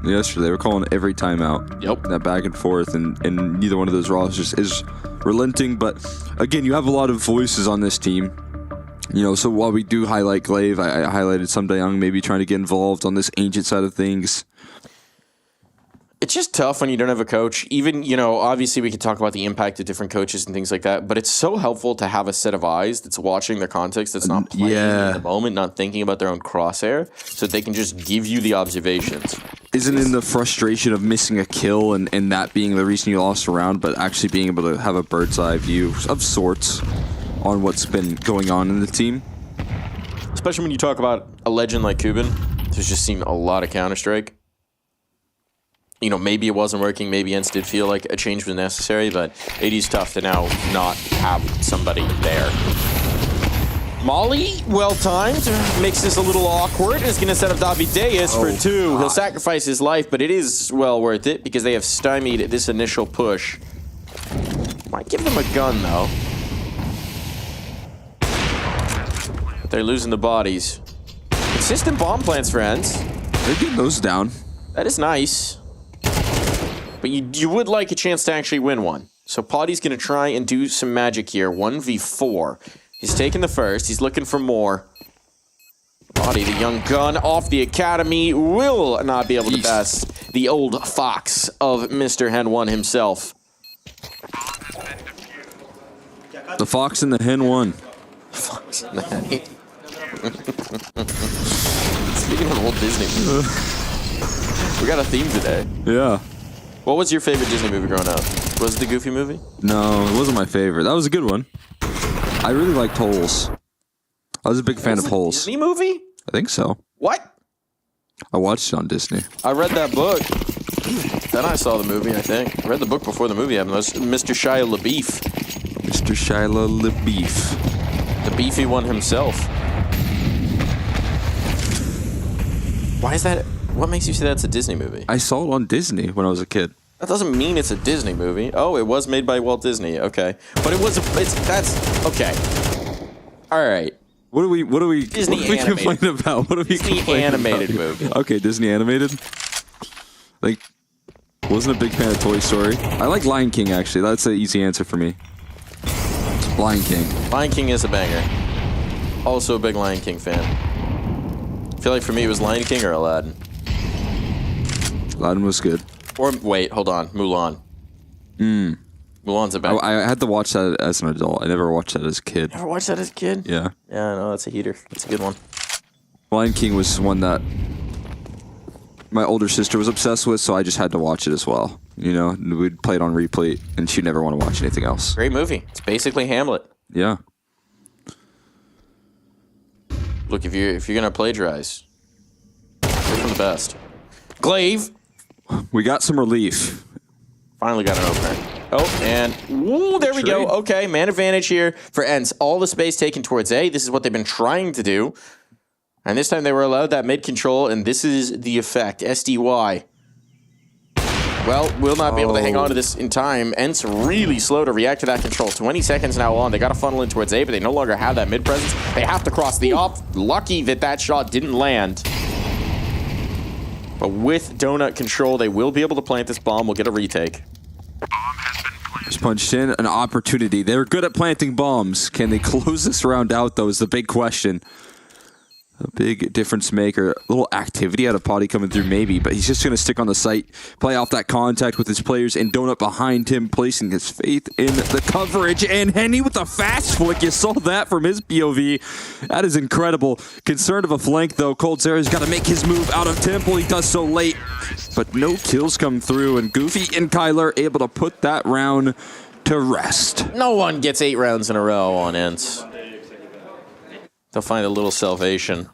yesterday. They were calling every timeout. Yep. That back and forth, and neither one of those rosters is relenting. But again, you have a lot of voices on this team. You know, so while we do highlight Glaive, I highlighted Sum Young maybe trying to get involved on this Ancient side of things. It's just tough when you don't have a coach. Even, you know, obviously we could talk about the impact of different coaches and things like that, but it's so helpful to have a set of eyes that's watching their context, that's not playing in the moment, not thinking about their own crosshair, so that they can just give you the observations. Isn't in the frustration of missing a kill and that being the reason you lost a round, but actually being able to have a bird's eye view of sorts on what's been going on in the team? Especially when you talk about a legend like Kuban, who's just seen a lot of Counter-Strike. You know, maybe it wasn't working, maybe ENCE did feel like a change was necessary, but AD's tough to now not have somebody there. Molly, well-timed, makes this a little awkward. Is going to set up Davideus for 2. He'll sacrifice his life, but it is well worth it because they have stymied this initial push. Might give them a gun, though. But they're losing the bodies. Consistent bomb plants, friends. They're getting those down. That is nice. But you would like a chance to actually win one. So Poddy's going to try and do some magic here. 1v4. He's taking the first. He's looking for more. Poddy, the young gun off the academy, will not be able to best the old fox of Mr. Hen 1 himself. The fox and the hen won. Fox and the hen. Speaking of old Disney movies, we got a theme today. Yeah. What was your favorite Disney movie growing up? Was it the Goofy movie? No, it wasn't my favorite. That was a good one. I really liked Holes. I was a big fan of Holes. Disney movie? I think so. What? I watched it on Disney. I read that book. Then I saw the movie, I think. I read the book before the movie happened. That was Mr. Shia LaBeouf. Mr. Shia LaBeouf. The beefy one himself. Why is that? What makes you say that's a Disney movie? I saw it on Disney when I was a kid. That doesn't mean it's a Disney movie. Oh, it was made by Walt Disney. Okay. But it was that's okay. All right. What do we Disney complain about? What do we Disney complain animated about? movie. Okay, Disney animated. Like, wasn't a big fan of Toy Story. I like Lion King actually. That's an easy answer for me. Lion King. Lion King is a banger. Also a big Lion King fan. I feel like for me it was Lion King or Aladdin. Aladdin was good. Or wait, hold on, Mulan. Mulan's a banger. I had to watch that as an adult. I never watched that as a kid. Never watched that as a kid? Yeah. Yeah, no, that's a heater. That's a good one. Lion King was one that my older sister was obsessed with, so I just had to watch it as well. You know, we'd play it on replay, and she'd never want to watch anything else. Great movie. It's basically Hamlet. Yeah. Look, if you're gonna plagiarize, pick from the best. Glaive. We got some relief. Finally got an opener. Oh, and ooh, there we go. Okay, man advantage here for ENCE. All the space taken towards A. This is what they've been trying to do. And this time they were allowed that mid control, and this is the effect. SDY. Well, will not be able to hang on to this in time. ENCE really slow to react to that control. 20 seconds now on. They got to funnel in towards A, but they no longer have that mid presence. They have to cross the off. Lucky that that shot didn't land. But with donut control, they will be able to plant this bomb. We'll get a retake. Just punched in an opportunity. They're good at planting bombs. Can they close this round out, though, is the big question. A big difference maker. A little activity out of Poddy coming through, maybe, but he's just going to stick on the site, play off that contact with his players, and Donut behind him, placing his faith in the coverage. And Henny with the fast flick. You saw that from his POV. That is incredible. Concerned of a flank, though. Cold Zera's got to make his move out of Temple. He does so late, but no kills come through, and Goofy and Kyler able to put that round to rest. No one gets 8 rounds in a row on ENCE. They'll find a little salvation.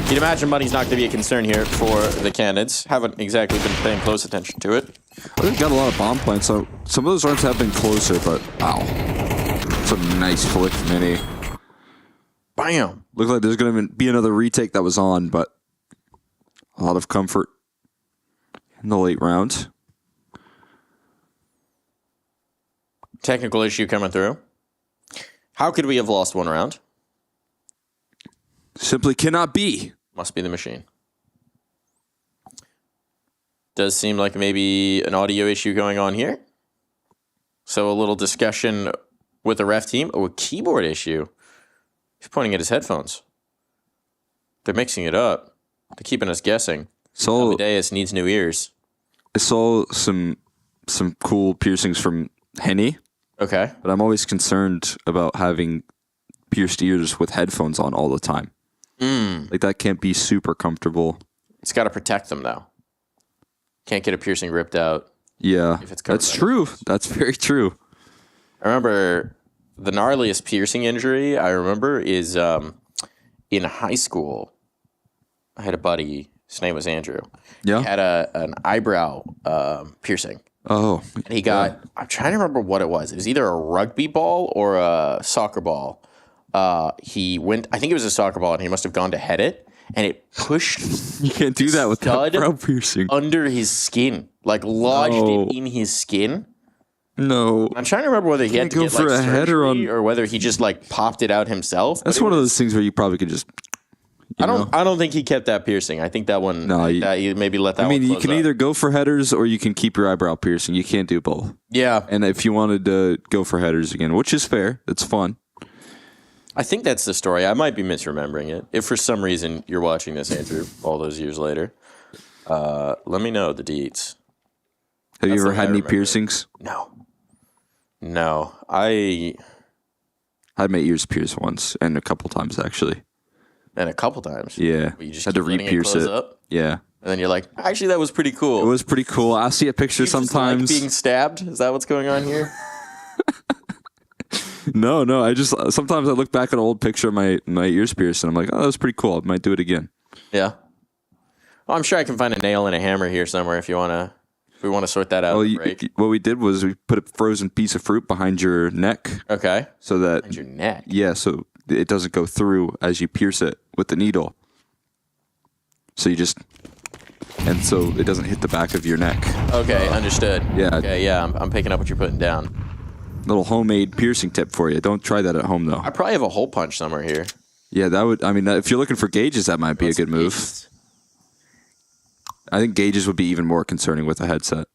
You'd imagine money's not going to be a concern here for the Canids. Haven't exactly been paying close attention to it. They've got a lot of bomb plants, so some of those rounds have been closer, but wow. It's a nice flick, Mini. Bam! Looked like there's going to be another retake that was on, but a lot of comfort in the late rounds. Technical issue coming through. How could we have lost one round? Simply cannot be. Must be the machine. Does seem like maybe an audio issue going on here. So a little discussion with the ref team. Oh, a keyboard issue. He's pointing at his headphones. They're mixing it up. They're keeping us guessing. So Amadeus needs new ears. I saw some cool piercings from Henny. Okay. But I'm always concerned about having pierced ears with headphones on all the time. Like that can't be super comfortable. It's got to protect them though. Can't get a piercing ripped out. Yeah, if it's covered that's by true. headphones. That's very true. I remember the gnarliest piercing injury I remember is in high school. I had a buddy. His name was Andrew. Yeah. He had an eyebrow piercing. Oh. And he got, I'm trying to remember what it was. It was either a rugby ball or a soccer ball. He went, I think it was a soccer ball, and he must have gone to head it, and it pushed. You can't do that with that brow piercing. Under his skin. Like lodged it in his skin. No. I'm trying to remember whether he had to go get for like a header surgery or whether he just like popped it out himself. That's one of those things where you probably could just. I don't think he kept that piercing. I think that one. No, you maybe let that. I mean, one you close can up. either go for headers or you can keep your eyebrow piercing. You can't do both. Yeah. And if you wanted to go for headers again, which is fair, it's fun. I think that's the story. I might be misremembering it. If for some reason you're watching this, Andrew, all those years later, let me know the deets. Have you That's ever the had way I any remember it. piercings? No. I had my ears pierced once and a couple times actually. And a couple times. Yeah. You just had to keep letting re-pierce close it. up? Yeah. And then you're like, actually, that was pretty cool. It was pretty cool. I'll see a picture You just sometimes. like being stabbed? Is that what's going on here? No. I just sometimes I look back at an old picture of my ears pierced and I'm like, oh, that was pretty cool. I might do it again. Yeah. Well, I'm sure I can find a nail and a hammer here somewhere if you want to. If we want to sort that out. Well, what we did was we put a frozen piece of fruit behind your neck. Okay. So that behind your neck. Yeah, so it doesn't go through as you pierce it with the needle. So you just, and so it doesn't hit the back of your neck. Okay, understood. Yeah. Okay, yeah, I'm picking up what you're putting down. Little homemade piercing tip for you. Don't try that at home though. I probably have a hole punch somewhere here. Yeah, that would. I mean, if you're looking for gauges, that might be a good move. I think gauges would be even more concerning with a headset.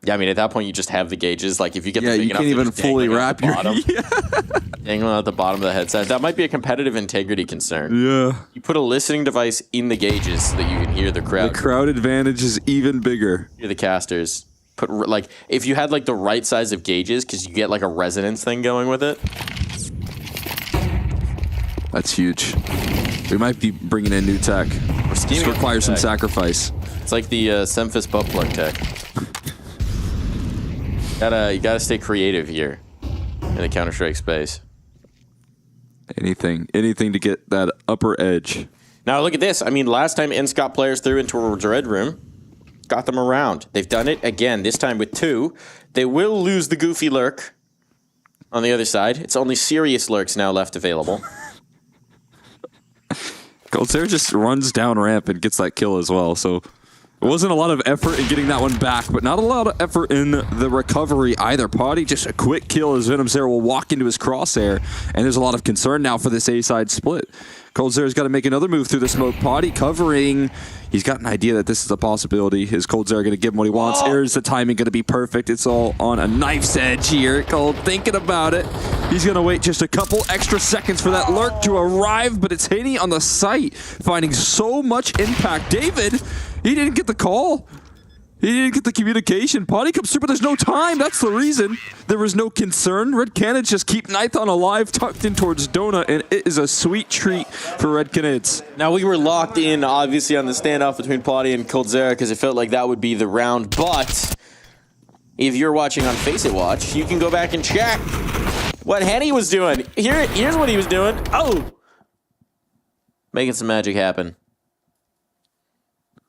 Yeah, I mean, at that point, you just have the gauges. Like, if you get Yeah, the big you enough, can't they're even just fully dangling wrap at the your. bottom. Dangling at the bottom of the headset. That might be a competitive integrity concern. Yeah. You put a listening device in the gauges so that you can hear the crowd. The crowd advantage is even bigger. Hear the casters. Put like if you had like the right size of gauges, because you get like a resonance thing going with it. That's huge. We might be bringing in new tech. This requires some sacrifice. It's like the Semphis butt plug tech. You gotta stay creative here in the Counter-Strike space. Anything to get that upper edge. Now look at this. I mean, last time NS got players through into a Red Room, got them around. They've done it again, this time with 2. They will lose the goofy lurk on the other side. It's only serious lurks now left available. Coldzera just runs down ramp and gets that kill as well, so it wasn't a lot of effort in getting that one back, but not a lot of effort in the recovery either. Potty, just a quick kill as Venomzera will walk into his crosshair, and there's a lot of concern now for this A-side split. Coldzera's got to make another move through the smoke. Potty covering. He's got an idea that this is a possibility. Is Coldzera going to give him what he wants? Is the timing going to be perfect? It's all on a knife's edge here. Cold thinking about it. He's going to wait just a couple extra seconds for that lurk to arrive, but it's Haney on the site, finding so much impact. David, he didn't get the call. He didn't get the communication. Potty comes through, but there's no time. That's the reason. There was no concern. Red Canids just keep Nithon alive, tucked in towards Dona, and it is a sweet treat for Red Canids. Now, we were locked in, obviously, on the standoff between Potty and Coldzera because it felt like that would be the round, but if you're watching on Face It Watch, you can go back and check what Henny was doing. Here's what he was doing. Oh! Making some magic happen.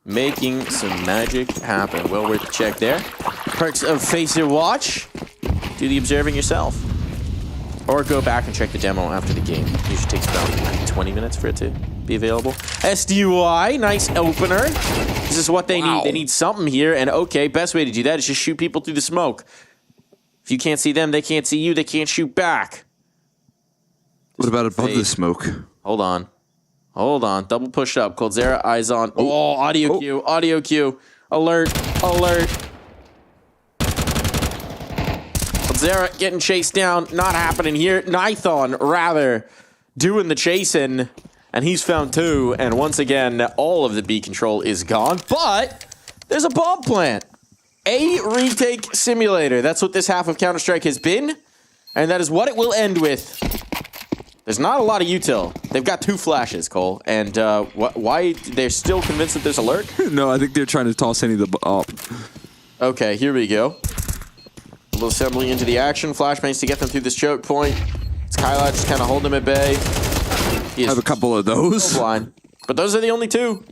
Making some magic happen. Well worth a check there. Perks of Face It Watch. Do the observing yourself. Or go back and check the demo after the game. It usually takes about 20 minutes for it to be available. SDUI, nice opener. This is what they need. They need something here. And okay, best way to do that is just shoot people through the smoke. If you can't see them, they can't see you. They can't shoot back. What about above the smoke? Hold on. Hold on. Double push up. Coldzera, eyes on. Oh, audio cue. Audio cue. Alert. Alert. Coldzera getting chased down. Not happening here. Nithon, rather. doing the chasing, and he's found 2. And once again, all of the B control is gone. But there's a bomb plant. A retake simulator. That's what this half of Counter-Strike has been, and that is what it will end with. There's not a lot of util. They've got 2 flashes, Cole. And why they're still convinced that there's a lurk? No, I think they're trying to toss any of the up. Okay, here we go. A little assembly into the action. Flashbangs to get them through this choke point. It's Kyla just kind of holding them at bay. He have a couple of those. Blind. But those are the only 2.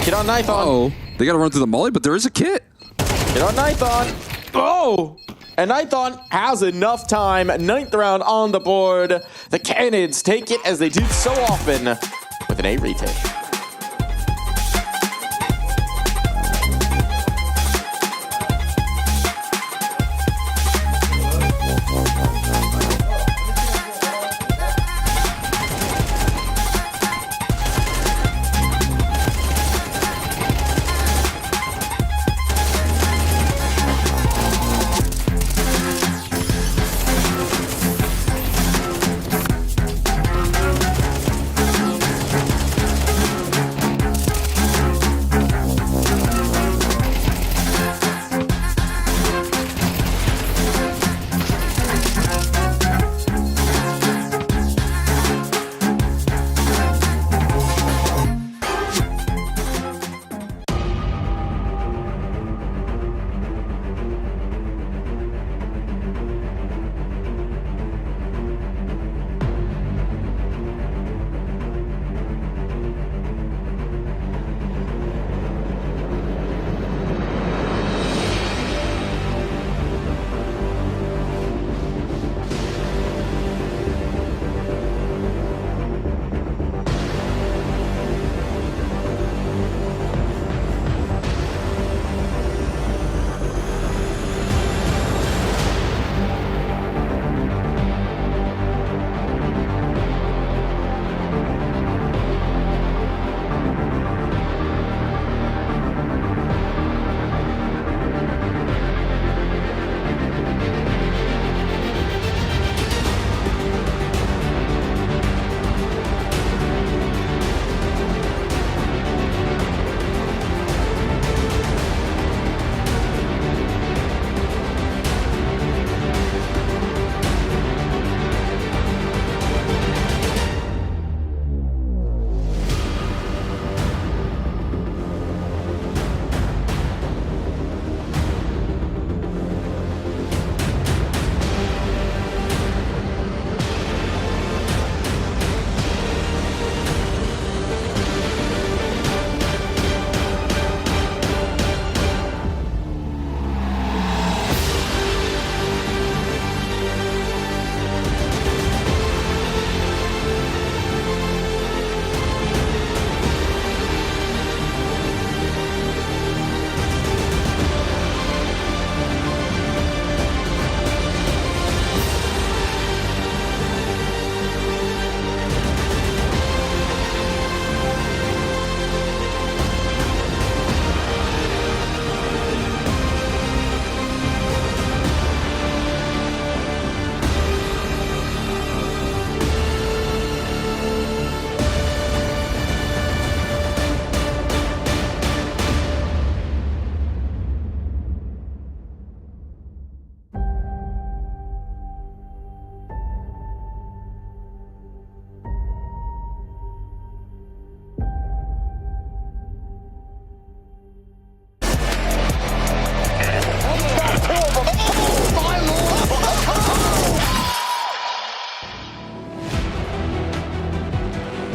Get on Nithon. Oh, they got to run through the molly, but there is a kit. Get on Nithon. Oh! And Nithon has enough time. 9th round on the board. The Canids take it as they do so often with an A retake.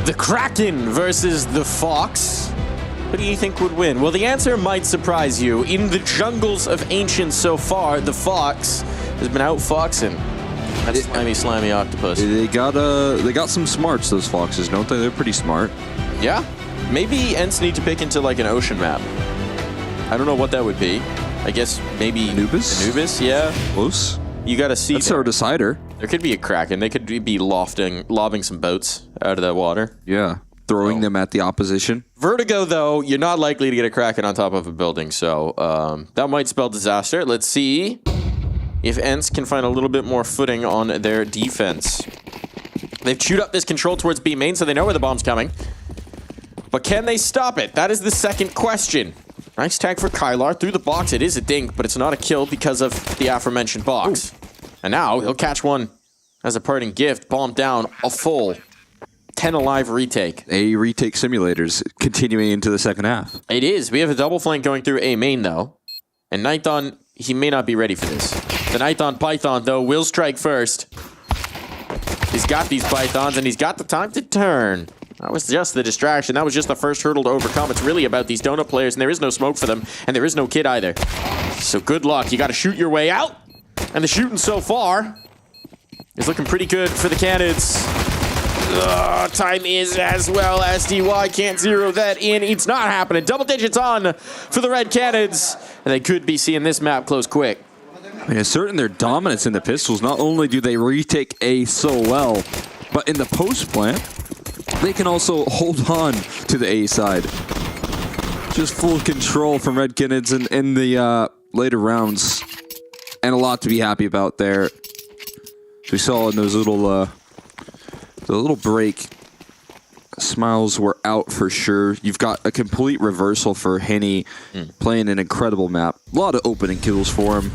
The Kraken versus the Fox. Who do you think would win? Well, the answer might surprise you. In the jungles of Ancient so far, the Fox has been outfoxing that slimy octopus. They got some smarts, those Foxes, don't they? They're pretty smart. Yeah. Maybe Ents need to pick into like an ocean map. I don't know what that would be. I guess maybe Anubis? Anubis, yeah. Close. You got to see. That's our decider. There could be a Kraken. They could be lobbing some boats out of that water. Yeah. Throwing them at the opposition. Vertigo, though, you're not likely to get a Kraken on top of a building, so that might spell disaster. Let's see if Ents can find a little bit more footing on their defense. They've chewed up this control towards B main, so they know where the bomb's coming. But can they stop it? That is the second question. Nice tag for Kylar. Through the box, it is a dink, but it's not a kill because of the aforementioned box. Ooh. And now he'll catch one as a parting gift. Bomb down, a full 10 alive retake. A retake simulators continuing into the second half. It is. We have a double flank going through A main, though. And Nighthon, he may not be ready for this. The Nighthon Python, though, will strike first. He's got these Pythons, and he's got the time to turn. That was just the distraction. That was just the first hurdle to overcome. It's really about these donut players, and there is no smoke for them, and there is no kid either. So good luck. You got to shoot your way out. And the shooting so far is looking pretty good for the Canids. Time is as well. SDY can't zero that in. It's not happening. Double digits on for the Red Canids, and they could be seeing this map close quick. I mean, asserting their dominance in the pistols, not only do they retake A so well, but in the post plant, they can also hold on to the A side. Just full control from Red Canids in the later rounds, and a lot to be happy about there. As we saw in those little the little break, smiles were out for sure. You've got a complete reversal for Henny, playing an incredible map. A lot of opening kills for him.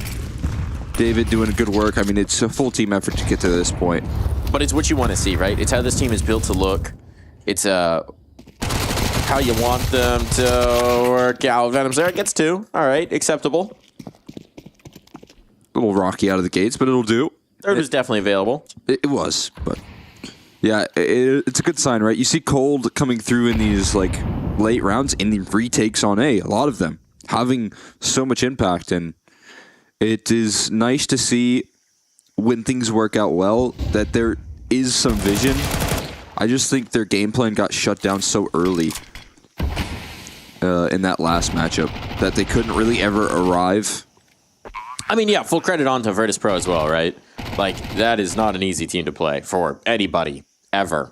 David doing good work. I mean, it's a full team effort to get to this point. But it's what you want to see, right? It's how this team is built to look. It's how you want them to work out. Venom's there. It gets 2. All right, acceptable. A little rocky out of the gates, but it'll do. Third was definitely available. It was, but yeah, it's a good sign, right? You see Cold coming through in these like late rounds in the retakes on A lot of them having so much impact, and it is nice to see when things work out well that there is some vision. I just think their game plan got shut down so early in that last matchup that they couldn't really ever arrive. I mean, yeah, full credit on to Virtus Pro as well, right? Like, that is not an easy team to play for anybody, ever.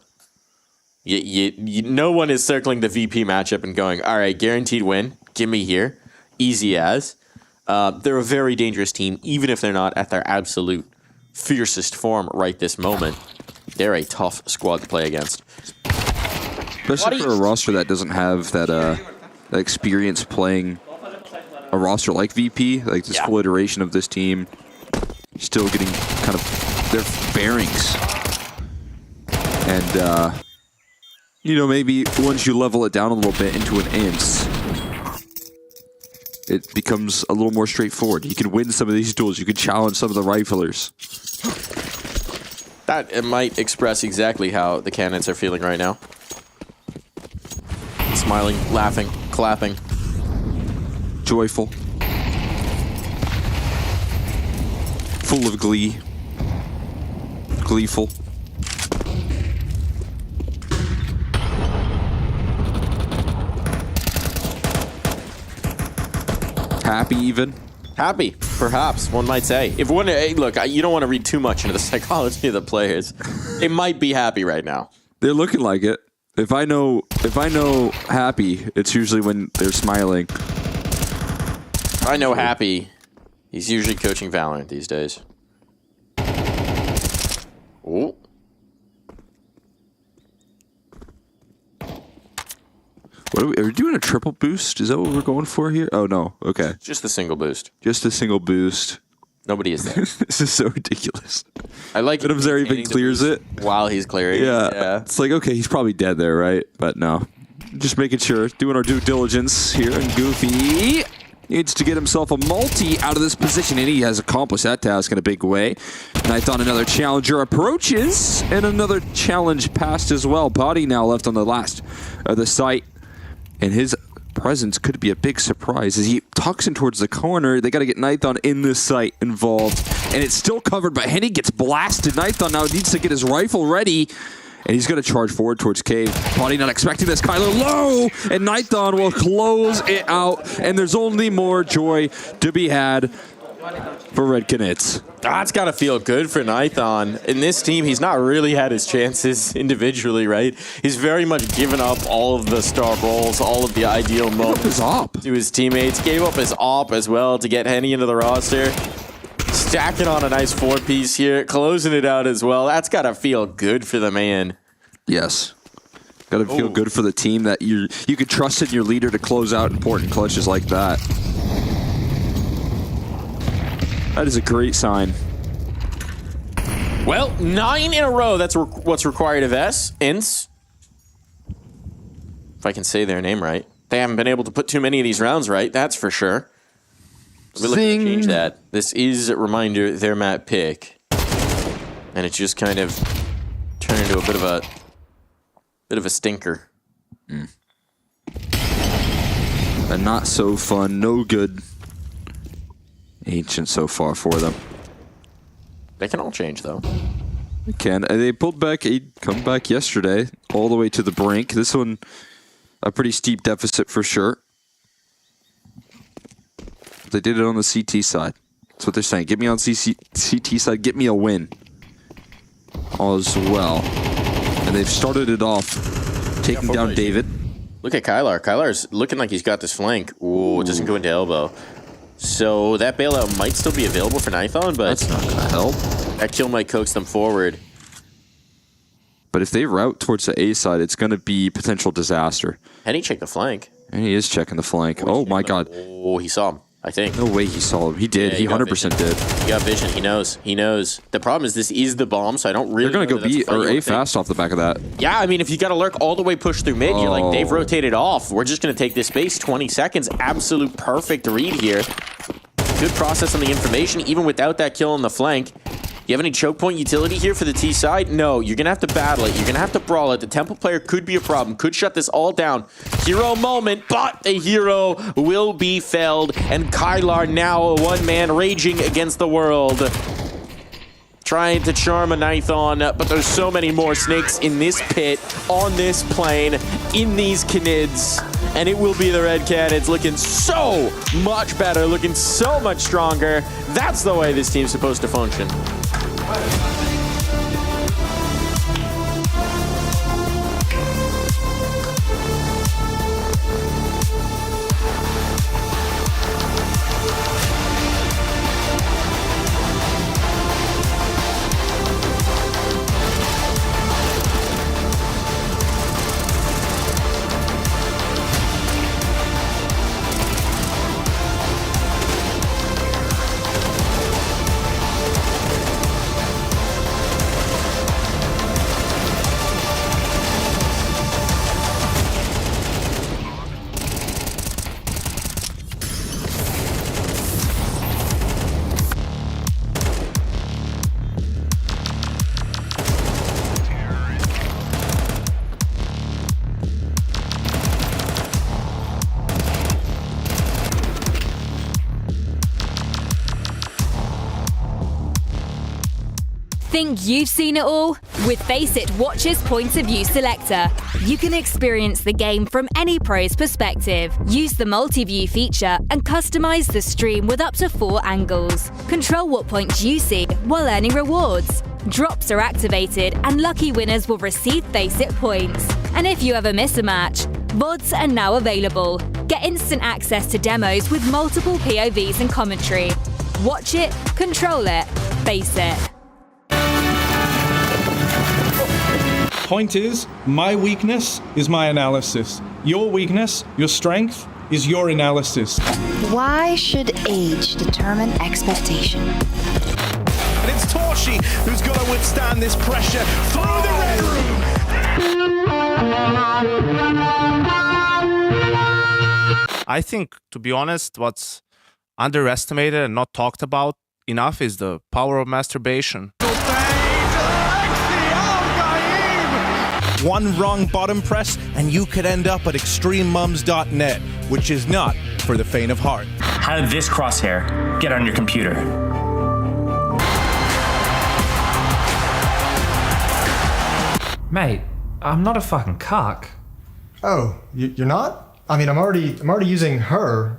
No one is circling the VP matchup and going, all right, guaranteed win, give me here, easy as. They're a very dangerous team, even if they're not at their absolute fiercest form right this moment. They're a tough squad to play against. Especially for a roster that doesn't have that experience playing a roster like VP, like this full iteration of this team, still getting kind of their bearings. And, you know, maybe once you level it down a little bit into an inch, it becomes a little more straightforward. You can win some of these duels. You can challenge some of the riflers. That it might express exactly how the Canids are feeling right now. Smiling, laughing, clapping. Joyful. Full of glee. Gleeful. Happy even? Happy, perhaps, one might say. If one, look, you don't want to read too much into the psychology of the players. They might be happy right now. They're looking like it. If I know happy, it's usually when they're smiling. If I know happy, he's usually coaching Valorant these days. Ooh. What are we doing a triple boost? Is that what we're going for here? Oh, no. Okay. Just a single boost. Just a single boost. Nobody is there. This is so ridiculous. I like Venom's there even clears it. While he's clearing. Yeah. It's like, okay, he's probably dead there, right? But no. Just making sure. Doing our due diligence here. And Goofy needs to get himself a multi out of this position, and he has accomplished that task in a big way. Nighthon, another challenger approaches, and another challenge passed as well. Body now left on the last of the site. And his presence could be a big surprise as he tucks in towards the corner. They got to get Nighthon in this site involved. And it's still covered, but Henny gets blasted. Nighthon now needs to get his rifle ready. And he's going to charge forward towards Cave. Body not expecting this. Kyler low. And Nighthon will close it out. And there's only more joy to be had for Red Canids. That's got to feel good for Nighthon. In this team, he's not really had his chances individually, right? He's very much given up all of the star roles, all of the ideal moments his op. to his teammates. Gave up his op as well to get Henny into the roster. Stacking on a nice 4-piece here, closing it out as well. That's got to feel good for the man. Yes. Got to feel good for the team that you could trust in your leader to close out important clutches like that. That is a great sign. Well, 9 in a row. That's what's required of Ince. If I can say their name right. They haven't been able to put too many of these rounds right, that's for sure. We're looking to change that. This is, a reminder, their map pick. And it just kind of turned into a bit of a stinker. And not so fun, no good. Ancient so far for them. They can all change, though. They can. They pulled back a comeback yesterday, all the way to the brink. This one, a pretty steep deficit for sure. They did it on the CT side. That's what they're saying. Get me on CT side, get me a win. All as well. And they've started it off, taking down David. Look at Kylar. Kylar's looking like he's got this flank. Ooh, it doesn't go into elbow. So that bailout might still be available for Nithon, but that's not going to help. That kill might coax them forward. But if they route towards the A side, it's going to be potential disaster. And he checked the flank. And he is checking the flank. Oh my god. Oh, he saw him, I think. No way he saw him. He did. Yeah, he 100% did. He got vision. He knows. He knows. The problem is this is the bomb, so I don't really They're going to go B or A fast off the back of that. Yeah, I mean, if you got to lurk all the way push through mid, you're like, they've rotated off. We're just going to take this space. 20 seconds. Absolute perfect read here. Good process on the information, even without that kill on the flank. You have any choke point utility here for the T side? No, you're going to have to battle it. You're going to have to brawl it. The Temple player could be a problem, could shut this all down. Hero moment, but the hero will be felled. And Kylar now a one-man raging against the world. Trying to charm a Nithon, but there's so many more snakes in this pit, on this plane, in these canids. And it will be the Red Canids looking so much better, looking so much stronger. That's the way this team's supposed to function. Think you've seen it all? With FACEIT Watch's Point of View Selector, you can experience the game from any pro's perspective. Use the multi-view feature and customize the stream with up to 4 angles. Control what points you see while earning rewards. Drops are activated and lucky winners will receive FACEIT points. And if you ever miss a match, VODs are now available. Get instant access to demos with multiple POVs and commentary. Watch it, control it, FACEIT. Point is, my weakness is my analysis. Your weakness, your strength, is your analysis. Why should age determine expectation? And it's Torshi who's got to withstand this pressure through the red room. I think, to be honest, what's underestimated and not talked about enough is the power of masturbation. One wrong bottom press, and you could end up at extrememums.net, which is not for the faint of heart. How did this crosshair get on your computer? Mate, I'm not a fucking cock. Oh, you're not? I mean, I'm already using her.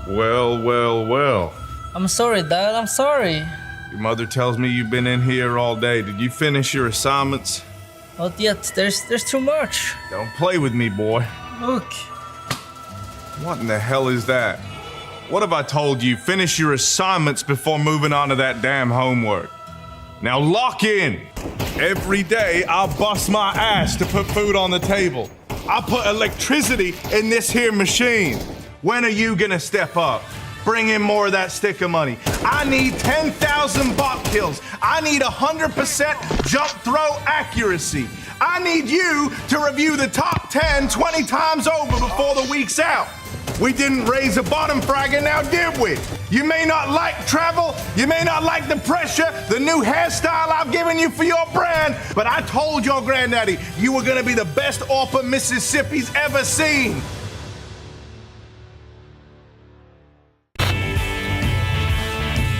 Well, well, well. I'm sorry, Dad. I'm sorry. Your mother tells me you've been in here all day. Did you finish your assignments? Not yet. There's too much. Don't play with me, boy. Look. What in the hell is that? What have I told you? Finish your assignments before moving on to that damn homework. Now lock in. Every day I bust my ass to put food on the table. I put electricity in this here machine. When are you gonna step up? Bring in more of that sticker money. I need 10,000 bot kills. I need 100% jump throw accuracy. I need you to review the top 10 20 times over before the week's out. We didn't raise a bottom fragger, now did we? You may not like travel, you may not like the pressure, the new hairstyle I've given you for your brand, but I told your granddaddy you were gonna be the best offer Mississippi's ever seen.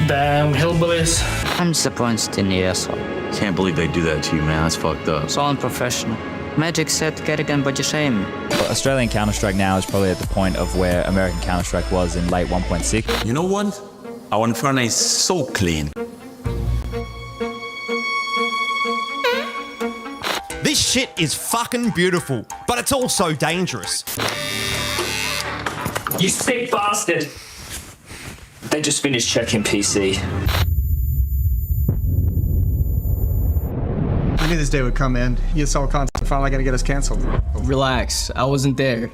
Damn hillbillies. I'm disappointed in ESL. Can't believe they do that to you, man. That's fucked up. So unprofessional. Magic said Kerrigan body shame. But Australian Counter-Strike now is probably at the point of where American Counter-Strike was in late 1.6. You know what? Our Inferno is so clean. This shit is fucking beautiful, but it's also dangerous. You sick bastard! They just finished checking PC. I knew this day would come, man. ESL content finally gonna get us canceled. Relax, I wasn't there.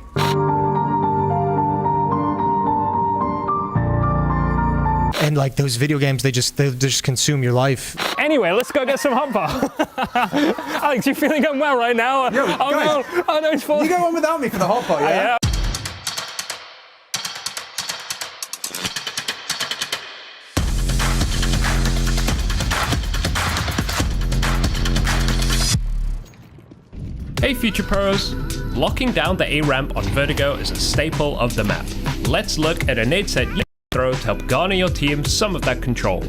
And like those video games, they just consume your life. Anyway, let's go get some hot pot. Alex, you feeling unwell right now? Yo, guys, no, it's fine. You go on without me for the hot pot, yeah? Yeah. Hey Future Pros! Locking down the A ramp on Vertigo is a staple of the map. Let's look at a nade set you can throw to help garner your team some of that control.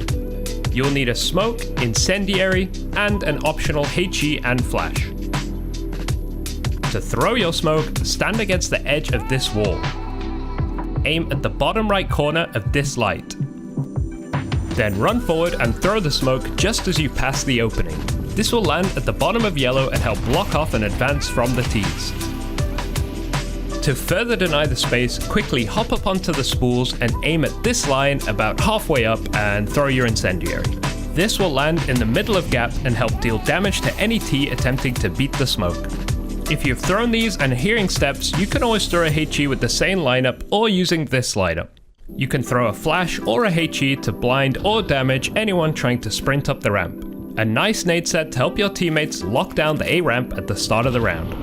You'll need a smoke, incendiary, and an optional HE and flash. To throw your smoke, stand against the edge of this wall. Aim at the bottom right corner of this light. Then run forward and throw the smoke just as you pass the opening. This will land at the bottom of yellow and help block off an advance from the T's. To further deny the space, quickly hop up onto the spools and aim at this line about halfway up and throw your incendiary. This will land in the middle of gap and help deal damage to any T attempting to beat the smoke. If you've thrown these and are hearing steps, you can always throw a HE with the same lineup or using this lineup. You can throw a flash or a HE to blind or damage anyone trying to sprint up the ramp. A nice nade set to help your teammates lock down the A ramp at the start of the round.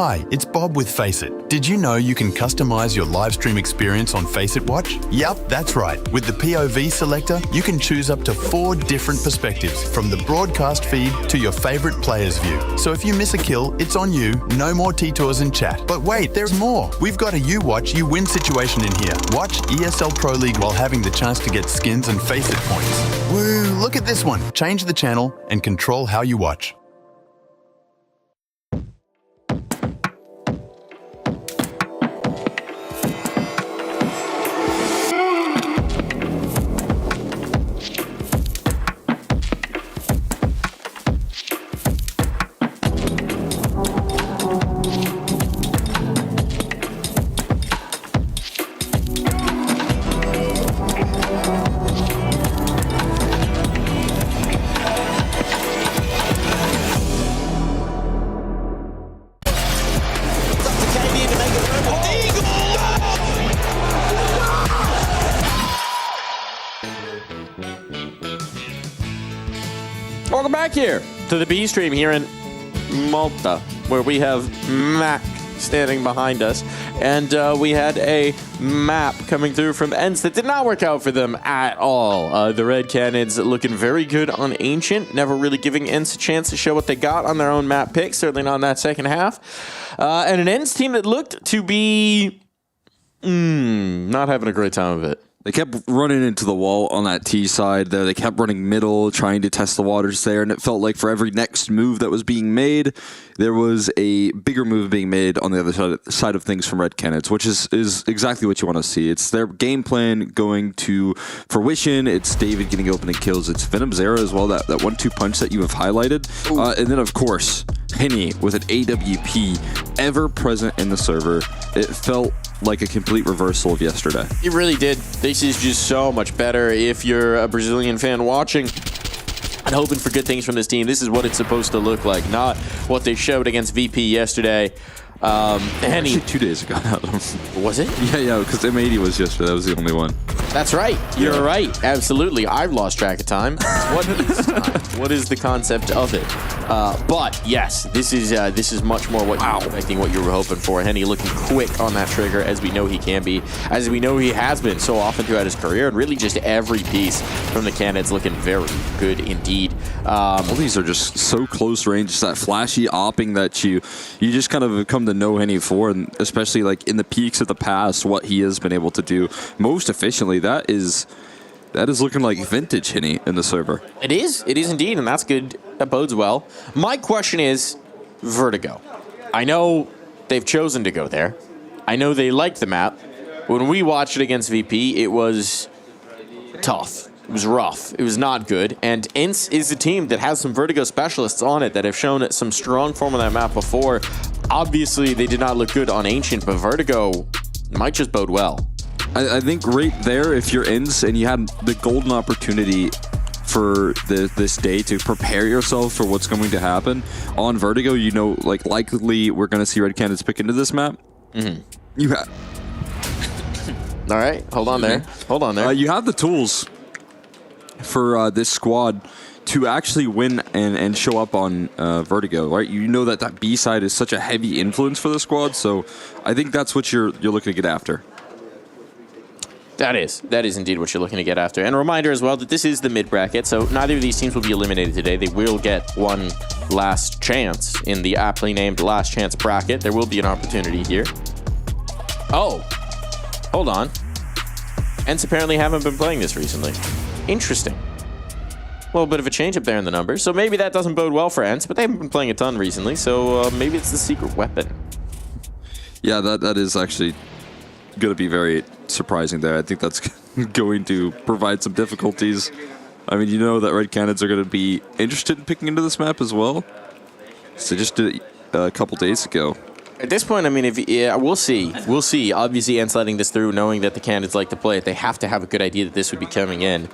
Hi, it's Bob with Faceit. Did you know you can customize your live stream experience on Faceit Watch? Yep, that's right. With the POV selector, you can choose up to 4 different perspectives, from the broadcast feed to your favorite player's view. So if you miss a kill, it's on you, no more T-Tours and chat. But wait, there's more. We've got a you watch, you win situation in here. Watch ESL Pro League while having the chance to get skins and Faceit points. Woo, look at this one. Change the channel and control how you watch. Welcome back here to the B stream here in Malta, where we have Mac standing behind us. And we had a map coming through from ENCE that did not work out for them at all. The Red Cannons looking very good on Ancient, never really giving ENCE a chance to show what they got on their own map pick, certainly not in that second half. And an ENCE team that looked to be not having a great time of it. They kept running into the wall on that T side there. They kept running middle, trying to test the waters there, and it felt like for every next move that was being made, there was a bigger move being made on the other side of things from Red Cannons, which is exactly what you want to see. It's their game plan going to fruition. It's David getting opening kills. It's Venom's era as well, that 1-2 punch that you have highlighted. And then, of course, Henny with an AWP ever present in the server. It felt like a complete reversal of yesterday. It really did. This is just so much better. If you're a Brazilian fan watching and hoping for good things from this team, this is what it's supposed to look like, not what they showed against VP yesterday. Henny, actually 2 days ago. Was it? Yeah, because M80 was yesterday. That was the only one. That's right. You're right. Absolutely. I've lost track of time. What is time? What is the concept of it? But yes, this is much more what you were expecting, what you were hoping for. Henny looking quick on that trigger, as we know he can be, as we know he has been so often throughout his career, and really just every piece from the Cannons looking very good indeed. All these are just so close range. Just that flashy opping that you just kind of come to know Henny for, and especially like in the peaks of the past, what he has been able to do most efficiently. That is looking like vintage Henny in the server. It is indeed, and that's good. That bodes well. My question is, Vertigo. I know they've chosen to go there. I know they like the map. When we watched it against VP, it was tough. It was rough. It was not good. And ENCE is a team that has some Vertigo specialists on it that have shown some strong form on that map before. Obviously, they did not look good on Ancient, but Vertigo might just bode well. I think right there, if you're ENCE and you had the golden opportunity for this day to prepare yourself for what's going to happen on Vertigo, you know, like likely we're going to see Red Cannons pick into this map. Mm-hmm. You have. All right, hold on there. Hold on there. You have the tools for this squad to actually win and show up on Vertigo, right? You know that B side is such a heavy influence for the squad, so I think that's what you're looking to get after. That is indeed what you're looking to get after. And a reminder as well that this is the mid-bracket, so neither of these teams will be eliminated today. They will get one last chance in the aptly named last chance bracket. There will be an opportunity here. Oh, hold on. ENCE apparently haven't been playing this recently. Interesting. A little bit of a change up there in the numbers, so maybe that doesn't bode well for ENCE, but they haven't been playing a ton recently, so maybe it's the secret weapon. Yeah, that is actually going to be very surprising there. I think that's going to provide some difficulties. I mean, you know that Red Cannons are going to be interested in picking into this map as well. So just did it a couple days ago. At this point, I mean, we'll see. We'll see. Obviously, ENCE letting this through, knowing that the Cannons like to play it, they have to have a good idea that this would be coming in.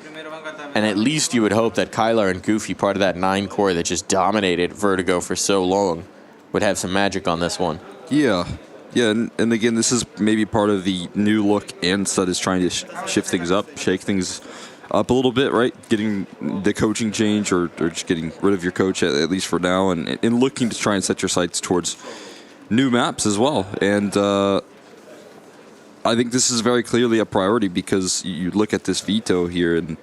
And at least you would hope that Kylar and Goofy, part of that 9 core that just dominated Vertigo for so long, would have some magic on this one. Yeah. Yeah, and again, this is maybe part of the new look ENCE that is trying to shift things up, shake things up a little bit, right? Getting the coaching change or just getting rid of your coach, at least for now, and looking to try and set your sights towards new maps as well. And I think this is very clearly a priority because you look at this veto here, and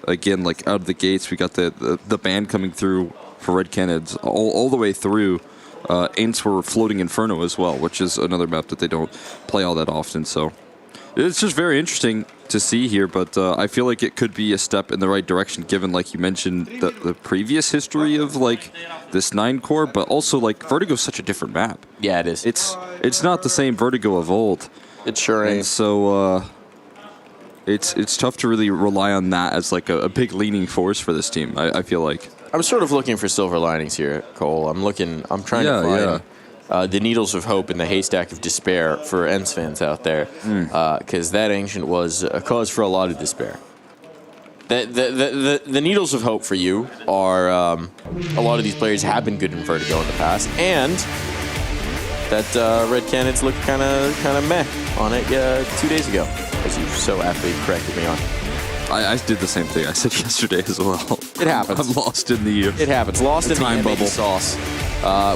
again, like out of the gates, we got the ban coming through for Red Canids all the way through. Aints were Floating Inferno as well, which is another map that they don't play all that often. So it's just very interesting to see here, but I feel like it could be a step in the right direction, given, like you mentioned, the previous history of like this 9 core, but also like Vertigo's such a different map. Yeah, it is. It's not the same Vertigo of old. It sure ain't. And so it's tough to really rely on that as like a big leaning force for this team. I feel like. I'm sort of looking for silver linings here, Cole. I'm trying to find the needles of hope in the haystack of despair for ENS fans out there, because that Ancient was a cause for a lot of despair. The needles of hope for you are a lot of these players have been good in Vertigo in the past, and that Red Canids looked kind of meh on it 2 days ago, as you so aptly corrected me on. I did the same thing I said yesterday as well. It happens. I'm lost in the It happens. Lost in the time bubble sauce.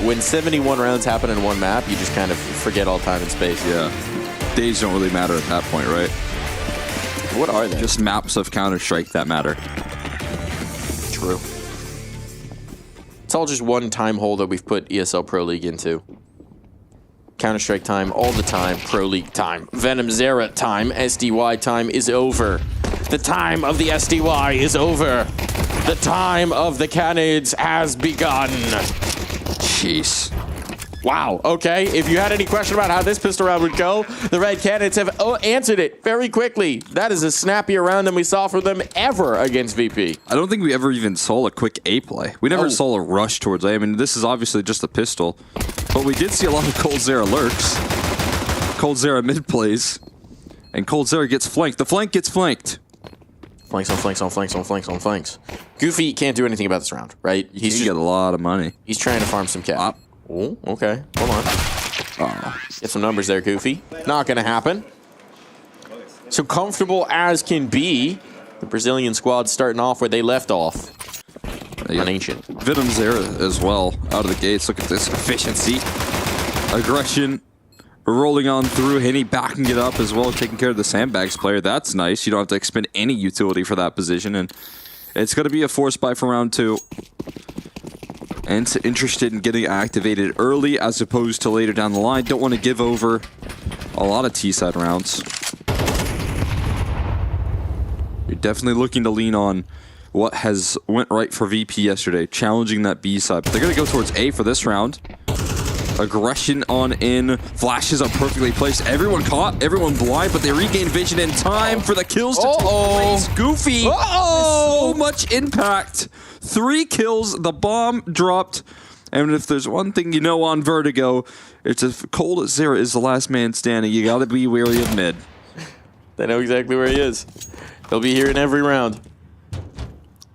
When 71 rounds happen in one map, you just kind of forget all time and space. Yeah. Days don't really matter at that point, right? What are they? Just maps of Counter-Strike that matter. True. It's all just one time hole that we've put ESL Pro League into. Counter-Strike time all the time, Pro League time. Venom Zera time, SDY time is over. The time of the SDY is over. The time of the Canids has begun. Jeez. Wow, okay. If you had any question about how this pistol round would go, the Red Canids have answered it very quickly. That is a snappier round than we saw from them ever against VP. I don't think we ever even saw a quick A play. We never saw a rush towards A. I mean, this is obviously just a pistol, but we did see a lot of Cold Zera lurks. Cold Zera mid plays, and Cold Zera gets flanked. The flank gets flanked. Flanks on flanks on flanks on flanks on flanks. Goofy can't do anything about this round, right? He's just get a lot of money. He's trying to farm some cap. Oh, okay. Hold on. Get some numbers there, Goofy. Not going to happen. So comfortable as can be. The Brazilian squad starting off where they left off. On Ancient. Venom Zera as well, out of the gates. Look at this efficiency. Aggression. Rolling on through. Henny backing it up as well, taking care of the sandbags player. That's nice. You don't have to expend any utility for that position. And it's going to be a force buy for round 2. And interested in getting activated early as opposed to later down the line. Don't want to give over a lot of T-side rounds. You're definitely looking to lean on what has went right for VP yesterday, challenging that B side. But they're going to go towards A for this round. Aggression on in, flashes up perfectly placed. Everyone caught, everyone blind, but they regain vision in time for the kills to take place. Goofy with so much impact. 3 kills, the bomb dropped. And if there's one thing you know on Vertigo, it's if Cold Zera is the last man standing, you gotta be wary of mid. They know exactly where he is. He'll be here in every round.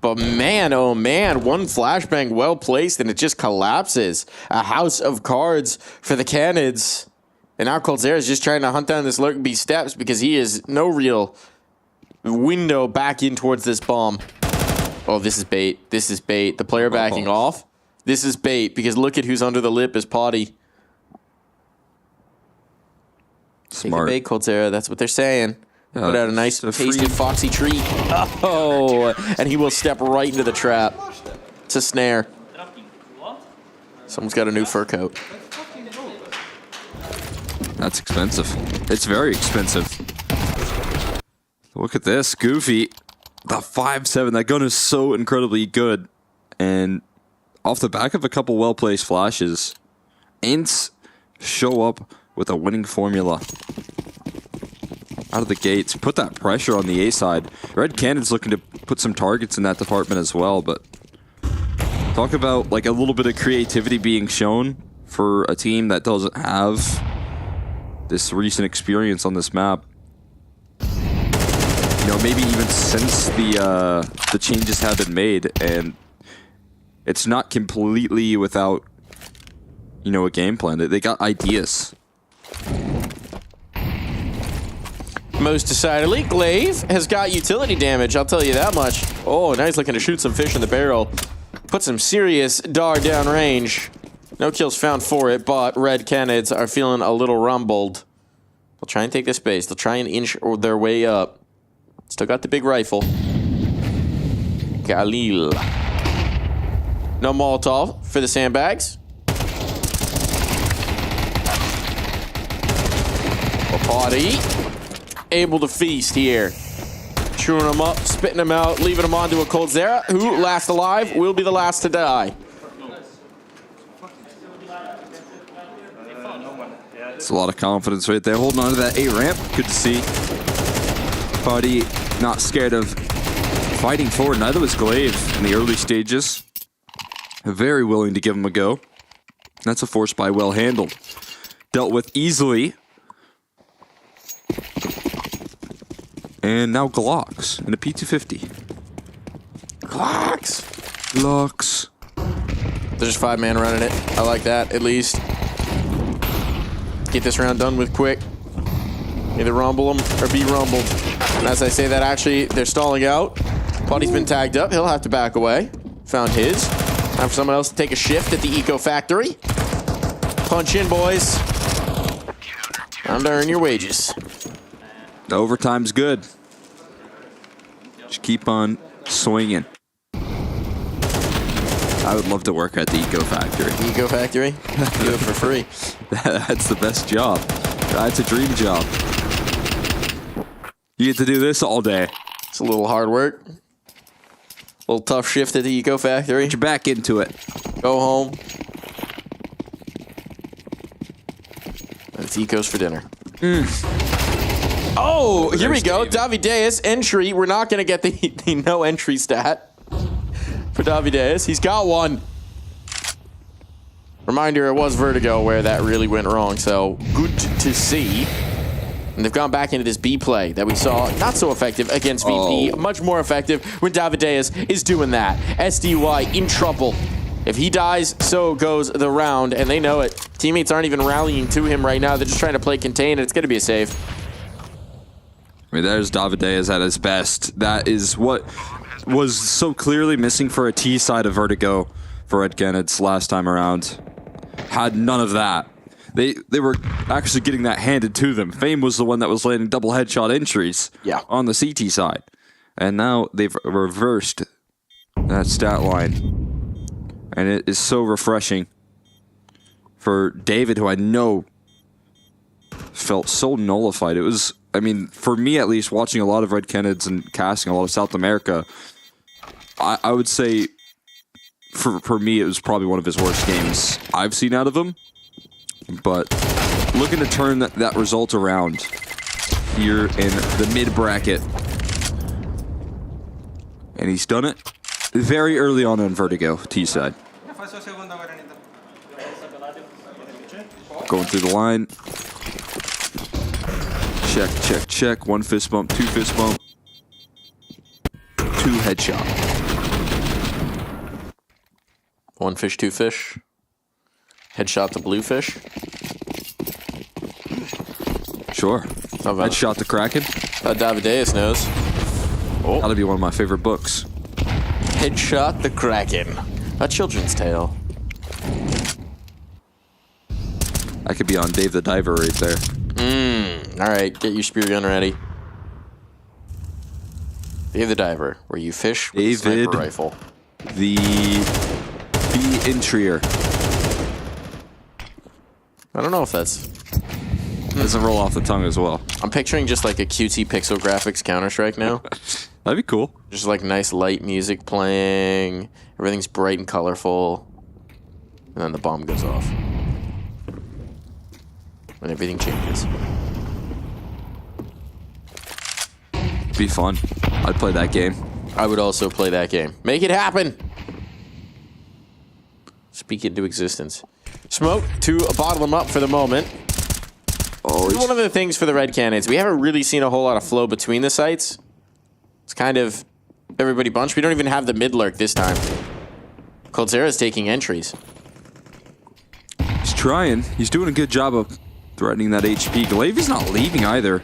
But man, oh man, one flashbang well placed and it just collapses. A house of cards for the Canids. And now Cold Zera is just trying to hunt down this Lurk B steps because he is no real window back in towards this bomb. Oh, this is bait. This is bait. The player backing off. This is bait because look at who's under the lip is Potty. Smart. Take a bait, Cold Zera. That's what they're saying. Put out a nice, tasty foxy treat. Oh, and he will step right into the trap. It's a snare. Someone's got a new fur coat. That's expensive. It's very expensive. Look at this, Goofy. The 5-7. That gun is so incredibly good. And off the back of a couple well-placed flashes, Aints show up with a winning formula. Out of the gates, put that pressure on the A side. Red Canids looking to put some targets in that department as well, but talk about like a little bit of creativity being shown for a team that doesn't have this recent experience on this map. You know, maybe even since the changes have been made, and it's not completely without, you know, a game plan. They got ideas. Most decidedly, Glaive has got utility damage, I'll tell you that much. Oh, now he's looking to shoot some fish in the barrel. Put some serious dart down range. No kills found for it, but Red Kenneds are feeling a little rumbled. They'll try and take this base. They'll try and inch their way up. Still got the big rifle. Khalil. No Molotov for the sandbags. Party. Able to feast here. Chewing them up, spitting them out, leaving them onto a Coldzera, who, last alive, will be the last to die. It's a lot of confidence right there. Holding on to that A ramp. Good to see. Party not scared of fighting forward. Neither was Glaive in the early stages. Very willing to give him a go. That's a force buy well handled. Dealt with easily. And now Glocks and a P250. Glocks. There's just 5-man running it. I like that, at least. Get this round done with quick. Either rumble them or be rumbled. And as I say that, actually, they're stalling out. Buddy's been tagged up. He'll have to back away. Found his. Time for someone else to take a shift at the Eco Factory. Punch in, boys. Time to earn your wages. The overtime's good. Just keep on swinging. I would love to work at the Eco Factory. Eco Factory? Do it for free. That's the best job. That's a dream job. You get to do this all day. It's a little hard work. A little tough shift at the Eco Factory. Get your back into it. Go home. It's Ecos for dinner. Oh, here we go. Davideus entry. We're not going to get the no entry stat for Davideus. He's got one. Reminder, it was Vertigo where that really went wrong, so good to see. And they've gone back into this B play that we saw not so effective against VP. Much more effective when Davideus is doing that. SDY in trouble. If he dies, so goes the round, and they know it. Teammates aren't even rallying to him right now. They're just trying to play contain, and it's going to be a save. I mean, there's Davideus at his best. That is what was so clearly missing for a T side of Vertigo for Red Kenneds last time around. Had none of that. They were actually getting that handed to them. Fame was the one that was landing double headshot entries on the CT side. And now they've reversed that stat line. And it is so refreshing for David, who I know felt so nullified. It was, I mean, for me at least, watching a lot of Red Kenneds and casting a lot of South America, I would say for me it was probably one of his worst games I've seen out of him. But looking to turn that result around here in the mid-bracket. And he's done it very early on Vertigo, T side. Going through the line. Check, check, check. 1 fist bump, 2 fist bump. 2 headshot. 1 fish, 2 fish. Headshot the blue fish. Sure. Headshot the Kraken. Davideus knows. Oh. That'll be one of my favorite books. Headshot the Kraken. A children's tale. I could be on Dave the Diver right there. Alright, get your spear gun ready. Dave the Diver, where you fish with a sniper rifle. The intrier. I don't know if that's... Doesn't roll off the tongue as well. I'm picturing just like a QT Pixel Graphics Counter-Strike now. That'd be cool. Just like nice light music playing. Everything's bright and colorful. And then the bomb goes off. And everything changes. Be fun. I'd play that game. I would also play that game. Make it happen! Speak into existence. Smoke to bottle them up for the moment. This is one of the things for the Red Kenneds. We haven't really seen a whole lot of flow between the sites. It's kind of everybody bunched. We don't even have the mid lurk this time. Coldzera's taking entries. He's trying. He's doing a good job of threatening that HP. Glaive is not leaving either.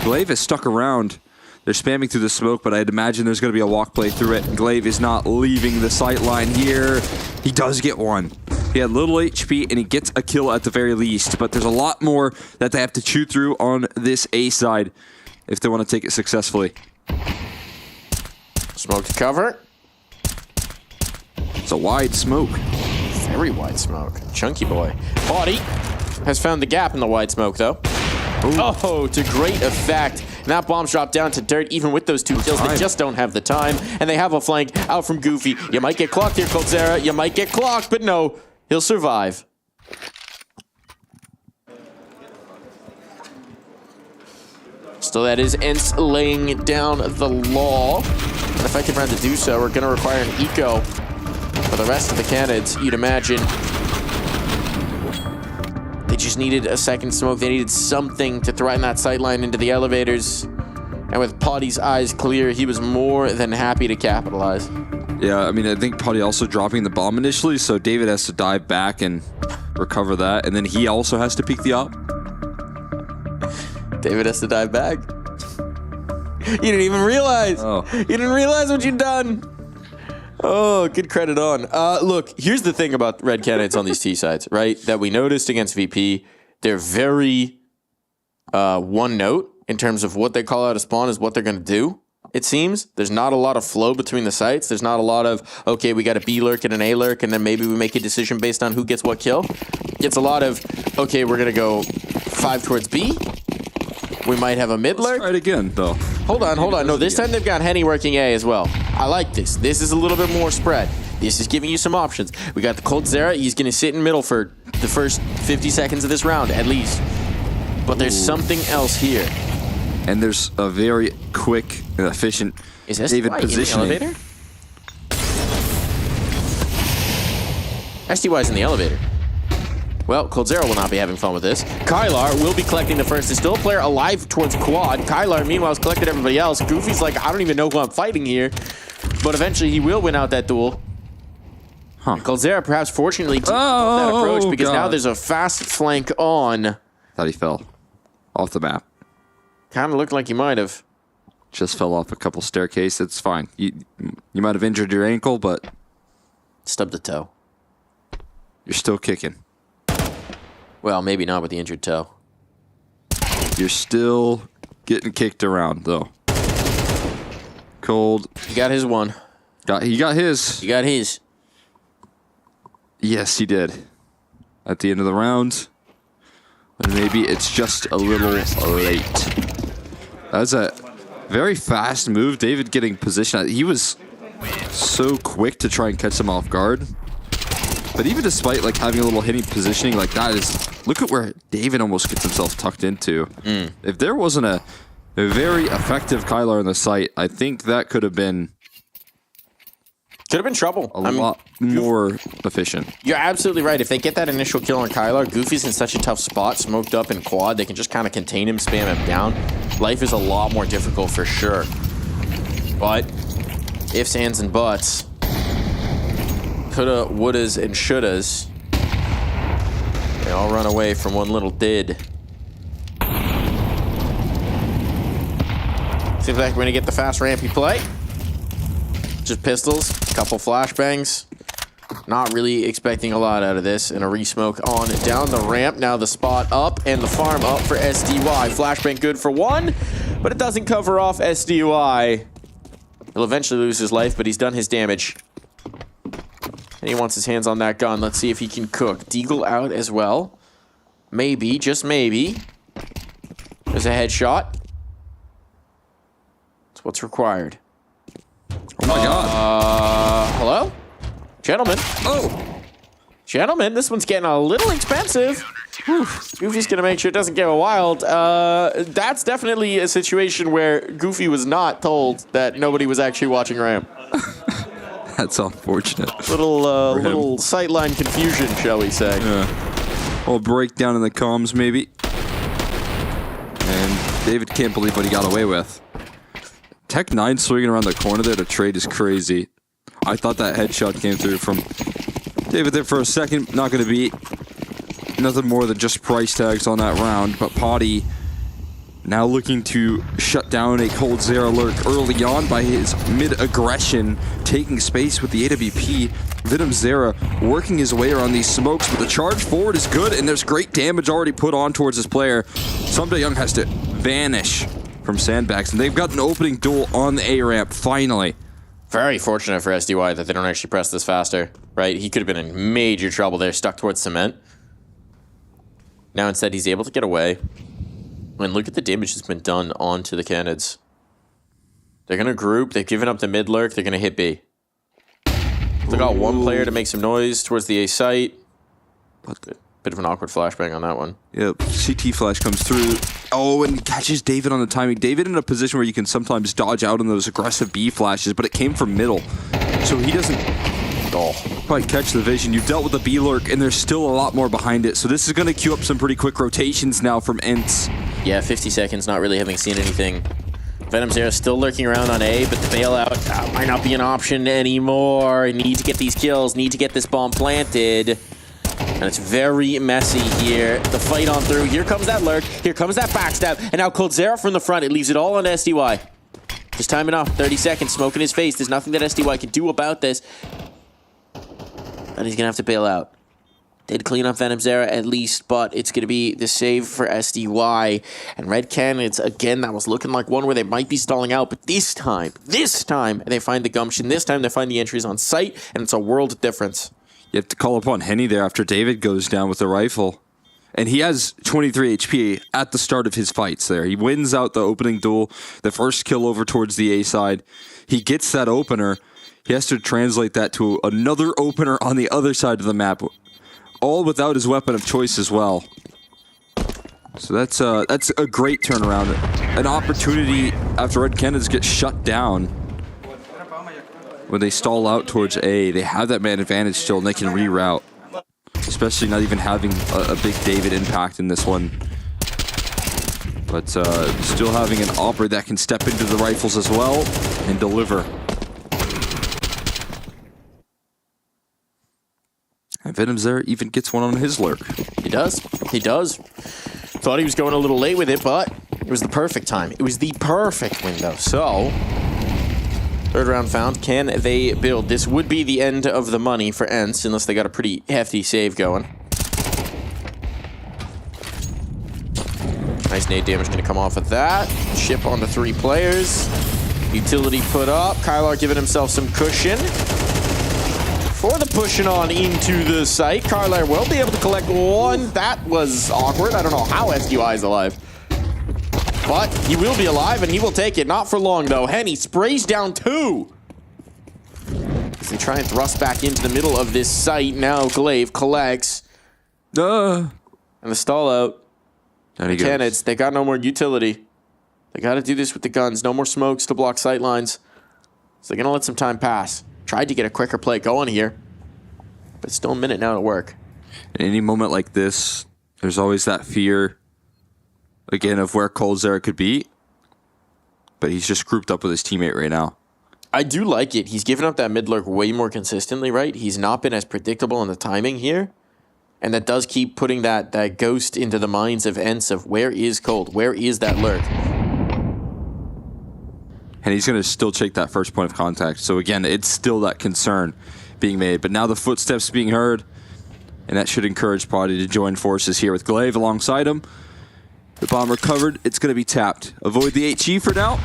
Glaive is stuck around. They're spamming through the smoke, but I'd imagine there's going to be a walk play through it. Glaive is not leaving the sight line here. He does get one. He had little HP, and he gets a kill at the very least. But there's a lot more that they have to chew through on this A side if they want to take it successfully. Smoke to cover. It's a wide smoke. Very wide smoke. Chunky boy. Body has found the gap in the wide smoke, though. Ooh. Oh, to great effect. And that bomb's dropped down to dirt. Even with those 2 kills, they just don't have the time. And they have a flank out from Goofy. You might get clocked here, Coldzera. You might get clocked, but no, he'll survive. Still, that is Ents laying down the law. An effective round to do so. We're going to require an eco for the rest of the cannons, you'd imagine. They just needed a second smoke. They needed something to threaten that sightline into the elevators. And with Potty's eyes clear, he was more than happy to capitalize. Yeah, I mean, I think Potty also dropping the bomb initially, so David has to dive back and recover that, and then he also has to peek the op. David has to dive back. You didn't even realize. Oh. You didn't realize what you'd done. Oh, good credit on. Look, here's the thing about red candidates on these T sides, right? That we noticed against VP. They're very one note in terms of what they call out a spawn is what they're going to do. It seems there's not a lot of flow between the sites. There's not a lot of, okay, we got a B lurk and an A lurk, and then maybe we make a decision based on who gets what kill. It's a lot of, okay, we're going to go 5 towards B. We might have a mid lurk. Let's try it again, though. Hold on. No, this time they've got Henny working A as well. I like this. This is a little bit more spread. This is giving you some options. We got the Coldzera. He's going to sit in middle for the first 50 seconds of this round, at least. But there's something else here. And there's a very quick and efficient David positioning. In the elevator? STY's in the elevator. Well, Coldzera will not be having fun with this. Kylar will be collecting the first. There's still a player alive towards quad. Kylar, meanwhile, has collected everybody else. Goofy's like, I don't even know who I'm fighting here. But eventually, he will win out that duel. Coldzera, perhaps fortunately, took that approach because now there's a fast flank on. Thought he fell off the map. Kind of looked like he might have. Just fell off a couple staircases. It's fine. You might have injured your ankle, but... Stubbed the toe. You're still kicking. Well, maybe not with the injured toe. You're still getting kicked around, though. Cold. He got his one. He got his. He got his. Yes, he did. At the end of the round. But maybe it's just a little late. That's a very fast move. David getting positioned. He was so quick to try and catch him off guard. But even despite like having a little hitting positioning like that, is look at where David almost gets himself tucked into. If there wasn't a very effective Kylar in the site, I think that could have been trouble. A lot more efficient. You're absolutely right. If they get that initial kill on Kylar, Goofy's in such a tough spot, smoked up in quad, they can just kind of contain him, spam him down. Life is a lot more difficult for sure. But ifs, ands, and buts. Coulda, wouldas, and shouldas. They all run away from one little did. Seems like we're gonna get the fast rampy play. Just pistols, couple flashbangs. Not really expecting a lot out of this. And a re-smoke on down the ramp. Now the spot up and the farm up for SDY. Flashbang good for one, but it doesn't cover off SDY. He'll eventually lose his life, but he's done his damage. And he wants his hands on that gun. Let's see if he can cook. Deagle out as well. Maybe, just maybe. There's a headshot. That's what's required. Oh my god. Hello? Gentlemen. Oh. Gentlemen, this one's getting a little expensive. Whew. Goofy's gonna make sure it doesn't get wild. That's definitely a situation where Goofy was not told that nobody was actually watching ramp. That's unfortunate. Little sightline confusion, shall we say. Yeah. A little breakdown in the comms, maybe. And David can't believe what he got away with. Tech 9 swinging around the corner there to trade is crazy. I thought that headshot came through from David there for a second. Not going to be nothing more than just price tags on that round. But Potty Now looking to shut down a coldzera lurk early on by his mid-aggression, taking space with the AWP. venomZera working his way around these smokes, but the charge forward is good, and there's great damage already put on towards his player. Someday has to vanish from sandbags, and they've got an opening duel on the A ramp, finally. Very fortunate for SDY that they don't actually press this faster, right? He could have been in major trouble there, stuck towards cement. Now instead he's able to get away. And look at the damage that's been done onto the cannons. They're going to group. They've given up the mid lurk. They're going to hit B. They got one player to make some noise towards the A site. Bit of an awkward flashbang on that one. Yep, CT flash comes through. Oh, and catches David on the timing. David in a position where you can sometimes dodge out on those aggressive B flashes, but it came from middle. So he doesn't quite catch the vision. You've dealt with the B lurk, and there's still a lot more behind it. So this is going to queue up some pretty quick rotations now from ENCE. Yeah, 50 seconds, not really having seen anything. venomZera still lurking around on A, but the bailout might not be an option anymore. Need to get these kills, need to get this bomb planted. And it's very messy here. The fight on through. Here comes that lurk. Here comes that backstab. And now coldzera from the front. It leaves it all on SDY. Just timing off. 30 seconds. Smoke in his face. There's nothing that SDY can do about this. And he's going to have to bail out. Did clean up venomZera at least, but it's going to be the save for SDY. And Red Cannons, again, that was looking like one where they might be stalling out. But this time, they find the gumption. This time, they find the entries on site. And it's a world difference. You have to call upon Henny there after David goes down with the rifle. And he has 23 HP at the start of his fights there. He wins out the opening duel, the first kill over towards the A side. He gets that opener. He has to translate that to another opener on the other side of the map, all without his weapon of choice as well. So that's a great turnaround. An opportunity after Red Cannons get shut down. When they stall out towards A, they have that man advantage still, and they can reroute. Especially not even having a big David impact in this one. But still having an Opera that can step into the rifles as well and deliver. And venomZera even gets one on his lurk. He does. He does. Thought he was going a little late with it, but it was the perfect time. It was the perfect window. So, third round found. Can they build? This would be the end of the money for ENCE, unless they got a pretty hefty save going. Nice nade damage going to come off of that. Ship onto 3 players. Utility put up. Kylar giving himself some cushion for the pushing on into the site. Kylar will be able to collect one. That was awkward. I don't know how SDY is alive. But he will be alive, and he will take it. Not for long, though. Henny sprays down 2. As they try and thrust back into the middle of this site. Now Glaive collects. And the stall out. The cannons, they got no more utility. They got to do this with the guns. No more smokes to block sight lines. So they're going to let some time pass. Tried to get a quicker play going here. But still a minute now to work. In any moment like this, there's always that fear, again, of where coldzera could be. But he's just grouped up with his teammate right now. I do like it. He's given up that mid lurk way more consistently, right? He's not been as predictable in the timing here. And that does keep putting that ghost into the minds of ENCE of where is Cold? Where is that lurk? And he's going to still take that first point of contact. So again, it's still that concern being made. But now the footsteps being heard. And that should encourage Potty to join forces here with Glaive alongside him. The bomb recovered. It's going to be tapped. Avoid the HE for now.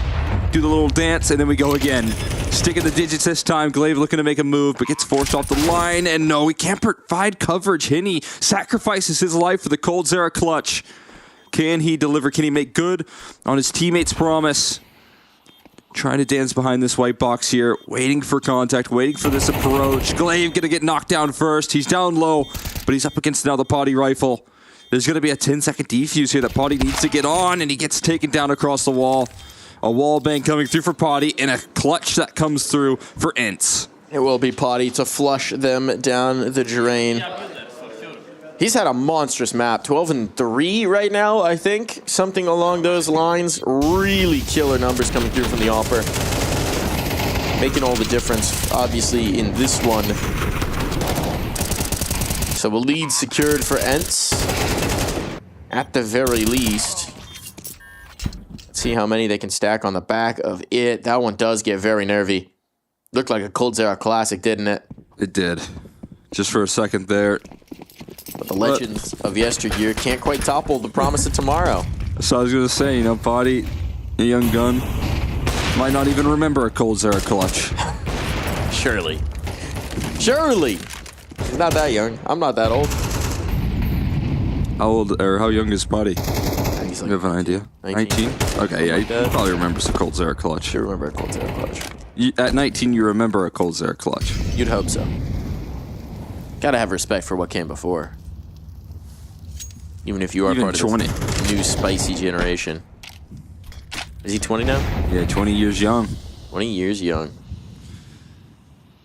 Do the little dance, and then we go again. Sticking the digits this time. Glaive looking to make a move, but gets forced off the line. And no, he can't provide coverage. Henny sacrifices his life for the coldzera clutch. Can he deliver? Can he make good on his teammate's promise? Trying to dance behind this white box here. Waiting for contact. Waiting for this approach. Glaive going to get knocked down first. He's down low, but he's up against now the Potty rifle. There's going to be a 10-second defuse here that Potty needs to get on, and he gets taken down across the wall. A wall bang coming through for Potty, and a clutch that comes through for ENCE. It will be Potty to flush them down the drain. He's had a monstrous map. 12-3 right now, I think. Something along those lines. Really killer numbers coming through from the Opera. Making all the difference, obviously, in this one. So a lead secured for ENCE. At the very least. See how many they can stack on the back of it. That one does get very nervy. Looked like a Coldzera classic, didn't it? It did. Just for a second there. But the legends of yesteryear can't quite topple the promise of tomorrow. So I was going to say, you know, Potty, a young gun, might not even remember a Coldzera clutch. Surely. Surely! He's not that young. I'm not that old. How old, or how young is Potty? He's like you have an idea? 19? Okay, yeah, he probably remembers a Coldzera clutch. You remember a Coldzera clutch. At 19, you remember a Coldzera clutch. You'd hope so. Gotta have respect for what came before. Even if you are Even part 20. of this new spicy generation. Is he 20 now? Yeah, 20 years young. 20 years young.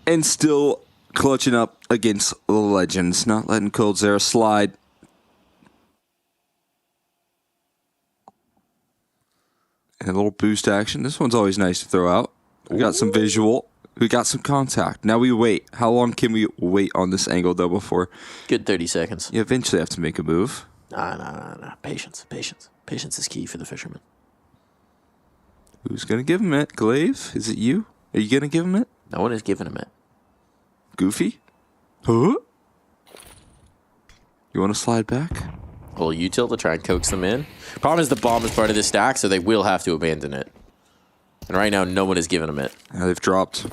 And still clutching up against the legends, not letting Coldzera slide. And a little boost action. This one's always nice to throw out. We got some visual. We got some contact. Now we wait. How long can we wait on this angle, though, before? Good 30 seconds. You eventually have to make a move. Nah. Patience. Patience is key for the fisherman. Who's going to give him it? Glaive? Is it you? Are you going to give him it? No one is giving him it. Goofy? Huh? You want to slide back? Well, util to try and coax them in. Problem is the bomb is part of this stack, so they will have to abandon it. And right now, no one is giving them it. Yeah, they've dropped.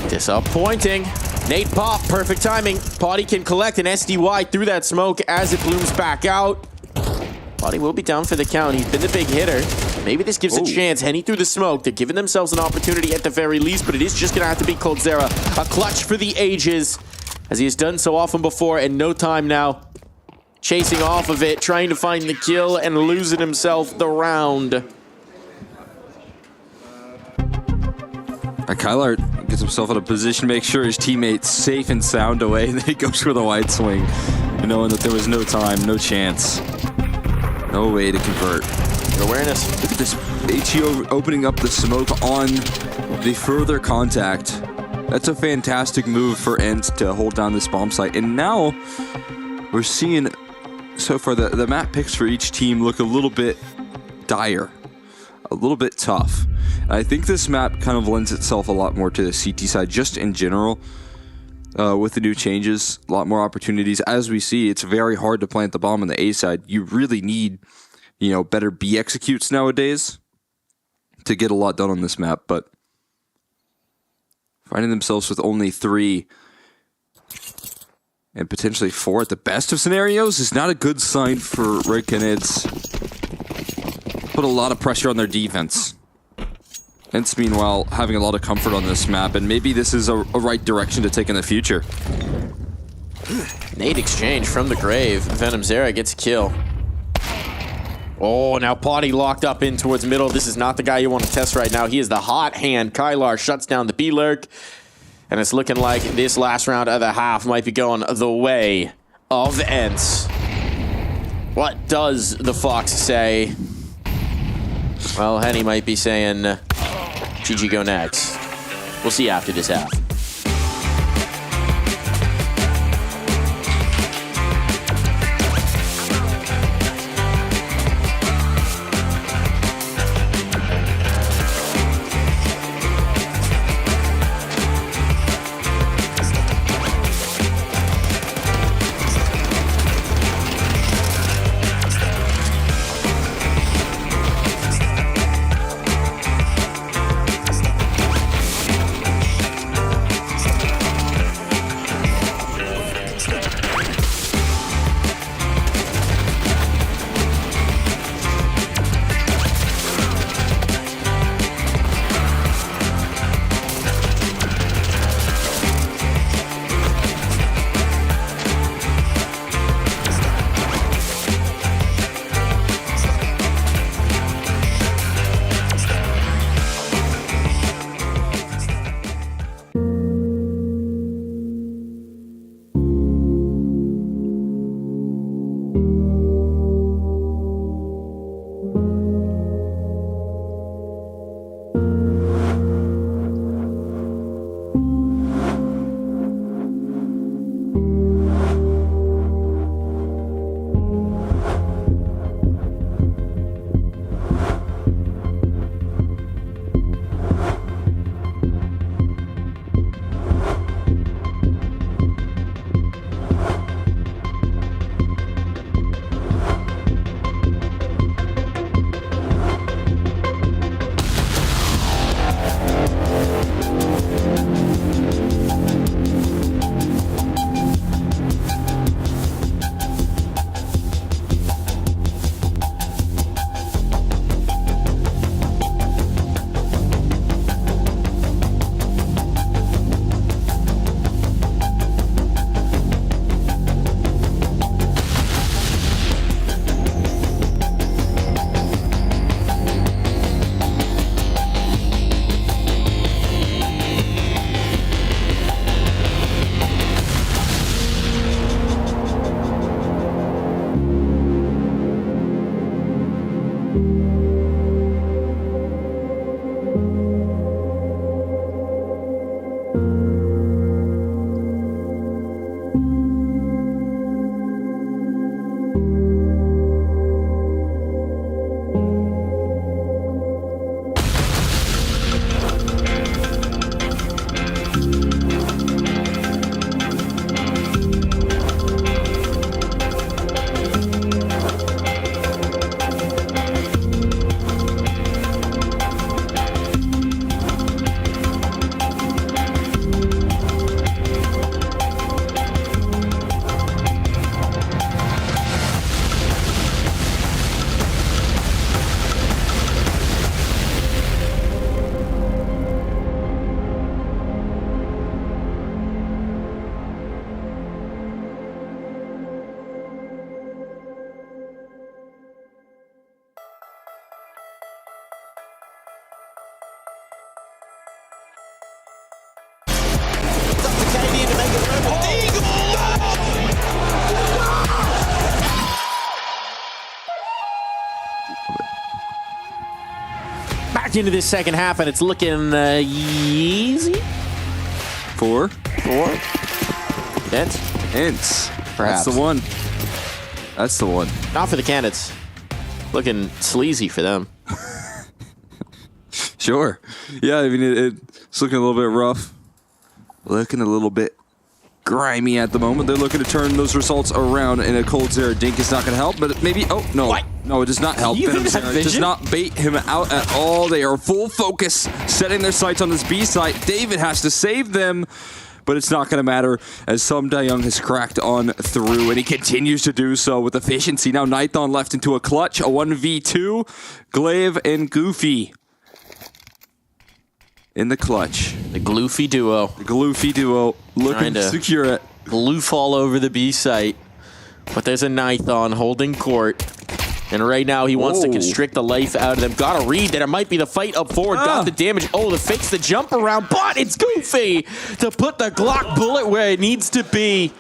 Disappointing. Nate pop, perfect timing. Potty can collect an SDY through that smoke as it blooms back out. Potty will be down for the count. He's been the big hitter. Maybe this gives a chance. Henny through the smoke. They're giving themselves an opportunity at the very least, but it is just going to have to be Coldzera. A clutch for the ages, as he has done so often before, and no time now. Chasing off of it, trying to find the kill, and losing himself the round. Kylar gets himself in a position to make sure his teammate's safe and sound away, and then he goes for the wide swing, knowing that there was no time, no chance, no way to convert. Good awareness. Look at this HEO opening up the smoke on the further contact. That's a fantastic move for Ent to hold down this bomb site. And now we're seeing so far the map picks for each team look a little bit dire, a little bit tough. I think this map kind of lends itself a lot more to the CT side just in general. With the new changes, a lot more opportunities. As we see, it's very hard to plant the bomb on the A side. You really need, you know, better B executes nowadays to get a lot done on this map. But finding themselves with only 3 and potentially 4 at the best of scenarios is not a good sign for Red Canids. Put a lot of pressure on their defense. Ents, meanwhile, having a lot of comfort on this map, and maybe this is a right direction to take in the future. Nade exchange from the grave. Venom Zera gets a kill. Oh, now Potty locked up in towards middle. This is not the guy you want to test right now. He is the hot hand. Kylar shuts down the B-Lurk. And it's looking like this last round of the half might be going the way of Ents. What does the Fox say? Well, Henny might be saying, GG go next. We'll see after this half. Back into this second half, and it's looking easy. 4. Hence, That's perhaps. the one. That's the one. Not for the Canids. Looking sleazy for them. Sure. Yeah, I mean, it's looking a little bit rough. Looking a little bit grimy at the moment. They're looking to turn those results around, and a cold Zera Dink is not going to help, but maybe... Oh, no. What? No, it does not help. You Venom have Zera vision? does not bait him out at all. They are full focus, setting their sights on this B site. David has to save them, but it's not going to matter as Sum Dayoung has cracked on through, and he continues to do so with efficiency. Now Nithon left into a clutch, a 1v2. Glaive and Goofy in the clutch. The Gloofy duo. The Gloofy duo looking to secure it. Gloof all over the B site. But there's a Nithon holding court. And right now he wants to constrict the life out of them. Got to read that it might be the fight up forward. Got the damage. Oh, the fakes the jump around. But it's Goofy to put the Glock bullet where it needs to be.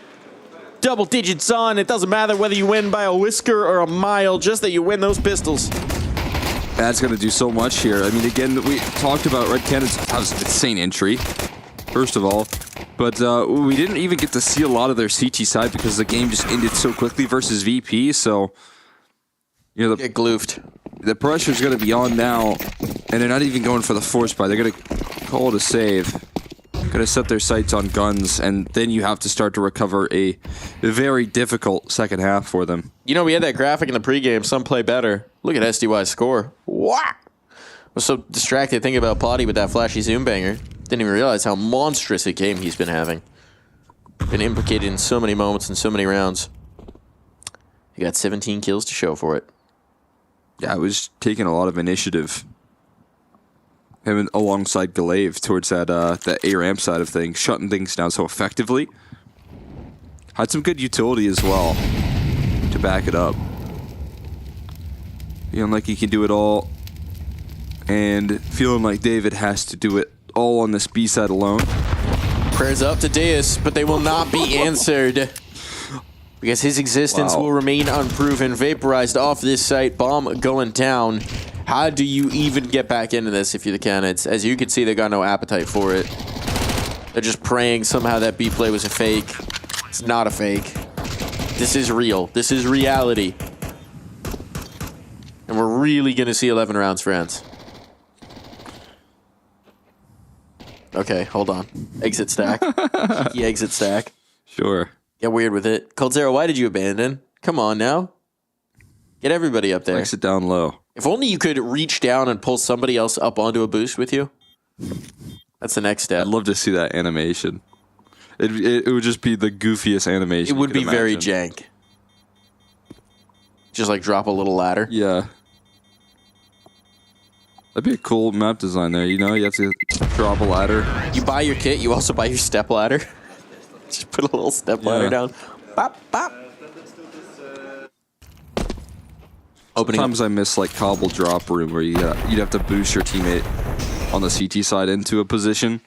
Double digits on. It doesn't matter whether you win by a whisker or a mile. Just that you win those pistols. That's going to do so much here. I mean, again, we talked about Red Cannon's insane entry, first of all. But we didn't even get to see a lot of their CT side because the game just ended so quickly versus VP. So, you know, get gloofed. The pressure's going to be on now, and they're not even going for the force buy. They're going to call it a save. Going to set their sights on guns, and then you have to start to recover a very difficult second half for them. You know, we had that graphic in the pregame. Some play better. Look at SDY's score. What? I was so distracted thinking about Potty with that flashy zoom banger. Didn't even realize how monstrous a game he's been having. Been implicated in so many moments and so many rounds. He got 17 kills to show for it. Yeah, it was taking a lot of initiative. Him alongside Glaive towards that A ramp side of things, shutting things down so effectively. Had some good utility as well to back it up. Feeling like he can do it all, and feeling like David has to do it all on this B side alone. Prayers up to Deus, but they will not be answered. Because his existence will remain unproven. Vaporized off this site, bomb going down. How do you even get back into this if you're the Canids? As you can see, they got no appetite for it. They're just praying somehow that B play was a fake. It's not a fake. This is real. This is reality. And we're really going to see 11 rounds, friends. Okay, hold on. Exit stack. Cheeky exit stack. Sure. Get weird with it. Coldzera, why did you abandon? Come on now. Get everybody up there. Exit down low. If only you could reach down and pull somebody else up onto a boost with you. That's the next step. I'd love to see that animation. It would just be the goofiest animation. It would be very jank. Just like drop a little ladder. Yeah. That'd be a cool map design there. You know, you have to drop a ladder. You buy your kit, you also buy your step ladder. Just put a little step ladder down. Bop, bop. Sometimes I miss like cobble drop room where you'd have to boost your teammate on the CT side into a position.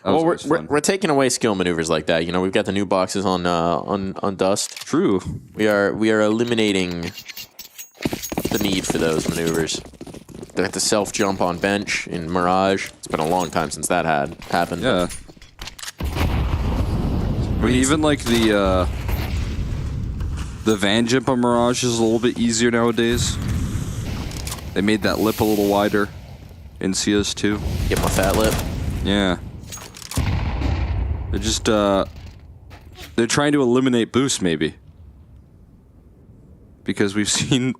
Well, we're taking away skill maneuvers like that. You know, we've got the new boxes on Dust. True. We are eliminating the need for those maneuvers. They have to self jump on bench in Mirage. It's been a long time since that had happened. Yeah. I mean, even like the van jump on Mirage is a little bit easier nowadays. They made that lip a little wider in CS2. Get my fat lip. Yeah. They're just they're trying to eliminate boost maybe. Because we've seen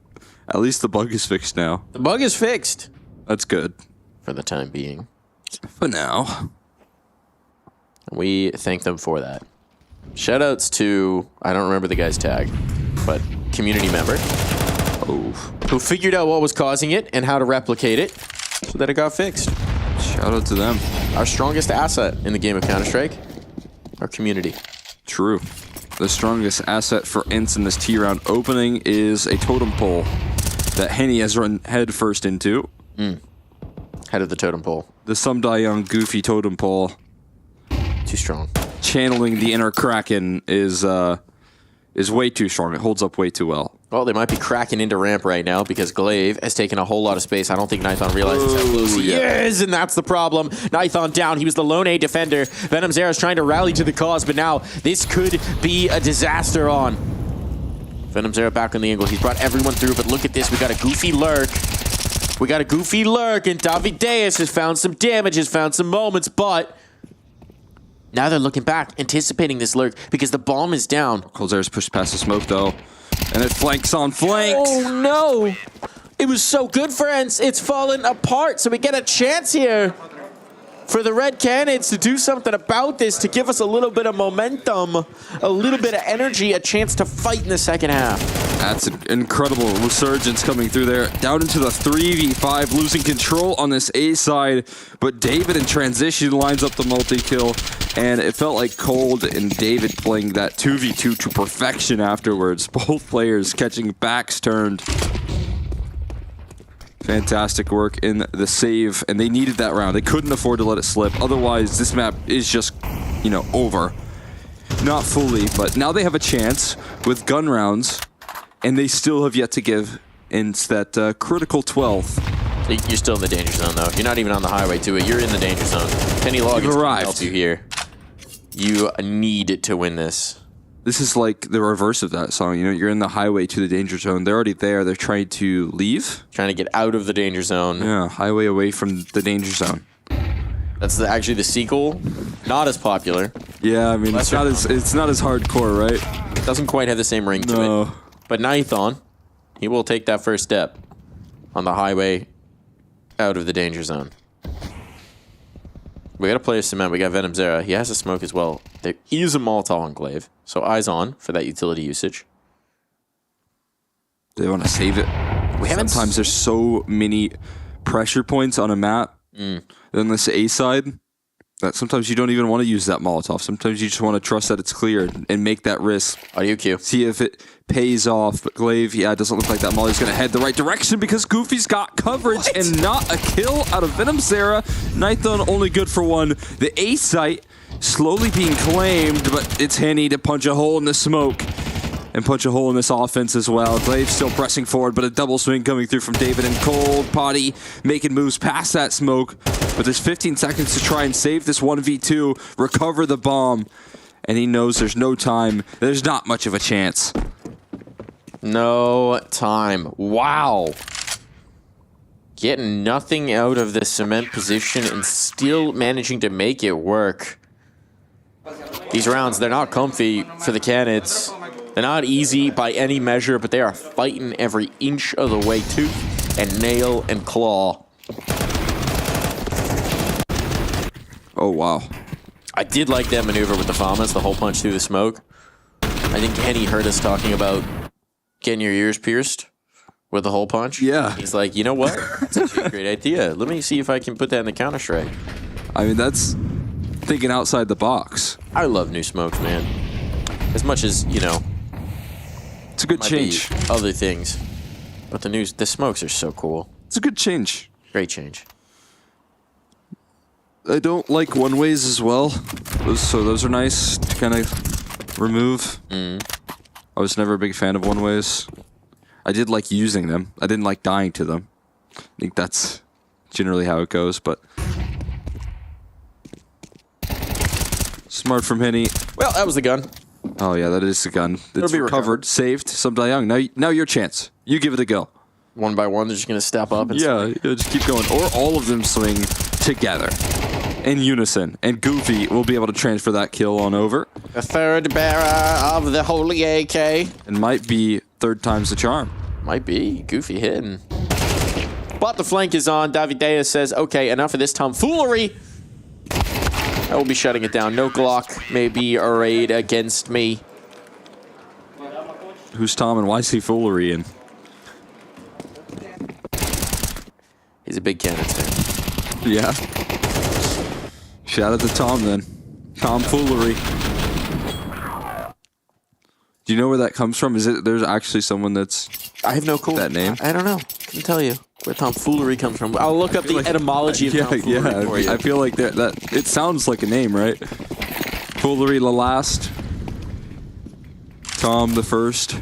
at least the bug is fixed now. The bug is fixed. That's good. For the time being. For now. We thank them for that. Shoutouts to, I don't remember the guy's tag, but community member. Who figured out what was causing it and how to replicate it so that it got fixed. Shout out to them. Our strongest asset in the game of Counter-Strike, our community. True. The strongest asset for Ints in this T round opening is a totem pole that Henny has run head first into. Head of the totem pole. The Sum Dayoung goofy totem pole. Too strong. channeling the inner Kraken is way too strong. It holds up way too well. Well, they might be cracking into ramp right now because Glaive has taken a whole lot of space. I don't think Nithon realizes how close he is, and that's the problem. Nithon down. He was the lone A defender. Venom Zera's trying to rally to the cause, but now this could be a disaster on. Venom Zera back on the angle. He's brought everyone through, but look at this. We got a goofy lurk. We got a goofy lurk, and Davideus has found some damage, has found some moments, but now they're looking back, anticipating this lurk because the bomb is down. Coldzera's pushed past the smoke, though. And it flanks on flanks. Oh, no. It was so good, friends. It's fallen apart, so we get a chance here for the Red Cannons to do something about this, to give us a little bit of momentum, a little bit of energy, a chance to fight in the second half. That's an incredible resurgence coming through there. Down into the 3v5, losing control on this A side, but David in transition lines up the multi-kill, and it felt like Cold and David playing that 2v2 to perfection afterwards. Both players catching backs turned. Fantastic work in the save, and they needed that round. They couldn't afford to let it slip. Otherwise, this map is just, you know, over. Not fully, but now they have a chance with gun rounds, and they still have yet to give in that critical 12th. You're still in the danger zone, though. You're not even on the highway to it. You're in the danger zone. Penny Loggins can help you here. You need to win this. This is like the reverse of that song. You know, you're in the highway to the danger zone. They're already there. They're trying to leave. Trying to get out of the danger zone. Yeah, highway away from the danger zone. That's actually the sequel. Not as popular. Yeah, I mean, it's not as hardcore, right? Doesn't quite have the same ring to it. But Nithon, he will take that first step on the highway out of the danger zone. We got a player cement. We got Venom Zera. He has a smoke as well. There is a Molotov enclave, so eyes on for that utility usage. They want to save it. Sometimes there's so many pressure points on a map on this A side that sometimes you don't even want to use that Molotov. Sometimes you just want to trust that it's clear and make that risk. Audio cue. See if it pays off. But Glaive, yeah, it doesn't look like that Molly's going to head the right direction because Goofy's got coverage and not a kill out of Venom Zera. Nithon only good for one. The A site slowly being claimed, but it's Henny to punch a hole in the smoke and punch a hole in this offense as well. Glaive still pressing forward, but a double swing coming through from David and Cold. Potty making moves past that smoke, but there's 15 seconds to try and save this 1v2, recover the bomb, and he knows there's no time. There's not much of a chance. No time. Wow. Getting nothing out of the cement position and still managing to make it work. These rounds, they're not comfy for the Canids. They're not easy by any measure, but they are fighting every inch of the way, tooth and nail and claw. Oh, wow. I did like that maneuver with the Famas, the hole punch through the smoke. I think Henny heard us talking about getting your ears pierced with the hole punch. Yeah. He's like, you know what? That's actually a great idea. Let me see if I can put that in the Counter-Strike. I mean, that's thinking outside the box. I love new smokes, man. As much as, you know, it's a good change. Other things. But the smokes are so cool. It's a good change. Great change. I don't like one-ways as well. So those are nice to kind of remove. I was never a big fan of one-ways. I did like using them. I didn't like dying to them. I think that's generally how it goes, but... Smart from Henny. Well, that was the gun. Oh yeah, that is the gun. It's recovered, saved. Some Young. Now your chance. You give it a go. One by one, they're just gonna step up and swing. Just keep going. Or all of them swing together in unison, and Goofy will be able to transfer that kill on over. The third bearer of the holy AK. And might be third time's the charm. Might be. Goofy hitting. But the flank is on. Davideus says, okay, enough of this tomfoolery. I will be shutting it down. No Glock may be arrayed against me. Who's Tom and why is he foolery in? He's a big Cannons fan. Yeah. Shout out to Tom then. Tom foolery. Do you know where that comes from? Is it there's actually someone that's I have no clue. That name? I don't know. I can tell you where tomfoolery comes from. I'll look up the etymology of tomfoolery for you. I feel like that it sounds like a name, right? Foolery the last. Tom the first.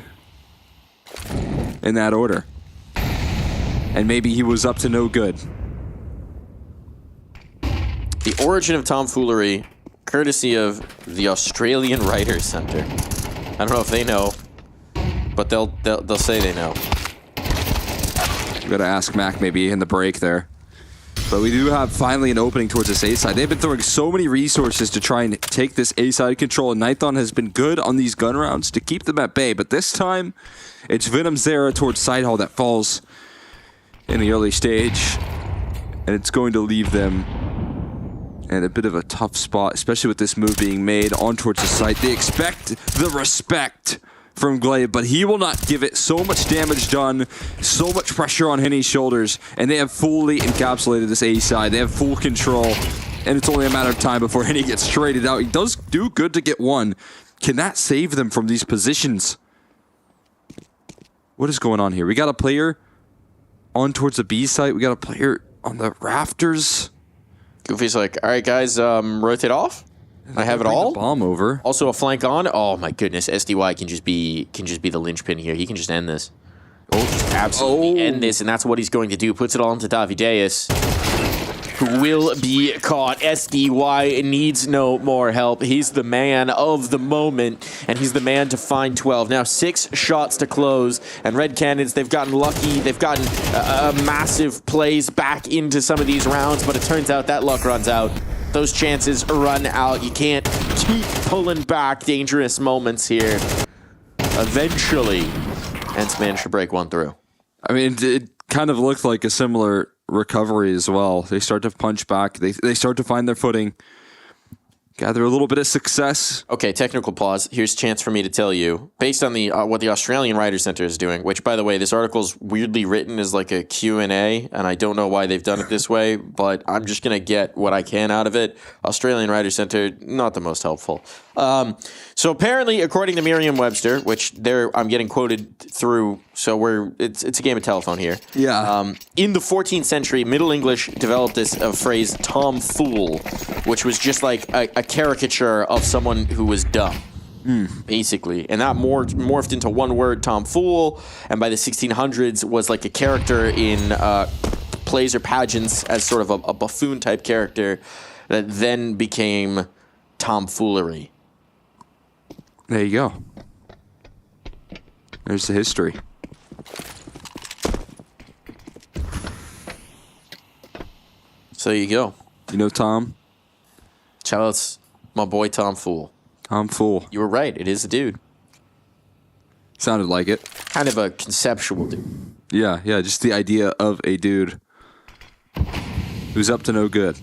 In that order. And maybe he was up to no good. The origin of tomfoolery, courtesy of the Australian Writers Centre. I don't know if they know, but they'll say they know. We gotta ask Mac maybe in the break there. But we do have finally an opening towards this A side. They've been throwing so many resources to try and take this A side control, and Nithon has been good on these gun rounds to keep them at bay. But this time, it's Venom Zera towards side hall that falls in the early stage, and it's going to leave them in a bit of a tough spot, especially with this move being made on towards the site. They expect the respect from Glaive, but he will not give it. So much damage done, so much pressure on Henny's shoulders, and they have fully encapsulated this A side. They have full control, and it's only a matter of time before Henny gets traded out. He does do good to get one. Can that save them from these positions? What is going on here? We got a player on towards the B site. We got a player on the rafters. Goofy's like, all right, guys, rotate off. I have it all. Bomb over. Also a flank on. Oh my goodness, SDY can just be the linchpin here. He can just end this. Oh, just absolutely end this, and that's what he's going to do. Puts it all into Davideus, who will be caught. SDY needs no more help. He's the man of the moment, and he's the man to find 12. Now 6 shots to close, and Red Cannons, they've gotten lucky. They've gotten massive plays back into some of these rounds, but it turns out that luck runs out. Those chances run out. You can't keep pulling back dangerous moments here. Eventually, Ents managed to break one through. I mean, it kind of looked like a similar recovery as well. They start to punch back. They start to find their footing. Gather a little bit of success. Okay, technical pause. Here's a chance for me to tell you, based on the what the Australian Writers Centre is doing, which, by the way, this article's weirdly written as like a Q&A, and I don't know why they've done it this way, but I'm just going to get what I can out of it. Australian Writers Centre, not the most helpful. So apparently, according to Merriam-Webster, which I'm getting quoted through, so it's a game of telephone here. Yeah. In the 14th century, Middle English developed this phrase "tomfool," which was just like a caricature of someone who was dumb, basically. And that morphed into one word, tomfool, and by the 1600s was like a character in plays or pageants as sort of a buffoon-type character that then became tomfoolery. There you go. There's the history. So there you go. You know Tom? Shoutouts, my boy Tom Fool. Tom Fool. You were right. It is a dude. Sounded like it. Kind of a conceptual dude. Yeah, just the idea of a dude who's up to no good.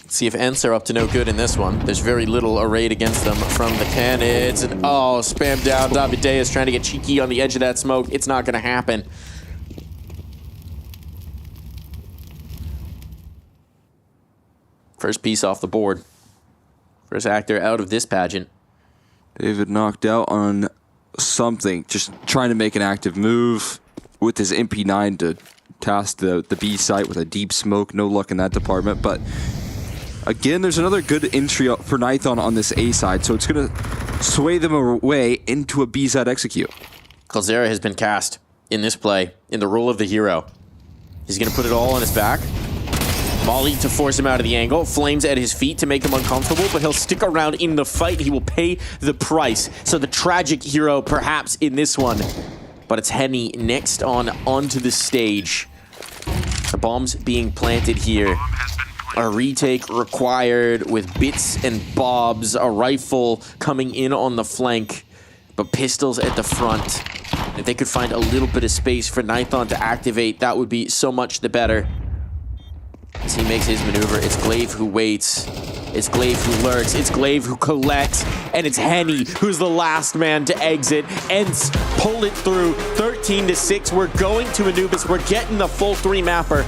See if Ents are up to no good in this one. There's very little arrayed against them from the Canids. And spam down. Davideus trying to get cheeky on the edge of that smoke. It's not going to happen. First piece off the board. First actor out of this pageant. David knocked out on something. Just trying to make an active move with his MP9 to task the B site with a deep smoke. No luck in that department, but again, there's another good entry for Nithon on this A side, so it's going to sway them away into a B side execute. Calzera has been cast in this play in the role of the hero. He's going to put it all on his back. Molly to force him out of the angle. Flames at his feet to make him uncomfortable, but he'll stick around in the fight. He will pay the price. So the tragic hero perhaps in this one. But it's Henny next onto the stage. The bombs being planted here. A retake required with bits and bobs. A rifle coming in on the flank, but pistols at the front. If they could find a little bit of space for Nithon to activate, that would be so much the better. As he makes his maneuver, it's Glaive who waits. It's Glaive who lurks. It's Glaive who collects. And it's Henny who's the last man to exit. Ents pull it through 13-6. We're going to Anubis. We're getting the full 3-mapper.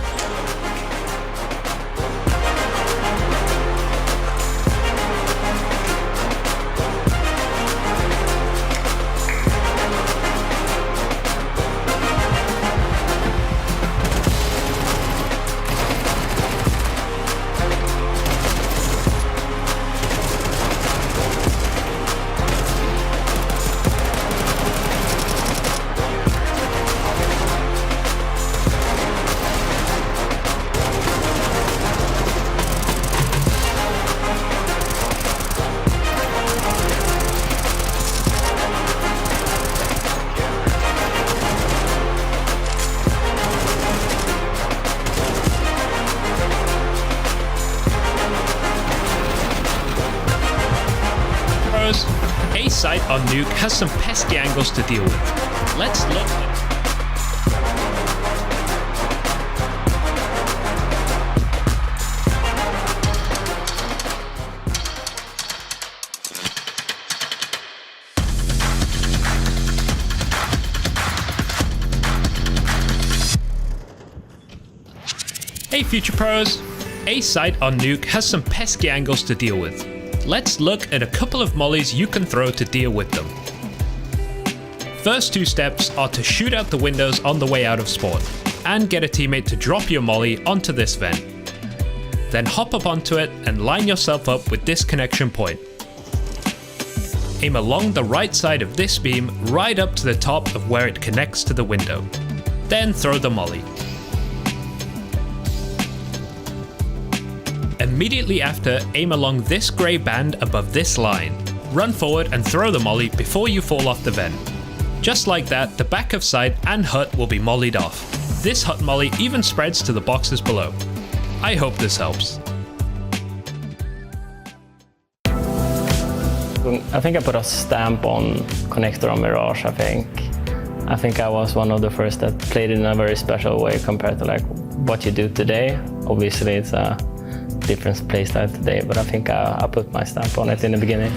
site on Nuke has some pesky angles to deal with. Let's look at Hey Future Pros! A site on Nuke has some pesky angles to deal with. Let's look at a couple of mollies you can throw to deal with them. First two steps are to shoot out the windows on the way out of spawn, and get a teammate to drop your molly onto this vent. Then hop up onto it and line yourself up with this connection point. Aim along the right side of this beam right up to the top of where it connects to the window. Then throw the molly. Immediately after, aim along this grey band above this line. Run forward and throw the molly before you fall off the vent. Just like that, the back of site and hut will be mollied off. This hut molly even spreads to the boxes below. I hope this helps. I think I put a stamp on Connector on Mirage, I think I was one of the first that played in a very special way compared to like what you do today. Obviously it's a different playstyle today, but I think I put my stamp on it in the beginning.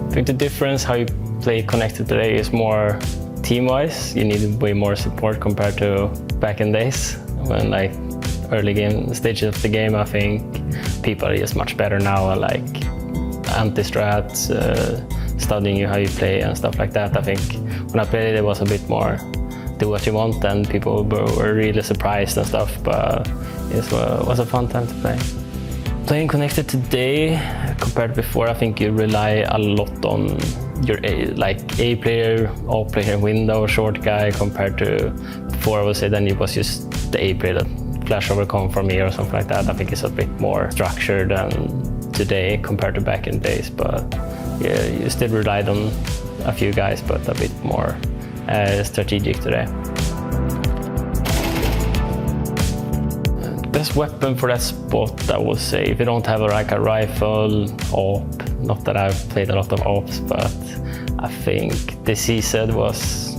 I think the difference how you play Connected today is more team-wise. You need way more support compared to back in days when like early game stages of the game. I think people are just much better now, like anti-strats, studying you how you play and stuff like that. I think when I played it was a bit more do what you want, and people were really surprised and stuff, but it was a fun time to play. Playing Connected today compared to before, I think you rely a lot on your A player, O player, window, short guy, compared to before. I would say then it was just the A player that flash over come from me or something like that. I think it's a bit more structured than today compared to back in days, but yeah, you still relied on a few guys, but a bit more strategic today. Best weapon for that spot, I would say, if you don't have like a rifle, AWP, not that I've played a lot of AWPs, but I think the CZ was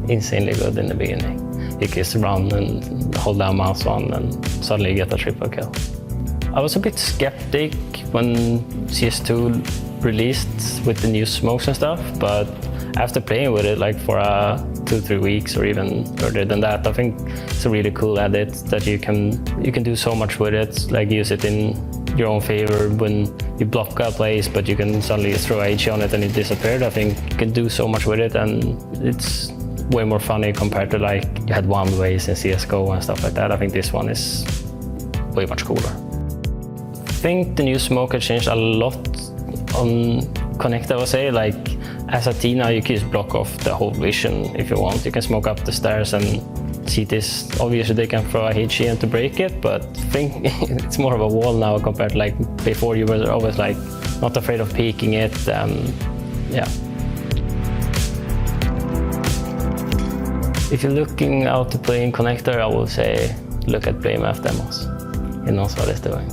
insanely good in the beginning. You can just run and hold down mouse on and suddenly get a triple kill. I was a bit skeptic when CS2 released with the new smokes and stuff, but after playing with it like for 2-3 weeks or even further than that, I think it's a really cool edit that you can do so much with it, like use it in your own favor when you block a place, but you can suddenly throw HE on it and it disappeared. I think you can do so much with it, and it's way more funny compared to like you had one ways in CSGO and stuff like that. I think this one is way much cooler. I think the new smoke has changed a lot on Connect, I would say. Like as a team now, you can just block off the whole vision if you want. You can smoke up the stairs and see this. Obviously they can throw a HE in to break it, but I think it's more of a wall now compared to like before. You were always like not afraid of peeking it. Yeah. If you're looking out to play in Connector, I would say look at Playmaf demos. He knows what he's doing.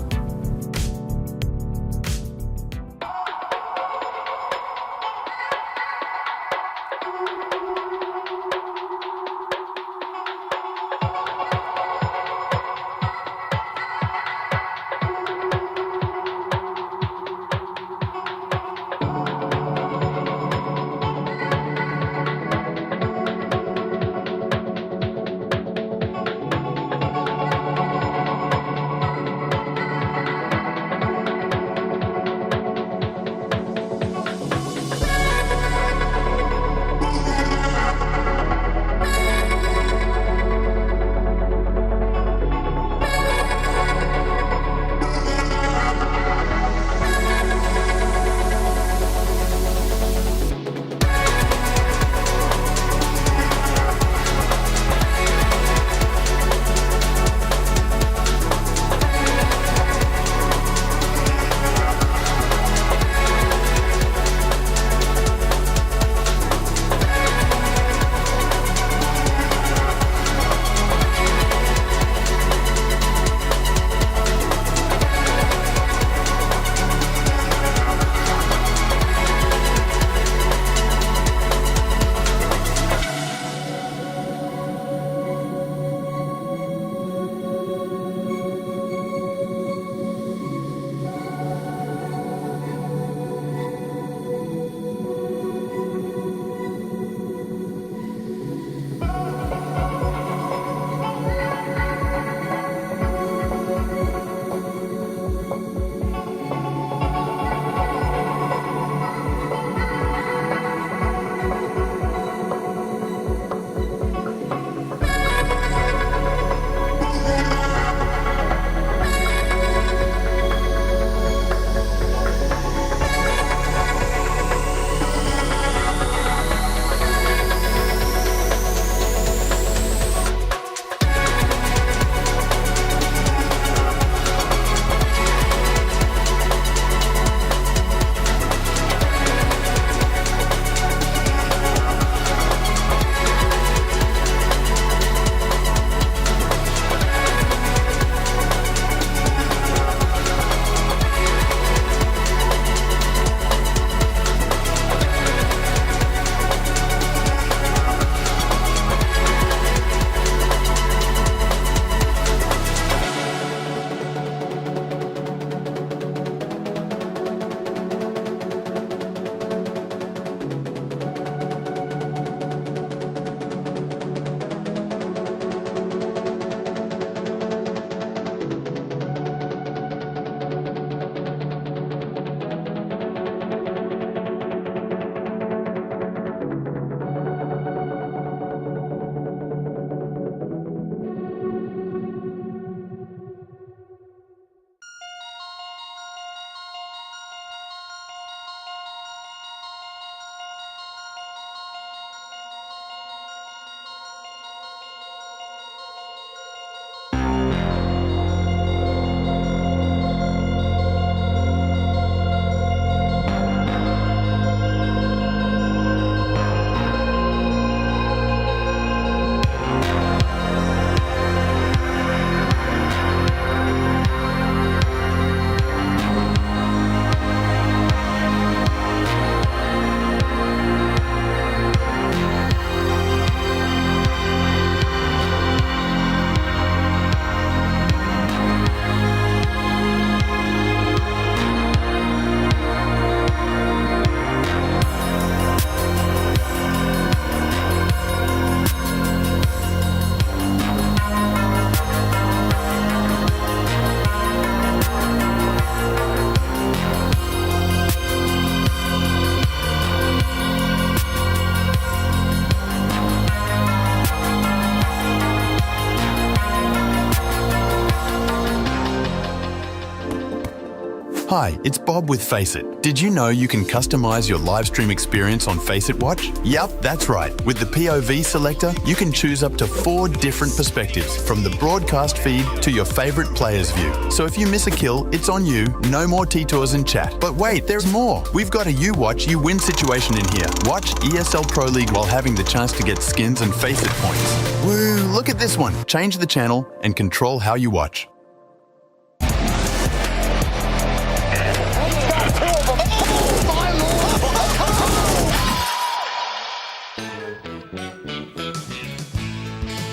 Hi, it's Bob with Faceit. Did you know you can customize your live stream experience on Faceit Watch? Yup, that's right. With the POV selector, you can choose up to 4 different perspectives, from the broadcast feed to your favorite player's view. So if you miss a kill, it's on you. No more T-Tours and chat. But wait, there's more. We've got a you watch, you win situation in here. Watch ESL Pro League while having the chance to get skins and Faceit points. Woo, look at this one. Change the channel and control how you watch.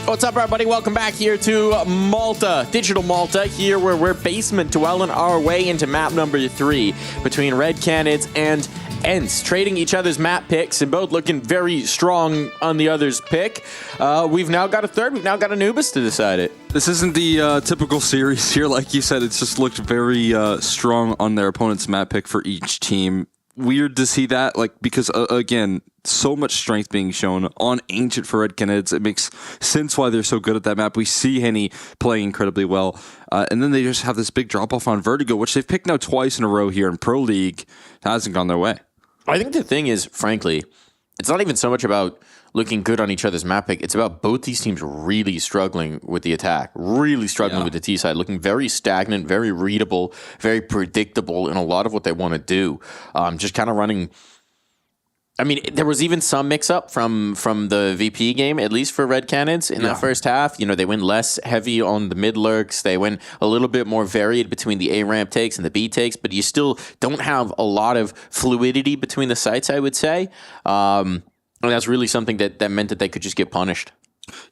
What's up, everybody? Welcome back here to Malta, Digital Malta, here where we're basement dwelling our way into map number 3 between Red Canids and ENCE, trading each other's map picks and both looking very strong on the other's pick. We've now got a third. We've now got Anubis to decide it. This isn't the typical series here. Like you said, it's just looked very strong on their opponent's map pick for each team. Weird to see that, like, because again, so much strength being shown on Ancient for Red Canids. It makes sense why they're so good at that map. We see Henny playing incredibly well, and then they just have this big drop off on Vertigo, which they've picked now twice in a row here in Pro League. It hasn't gone their way. I think the thing is, frankly, it's not even so much about looking good on each other's map pick. It's about both these teams really struggling with the attack, really struggling with the T side, looking very stagnant, very readable, very predictable in a lot of what they want to do. Just kind of running. I mean, there was even some mix-up from the VP game, at least for Red Canids in that first half. You know, they went less heavy on the mid lurks. They went a little bit more varied between the A ramp takes and the B takes, but you still don't have a lot of fluidity between the sites, I would say. And that's really something that meant that they could just get punished.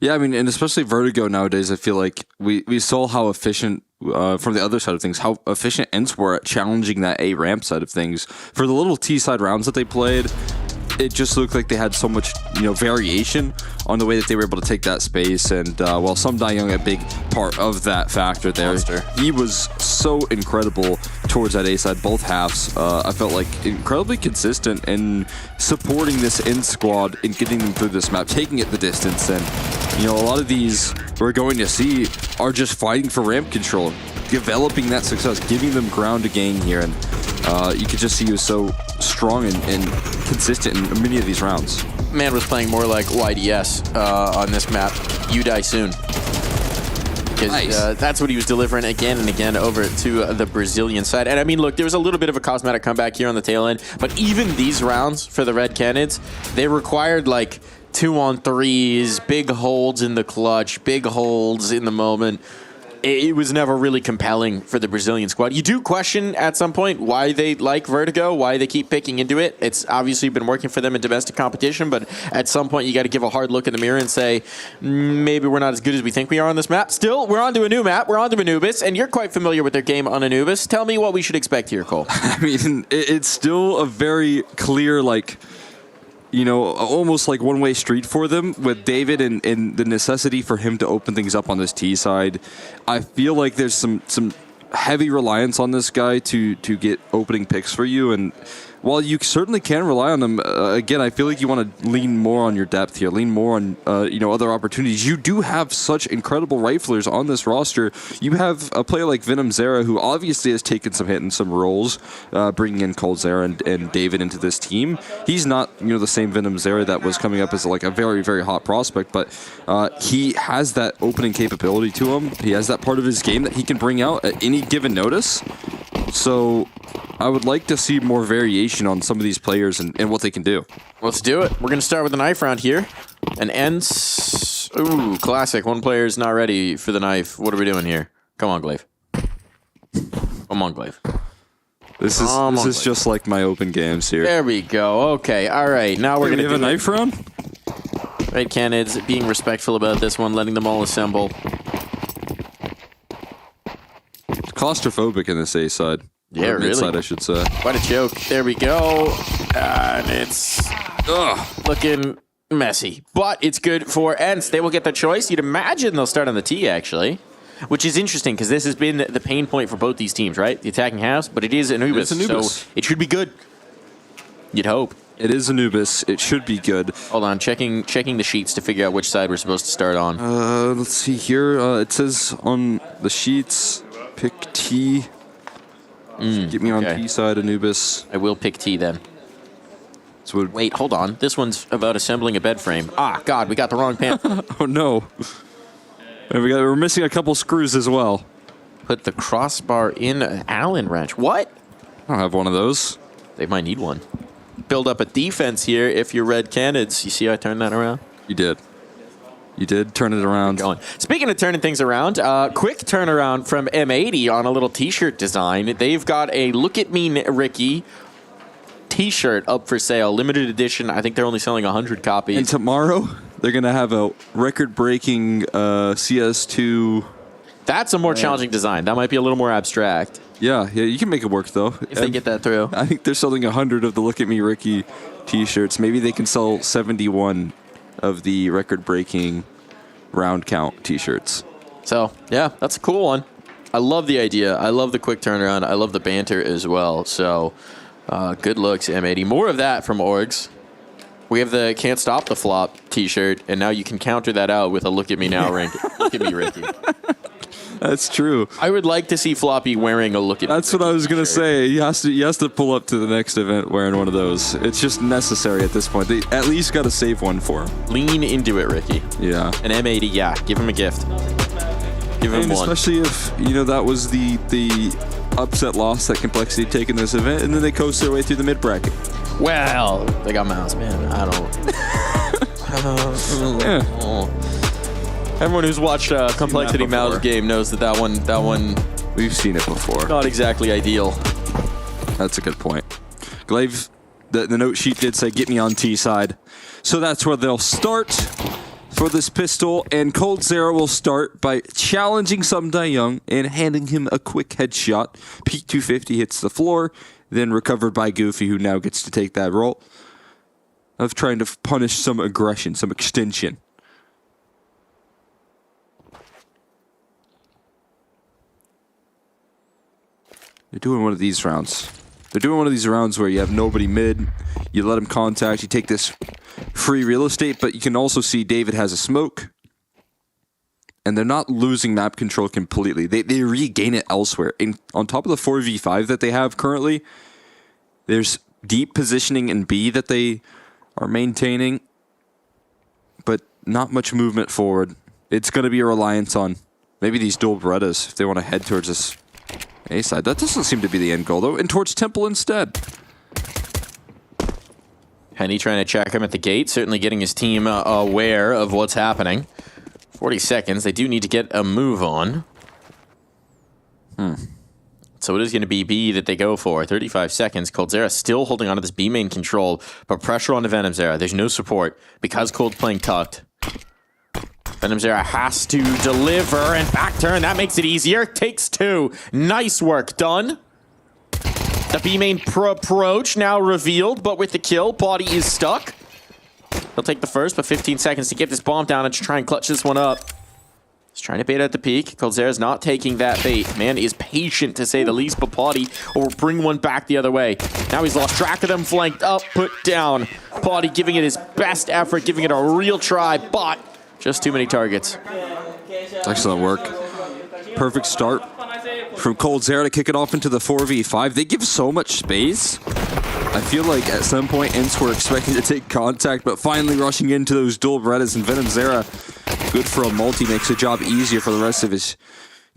Yeah, I mean, and especially Vertigo nowadays, I feel like we saw how efficient, from the other side of things, how efficient ENCE were at challenging that A ramp side of things. For the little T side rounds that they played, it just looked like they had so much, variation on the way that they were able to take that space. And while Some Die Young, a big part of that factor there, he was so incredible towards that A side, both halves. I felt like incredibly consistent in supporting this ENCE squad and getting them through this map, taking it the distance. And, a lot of these we're going to see are just fighting for ramp control, developing that success, giving them ground to gain here. And you could just see he was so strong and consistent in many of these rounds. Man was playing more like YDS on this map. You die soon. Because that's what he was delivering again and again over to the Brazilian side. And I mean, look, there was a little bit of a cosmetic comeback here on the tail end, but even these rounds for the Red Canids, they required like 2-on-3s, big holds in the clutch, big holds in the moment. It was never really compelling for the Brazilian squad. You do question at some point why they like Vertigo, why they keep picking into it. It's obviously been working for them in domestic competition, but at some point you got to give a hard look in the mirror and say, maybe we're not as good as we think we are on this map. Still, we're on to a new map. We're on to Anubis, and you're quite familiar with their game on Anubis. Tell me what we should expect here, Cole. I mean, it's still a very clear, almost like one-way street for them with David and the necessity for him to open things up on this T side. I feel like there's some heavy reliance on this guy to get opening picks for you, and while you certainly can rely on them, again, I feel like you want to lean more on your depth here, lean more on other opportunities. You do have such incredible riflers on this roster. You have a player like Venom Zera, who obviously has taken some hit in some roles, bringing in Cold Zera and David into this team. He's not the same Venom Zera that was coming up as like a very, very hot prospect, but he has that opening capability to him. He has that part of his game that he can bring out at any given notice. So I would like to see more variation on some of these players and what they can do. Let's do it. We're going to start with the knife round here. An ENCE. Ooh, classic. One player's not ready for the knife. What are we doing here? Come on, Glaive. Come on, Glaive. This is just like my open games here. There we go. Okay. All right. Now we're going to have a knife round? Red Canids being respectful about this one, letting them all assemble. Claustrophobic in this A side. Yeah, really. Mid side, I should say. What a joke. There we go. And it's looking messy. But it's good for ENCE. They will get the choice. You'd imagine they'll start on the T, actually. Which is interesting, because this has been the pain point for both these teams, right? The attacking halves, but it is Anubis. So it should be good. You'd hope. It is Anubis. It should be good. Hold on, checking the sheets to figure out which side we're supposed to start on. Let's see here. It says on the sheets, pick T. Get me on T side, Anubis. I will pick T then. So wait, hold on. This one's about assembling a bed frame. Ah, God, we got the wrong pan. Oh no. And we're missing a couple screws as well. Put the crossbar in an Allen wrench. What? I don't have one of those. They might need one. Build up a defense here if you're Red Canids. You see how I turned that around? You did. You did turn it around. Going. Speaking of turning things around, quick turnaround from M80 on a little t-shirt design. They've got a Look at Me, Ricky t-shirt up for sale. Limited edition. I think they're only selling 100 copies. And tomorrow, they're going to have a record-breaking CS2. That's a more challenging design. That might be a little more abstract. Yeah, you can make it work, though. If they get that through. I think they're selling 100 of the Look at Me, Ricky t-shirts. Maybe they can sell 71 of the record-breaking round count t-shirts. So, yeah, that's a cool one. I love the idea. I love the quick turnaround. I love the banter as well. So, good looks, M80. More of that from Orgs. We have the Can't Stop the Flop t-shirt, and now you can counter that out with a Look at Me Now Look at Me, Ricky. That's true. I would like to see Floppy wearing a Look at Me. That's what I was going to say. He has to pull up to the next event wearing one of those. It's just necessary at this point. They at least got to save one for him. Lean into it, Ricky. Yeah. An M80, yeah. Give him a gift. Give him one. Especially if, that was the upset loss that Complexity take in this event, and then they coast their way through the mid-bracket. Well, they got mouse, man. I don't... Everyone who's watched Complexity Mouse game knows that one... We've seen it before. Not exactly ideal. That's a good point. Glaive, the note sheet did say, get me on T side. So that's where they'll start for this pistol, and coldzera will start by challenging Some Die Young and handing him a quick headshot. Peak 250 hits the floor, then recovered by Goofy, who now gets to take that role of trying to punish some aggression, some extension. They're doing one of these rounds. They're doing one of these rounds where you have nobody mid, you let him contact, you take this free real estate, but you can also see David has a smoke. And they're not losing map control completely. They regain it elsewhere. And on top of the 4v5 that they have currently, there's deep positioning in B that they are maintaining, but not much movement forward. It's going to be a reliance on maybe these dual Berettas if they want to head towards this A side. That doesn't seem to be the end goal, though, and towards Temple instead. Henny trying to check him at the gate, certainly getting his team aware of what's happening. 40 seconds. They do need to get a move on. So it is going to be B that they go for. 35 seconds. coldzera still holding on to this B main control, but pressure on the Venom Zera. There's no support because Cold's playing tucked. Venom Zera has to deliver and back turn. That makes it easier. Takes two. Nice work done. The B main approach now revealed, but with the kill, body is stuck. He'll take the first, but 15 seconds to get this bomb down and try and clutch this one up. He's trying to bait at the peak. coldzera's not taking that bait. Man is patient, to say the least, but Potty will bring one back the other way. Now he's lost track of them, flanked up, put down. Potty giving it his best effort, giving it a real try, but just too many targets. Excellent work. Perfect start from coldzera to kick it off into the 4v5. They give so much space. I feel like at some point Imps were expecting to take contact, but finally rushing into those dual Berettas, and Venom Zera, good for a multi, makes the job easier for the rest of his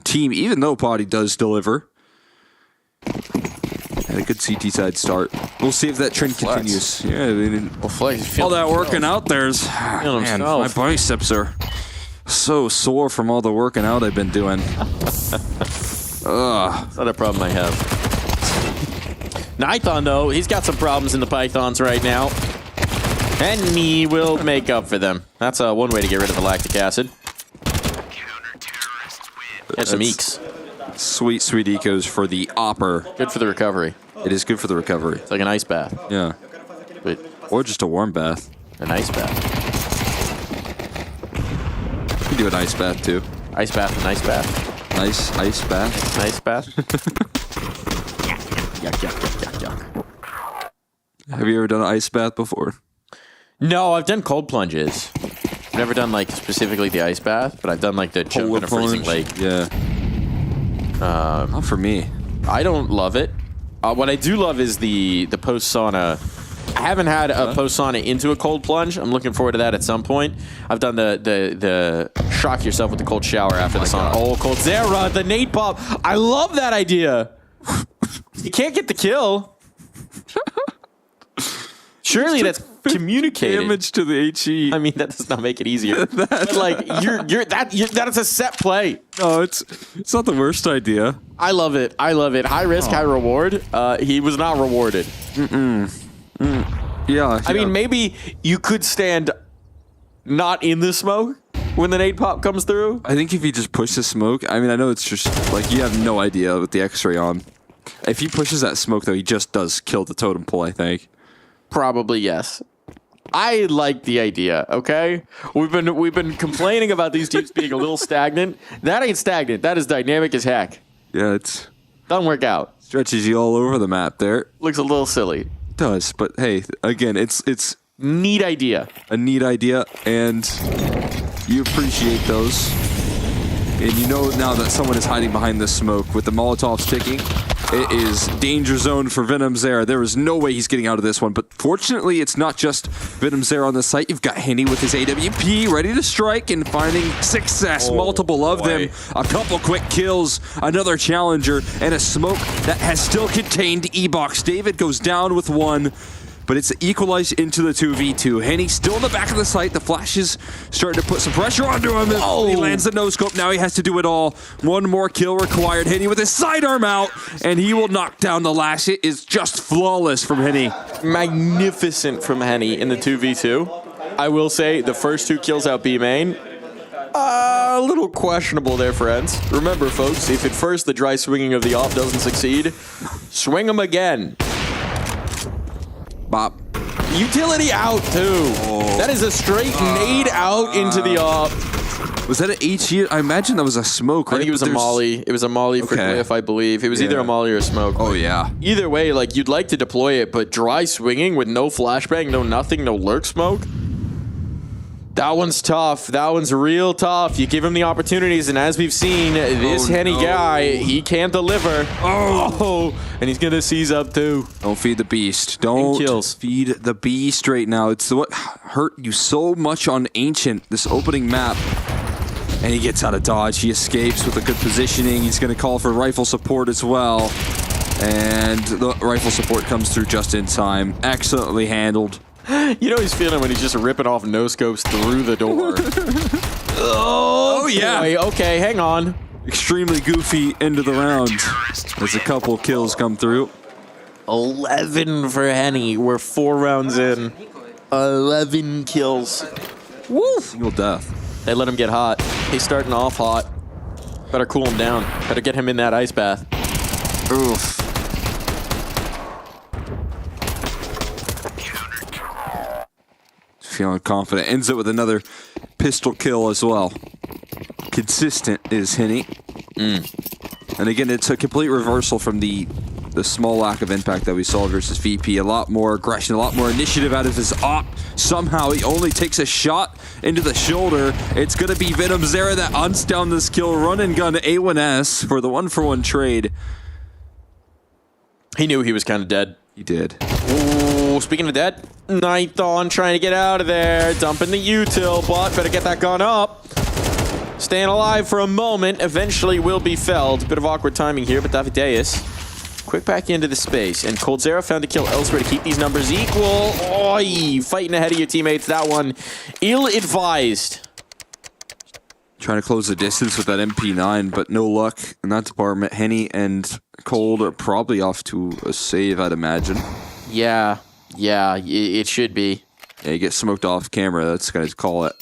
team, even though Potty does deliver. Had a good CT side start. We'll see if that trend continues. Yeah, all that working out there's... Man, my biceps are so sore from all the working out I've been doing. Ugh. It's not a problem I have. Nython, though, he's got some problems in the Pythons right now. And he will make up for them. That's one way to get rid of the lactic acid. Get some eeks. Sweet, sweet ecos for the Opper. Good for the recovery. It is good for the recovery. It's like an ice bath. Yeah. But or just a warm bath. An ice bath. You can do an ice bath, too. Ice bath and ice bath. Nice ice bath. Nice bath. Yuck, yuck, yuck, yuck, yuck. Have you ever done an ice bath before? No, I've done cold plunges. I've never done, like, specifically the ice bath, but I've done, like, the jump in a freezing lake. Yeah. Not for me. I don't love it. What I do love is the post sauna. I haven't had a post sauna into a cold plunge. I'm looking forward to that at some point. I've done the shock yourself with the cold shower after the sauna. Oh, Coldzera, the nade pop. I love that idea. You can't get the kill. Surely that's communicated. Damage to the HE. I mean, that does not make it easier. But like, that is a set play. No, it's not the worst idea. I love it. I love it. High risk, high reward. He was not rewarded. Yeah. I mean, maybe you could stand not in the smoke when the nade pop comes through. I think if he just pushes smoke, I mean, I know it's just like you have no idea with the X-ray on. If he pushes that smoke, though, he just does kill the totem pole, I think. Probably yes. I like the idea. Okay, we've been complaining about these teams being a little stagnant. That ain't stagnant. That is dynamic as heck. Yeah, it's doesn't work out. Stretches you all over the map there. Looks a little silly. It does, but hey, again, it's neat idea. A neat idea, and you appreciate those. And you know now that someone is hiding behind the smoke with the Molotovs ticking. It is danger zone for Venomzera. There is no way he's getting out of this one. But fortunately, it's not just Venomzera on the site. You've got Henny with his AWP ready to strike and finding success. Multiple of them. A couple quick kills. Another challenger. And a smoke that has still contained E-Box. David goes down with one. But it's equalized into the 2v2. Henny still in the back of the site. The flash is starting to put some pressure onto him. He lands the no-scope. Now he has to do it all. One more kill required. Henny with his sidearm out. And he will knock down the last. It is just flawless from Henny. Magnificent from Henny in the 2v2. I will say the first 2 kills out B main. A little questionable there, friends. Remember, folks, if at first the dry swinging of the op doesn't succeed, swing them again. Bop. Utility out, too. That is a straight nade out into the op. Was that an HE? I imagine that was a smoke, right? I think it was a molly. It was a molly for Glyph, I believe. It was either a molly or a smoke. Oh, yeah. Either way, like, you'd like to deploy it, but dry swinging with no flashbang, no nothing, no lurk smoke? That one's tough. That one's real tough. You give him the opportunities, and as we've seen, this Henny guy, he can't deliver. Oh, and he's gonna seize up too. Don't feed the beast. Don't feed the beast right now. It's what hurt you so much on Ancient, this opening map. And he gets out of dodge. He escapes with a good positioning. He's gonna call for rifle support as well. And the rifle support comes through just in time. Excellently handled. You know he's feeling when he's just ripping off no-scopes through the door. Oh yeah. Boy. Okay, hang on. Extremely goofy end of the round. As a couple kills come through. 11 for Henny. We're 4 rounds in. 11 kills. Woo! Single death. They let him get hot. He's starting off hot. Better cool him down. Better get him in that ice bath. Oof. Feeling confident. Ends it with another pistol kill as well. Consistent is Henny. And again, it's a complete reversal from the small lack of impact that we saw versus VP. A lot more aggression, a lot more initiative out of his op. Somehow he only takes a shot into the shoulder. It's going to be Venomzera that hunts down this kill. Run and gun A1S for the 1-for-1 trade. He knew he was kind of dead. He did. Ooh, speaking of dead, Nighthon trying to get out of there. Dumping the util, but better get that gun up. Staying alive for a moment. Eventually will be felled. Bit of awkward timing here, but Davideus quick back into the space. And Coldzera found a kill elsewhere to keep these numbers equal. Oi, fighting ahead of your teammates. That one ill-advised. Trying to close the distance with that MP9, but no luck in that department. Henny and Cold are probably off to a save, I'd imagine. Yeah, it should be. Yeah, you get smoked off camera, that's gonna call it.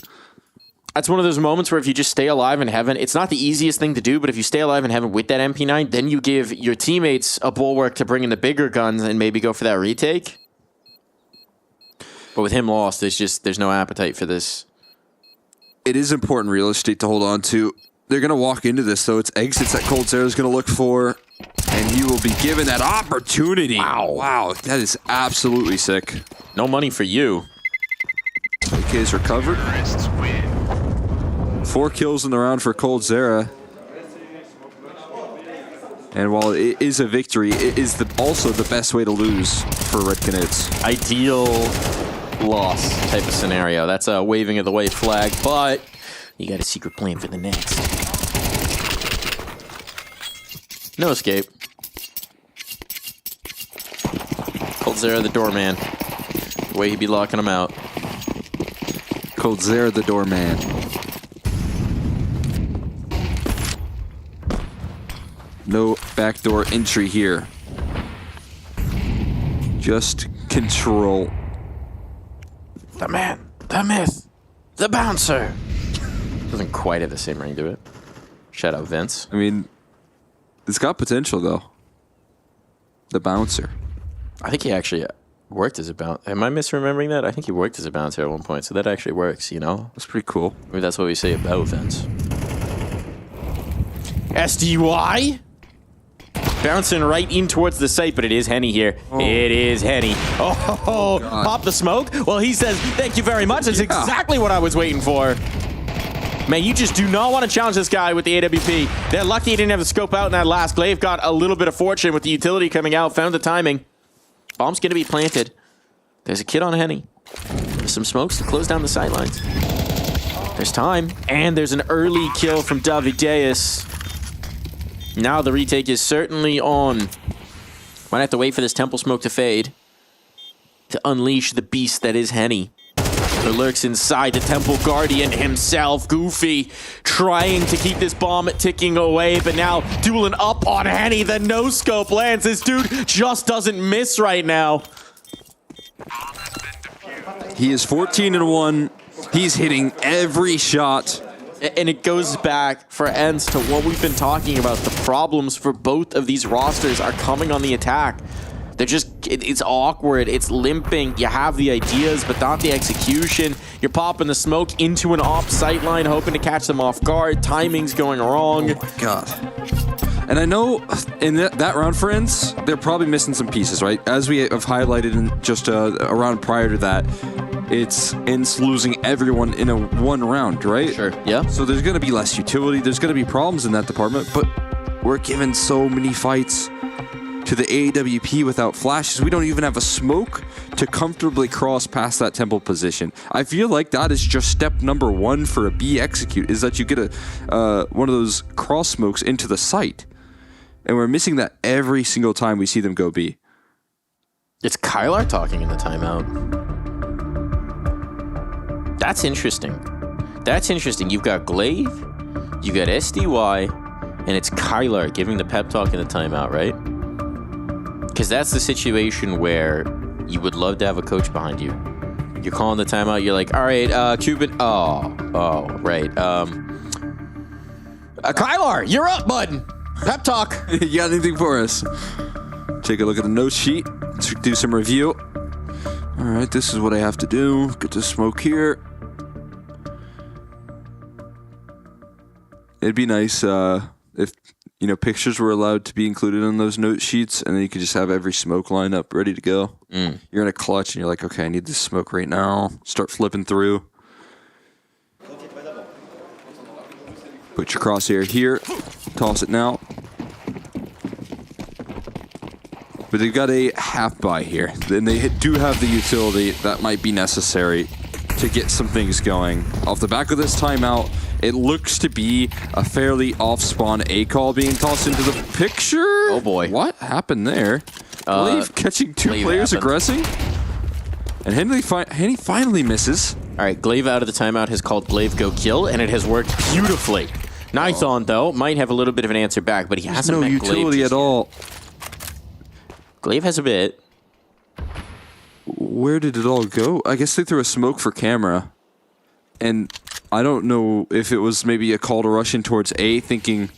That's one of those moments where if you just stay alive in heaven, it's not the easiest thing to do, but if you stay alive in heaven with that MP9, then you give your teammates a bulwark to bring in the bigger guns and maybe go for that retake. But with him lost, there's no appetite for this. It is important real estate to hold on to. They're going to walk into this, though. It's exits that Coldzera is going to look for, and he will be given that opportunity. Wow, that is absolutely sick. No money for you. AK is recovered. 4 kills in the round for Coldzera. And while it is a victory, it is also the best way to lose for Red Canids. Ideal loss type of scenario. That's a waving of the white flag, but you got a secret plan for the next. No escape. Cold Zera the doorman. The way he'd be locking him out. Cold Zera the doorman. No backdoor entry here. Just control. The man, the myth, the bouncer. Doesn't quite have the same ring to it. Shout out Vince. I mean, it's got potential though. The bouncer. I think he actually worked as a bouncer. Am I misremembering that? I think he worked as a bouncer at one point, so that actually works, you know? That's pretty cool. Maybe that's what we say about Vince. SDY? Bouncing right in towards the site, but it is Henny here. Oh. It is Henny. Oh, pop the smoke? Well, he says, thank you very much. That's exactly what I was waiting for. Man, you just do not want to challenge this guy with the AWP. They're lucky he didn't have the scope out in that last. Glaive got a little bit of fortune with the utility coming out, found the timing. Bomb's going to be planted. There's a kid on Henny. There's some smokes to close down the sidelines. There's time. And there's an early kill from Davideus. Now the retake is certainly on. Might have to wait for this temple smoke to fade to unleash the beast that is Henny. Who lurks inside the temple guardian himself, Goofy, trying to keep this bomb ticking away, but now dueling up on Henny. The no-scope lands. This dude just doesn't miss right now. He is 14-1. He's hitting every shot. And it goes back for ends to what we've been talking about. The problems for both of these rosters are coming on the attack. They're just, it's awkward, it's limping. You have the ideas, but not the execution. You're popping the smoke into an off sight line, hoping to catch them off guard. Timing's going wrong. Oh my God. And I know in that round, friends, they're probably missing some pieces, right? As we have highlighted in just a round prior to that, it's ENCE losing everyone in a one round, right? Sure, yeah. So there's going to be less utility. There's going to be problems in that department, but we're given so many fights to the AWP without flashes. We don't even have a smoke to comfortably cross past that temple position. I feel like that is just step number one for a B execute, is that you get one of those cross smokes into the site. And we're missing that every single time we see them go B. It's Kylar talking in the timeout. That's interesting. That's interesting. You've got Glaive, you got SDY, and it's Kylar giving the pep talk in the timeout, right? Because that's the situation where you would love to have a coach behind you. You're calling the timeout, you're like, all right, Cuban, right. Kylar, you're up, bud. Pep talk. You got anything for us? Take a look at the note sheet. Let's do some review. All right, this is what I have to do. Get the smoke here. It'd be nice if, you know, pictures were allowed to be included on those note sheets, and then you could just have every smoke line up ready to go. You're in a clutch, and you're like, okay, I need this smoke right now. Start flipping through. Put your crosshair here. Toss it now. But they've got a half buy here. Then they do have the utility that might be necessary to get some things going. Off the back of this timeout, it looks to be a fairly off-spawn A-call being tossed into the picture. Oh boy. What happened there? Glaive catching two players aggressing. And Henny finally misses. All right, Glaive out of the timeout has called Glaive go kill, and it has worked beautifully. Nithon, though, might have a little bit of an answer back, but he hasn't met Glaive. No utility at all. Glaive has a bit. Where did it all go? I guess they threw a smoke for camera. And I don't know if it was maybe a call to rush in towards A, thinking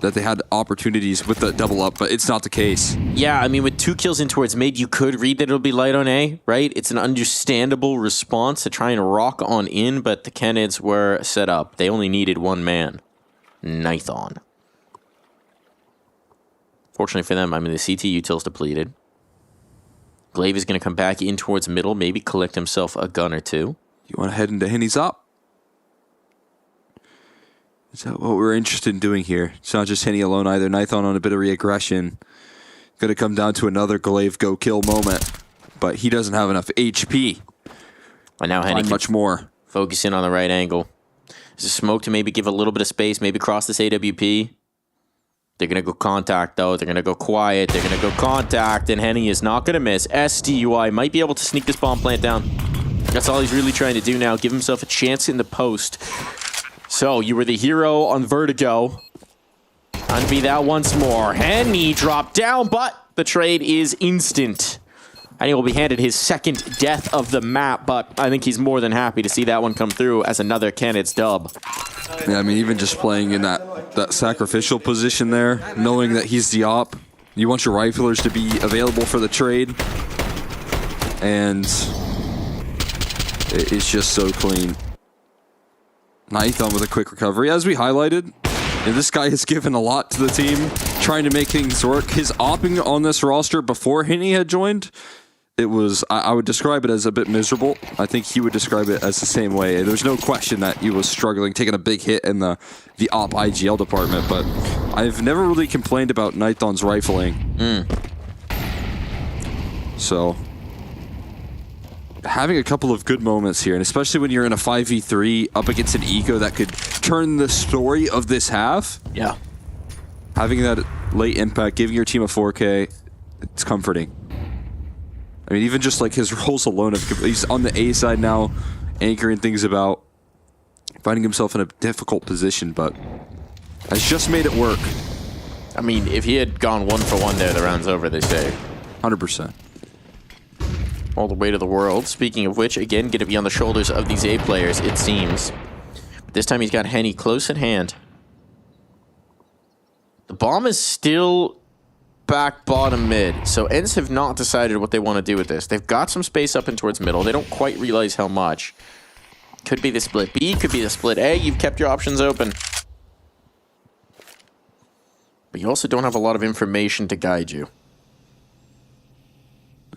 that they had opportunities with the double up, but it's not the case. Yeah, I mean, with 2 kills in towards mid, you could read that it'll be light on A, right? It's an understandable response to try and rock on in, but the Canids were set up. They only needed one man. Nithon. Fortunately for them, I mean, the CT util's depleted. Glaive is going to come back in towards middle, maybe collect himself a gun or two. You want to head into Henny's up? Is that what we're interested in doing here? It's not just Henny alone either. Nithon on a bit of re-aggression. Going to come down to another Glaive go kill moment. But he doesn't have enough HP. And now Henny much more. Focusing on the right angle. There's a smoke to maybe give a little bit of space, maybe cross this AWP. They're going to go contact, though. They're going to go quiet. They're going to go contact, and Henny is not going to miss. SDUI might be able to sneak this bomb plant down. That's all he's really trying to do now, give himself a chance in the post. So, you were the hero on Vertigo. Time to be that once more. Henny dropped down, but the trade is instant. Henny will be handed his second death of the map, but I think he's more than happy to see that one come through as another candidate's dub. Yeah, I mean, even just playing in that sacrificial position there, knowing that he's the op, you want your riflers to be available for the trade, and it's just so clean. Nithon with a quick recovery. As we highlighted, this guy has given a lot to the team, trying to make things work. His opping on this roster before Henny had joined, it was, I would describe it as a bit miserable. I think he would describe it as the same way. There's no question that he was struggling, taking a big hit in the op IGL department, but I've never really complained about Nithon's rifling. So, having a couple of good moments here, and especially when you're in a 5v3 up against an eco that could turn the story of this half. Yeah. Having that late impact, giving your team a 4K, it's comforting. I mean, even just like his roles alone, he's on the A side now, anchoring things about, finding himself in a difficult position, but has just made it work. I mean, if he had gone 1 for 1 there, the round's over, they say. 100%. All the way to the world. Speaking of which, again, going to be on the shoulders of these A players, it seems. But this time he's got Henny close at hand. The bomb is still back bottom mid, so ENCE have not decided what they want to do with this. They've got some space up and towards middle. They don't quite realize how much. Could be the split B, could be the split A. You've kept your options open. But you also don't have a lot of information to guide you.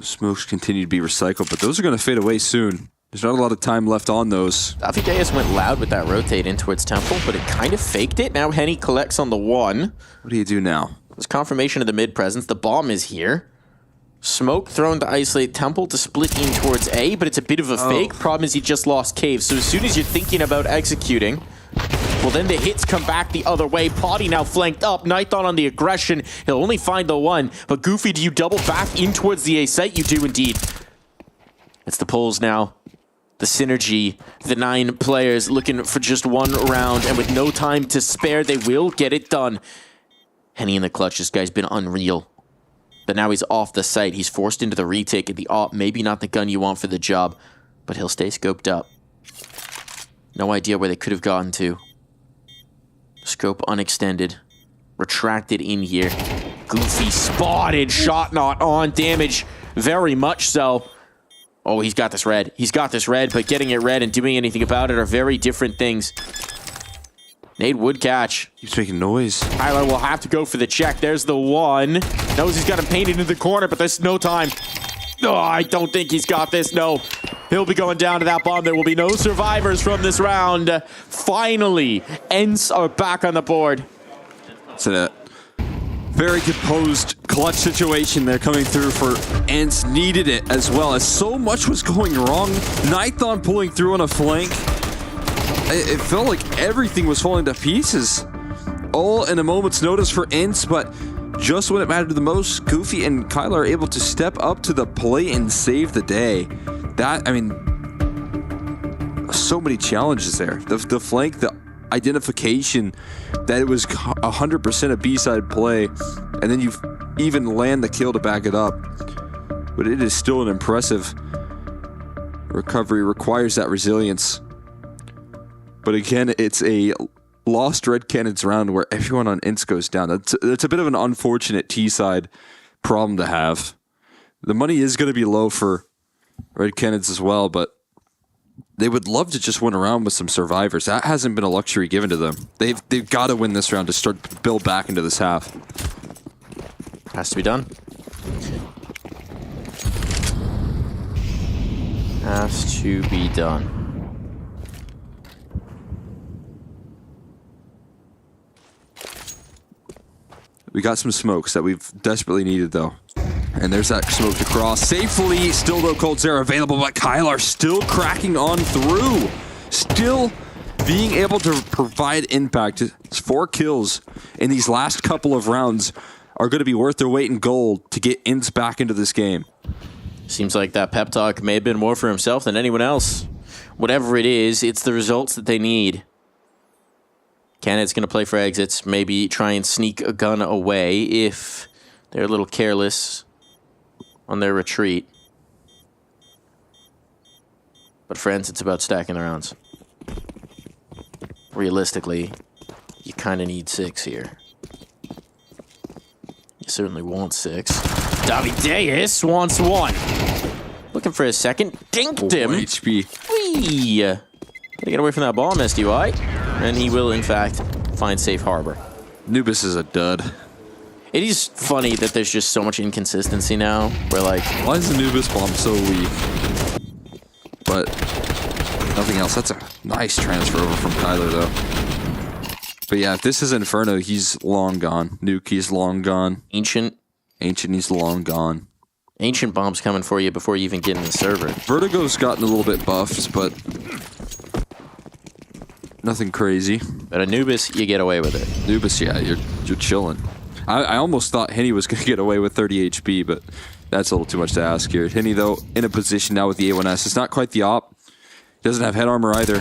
Smokes continue to be recycled, but those are going to fade away soon. There's not a lot of time left on those. I think AS went loud with that rotate in towards Temple, but it kind of faked it. Now Henny collects on the 1. What do you do now? There's confirmation of the mid presence. The bomb is here. Smoke thrown to isolate Temple to split in towards A, but it's a bit of a fake. Problem is he just lost Cave. So as soon as you're thinking about executing, well, then the hits come back the other way. Potty now flanked up. Nithon on the aggression. He'll only find the 1. But Goofy, do you double back in towards the A site? You do indeed. It's the pulls now. The synergy. The 9 players looking for just 1 round. And with no time to spare, they will get it done. Henny in the clutch. This guy's been unreal. But now he's off the site. He's forced into the retake at the op. Maybe not the gun you want for the job. But he'll stay scoped up. No idea where they could have gotten to. Scope unextended. Retracted in here. Goofy spotted. Shot not on. Damage very much so. Oh, he's got this red. He's got this red, but getting it red and doing anything about it are very different things. Nade would catch. Keeps making noise. Tyler will have to go for the check. There's the 1. Knows he's got him painted into the corner, but there's no time. Oh, I don't think he's got this. No. He'll be going down to that bomb. There will be no survivors from this round. Finally, ENCE are back on the board. It's a very composed clutch situation there coming through for ENCE. Needed it as well, as so much was going wrong. Nithon pulling through on a flank. It felt like everything was falling to pieces. All in a moment's notice for ENCE, but just when it mattered the most, Goofy and Kyla are able to step up to the plate and save the day. That, I mean, so many challenges there. The flank, the identification that it was 100% a B-side play, and then you even land the kill to back it up. But it is still an impressive recovery. Requires that resilience. But again, it's a lost Red Cannons round where everyone on ENCE goes down. That's a bit of an unfortunate T-side problem to have. The money is going to be low for Red Cannons as well, but they would love to just win around with some survivors. That hasn't been a luxury given to them. They've got to win this round to start to build back into this half. Has to be done. Has to be done. We got some smokes that we've desperately needed, though. And there's that smoke to cross. Safely, still though, coldzera available, but Kylar still cracking on through. Still being able to provide impact. His 4 kills in these last couple of rounds are going to be worth their weight in gold to get Ints back into this game. Seems like that pep talk may have been more for himself than anyone else. Whatever it is, it's the results that they need. Canada's going to play for exits, maybe try and sneak a gun away if they're a little careless on their retreat. But friends, it's about stacking the rounds. Realistically, you kind of need 6 here. You certainly want 6. Davideus wants 1. Looking for a second. Dinked him. HP. Whee! Gotta get away from that bomb, SDY. And he will, in fact, find safe harbor. Nubis is a dud. It is funny that there's just so much inconsistency now. Where, like... Why is the Nubis bomb so weak? But nothing else. That's a nice transfer over from Kyler, though. But yeah, if this is Inferno, he's long gone. Nuke, he's long gone. Ancient, he's long gone. Ancient bomb's coming for you before you even get in the server. Vertigo's gotten a little bit buffed, but nothing crazy. But Anubis, you get away with it. Anubis, yeah, you're chilling. I almost thought Henny was going to get away with 30 HP, but that's a little too much to ask here. Henny, though, in a position now with the A1S. It's not quite the op. Doesn't have head armor either.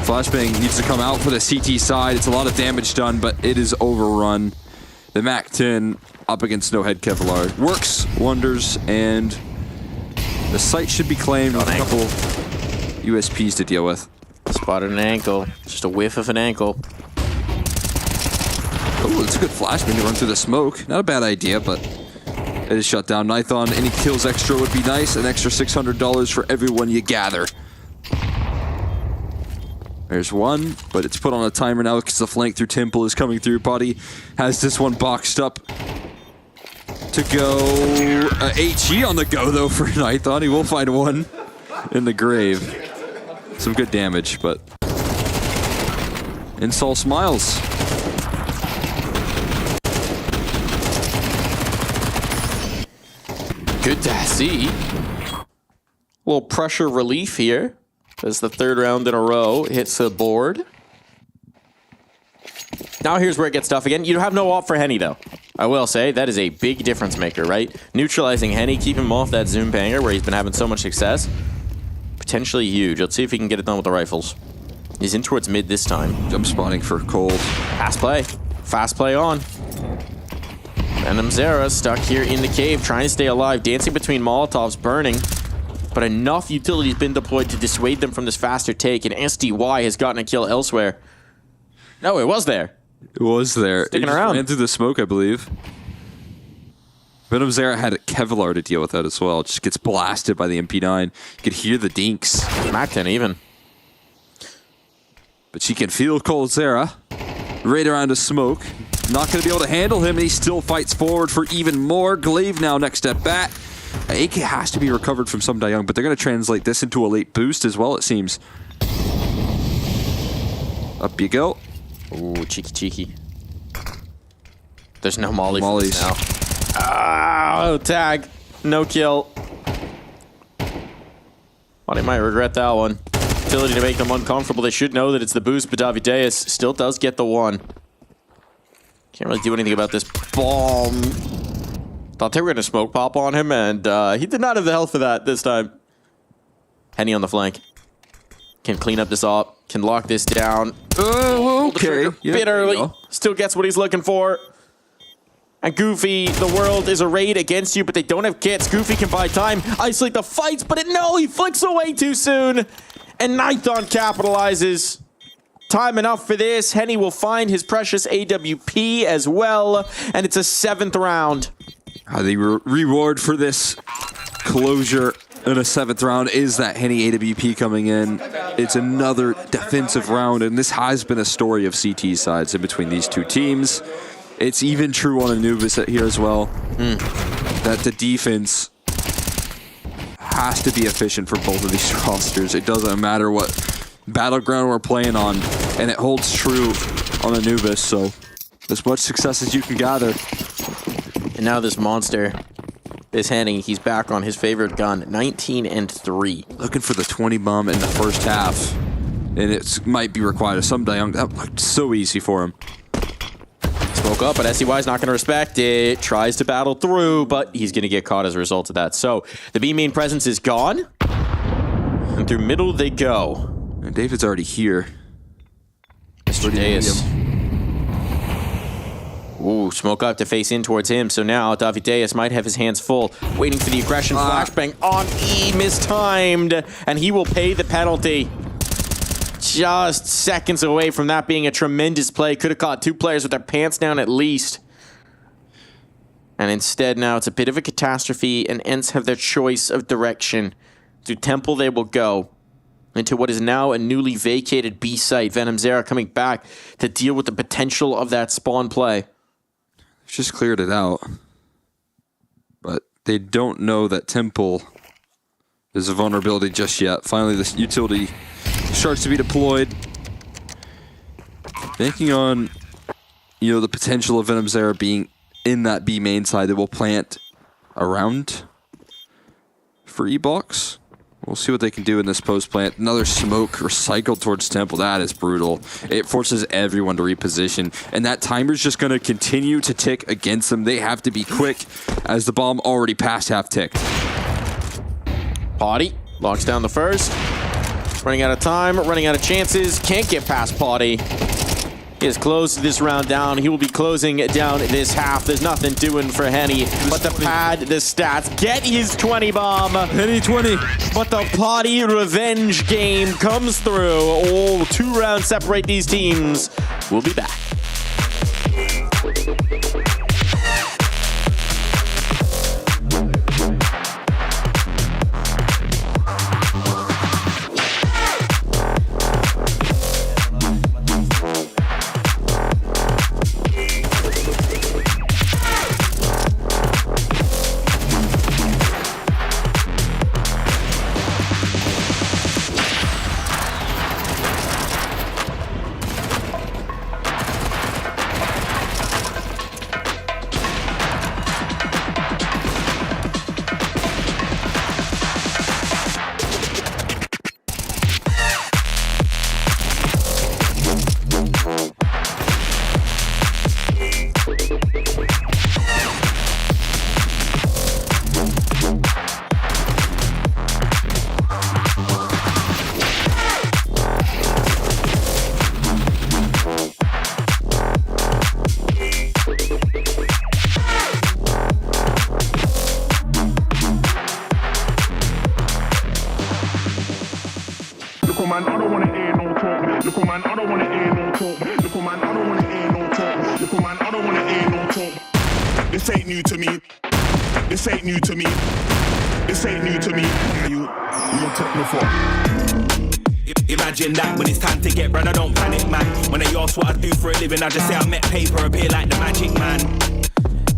Flashbang needs to come out for the CT side. It's a lot of damage done, but it is overrun. The MAC-10 up against no head Kevlar works wonders, and the site should be claimed with a couple USPs to deal with. Spotted an ankle. Just a whiff of an ankle. Oh, it's a good flashbang to run through the smoke. Not a bad idea, but it is shut down. Nithon, any kills extra would be nice. An extra $600 for everyone you gather. There's one, but it's put on a timer now because the flank through Temple is coming through. Body has this one boxed up to go. HE on the go, though, for Nithon. He will find one in the grave. Some good damage, but Insol smiles. Good to see. A little pressure relief here as the 3rd round in a row hits the board. Now here's where it gets tough again. You have no op for Henny, though. I will say, that is a big difference maker, right? Neutralizing Henny, keep him off that Zoom banger where he's been having so much success. Potentially huge. Let's see if he can get it done with the rifles. He's in towards mid this time. Jump spotting for Cold. Fast play. Fast play on. Venom Zera stuck here in the cave, trying to stay alive, dancing between Molotovs, burning. But enough utility's been deployed to dissuade them from this faster take, and SDY has gotten a kill elsewhere. No, it was there. It was there. Sticking around. Ran through the smoke, I believe. Venom Zera had Kevlar to deal with that as well. Just gets blasted by the MP9. You could hear the dinks. MAC-10 even. But she can feel coldzera right around the smoke. Not going to be able to handle him, and he still fights forward for even more. Glaive now next at bat. AK has to be recovered from some Young, but they're going to translate this into a late boost as well, it seems. Up you go. Ooh, cheeky. There's no molly Mollies now. Oh, tag. No kill. Well, they might regret that one. Ability to make them uncomfortable. They should know that it's the boost, but Davideus still does get the 1. Can't really do anything about this bomb. Thought they were going to smoke pop on him, and he did not have the health for that this time. Henny on the flank. Can clean up this op. Can lock this down. Oh, okay. Bit early. Still gets what he's looking for. And Goofy, the world is arrayed against you, but they don't have kits. Goofy can buy time, isolate the fights, but no, he flicks away too soon. And Nithon capitalizes. Time enough for this. Henny will find his precious AWP as well, and it's a 7th round. The reward for this closure in a 7th round is that Henny AWP coming in. It's another defensive round, and this has been a story of CT sides in between these two teams. It's even true on Anubis here as well, that the defense has to be efficient for both of these rosters. It doesn't matter what battleground we're playing on, and it holds true on Anubis, so as much success as you can gather. And now this monster, this Henny, he's back on his favorite gun, 19-3. Looking for the 20 bomb in the first half. And it might be required of some Young. That looked so easy for him. Spoke up, but SCY's not going to respect it. Tries to battle through, but he's going to get caught as a result of that. So the B main presence is gone. And through middle they go. And David's already here. Mr. Deus. Ooh, smoke up to face in towards him. So now David Deus might have his hands full, waiting for the aggression. Flashbang on E, mistimed, and he will pay the penalty. Just seconds away from that being a tremendous play. Could have caught two players with their pants down at least. And instead now it's a bit of a catastrophe, and Ents have their choice of direction. To Temple they will go. Into what is now a newly vacated B site. Venom Zera coming back to deal with the potential of that spawn play. Just cleared it out. But they don't know that Temple is a vulnerability just yet. Finally, this utility starts to be deployed. Banking on, the potential of Venom Zera being in that B main side that will plant around for E-Box. We'll see what they can do in this post plant. Another smoke recycled towards Temple. That is brutal. It forces everyone to reposition. And that timer's just going to continue to tick against them. They have to be quick as the bomb already passed half tick. Potty locks down the first. Running out of time, running out of chances. Can't get past Potty. He has closed this round down. He will be closing down this half. There's nothing doing for Henny, but the pad, the stats, get his 20 bomb. Henny 20. But the Potty revenge game comes through. Oh, 2 rounds separate these teams. We'll be back. This ain't new to me. This ain't new to me. This ain't new to me. You took me for. Imagine that when it's time to get bread, I don't panic, man. When they ask what I do for a living, I just say I met paper, appear like the magic man.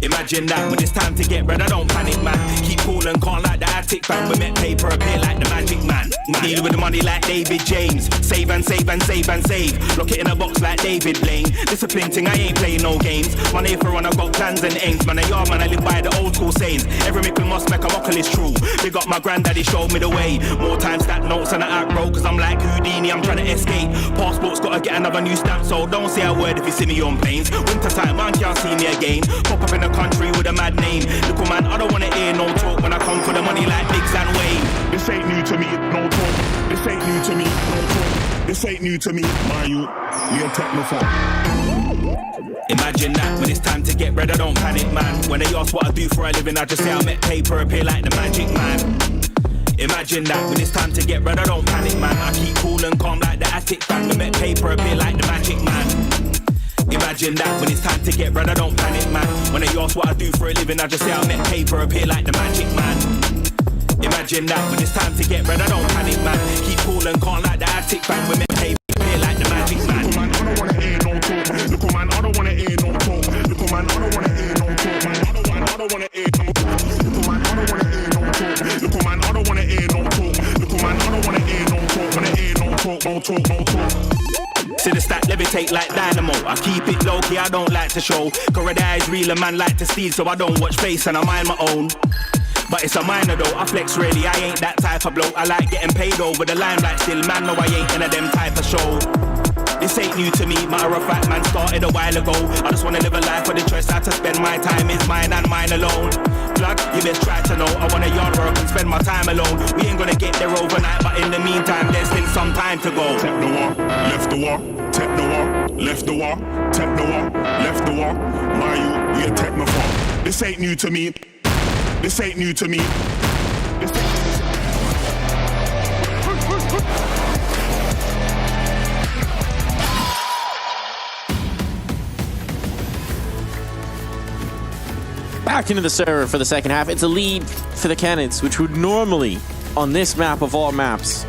Imagine that when it's time to get bread, I don't panic, man. Keep cool and calm like the attic fan. We met paper, appear like the magic man. Deal with the money like David James. Save and save and save and save. Lock it in a box like David Blaine. Discipline thing, I ain't playing no games. Money for run, I got plans and aims. Man, I live by the old school sayings. Every mickle must make a muckle is true. Big up my granddaddy, showed me the way. More times that notes and I act broke, cause I'm like Houdini, I'm trying to escape. Passport's gotta get another new stamp, so don't say a word if you see me on planes. Winter time, man can't see me again. Pop up in the country with a mad name. Little man, I don't wanna hear no talk when I come for the money like Biggs and Wayne. This ain't new to me, no talk. This ain't new to me, no talk. This ain't new to me, you're technophone. Imagine that when it's time to get bread, I don't panic, man. When they ask what I do for a living, I just say I met paper, appear like the magic man. Imagine that when it's time to get bread, I don't panic, man. I keep cool and calm like the attic fan. We met paper, appear like the magic man. Imagine that when it's time to get bread, I don't panic, man. When they ask what I do for a living, I just say I met paper, appear like the magic man. Imagine that when it's time to get bread, I don't panic, man. Keep cool and calm like the attic fan. We met paper, appear like the magic man. Look, man, I don't wanna hear no talk. Look, man, I don't wanna hear no talk. Look, man, I don't wanna hear no talk. Man, I don't wanna hear no talk. Look, man, I don't wanna hear no talk. Look, man, I don't wanna hear no talk. Look, man, I don't wanna hear no talk. Wanna hear no talk, no talk, no talk. See the stack, levitate. take like dynamo. I keep it low key, I don't like to show. Corridor is real, a man like to steal, so I don't watch face and I mind my own. But it's a minor though, I flex really, I ain't that type of bloke. I like getting paid over the limelight still, man, no I ain't in a them type of show. This ain't new to me, matter of fact, man, started a while ago. I just wanna live a life where the choice how to spend my time is mine and mine alone. Plug, you best try to know, I wanna yard work and spend my time alone. We ain't gonna get there overnight, but in the meantime, there's still some time to go. Tap the war, left the war, tap the war, left the war, tap the war, left the war. My you, we attack my war. This ain't new to me. This ain't new to me. This ain't Back into the server for the second half. It's a lead for the Canids, which would normally, on this map of all maps,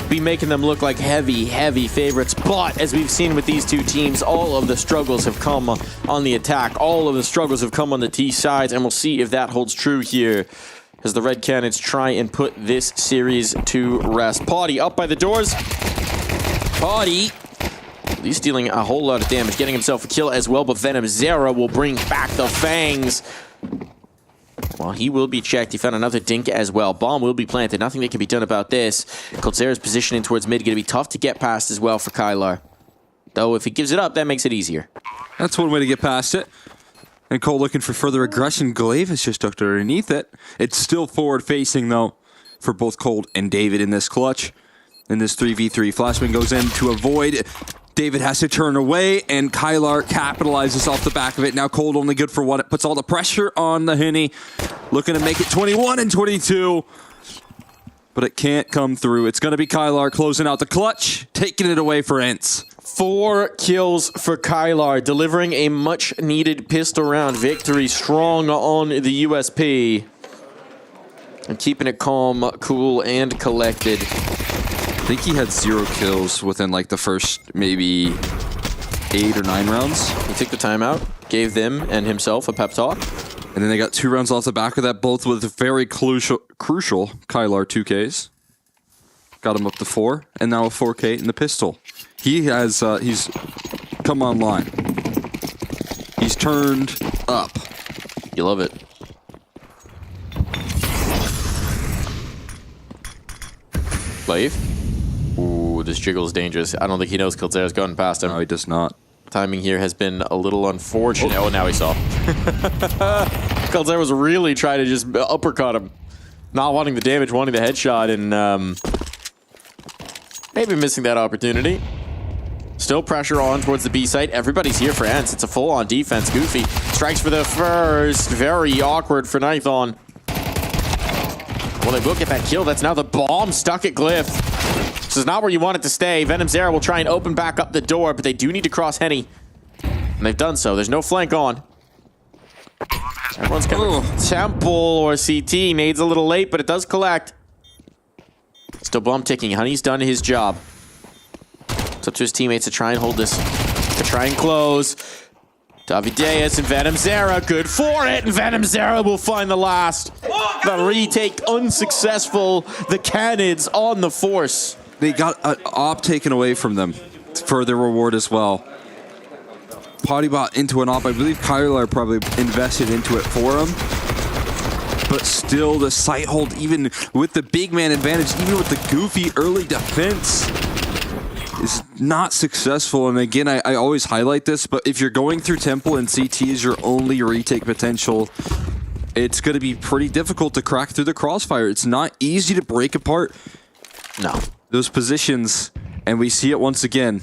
be making them look like heavy, heavy favorites. But as we've seen with these two teams, all of the struggles have come on the attack. All of the struggles have come on the T sides, and we'll see if that holds true here as the Red Canids try and put this series to rest. Potty up by the doors. Potty, he's dealing a whole lot of damage, getting himself a kill as well, but Venom Zera will bring back the Fangs. Well, he will be checked. He found another dink as well. Bomb will be planted. Nothing that can be done about this. Coldzera's positioning towards mid going to be tough to get past as well for Kylar. Though if he gives it up, that makes it easier. That's one way to get past it. And Cole looking for further aggression. Glaive is just tucked underneath it. It's still forward facing though for both Cold and David in this clutch. In this 3v3, Flashman goes in to avoid. David has to turn away, and Kylar capitalizes off the back of it. Now Cold only good for one. It puts all the pressure on the Henny. Looking to make it 21 and 22. But it can't come through. It's going to be Kylar closing out the clutch, taking it away for Ents. 4 kills for Kylar, delivering a much-needed pistol round victory. Strong on the USP. And keeping it calm, cool, and collected. I think he had 0 kills within like the first maybe 8 or 9 rounds. He took the timeout, gave them and himself a pep talk. And then they got 2 rounds off the back of that, both with very crucial Kylar 2Ks. Got him up to 4, and now a 4K in the pistol. He has, he's come online. He's turned up. You love it. Glaive. Ooh, this jiggle is dangerous. I don't think he knows Coldzera's gotten past him. No, he does not. Timing here has been a little unfortunate. Oh, now he saw. Coldzera was really trying to just uppercut him. Not wanting the damage, wanting the headshot, and maybe missing that opportunity. Still pressure on towards the B site. Everybody's here for Ents. It's a full-on defense. Goofy strikes for the first. Very awkward for Nython. Well, they will get that kill. That's now the bomb stuck at Glyph. This is not where you want it to stay. Venom Zera will try and open back up the door, but they do need to cross Henny. And they've done so. There's no flank on. Everyone's coming. Temple or CT. Nades a little late, but it does collect. Still bomb ticking. Honey's done his job. It's up to his teammates to try and hold this. To try and close. Davideus and Venom Zera. Good for it. And Venom Zera will find the last. The retake unsuccessful. The Canids on the force. They got an op taken away from them for their reward as well. Potty bot into an op. I believe Kylar probably invested into it for him. But still, the sight hold, even with the big man advantage, even with the goofy early defense, is not successful. And again, I always highlight this, but if you're going through Temple and CT is your only retake potential, it's going to be pretty difficult to crack through the crossfire. It's not easy to break apart those positions, and we see it once again.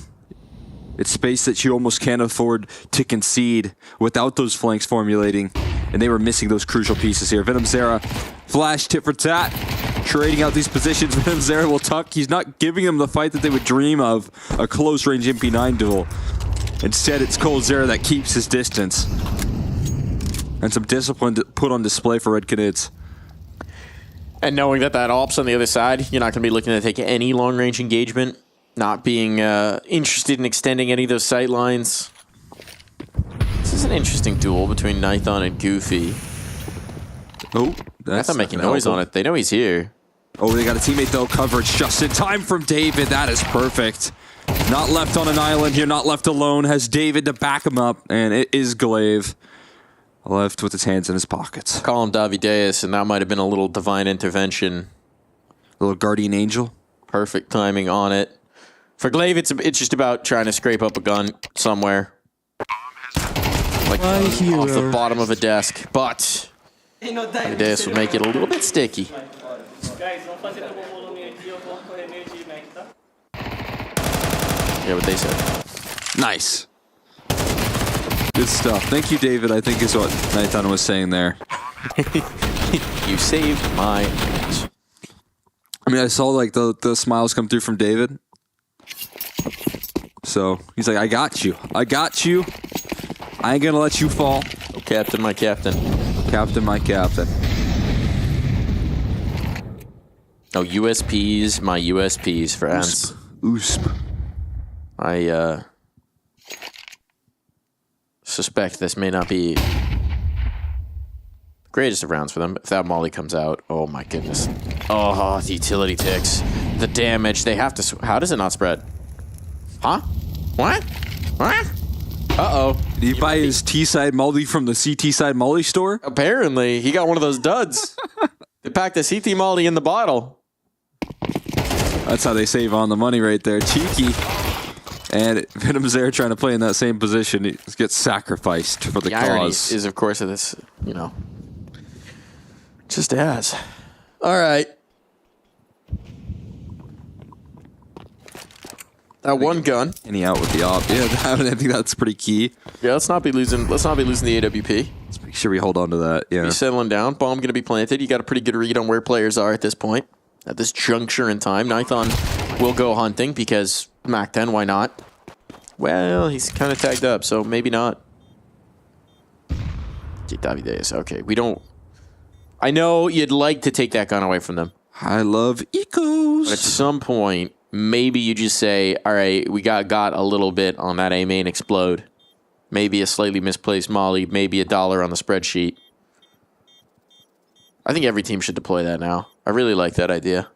It's space that you almost can't afford to concede without those flanks formulating, and they were missing those crucial pieces here. Venom Zera, flash tit for tat, trading out these positions. Venom Zera will tuck. He's not giving them the fight that they would dream of, a close-range MP9 duel. Instead, it's Coldzera that keeps his distance. And some discipline put on display for Red Canids. And knowing that that op's on the other side, you're not going to be looking to take any long-range engagement. Not being interested in extending any of those sight lines. This is an interesting duel between Nython and Goofy. Oh, that's Nython making noise on it. They know he's here. Oh, they got a teammate though. Coverage just in time from David. That is perfect. Not left on an island here, not left alone, has David to back him up, and it is Glaive. Left with his hands in his pockets. Call him Davideus, and that might have been a little divine intervention. A little guardian angel. Perfect timing on it. For Glaive, it's just about trying to scrape up a gun somewhere. Like off the bottom of a desk. But Davideus will make it a little bit sticky. Yeah, what they said. Nice. Good stuff. Thank you, David, I think is what Nathan was saying there. You saved my ass. I mean, I saw like the smiles come through from David. So he's like, I got you. I got you. I ain't gonna let you fall. Oh, Captain, my captain. Captain, my captain. Oh, USPs, my USPs for Ants. USP. I suspect this may not be the greatest of rounds for them. If that molly comes out, oh my goodness. Oh, the utility ticks. The damage. They have to... How does it not spread? Huh? What? What? Uh-oh. Did he buy his T-side molly from the CT-side molly store? Apparently. He got one of those duds. They packed the CT molly in the bottle. That's how they save on the money right there. Cheeky. And Venom's there trying to play in that same position. He gets sacrificed for the cause. Is, of course, this, you know, just as. All right. That one gun. And he out with the op. Yeah, I think that's pretty key. Yeah, let's not be losing the AWP. Let's make sure we hold on to that. Yeah. Be settling down. Bomb going to be planted. You got a pretty good read on where players are at this point. At this juncture in time. Nithon will go hunting because Mac 10, why not? Well, he's kind of tagged up, so maybe not. Davideus. Okay, we don't... I know you'd like to take that gun away from them. I love ecos. But at some point, maybe you just say, all right, we got a little bit on that A main explode. Maybe a slightly misplaced molly, maybe $1 on the spreadsheet. I think every team should deploy that now. I really like that idea.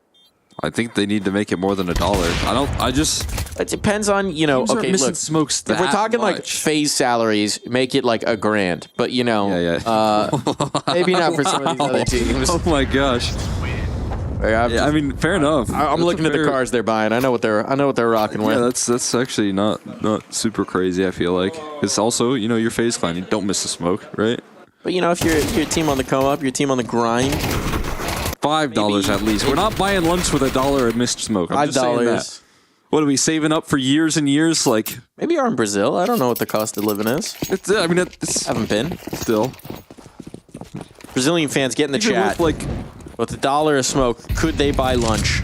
I think they need to make it more than $1. It depends on, you know, okay, look. Smokes if we're talking much. like phase salaries, make it like $1,000. But, you know, maybe not for some of these other teams. Oh my gosh. I mean, fair enough. I'm looking at the cars they're buying. I know what they're rocking with. Yeah, that's actually not super crazy, I feel like. It's also, you know, your phase clan. You don't miss the smoke, right? But, you know, if you're a team on the come up, your team on the grind. $5 at least. We're not buying lunch with $1 of missed smoke. I'm just saying that. What are we saving up for years and years? Like maybe you're in Brazil. I don't know what the cost of living is. Haven't been still. Brazilian fans, get in the chat. With $1 of smoke, could they buy lunch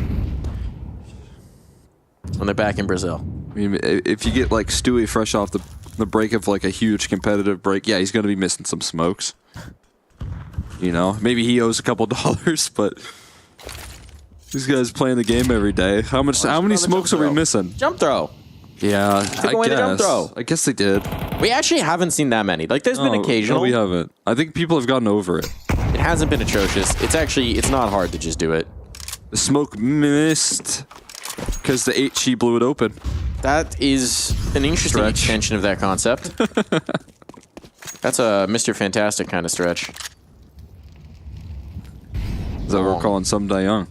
when they're back in Brazil? I mean, if you get like Stewie fresh off the break of like a huge competitive break, yeah, he's going to be missing some smokes. You know, maybe he owes a couple dollars, but these guys playing the game every day. How many smokes are we missing? Jump throw. Yeah, Took away the jump throw. I guess they did. We actually haven't seen that many. Like, there's been occasional. No, we haven't. I think people have gotten over it. It hasn't been atrocious. It's not hard to just do it. The smoke missed because the HE blew it open. That is an interesting extension of that concept. That's a Mr. Fantastic kind of stretch. Is that what we're calling some Young?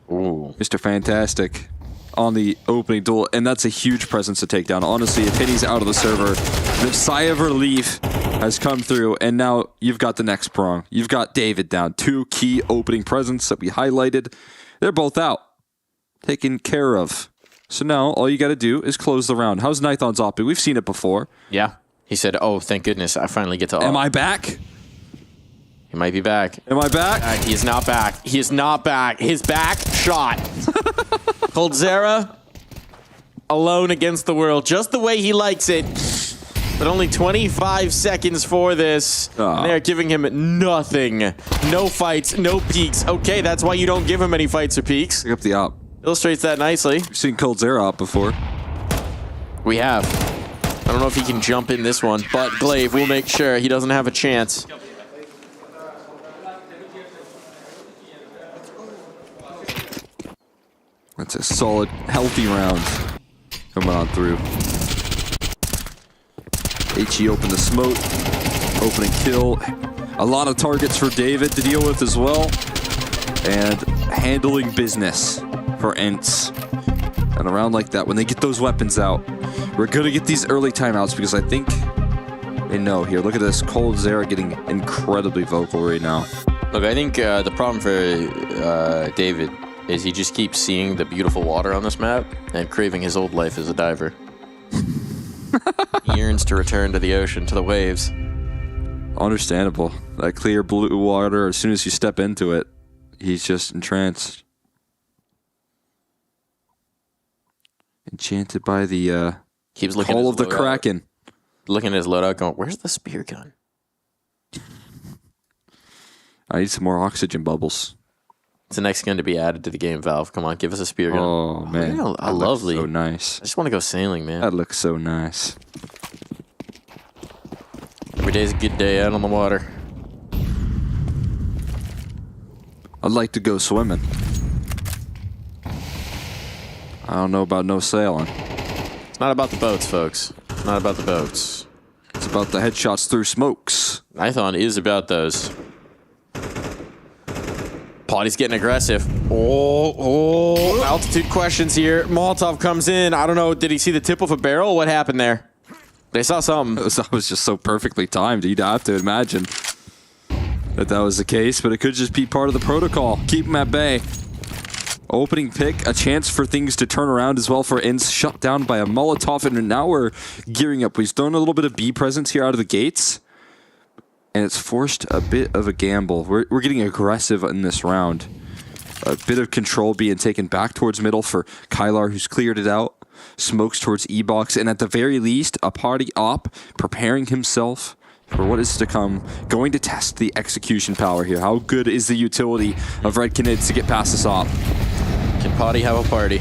Ooh. Mr. Fantastic on the opening duel, and that's a huge presence to take down. Honestly, if Penny's out of the server, the sigh of relief has come through, and now you've got the next prong. You've got David down. 2 key opening presents that we highlighted. They're both out. Taken care of. So now all you got to do is close the round. How's Nithon's op? We've seen it before. Yeah. He said, oh, thank goodness, I finally get to op. Am I back? He might be back. Am I back? He is not back. He is not back. His back shot. Coldzera alone against the world, just the way he likes it. But only 25 seconds for this. And they're giving him nothing. No fights, no peaks. Okay, that's why you don't give him any fights or peaks. Pick up the op. Illustrates that nicely. We've seen Coldzera op before. We have. I don't know if he can jump in this one, but Glaive will make sure he doesn't have a chance. That's a solid, healthy round. coming on through. HE opened the smoke. Opening kill. A lot of targets for David to deal with as well. And handling business for Ents. And around like that, when they get those weapons out, we're going to get these early timeouts because I think they know here. Look at this. Cold Zera getting incredibly vocal right now. Look, I think the problem for David is he just keeps seeing the beautiful water on this map and craving his old life as a diver. He yearns to return to the ocean, to the waves. Understandable. That clear blue water, as soon as you step into it, he's just entranced. Enchanted by the Keeps looking call at of the his loadout. Kraken. Looking at his loadout going, where's the spear gun? I need some more oxygen bubbles. It's the next gun to be added to the game, Valve. Come on, give us a spear gun. Oh, man. Yeah, That looks lovely. so nice. I just want to go sailing, man. That looks so nice. Every day's a good day out on the water. I'd like to go swimming. I don't know about no sailing. It's not about the boats, folks. It's not about the boats. It's about the headshots through smokes. Python is about those. Potty's getting aggressive. Oh, altitude questions here. Molotov comes in. I don't know. Did he see the tip of a barrel? What happened there? They saw something. That was just so perfectly timed. You'd have to imagine that was the case, but it could just be part of the protocol. Keep him at bay. Opening pick, a chance for things to turn around as well for Ents. Shut down by a Molotov, and now we're gearing up. He's thrown a little bit of B presence here out of the gates, and it's forced a bit of a gamble. We're getting aggressive in this round. A bit of control being taken back towards middle for Kylar, who's cleared it out. Smokes towards E-Box, and at the very least, a party op preparing himself for what is to come. Going to test the execution power here. How good is the utility of Red Canids to get past this op? Can Potty have a party?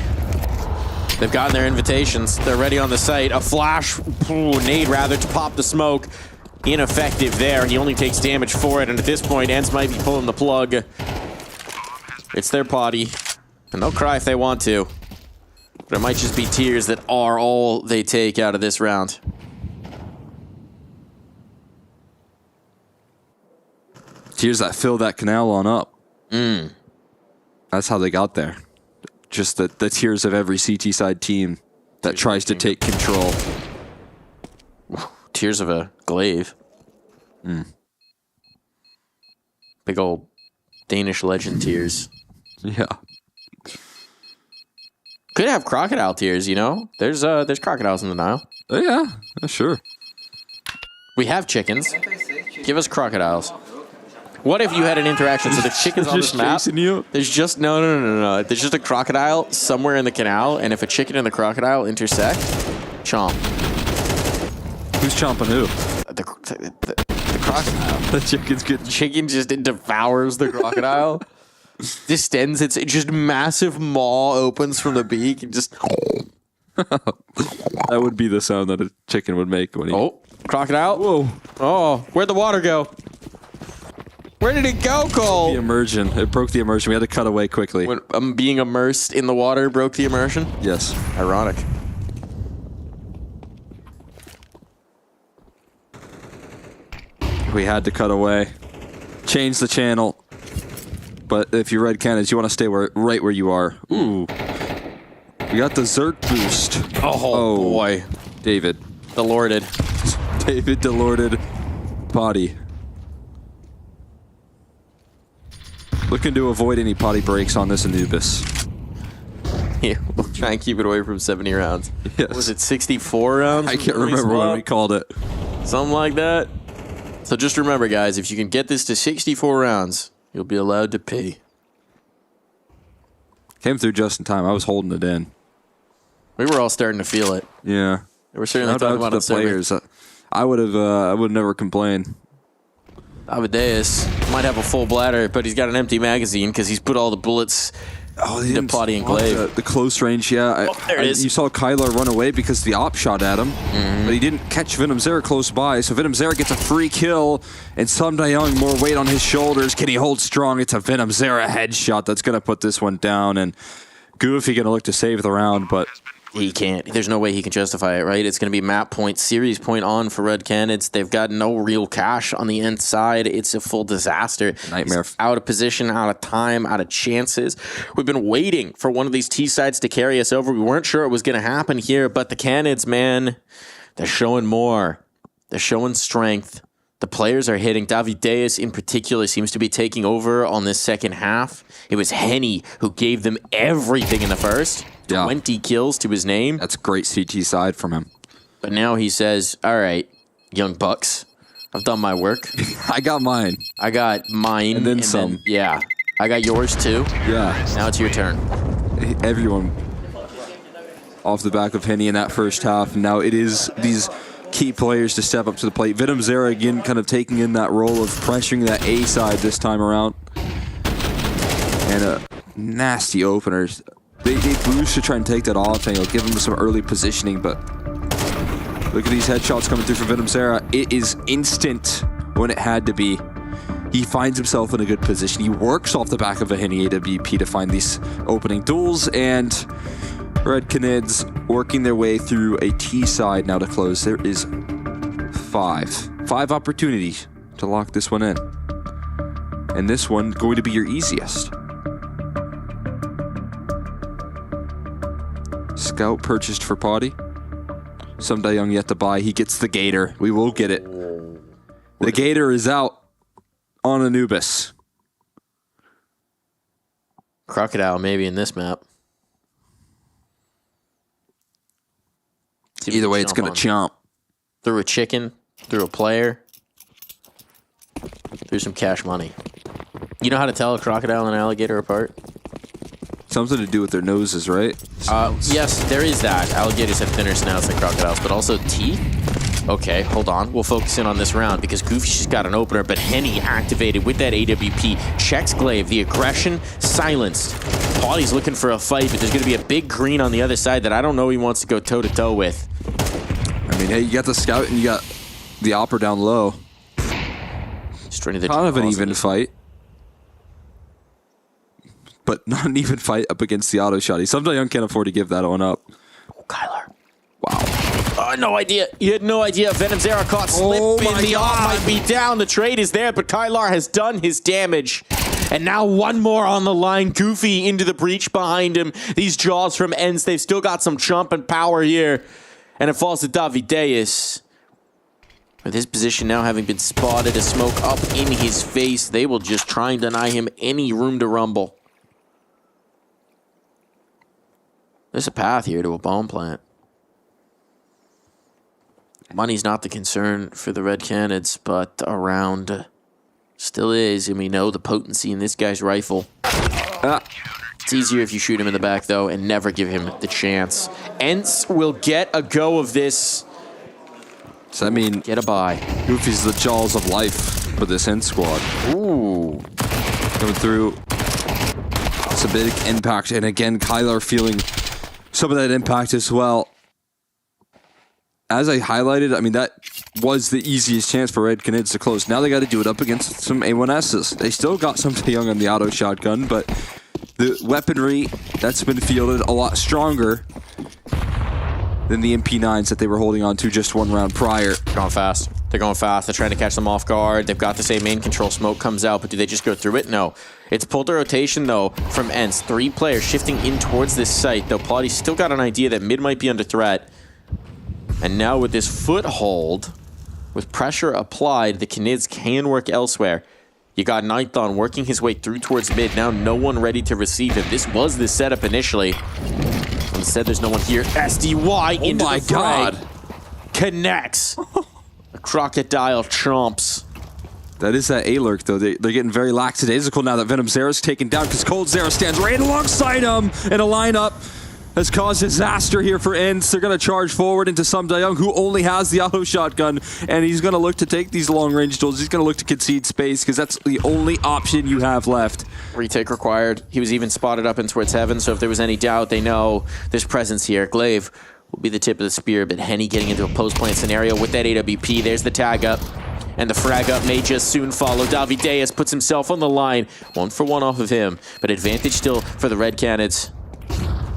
They've gotten their invitations. They're ready on the site. A flash, nade rather, to pop the smoke. Ineffective there. He only takes damage for it, and at this point, Ents might be pulling the plug. It's their Potty, and they'll cry if they want to. But it might just be tears that are all they take out of this round. Tears that fill that canal on up. That's how they got there. Just the tears of every CT side team that tries to take control. Tears of a glaive. Big old Danish legend tears. Yeah. Could have crocodile tears, you know? There's crocodiles in the Nile. Oh, yeah. Sure. We have chickens. Give us crocodiles. What if you had an interaction? So the chickens on this map. You? There's just no. There's just a crocodile somewhere in the canal, and if a chicken and the crocodile intersect, chomp. Who's chomping who? The crocodile. The chicken's good. Chicken just devours the crocodile. Distends its just massive maw opens from the beak and just. That would be the sound that a chicken would make when he. Oh, crocodile! Whoa! Oh, where'd the water go? Where did it go, Cole? The immersion. It broke the immersion. We had to cut away quickly. When being immersed in the water broke the immersion? Yes. Ironic. We had to cut away. Change the channel. But if you're Red Canids, you want to stay right where you are. Ooh. We got the Zerk boost. Oh boy. David. Delorded. David Delorded. Potty. Looking to avoid any potty breaks on this Anubis. Yeah, we'll try and keep it away from 70 rounds. Yes. Was it 64 rounds? I can't remember what we called it. Something like that. So just remember, guys, if you can get this to 64 rounds, you'll be allowed to pay. Came through just in time. I was holding it in. We were all starting to feel it. Yeah. They were certainly talking about the players. I would never complain. Amadeus might have a full bladder, but he's got an empty magazine because he's put all the bullets into Potty and Glaive. The close range, yeah. There it is. You saw Kylar run away because the op shot at him, but he didn't catch Venom Zera close by, so Venom Zera gets a free kill, and Sun Dayoung more weight on his shoulders. Can he hold strong? It's a Venom Zera headshot that's going to put this one down, and Goofy going to look to save the round, but He can't. There's no way he can justify it, right? It's going to be map point, series point on for Red Canids. They've got no real cash on the inside. It's a full disaster. Nightmare. He's out of position, out of time, out of chances. We've been waiting for one of these T-sides to carry us over. We weren't sure it was going to happen here, but the Canids, man, they're showing more. They're showing strength. The players are hitting. Davideus in particular seems to be taking over on this second half. It was Henny who gave them everything in the first. 20 kills to his name. That's great CT side from him. But now he says, all right, young bucks, I've done my work. I got mine. I got mine. And then some. Yeah. I got yours too. Yeah. Now it's your turn. Everyone off the back of Henny in that first half. Now it is these key players to step up to the plate. Venom Zera again kind of taking in that role of pressuring that A side this time around. And a nasty opener. They boost to try and take that off and give him some early positioning, but look at these headshots coming through from Venom Zera. It is instant when it had to be. He finds himself in a good position. He works off the back of a Henny AWP to find these opening duels, and Red Canids working their way through a T side now to close. There is five opportunities to lock this one in, and this one going to be your easiest. Scout purchased for Potty. Some Young yet to buy. He gets the Gator. We will get it. The Gator is out on Anubis. Crocodile maybe in this map. Either way, it's going to chomp. Through a chicken, through a player, through some cash money. You know how to tell a crocodile and an alligator apart? Something to do with their noses, right? Yes, there is that. Alligators have thinner snouts than crocodiles, but also teeth? Okay, hold on. We'll focus in on this round because Goofy's just got an opener, but Henny activated with that AWP. Checks Glaive. The aggression silenced. Potty's looking for a fight, but there's going to be a big green on the other side that I don't know he wants to go toe-to-toe with. I mean, hey, you got the Scout and you got the Opera down low. Straight to the kind of an even fight. But not an even fight up against the auto shotty. Some Young can't afford to give that one up. Oh, Kyler. Wow. No idea. You had no idea. Venom Zera caught slipping. The off might be down. The trade is there, but Kylar has done his damage. And now one more on the line. Goofy into the breach behind him. These jaws from Ents, they've still got some chump and power here. And it falls to Davideus. With his position now having been spotted, a smoke up in his face, they will just try and deny him any room to rumble. There's a path here to a bomb plant. Money's not the concern for the Red Canids, but around still is, and we know the potency in this guy's rifle. It's easier if you shoot him in the back, though, and never give him the chance. Ents will get a go of this. Does that mean get a buy? Goofy's the jaws of life for this Ents squad. Ooh. Coming through. It's a big impact, and again, Kylar feeling some of that impact as well. As I highlighted, I mean, that was the easiest chance for Red Canids to close. Now they got to do it up against some A1Ss. They still got some Young on the auto shotgun, but the weaponry that's been fielded a lot stronger than the MP9s that they were holding on to just one round prior. They're going fast. They're going fast. They're trying to catch them off guard. They've got the same main control. Smoke comes out, but do they just go through it? No. It's pulled a rotation, though, from Ents. 3 players shifting in towards this site, though Plotty's still got an idea that mid might be under threat. And now with this foothold, with pressure applied, the Canids can work elsewhere. You got Ninthon working his way through towards mid. Now no one ready to receive him. This was the setup initially. Instead, there's no one here. SDY into the fray. God. Connects. A crocodile chomps. That is that A-lurk, though. They're getting very lackadaisical now that Venom Zera's taken down because Cold Zera stands right alongside him in a lineup. Has caused disaster here for Ents. They're going to charge forward into Some Young, who only has the auto shotgun, and he's going to look to take these long-range duels. He's going to look to concede space because that's the only option you have left. Retake required. He was even spotted up in towards heaven, so if there was any doubt, they know there's presence here. Glaive will be the tip of the spear, but Henny getting into a post-plant scenario with that AWP. There's the tag up, and the frag up may just soon follow. Davideus puts himself on the line. 1 for 1 off of him, but advantage still for the Red Canids.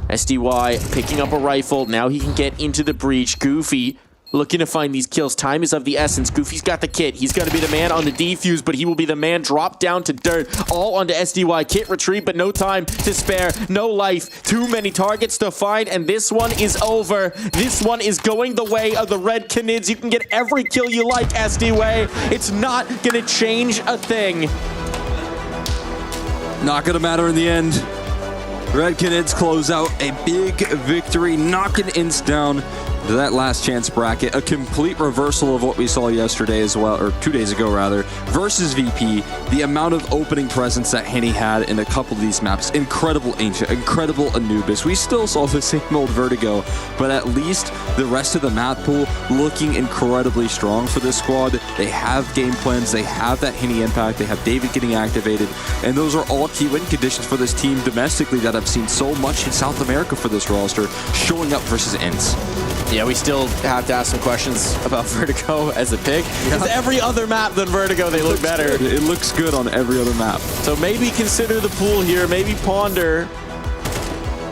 SDY picking up a rifle. Now he can get into the breach. Goofy looking to find these kills. Time is of the essence. Goofy's got the kit. He's going to be the man on the defuse, but he will be the man dropped down to dirt. All onto SDY. Kit retrieve, but no time to spare. No life. Too many targets to find, and this one is over. This one is going the way of the Red Canids. You can get every kill you like, SDY. It's not going to change a thing. Not going to matter in the end. Red Canids close out a big victory, knocking Ints down to that last chance bracket. A complete reversal of what we saw yesterday as well, or 2 days ago rather, versus VP. The amount of opening presence that Henny had in a couple of these maps. Incredible Ancient, incredible Anubis. We still saw the same old Vertigo, but at least the rest of the map pool looking incredibly strong for this squad. They have game plans, they have that Henny impact, they have David getting activated, and those are all key win conditions for this team domestically that I've seen so much in South America for this roster, showing up versus Ints. Yeah, we still have to ask some questions about Vertigo as a pick. Because every other map than Vertigo, they look better. It looks good on every other map. So maybe consider the pool here. Maybe ponder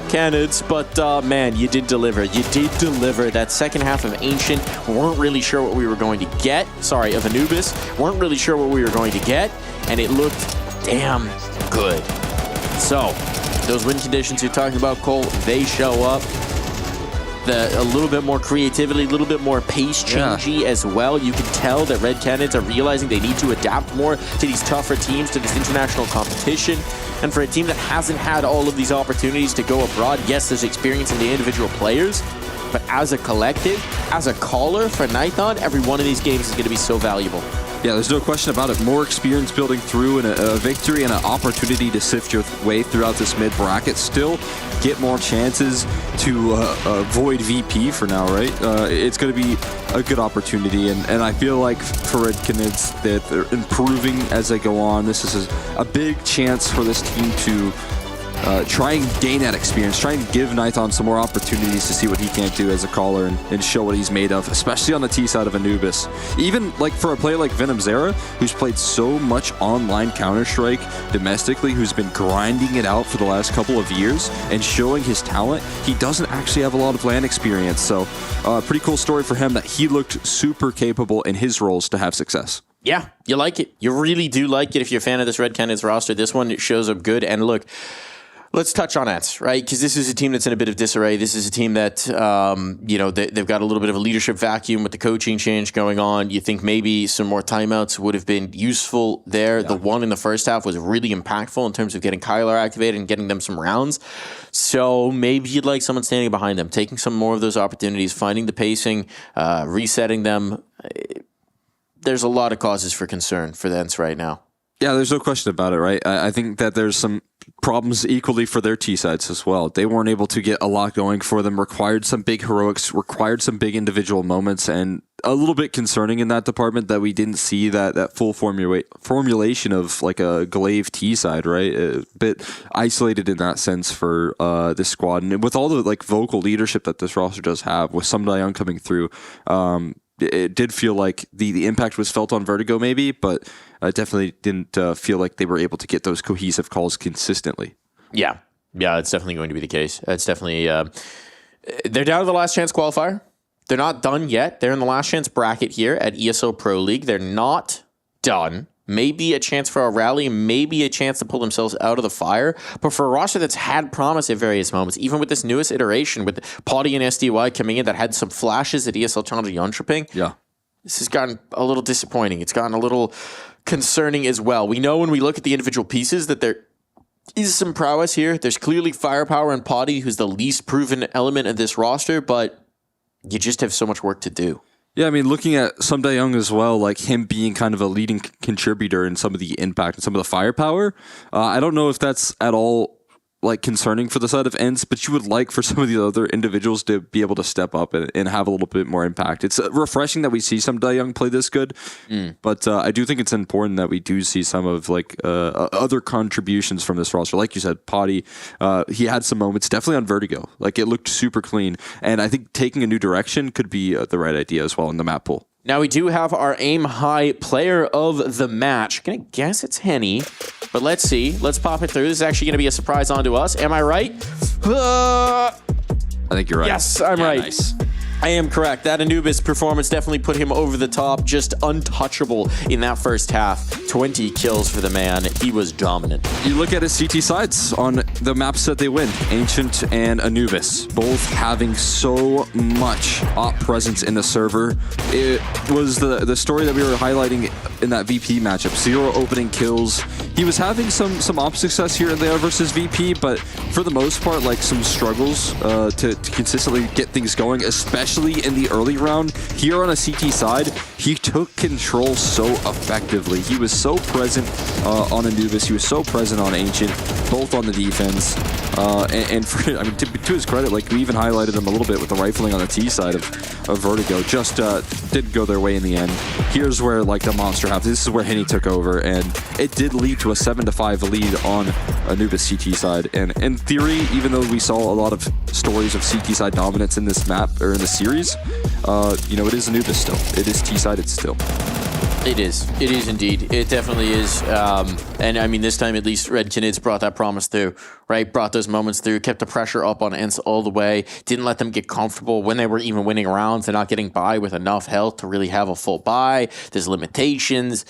Canids. But man, you did deliver. You did deliver. That second half of Ancient, weren't really sure what we were going to get. Sorry, of Anubis. Weren't really sure what we were going to get. And it looked damn good. So, those win conditions you're talking about, Cole, they show up. A little bit more creativity, a little bit more pace changey as well. You can tell that Red Canids are realizing they need to adapt more to these tougher teams, to this international competition. And for a team that hasn't had all of these opportunities to go abroad, yes, there's experience in the individual players, but as a collective, as a caller for Nighthon, every one of these games is going to be so valuable. Yeah, there's no question about it. More experience building through and a victory and an opportunity to sift your way throughout this mid-bracket. Still get more chances to avoid VP for now, right? It's going to be a good opportunity, and I feel like for Red Canids that they're improving as they go on. This is a big chance for this team to try and gain that experience, try and give Nighthon some more opportunities to see what he can't do as a caller and show what he's made of, especially on the T side of Anubis. Even like for a player like Venom Zera, who's played so much online Counter-Strike domestically, who's been grinding it out for the last couple of years and showing his talent, he doesn't actually have a lot of LAN experience. So pretty cool story for him that he looked super capable in his roles to have success. Yeah, you like it. You really do like it if you're a fan of this Red Canids roster. This one, it shows up good. And look, let's touch on Ents, right? Because this is a team that's in a bit of disarray. This is a team that, you know, they've got a little bit of a leadership vacuum with the coaching change going on. You think maybe some more timeouts would have been useful there. Yeah. The one in the first half was really impactful in terms of getting Kyler activated and getting them some rounds. So maybe you'd like someone standing behind them, taking some more of those opportunities, finding the pacing, resetting them. There's a lot of causes for concern for the Ents right now. Yeah, there's no question about it, right? I think that there's some problems equally for their T-sides as well. They weren't able to get a lot going for them, required some big heroics, required some big individual moments, and a little bit concerning in that department that we didn't see that full formulation of like a Glaive T-side, right? A bit isolated in that sense for this squad. And with all the like vocal leadership that this roster does have, with Some Young coming through, it did feel like the impact was felt on Vertigo maybe, but I definitely didn't feel like they were able to get those cohesive calls consistently. Yeah, it's definitely going to be the case. It's definitely they're down to the last chance qualifier. They're not done yet. They're in the last chance bracket here at ESL Pro League. They're not done. Maybe a chance for a rally, maybe a chance to pull themselves out of the fire. But for a roster that's had promise at various moments, even with this newest iteration, with Potty and SDY coming in that had some flashes at ESL Challenger Jönköping, this has gotten a little disappointing. It's gotten a little concerning as well. We know when we look at the individual pieces that there is some prowess here. There's clearly firepower in Potty, who's the least proven element of this roster, but you just have so much work to do. Yeah, I mean, looking at Some Young as well, like him being kind of a leading contributor in some of the impact and some of the firepower, I don't know if that's at all like concerning for the side of Ents, but you would like for some of the other individuals to be able to step up and have a little bit more impact. It's refreshing that we see Some Young play this good, but I do think it's important that we do see some of like other contributions from this roster. Like you said, Potty, he had some moments, definitely on Vertigo. Like it looked super clean, and I think taking a new direction could be the right idea as well in the map pool. Now we do have our aim high player of the match. I'm gonna guess it's Henny. but let's see. Let's pop it through. This is actually going to be a surprise onto us. Am I right? I think you're right. Yes, I'm right. Nice. I am correct. That Anubis performance definitely put him over the top. Just untouchable in that first half. 20 kills for the man. He was dominant. You look at his CT sides on the maps that they win. Ancient and Anubis. Both having so much op presence in the server. It was the story that we were highlighting in that VP matchup. 0 opening kills. He was having some op success here and there versus VP, but for the most part, like some struggles to consistently get things going, especially in the early round. Here on a CT side, he took control so effectively. He was so present on Anubis. He was so present on Ancient, both on the defense. And for, I mean, to his credit, like we even highlighted him a little bit with the rifling on the T side of Vertigo. Just didn't go their way in the end. Here's where like the monster happens. This is where Henny took over, and it did lead to a 7-5 lead on Anubis CT side. And in theory, even though we saw a lot of stories of CT side dominance in this map or in the series, you know, it is Anubis still. It is T-sided still. It is. It is indeed. It definitely is. And I mean, this time at least Red Knids brought that promise through, right? Brought those moments through, kept the pressure up on ENCE all the way, didn't let them get comfortable when they were even winning rounds. They're not getting by with enough health to really have a full buy. There's limitations.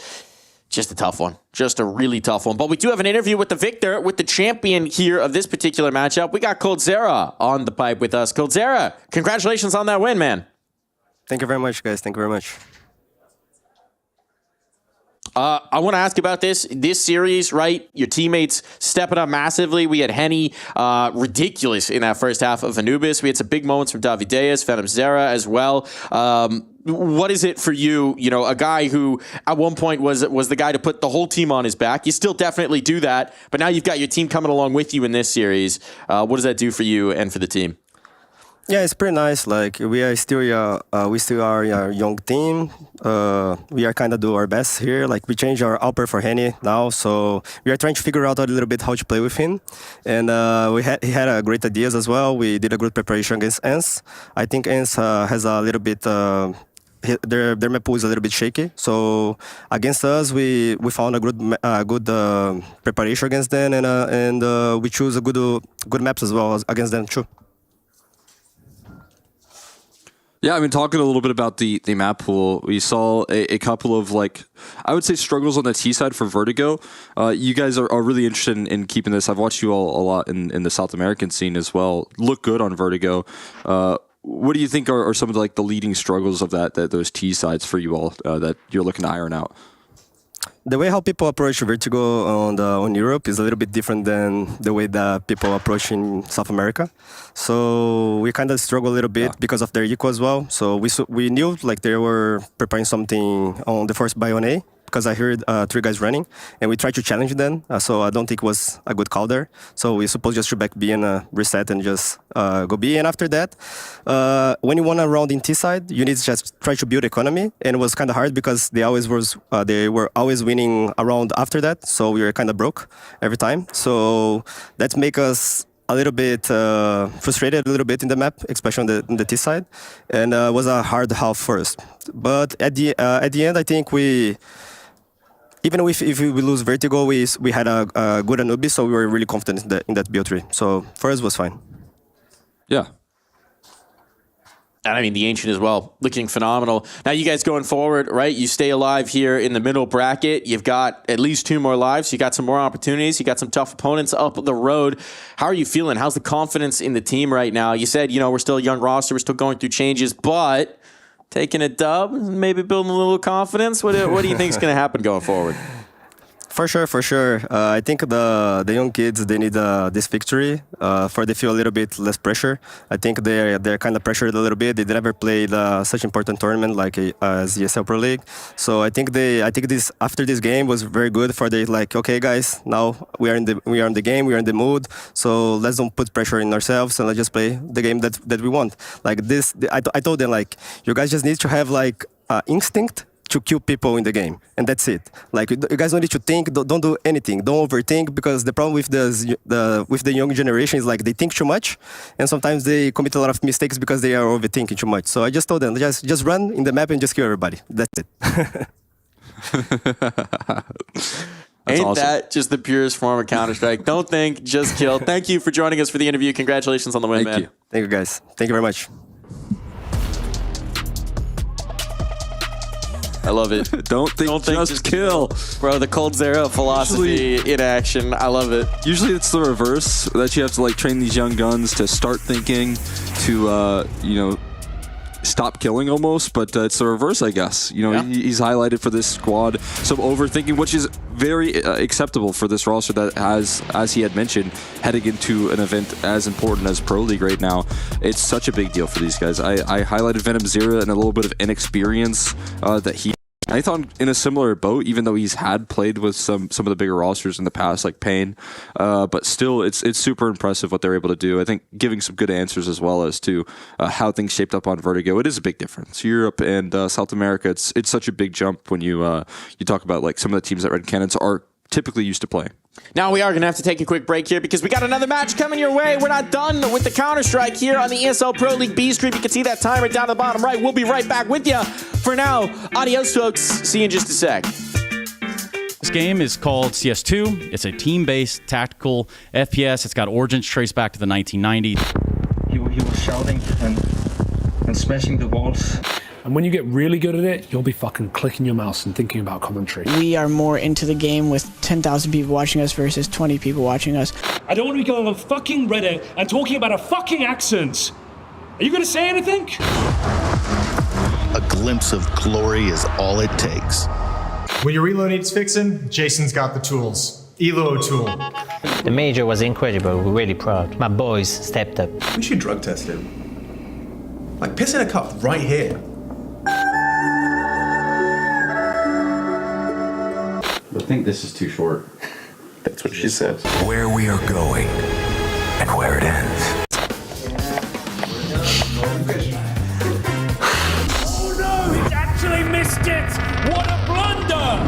Just a tough one. Just a really tough one. But we do have an interview with the victor, with the champion here of this particular matchup. We got Coldzera on the pipe with us. Coldzera, congratulations on that win, man. Thank you very much, guys. Thank you very much. I want to ask about this series, right? Your teammates stepping up massively. We had Henny, ridiculous in that first half of Anubis. We had some big moments from Davideus, Phantom Zera as well. What is it for you? You know, a guy who at one point was the guy to put the whole team on his back. You still definitely do that, but now you've got your team coming along with you in this series. What does that do for you and for the team? Yeah, it's pretty nice. Like we still are a young team. We are kind of do our best here. Like we changed our upper for Henny now, so we are trying to figure out a little bit how to play with him. And he had great ideas as well. We did a good preparation against ENCE. I think ENCE has a little bit. Their map pool is a little bit shaky. So against us, we found a good preparation against them, and we choose a good maps as well against them too. Yeah, I mean, talking a little bit about the map pool, we saw a couple of, like, I would say struggles on the T side for Vertigo. You guys are really interested in keeping this. I've watched you all a lot in the South American scene as well. Look good on Vertigo. What do you think are some of the leading struggles of those T sides for you all that you're looking to iron out? The way how people approach Vertigo on Europe is a little bit different than the way that people approach in South America. So we kind of struggle a little bit because of their eco as well. So we knew like they were preparing something on the first buy on A, because I heard 3 guys running, and we tried to challenge them. So I don't think it was a good call there. So we supposed just to back B and reset and just go B. And after that, when you want a round in T side, you need to just try to build economy. And it was kind of hard because they were always winning a round after that. So we were kind of broke every time. So that make us a little bit frustrated a little bit in the map, especially on the T side. And it was a hard half first. But at the end, I think even if we lose Vertigo, we had a good Anubis, so we were really confident in that build tree. So for us, it was fine. Yeah. And I mean, the Ancient as well, looking phenomenal. Now you guys going forward, right? You stay alive here in the middle bracket. You've got at least 2 more lives. You got some more opportunities. You got some tough opponents up the road. How are you feeling? How's the confidence in the team right now? You said, we're still a young roster. We're still going through changes, but taking a dub, maybe building a little confidence. What do you think is going to happen going forward? For sure. I think the young kids, they need this victory for they feel a little bit less pressure. I think they're kind of pressured a little bit. They never played such important tournament like as ESL Pro League. So I think this after this game was very good for they like, okay guys, now we are in the game, we are in the mood. So let's don't put pressure in ourselves and let's just play the game that we want. Like this, I told them like, you guys just need to have like instinct to kill people in the game, and that's it. Like you guys don't need to think, don't do anything, don't overthink, because the problem with the young generation is like they think too much, and sometimes they commit a lot of mistakes because they are overthinking too much. So I just told them just run in the map and just kill everybody. That's it. Ain't awesome. that just the purest form of Counter-Strike? Don't think, just kill. Thank you for joining us for the interview. Congratulations on the win, man. Thank you. Thank you, guys. Thank you very much. I love it. Don't think, just kill. Bro, the cold zero philosophy in action. I love it. Usually it's the reverse, that you have to like train these young guns to start thinking, to stop killing almost, but it's the reverse, I guess. He's highlighted for this squad some overthinking, which is very acceptable for this roster that has, as he had mentioned, heading into an event as important as Pro League right now. It's such a big deal for these guys. I highlighted Venom Zira and a little bit of inexperience that I thought in a similar boat, even though he's had played with some of the bigger rosters in the past, like Pain. But still, it's super impressive what they're able to do. I think giving some good answers as well as to how things shaped up on Vertigo. It is a big difference. Europe and South America, it's such a big jump when you talk about like some of the teams that Red Cannons are typically used to playing. Now we are going to have to take a quick break here because we got another match coming your way. We're not done with the Counter-Strike here on the ESL Pro League B stream. You can see that timer down the bottom right. We'll be right back with you. For now, adios, folks. See you in just a sec. This game is called CS2. It's a team-based tactical FPS. It's got origins traced back to the 1990s. He was shouting and smashing the walls. And when you get really good at it, you'll be fucking clicking your mouse and thinking about commentary. We are more into the game with 10,000 people watching us versus 20 people watching us. I don't want to be going on fucking Reddit and talking about a fucking accent. Are you going to say anything? A glimpse of glory is all it takes. When your reload needs fixing, Jason's got the tools. Elo tool. The major was incredible. We're really proud. My boys stepped up. We should drug test him. Like piss in a cup right here. I think this is too short. That's what she said. Where we are going and where it ends. Oh no, he's actually missed it! What a blunder!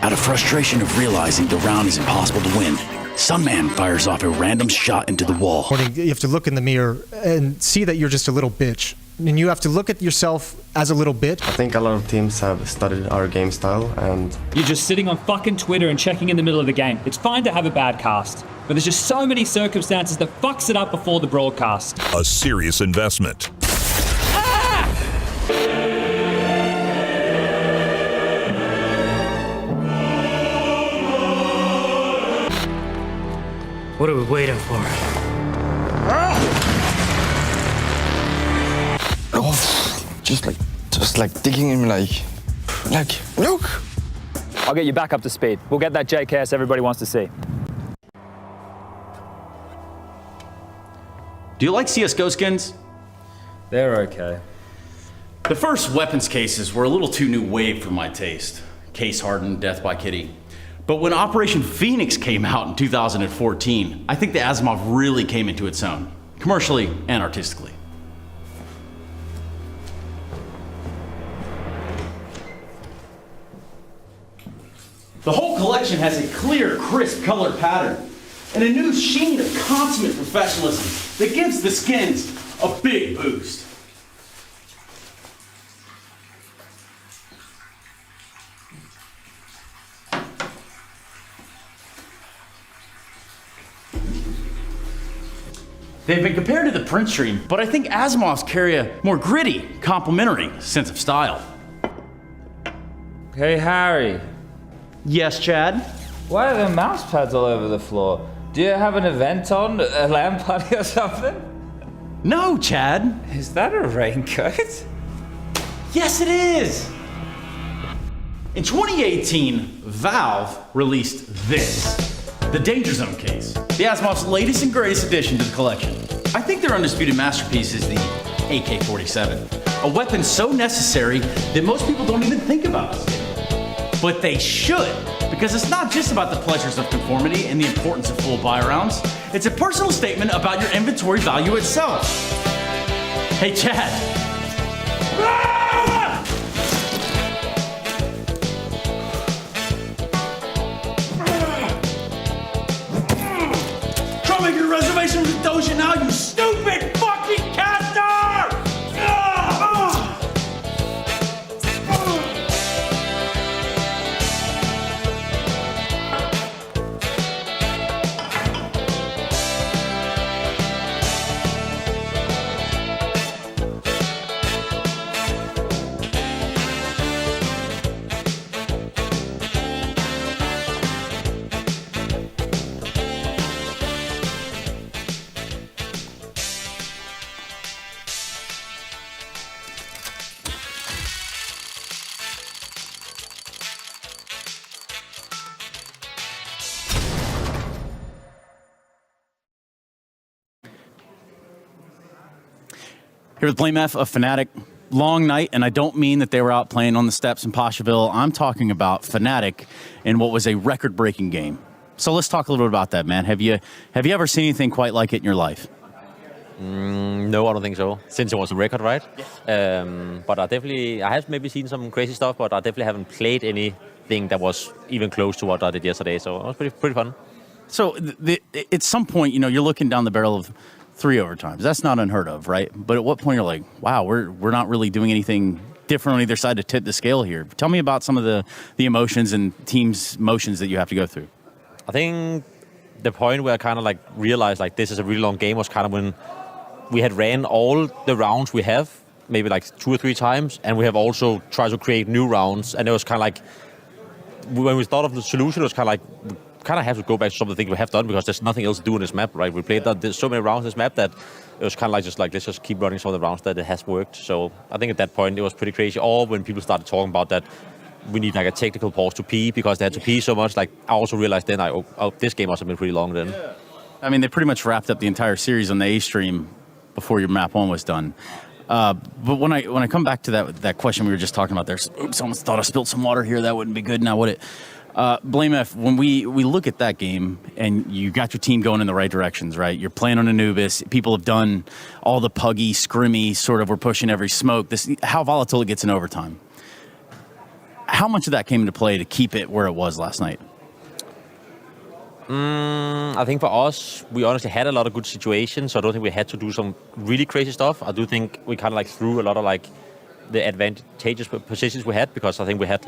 Out of frustration of realizing the round is impossible to win, some man fires off a random shot into the wall. You have to look in the mirror and see that you're just a little bitch. And you have to look at yourself as a little bit. I think a lot of teams have studied our game style and... You're just sitting on fucking Twitter and checking in the middle of the game. It's fine to have a bad cast, but there's just so many circumstances that fucks it up before the broadcast. A serious investment. What are we waiting for? Just like digging him like, look. I'll get you back up to speed. We'll get that JKS everybody wants to see. Do you like CSGO skins? They're okay. The first weapons cases were a little too new wave for my taste. Case hardened, death by kitty. But when Operation Phoenix came out in 2014, I think the Asimov really came into its own, commercially and artistically. The whole collection has a clear, crisp color pattern and a new sheen of consummate professionalism that gives the skins a big boost. They've been compared to the print stream, but I think Asimovs carry a more gritty, complimentary sense of style. Hey, Harry. Yes, Chad? Why are there mouse pads all over the floor? Do you have an event on? A LAN party or something? No, Chad. Is that a raincoat? Yes, it is. In 2018, Valve released this, the Danger Zone case, the Asimov's latest and greatest addition to the collection. I think their undisputed masterpiece is the AK-47, a weapon so necessary that most people don't even think about it. But they should, because it's not just about the pleasures of conformity and the importance of full buy rounds. It's a personal statement about your inventory value itself. Hey, Chad. Try to make your reservation with Doja now, you stupid fucking caster! Here with Blame F of Fnatic. Long night, and I don't mean that they were out playing on the steps in Pashaville. I'm talking about Fnatic in what was a record-breaking game. So let's talk a little bit about that, man. Have you ever seen anything quite like it in your life? No, I don't think so. Since it was a record, right? Yeah. But I have maybe seen some crazy stuff, but I definitely haven't played anything that was even close to what I did yesterday. So it was pretty fun. So at some point, you're looking down the barrel of 3 overtimes. That's not unheard of, right? But at what point you're like, wow, we're not really doing anything different on either side to tip the scale here. Tell me about some of the emotions and team's motions that you have to go through. I think the point where I kind of realized this is a really long game was kind of when we had ran all the rounds we have, maybe 2 or 3 times, and we have also tried to create new rounds. And it was kind of when we thought of the solution, it was kind of we kind of have to go back to some of the things we have done because there's nothing else to do on this map, right? We played there's so many rounds on this map that it was kind of let's just keep running some of the rounds that it has worked. So I think at that point it was pretty crazy. Or when people started talking about that we need a technical pause to pee because they had to pee so much, I also realized then this game must have been pretty long then. Yeah. I mean, they pretty much wrapped up the entire series on the A stream before your map 1 was done. But when I come back to that question we were just talking about there, oops, almost thought I spilled some water here. That wouldn't be good now, would it? Blame F, when we look at that game and you got your team going in the right directions, right? You're playing on Anubis. People have done all the puggy, scrimmy, sort of we're pushing every smoke. How volatile it gets in overtime. How much of that came into play to keep it where it was last night? I think for us, we honestly had a lot of good situations, so I don't think we had to do some really crazy stuff. I do think we kind of threw a lot of the advantageous positions we had because I think we had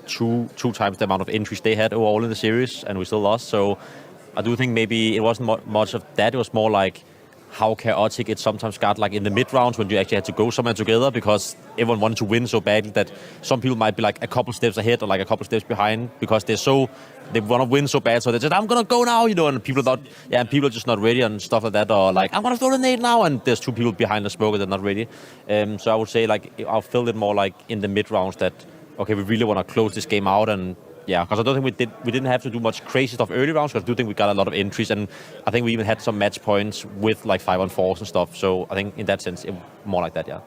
two times the amount of entries they had overall in the series, and we still lost. So I do think maybe it wasn't much of that. It was more how chaotic it sometimes got in the mid rounds when you actually had to go somewhere together because everyone wanted to win so badly that some people might be a couple steps ahead or a couple steps behind because they want to win so bad, so they said, I'm gonna go now, and people thought, people are just not ready and stuff like that, or I'm gonna throw the nade now, and there's 2 people behind the smoke that are not ready. So I would say I felt it more in the mid rounds that okay, we really want to close this game out, and because I don't think we didn't have to do much crazy stuff early rounds, because I do think we got a lot of entries, and I think we even had some match points with 5-on-4s and stuff. So I think in that sense, it more like that, yeah.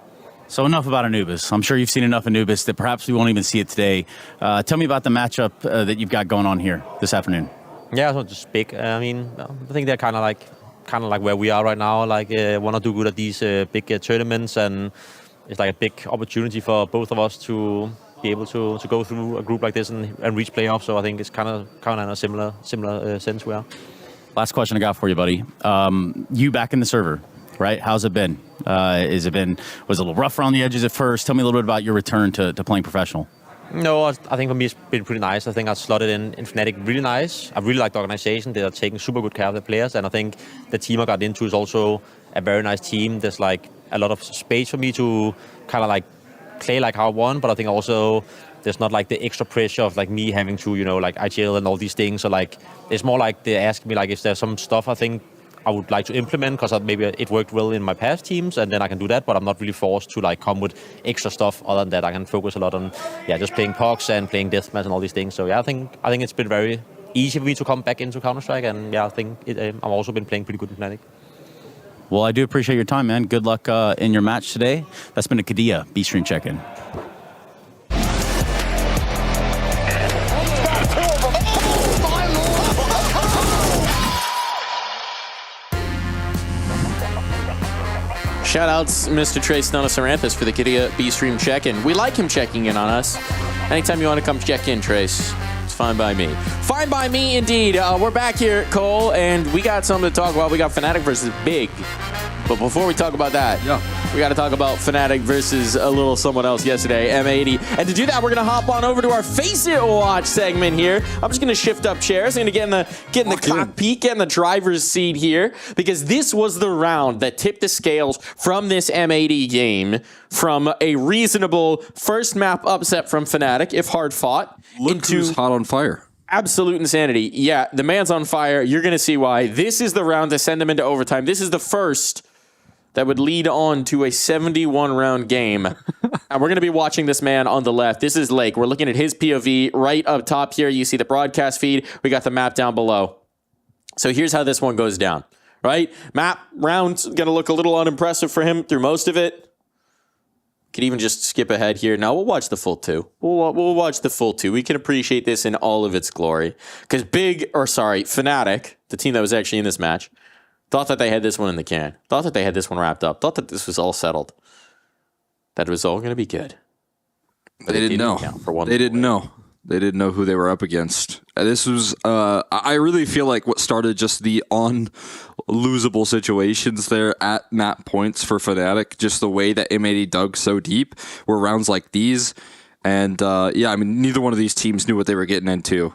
So enough about Anubis. I'm sure you've seen enough Anubis that perhaps we won't even see it today. Tell me about the matchup that you've got going on here this afternoon. Yeah, it's not just big. I mean, I think they're kind of like where we are right now. Want to do good at these big tournaments, and it's a big opportunity for both of us to be able to go through a group like this and reach playoffs. So I think it's kind of in a similar sense we are. Last question I got for you, buddy. You back in the server, right? How's it been? Was it a little rough around the edges at first? Tell me a little bit about your return to playing professional. No, I think for me it's been pretty nice. I think I slotted in Fnatic really nice. I really like the organization. They are taking super good care of the players, and I think the team I got into is also a very nice team. There's a lot of space for me to kind of play how I want, but I think also there's not the extra pressure of me having to IGL and all these things. So it's more they ask me if there's some stuff I think I would like to implement because maybe it worked well in my past teams, and then I can do that, but I'm not really forced to come with extra stuff. Other than that, I can focus a lot on just playing POCs and playing deathmatch and all these things. So I think it's been very easy for me to come back into Counter-Strike, and I think I've also been playing pretty good in Fnatic. Well, I do appreciate your time, man. Good luck in your match today. That's been a Kadia B-Stream check-in. Shoutouts, Mr. Trace Nonosaranthus for the Kadia B-Stream check-in. We like him checking in on us. Anytime you want to come check in, Trace, it's fine by me. Fine by me, indeed. We're back here, Cole, and we got something to talk about. We got Fnatic versus Big. But before we talk about that, we got to talk about Fnatic versus a little someone else yesterday, M80. And to do that, we're going to hop on over to our Face It Watch segment here. I'm just going to shift up chairs. I'm going to get in the cockpit, get in the driver's seat here, because this was the round that tipped the scales from this M80 game from a reasonable first map upset from Fnatic, if hard fought, Look who's hot on fire. Absolute insanity. Yeah, the man's on fire. You're going to see why. This is the round to send him into overtime. This is the first that would lead on to a 71-round game. And we're going to be watching this man on the left. This is Lake. We're looking at his POV right up top here. You see the broadcast feed. We got the map down below. So here's how this one goes down. right? Map round's going to look a little unimpressive for him through most of it. Could even just skip ahead here. No, we'll watch the full 2. We'll watch the full 2. We can appreciate this in all of its glory. Because Fnatic, the team that was actually in this match, thought that they had this one in the can. Thought that they had this one wrapped up. Thought that this was all settled. That it was all going to be good. But they didn't know. They didn't know. They didn't know who they were up against. This was, I really feel like what started just the unlosable situations there at map points for Fnatic, just the way that M80 dug so deep were rounds like these. And neither one of these teams knew what they were getting into.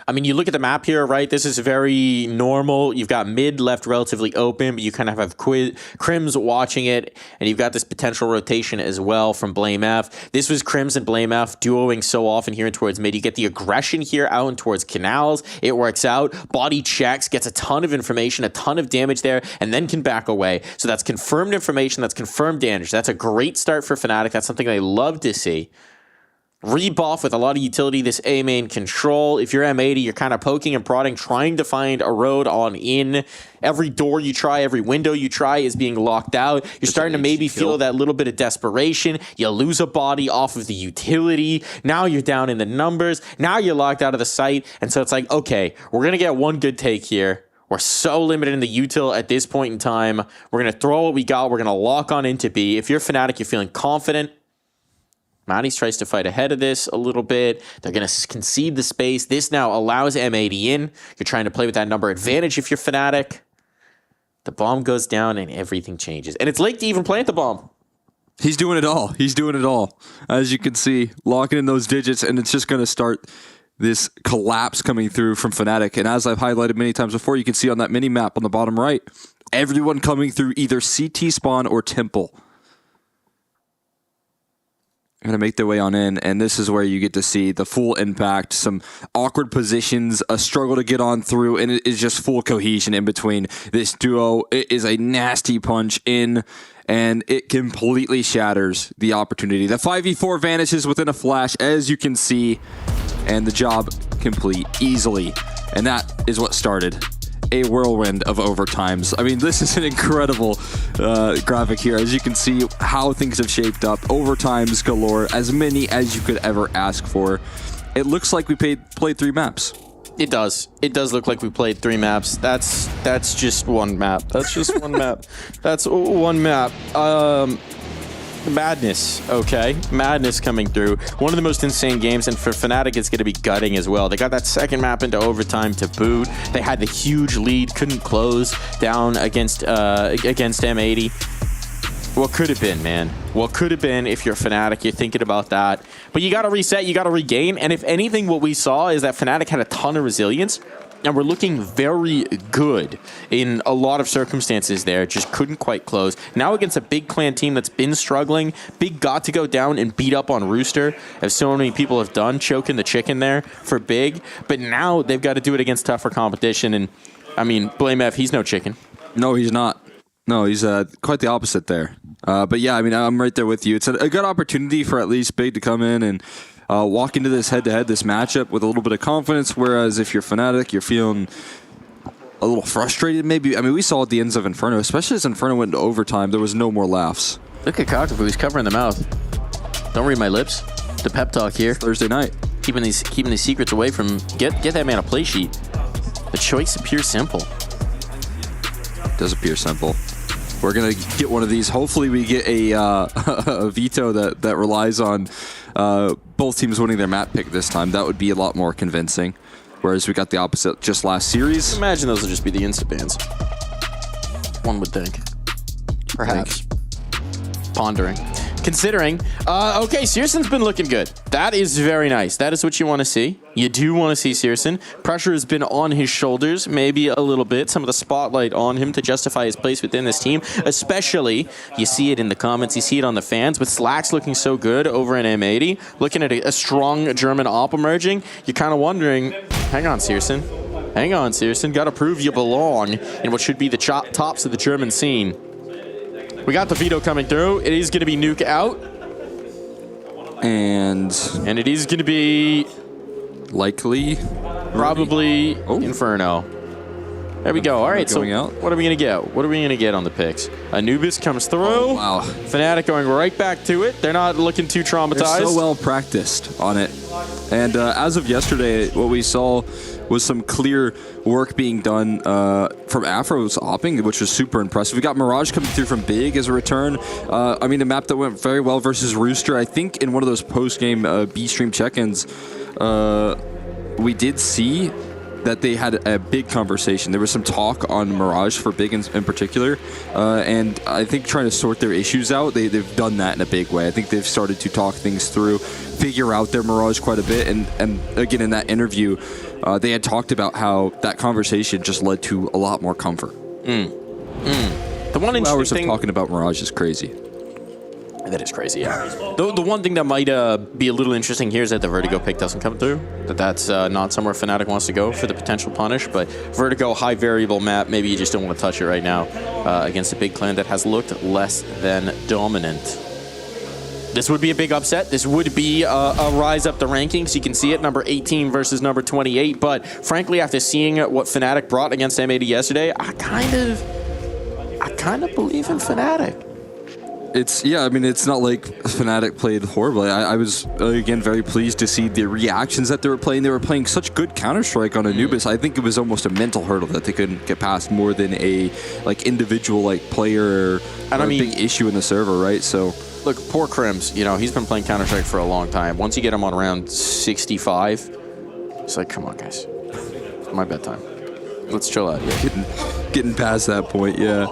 I mean, you look at the map here, right? This is very normal. You've got mid left relatively open, but you kind of have Crims watching it, and you've got this potential rotation as well from Blame F. This was Crims and Blame F duoing so often here and towards mid. You get the aggression here out and towards canals. It works out. Body checks, gets a ton of information, a ton of damage there, and then can back away. So that's confirmed information. That's confirmed damage. That's a great start for Fnatic. That's something they love to see. Rebuff with a lot of utility, this A main control. If you're M80, you're kind of poking and prodding, trying to find a road on in. Every door you try, every window you try is being locked out. You're starting to maybe feel that little bit of desperation. You lose a body off of the utility. Now you're down in the numbers. Now you're locked out of the site. And so it's like, okay, we're going to get one good take here. We're so limited in the util at this point in time. We're going to throw what we got. We're going to lock on into B. If you're Fnatic, you're feeling confident. Matties tries to fight ahead of this a little bit. They're going to concede the space. This now allows M80 in. You're trying to play with that number advantage if you're Fnatic. The bomb goes down and everything changes. And it's late to even plant the bomb. He's doing it all. He's doing it all. As you can see, locking in those digits, and it's just going to start this collapse coming through from Fnatic. And as I've highlighted many times before, you can see on that mini map on the bottom right, everyone coming through either CT spawn or temple. Going to make their way on in, and this is where you get to see the full impact, some awkward positions, a struggle to get on through, and it is just full cohesion in between this duo. It is a nasty punch in, and it completely shatters the opportunity. The 5v4 vanishes within a flash, as you can see, and the job complete easily. And that is what started a whirlwind of overtimes. I mean, this is an incredible graphic here. As you can see how things have shaped up. Overtimes galore, as many as you could ever ask for. It looks like we played 3 maps. It does. It does look like we played 3 maps. That's just one map. That's just one map. That's one map. Madness, okay? Madness coming through. One of the most insane games, and for Fnatic, it's going to be gutting as well. They got that second map into overtime to boot. They had the huge lead, couldn't close down against M80. What could have been, man? What could have been if you're Fnatic? You're thinking about that. But you got to reset, you got to regain, and if anything, what we saw is that Fnatic had a ton of resilience, and we're looking very good in a lot of circumstances there. Just couldn't quite close. Now against a big clan team that's been struggling. Big got to go down and beat up on Rooster, as so many people have done, choking the chicken there for Big. But now they've got to do it against tougher competition. And, I mean, Blame F, he's no chicken. No, he's not. No, he's quite the opposite there. But yeah, I mean, I'm right there with you. It's a good opportunity for at least Big to come in and walk into this head-to-head, this matchup with a little bit of confidence, whereas if you're Fnatic, you're feeling a little frustrated maybe. I mean, we saw at the ends of Inferno, especially as Inferno went into overtime, there was no more laughs. Look at Cockapoo, he's covering the mouth. Don't read my lips. The pep talk here. Thursday night. Keeping these secrets away from, get that man a play sheet. The choice appears simple. It does appear simple. We're going to get one of these. Hopefully we get a veto that relies on both teams winning their map pick this time. That would be a lot more convincing. Whereas we got the opposite just last series. Imagine those will just be the insta bans. One would think. Perhaps. Pondering. Considering. Okay, Searson's been looking good. That is very nice. That is what you want to see. You do want to see Searson. Pressure has been on his shoulders, maybe a little bit. Some of the spotlight on him to justify his place within this team. Especially, you see it in the comments, you see it on the fans, with Slacks looking so good over in M80. Looking at a strong German op emerging, you're kind of wondering, hang on, Searson. Hang on, Searson. Got to prove you belong in what should be the tops of the German scene. We got the veto coming through. It is going to be Nuke out. And it is going to be... likely... probably Inferno. There we go. All right, so going out. what are we going to get? What are we going to get on the picks? Anubis comes through. Oh, wow. Fnatic going right back to it. They're not looking too traumatized. They're so well practiced on it. And as of yesterday, what we saw was some clear work being done from Afro's opping, which was super impressive. We got Mirage coming through from Big as a return. I mean, a map that went very well versus Rooster. I think in one of those post-game B-Stream check-ins, we did see that they had a big conversation. There was some talk on Mirage for Big in particular, and I think trying to sort their issues out, they've done that in a big way. I think they've started to talk things through, figure out their Mirage quite a bit, and again, in that interview, they had talked about how that conversation just led to a lot more comfort. The one 2 hours of thing talking about Mirage is crazy. That is crazy, yeah. The one thing that might be a little interesting here is that the Vertigo pick doesn't come through. That's not somewhere Fnatic wants to go for the potential punish, but Vertigo, high variable map, maybe you just don't want to touch it right now against a big clan that has looked less than dominant. This would be a big upset. This would be a rise up the rankings. You can see it, number 18 versus number 28, but frankly, after seeing what Fnatic brought against M80 yesterday, I kind of believe in Fnatic. I mean, it's not like Fnatic played horribly. I was, again, very pleased to see the reactions that they were playing. They were playing such good Counter-Strike on Anubis. I think it was almost a mental hurdle that they couldn't get past more than a individual player or big issue in the server, right? So look, poor Crims, he's been playing Counter-Strike for a long time. Once you get him on around 65, it's like, come on, guys. It's my bedtime. Let's chill out here. Getting past that point, yeah.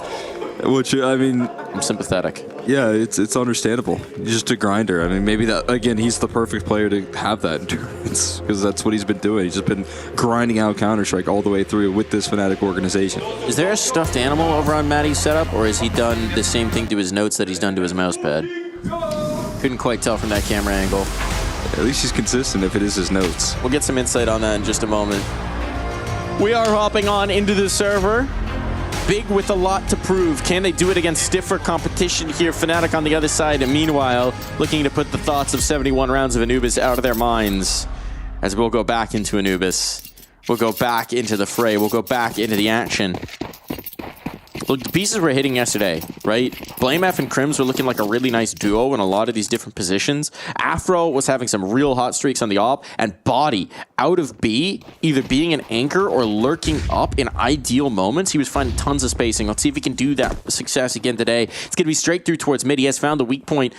Which, I mean, I'm sympathetic. Yeah, it's understandable. He's just a grinder. I mean, maybe that, again, he's the perfect player to have that endurance because that's what he's been doing. He's just been grinding out Counter-Strike all the way through with this Fnatic organization. Is there a stuffed animal over on Matty's setup, or has he done the same thing to his notes that he's done to his mousepad? Couldn't quite tell from that camera angle. At least he's consistent if it is his notes. We'll get some insight on that in just a moment. We are hopping on into the server. Big with a lot to prove. Can they do it against stiffer competition here? Fnatic on the other side, and meanwhile, looking to put the thoughts of 71 rounds of Anubis out of their minds. As we'll go back into Anubis. We'll go back into the fray. We'll go back into the action. Look, the pieces were hitting yesterday, right? BlameF and Crims were looking like a really nice duo in a lot of these different positions. Afro was having some real hot streaks on the op, and Body out of B, either being an anchor or lurking up in ideal moments. He was finding tons of spacing. Let's see if he can do that success again today. It's going to be straight through towards mid. He has found the weak point.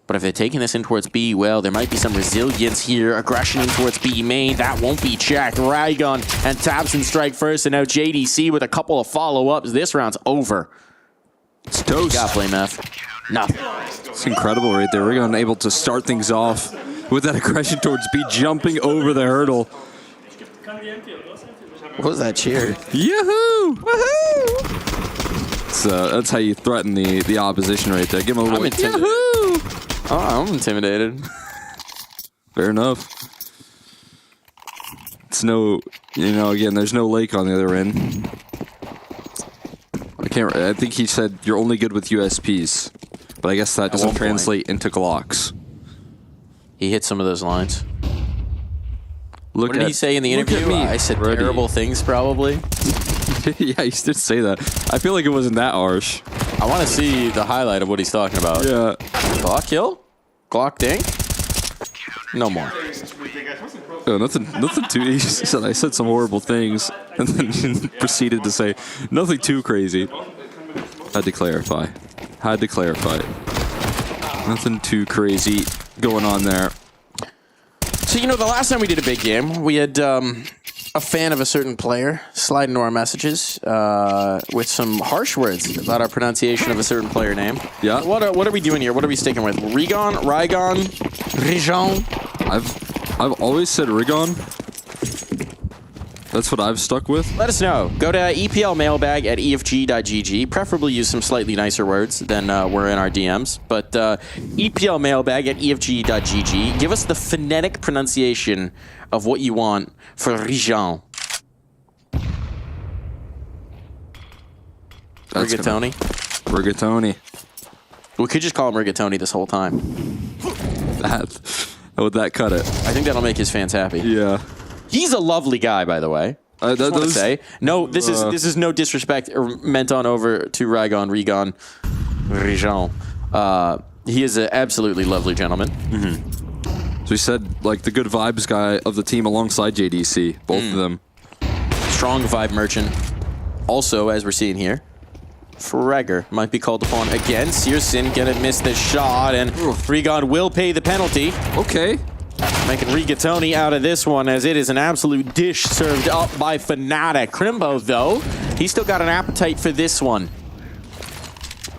But if they're taking this in towards B, well, there might be some resilience here. Aggression in towards B main. That won't be checked. Rygon and Tabson strike first, and now JDC with a couple of follow-ups. This round's over. It's toast. Got BlameF. Nothing. It's incredible right there. Rygon able to start things off with that aggression towards B, jumping over the hurdle. What was that cheer? Yahoo! Woohoo! That's how you threaten the opposition right there. Give him a little Yahoo! Oh, I'm intimidated. Fair enough. It's no, again, there's no lake on the other end. I think he said you're only good with USPs, but I guess that doesn't translate into Glocks. He hit some of those lines. What did he say in the interview? I said terrible things, probably. Yeah, he did say that. I feel like it wasn't that harsh. I want to see the highlight of what he's talking about. Yeah. Glock kill? Glock ding? No more. No, nothing too. He said I said some horrible things, and then proceeded to say nothing too crazy. Had to clarify. Nothing too crazy going on there. So the last time we did a big game, we had a fan of a certain player slide into our messages with some harsh words about our pronunciation of a certain player name. Yeah. What are we doing here? What are we sticking with? Rygon? I've always said Rygon. That's what I've stuck with. Let us know. Go to EPL mailbag at efg.gg. Preferably use some slightly nicer words than were in our DMs. But EPL mailbag at efg.gg. Give us the phonetic pronunciation of what you want for Rygon. Rigatoni. We could just call him Rigatoni this whole time. Would that cut it? I think that'll make his fans happy. Yeah. He's a lovely guy, by the way. Say no. This is no disrespect meant on over to Rigon. He is an absolutely lovely gentleman. So he said, like, the good vibes guy of the team alongside JDC, both of them. Strong vibe merchant. Also, as we're seeing here, Freger might be called upon again. Searson gonna miss the shot, and Rigon will pay the penalty. Okay. Making Rigatoni out of this one, as it is an absolute dish served up by Fnatic. Crimbo, though, he's still got an appetite for this one.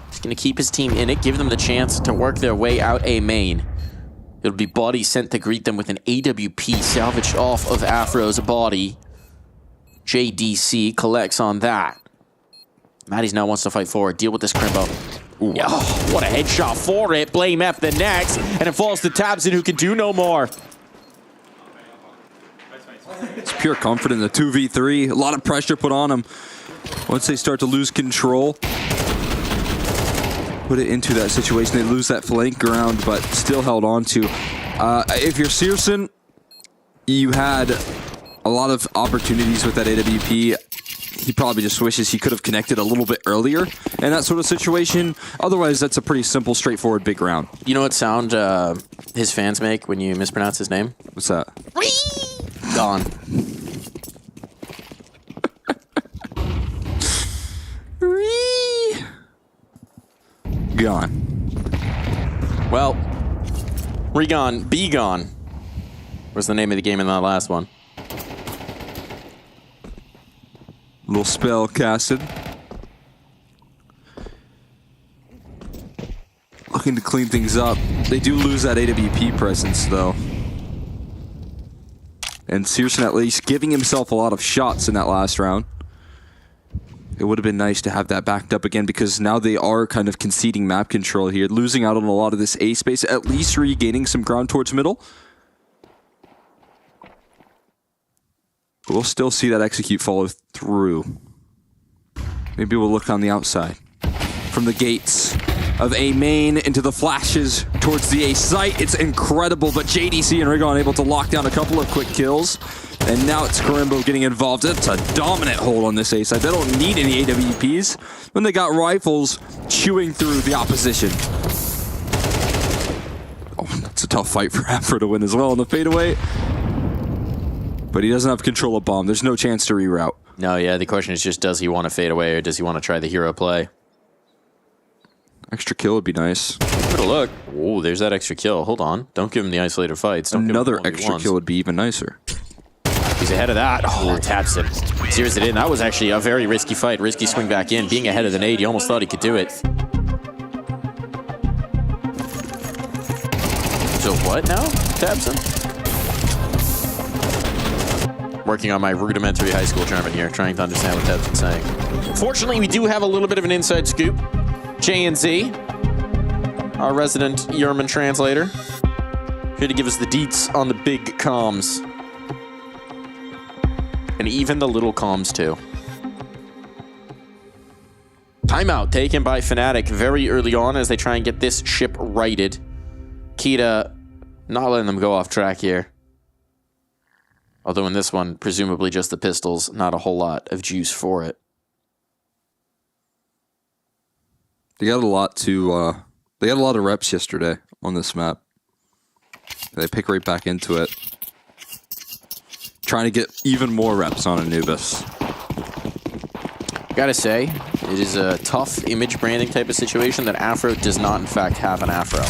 He's going to keep his team in it, give them the chance to work their way out A main. It'll be Body sent to greet them with an AWP salvaged off of Afro's body. JDC collects on that. Matty's now wants to fight forward. Deal with this Crimbo. Yeah, oh, what a headshot for it. Blame F the next, and it falls to Tabson, who can do no more. It's pure comfort in the 2v3. A lot of pressure put on him. Once they start to lose control, put it into that situation, they lose that flank ground, but still held on to. If you're Searson, you had a lot of opportunities with that AWP. He probably just wishes he could have connected a little bit earlier in that sort of situation. Otherwise, that's a pretty simple, straightforward big round. You know what sound his fans make when you mispronounce his name? What's that? Gone. Gone. Well, Regone, Be Gone was the name of the game in that last one. Little spell casted. Looking to clean things up. They do lose that AWP presence, though. And Searson at least giving himself a lot of shots in that last round. It would have been nice to have that backed up again, because now they are kind of conceding map control here, losing out on a lot of this A space, at least regaining some ground towards middle. We'll still see that execute follow through. Maybe we'll look on the outside. From the gates of A main into the flashes towards the A site. It's incredible, but JDC and Rigon able to lock down a couple of quick kills. And now it's Karimbo getting involved. It's a dominant hold on this A side. They don't need any AWPs when they got rifles chewing through the opposition. Oh, that's a tough fight for Afro to win as well on the fadeaway. But he doesn't have control of bomb. There's no chance to reroute. No, yeah, the question is just, does he want to fade away, or does he want to try the hero play? Extra kill would be nice. Give it a look. Oh, there's that extra kill. Hold on. Don't give him the isolated fights. Don't Another extra kill would be even nicer. He's ahead of that. Oh, taps it. Sears it in. That was actually a very risky fight. Risky swing back in. Being ahead of the nade, he almost thought he could do it. So what now, Tabson? Working on my rudimentary high school German here, trying to understand what Tabson's saying. Fortunately, we do have a little bit of an inside scoop. J&Z, our resident German translator, here to give us the deets on the big comms. And even the little comms, too. Timeout taken by Fnatic very early on as they try and get this ship righted. Kita not letting them go off track here. Although in this one, presumably just the pistols, not a whole lot of juice for it. They got a lot to. They got a lot of reps yesterday on this map. They pick right back into it, trying to get even more reps on Anubis. Gotta say, it is a tough image branding type of situation that Afro does not, in fact, have an Afro.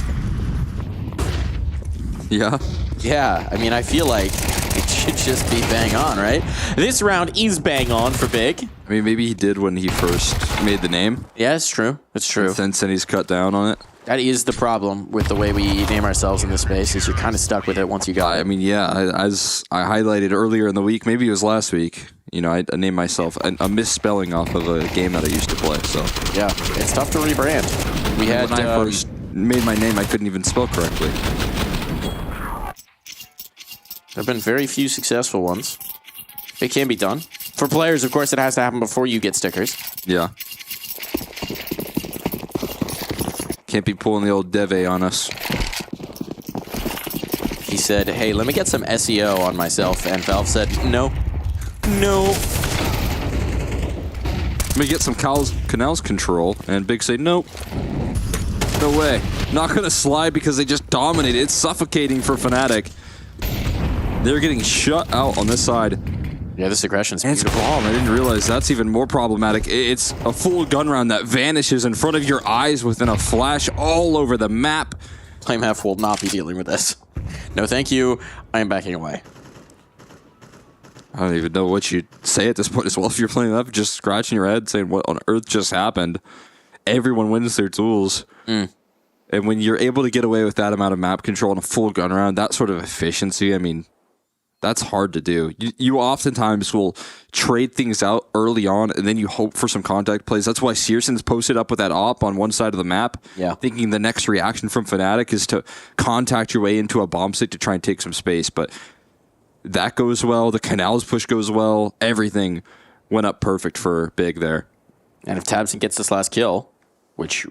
Yeah? Yeah, I mean, I feel like it should just be bang on, right? This round is bang on for Big. I mean, maybe he did when he first made the name. Yeah, it's true. It's true. And then he's cut down on it. That is the problem with the way we name ourselves in this space, is you're kind of stuck with it once you got it. I mean, yeah, as I highlighted earlier in the week, maybe it was last week, you know, I named myself a misspelling off of a game that I used to play, so. Yeah, it's tough to rebrand. When I first made my name, I couldn't even spell correctly. There have been very few successful ones. It can be done. For players, of course, it has to happen before you get stickers. Yeah. Can't be pulling the old Deve on us. He said, hey, let me get some SEO on myself. And Valve said, no. No. Let me get some Canals control, and Big say, nope. No way. Not going to slide because they just dominated. It's suffocating for Fnatic. They're getting shut out on this side. Yeah, this aggression's and it's bomb. I didn't realize that's even more problematic. It's a full gun round that vanishes in front of your eyes within a flash all over the map. PlameF will not be dealing with this. No, thank you. I am backing away. I don't even know what you'd say at this point as well. If you're playing up, just scratching your head saying, what on earth just happened? Everyone wins their tools. And when you're able to get away with that amount of map control in a full gun round, that sort of efficiency, I mean, that's hard to do. You oftentimes will trade things out early on, and then you hope for some contact plays. That's why Searson's posted up with that op on one side of the map, thinking the next reaction from Fnatic is to contact your way into a bomb site to try and take some space. But that goes well. The Canals push goes well. Everything went up perfect for Big there. And if Tabson gets this last kill, which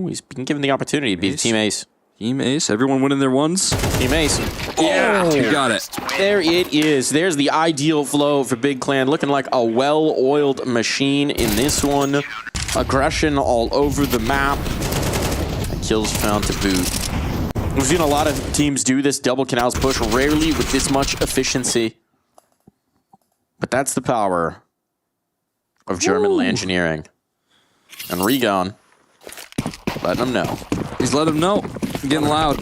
he's been given the opportunity to be the team ace. Team ace. Everyone winning their ones. Team ace. Yeah, you got it. There it is. There's the ideal flow for Big Clan. Looking like a well-oiled machine in this one. Aggression all over the map. And kills found to boot. We've seen a lot of teams do this double Canals push, rarely with this much efficiency. But that's the power of German engineering. And Regon letting them know. He's letting them know. Getting loud.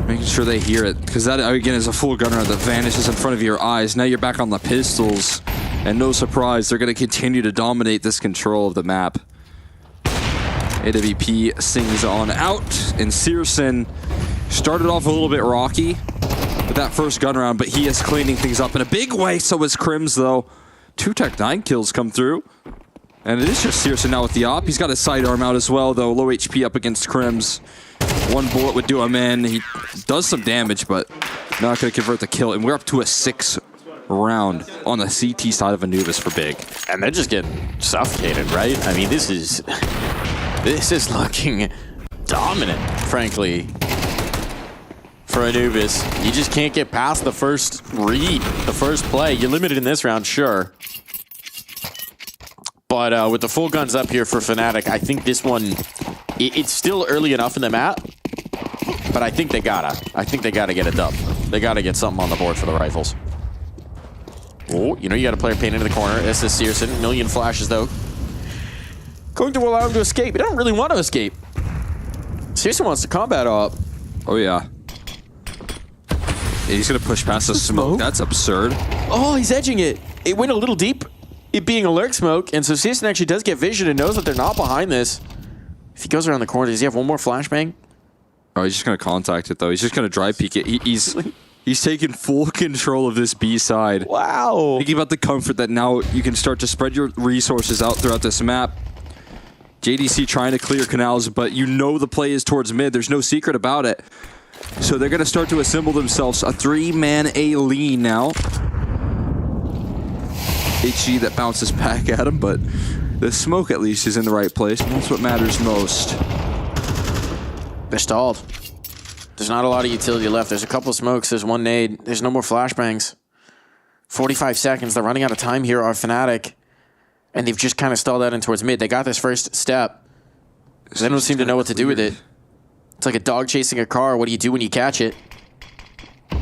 Making sure they hear it. Because that, again, is a full gun round that vanishes in front of your eyes. Now you're back on the pistols. And no surprise, they're going to continue to dominate this control of the map. AWP sings on out. And Searson started off a little bit rocky with that first gun round, but he is cleaning things up in a big way. So is Crims, though. 2 Tech-9 kills come through. And it is just Searson now with the op. He's got his sidearm out as well, though. Low HP up against Crims. 1 bullet would do him in. He does some damage, but not going to convert the kill. And we're up to a 6 round on the CT side of Anubis for Big. And they're just getting suffocated, right? I mean, this is looking dominant, frankly, for Anubis. You just can't get past the first read, the first play. You're limited in this round, sure. But with the full guns up here for Fnatic, I think this one, it's still early enough in the map, but I think they gotta get a dub. They gotta get something on the board for the rifles. Oh, you know you got a player painted into the corner. This is Searson. Million flashes, though. Going to allow him to escape. He doesn't really want to escape. Searson wants to combat up. Oh, yeah. He's going to push past the smoke. That's absurd. Oh, he's edging it. It went a little deep, it being a lurk smoke, and so Searson actually does get vision and knows that they're not behind this. If he goes around the corner, does he have one more flashbang? Oh, he's just going to contact it, though. He's just going to dry peek it. He's taking full control of this B side. Wow. Thinking about the comfort that now you can start to spread your resources out throughout this map. JDC trying to clear Canals, but you know the play is towards mid. There's no secret about it. So they're going to start to assemble themselves. A 3-man A lean now. HG that bounces back at him, but the smoke at least is in the right place. And that's what matters most. They're stalled. There's not a lot of utility left. There's a couple of smokes. There's 1 nade. There's no more flashbangs. 45 seconds. They're running out of time here, our Fnatic. And they've just kind of stalled out in towards mid. They got this first step. They don't seem to know what to do with it. It's like a dog chasing a car. What do you do when you catch it?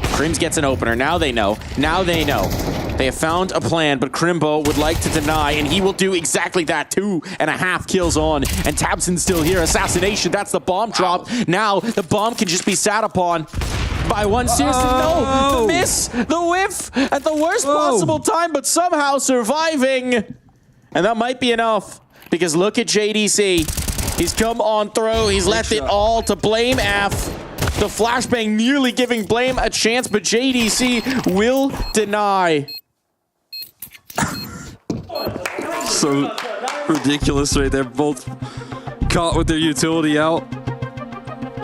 Crims gets an opener. Now they know. Now they know. They have found a plan, but Crimbo would like to deny, and he will do exactly that. 2.5 kills on, and Tabson's still here. Assassination, that's the bomb drop. Now the bomb can just be sat upon by one Searson. No, the miss, the whiff, at the worst possible time, but somehow surviving. And that might be enough, because look at JDC. He's come on through. He's left it all to Blame F. The flashbang nearly giving Blame a chance, but JDC will deny. So ridiculous right there. Both caught with their utility out.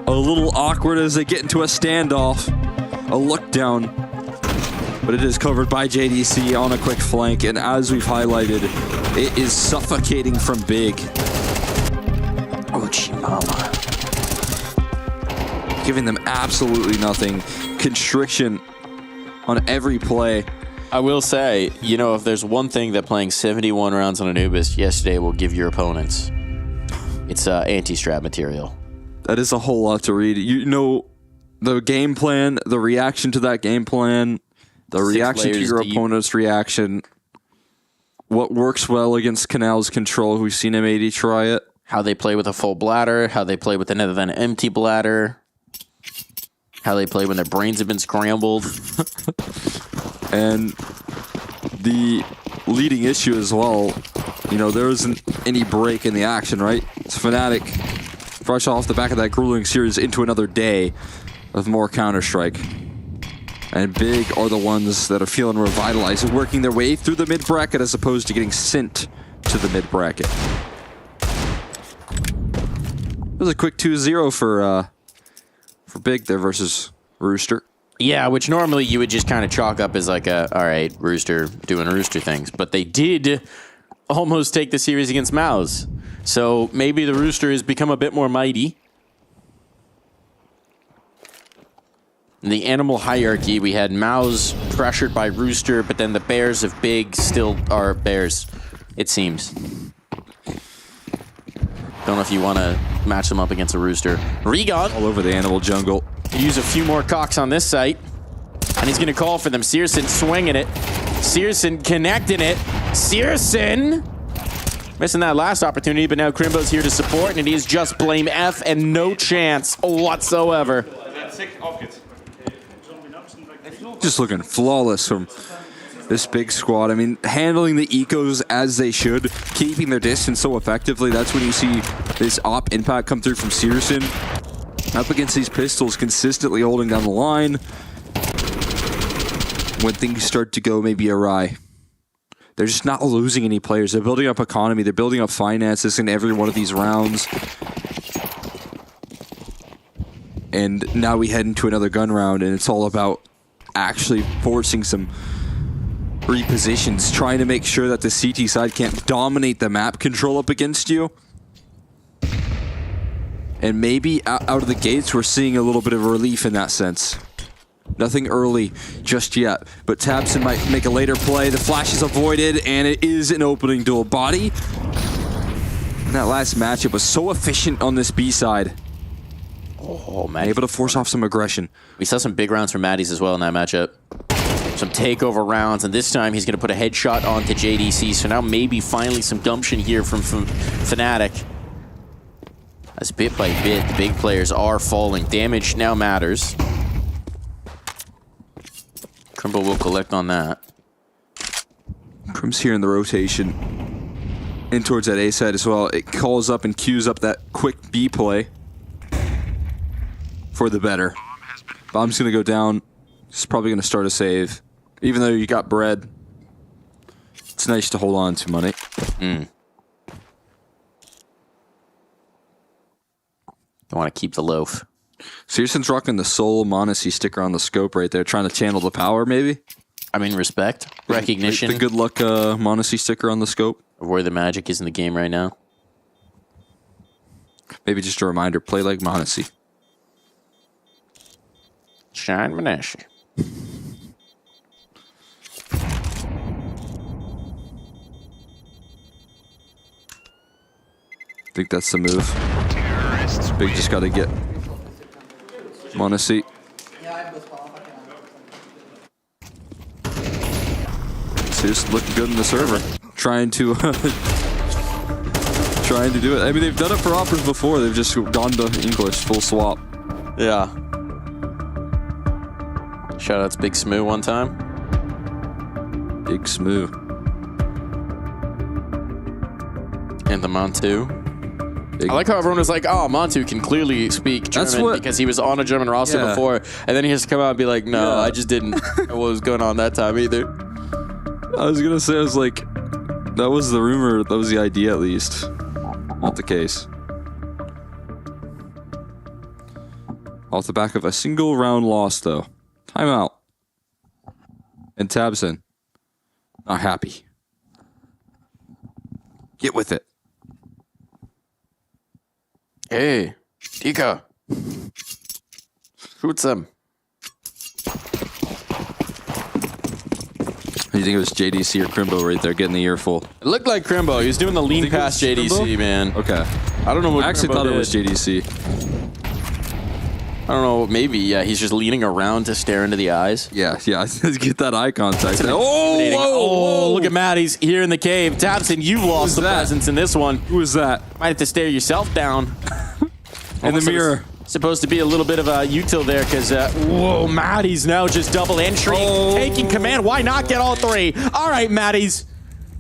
A little awkward as they get into a standoff. A look down. But it is covered by JDC on a quick flank. And as we've highlighted, it is suffocating from Big. Oh, gee, mama. giving them absolutely nothing. Constriction on every play. I will say, if there's one thing that playing 71 rounds on Anubis yesterday will give your opponents, it's anti-strat material. That is a whole lot to read. The game plan, the reaction to that game plan, the reaction to your opponent's reaction, what works well against Canal's control. We've seen M80 try it. How they play with a full bladder, how they play with another than an empty bladder, how they play when their brains have been scrambled. And the leading issue as well, there isn't any break in the action, right? It's Fnatic fresh off the back of that grueling series into another day of more Counter-Strike. And Big are the ones that are feeling revitalized and working their way through the mid-bracket as opposed to getting sent to the mid-bracket. It was a quick 2-0 for Big there versus Rooster. Yeah, which normally you would just kind of chalk up as like all right, Rooster doing Rooster things. But they did almost take the series against Mouse. So maybe the Rooster has become a bit more mighty. In the animal hierarchy, we had Mouse pressured by Rooster, but then the Bears of Big still are Bears, it seems. Don't know if you want to match them up against a Rooster. Regon. All over the animal jungle. Use a few more cocks on this site. And he's going to call for them. Searson swinging it. Searson connecting it. Searson missing that last opportunity, but now Crimbo's here to support, and it is just blame F and no chance whatsoever. Just looking flawless from this Big squad. I mean, handling the ecos as they should, keeping their distance so effectively. That's when you see this op impact come through from Searson. Up against these pistols, consistently holding down the line. When things start to go maybe awry, they're just not losing any players. They're building up economy. They're building up finances in every one of these rounds. And now we head into another gun round, and it's all about actually forcing some repositions, trying to make sure that the CT side can't dominate the map control up against you. And maybe out of the gates, we're seeing a little bit of relief in that sense. Nothing early just yet, but Tabson might make a later play. The flash is avoided, and it is an opening dual body. And that last matchup was so efficient on this B side. Oh, man. Able to force off some aggression. We saw some big rounds from Maddies as well in that matchup. Some takeover rounds, and this time he's going to put a headshot onto JDC. So now maybe finally some gumption here from Fnatic. As bit by bit, the big players are falling. Damage now matters. Crimbo will collect on that. Crim's here in the rotation. In towards that A side as well. It calls up and queues up that quick B play. For the better. Bomb's going to go down. It's probably going to start a save. Even though you got bread, it's nice to hold on to money. I want to keep the loaf. Searson's rocking the Soul Monacy sticker on the scope right there, trying to channel the power, maybe? I mean, respect, recognition. The good luck Monacy sticker on the scope. Of where the magic is in the game right now. Maybe just a reminder, play like Monacy. Shine Monacy. I think that's the move. Big just got to get Monacy. So just looking good in the server. Trying to do it. I mean, they've done it for offers before. They've just gone to English, full swap. Yeah. Shout out to Big Smoo one time. Big Smoo. And the Montu. I like how everyone was like, oh, Montu can clearly speak German because he was on a German roster before. And then he has to come out and be like, no, I just didn't know what was going on that time either. I was going to say, I was like, that was the rumor. That was the idea, at least. Not the case. Off the back of a single round loss, though. Timeout. And Tabson. Not happy. Get with it. Hey, Tika. Shoots him. You think it was JDC or Crimbo right there getting the earful? It looked like Crimbo. He was doing the lean past JDC, Crimbo? man. Okay. I don't know what I actually Crimbo thought did. it was JDC. I don't know. Maybe, yeah. He's just leaning around to stare into the eyes. Yeah. Get that eye contact. Oh, look at Matt. He's here in the cave. Tabson, you've lost the presence in this one. Who is that? Might have to stare yourself down. In the mirror. Supposed to be a little bit of a util there because, whoa, Maddie's now just double entry, taking command. Why not get all three? All right, Maddie's.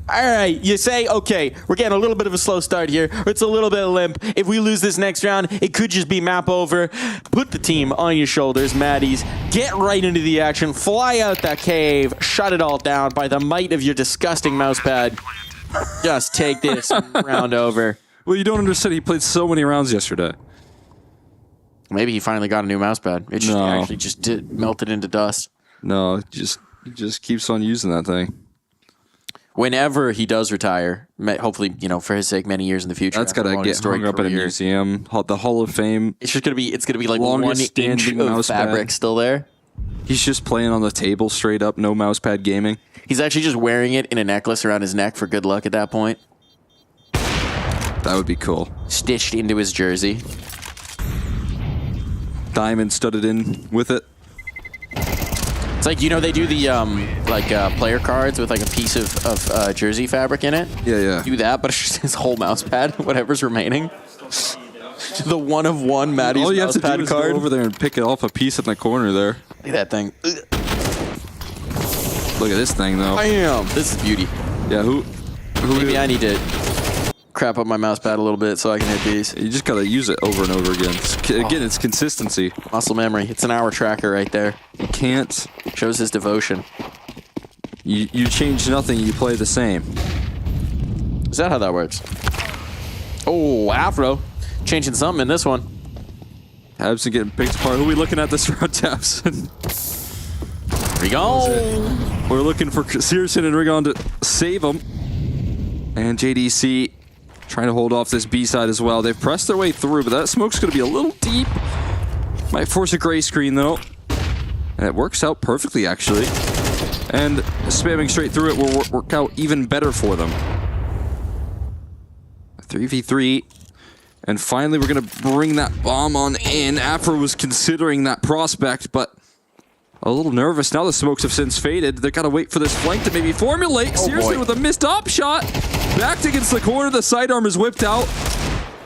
All right, you say, okay, we're getting a little bit of a slow start here. It's a little bit limp. If we lose this next round, it could just be map over. Put the team on your shoulders, Maddie's. Get right into the action. Fly out that cave. Shut it all down by the might of your disgusting mouse pad. Just take this round over. Well, you don't understand. He played so many rounds yesterday. Maybe he finally got a new mouse pad. It actually just melted into dust. No, he just keeps on using that thing. Whenever he does retire, hopefully, for his sake, many years in the future. That's got to get hung up in a museum. The Hall of Fame. It's just gonna be like longest 1 inch of fabric still there. He's just playing on the table straight up, no mouse pad gaming. He's actually just wearing it in a necklace around his neck for good luck at that point. That would be cool. Stitched into his jersey. Diamond studded in with it. It's like, they do the player cards with like a piece of jersey fabric in it. Yeah. Do that, but it's just his whole mouse pad, whatever's remaining. The one of one Maddie's All you have mouse to pad do is card. go over there and pick it off a piece in the corner there. Look at that thing. Look at this thing though. Bam! This is beauty. Yeah, who Maybe I need to crap up my mouse pad a little bit so I can hit these. You just gotta use it over and over again. Again, it's consistency. Muscle memory. It's an hour tracker right there. You can't. Shows his devotion. You change nothing, you play the same. Is that how that works? Oh, Afro. Changing something in this one. Tabson getting picked apart. Who are we looking at this round, Tabson? Rigon. We're looking for Searson and Rigon to save him. And JDC trying to hold off this B side as well. They've pressed their way through, but that smoke's going to be a little deep. Might force a gray screen, though. And it works out perfectly, actually. And spamming straight through it will work out even better for them. 3v3. And finally, we're going to bring that bomb on in. Afro was considering that prospect, but a little nervous. Now the smokes have since faded. They've got to wait for this flank to maybe formulate. Seriously, with a missed op shot. Backed against the corner. The sidearm is whipped out.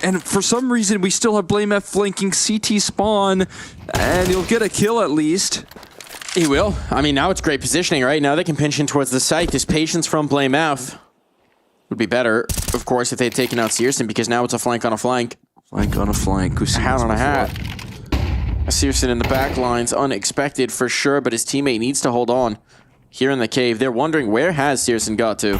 And for some reason, we still have Blame F flanking CT spawn. And he'll get a kill at least. He will. I mean, now it's great positioning, right? Now they can pinch in towards the site. This patience from Blame F would be better, of course, if they had taken out Searson, because now it's a flank on a flank. Flank on a flank. A hat on a hat. Searson in the back lines, unexpected for sure, but his teammate needs to hold on here in the cave. They're wondering, where has Searson got to?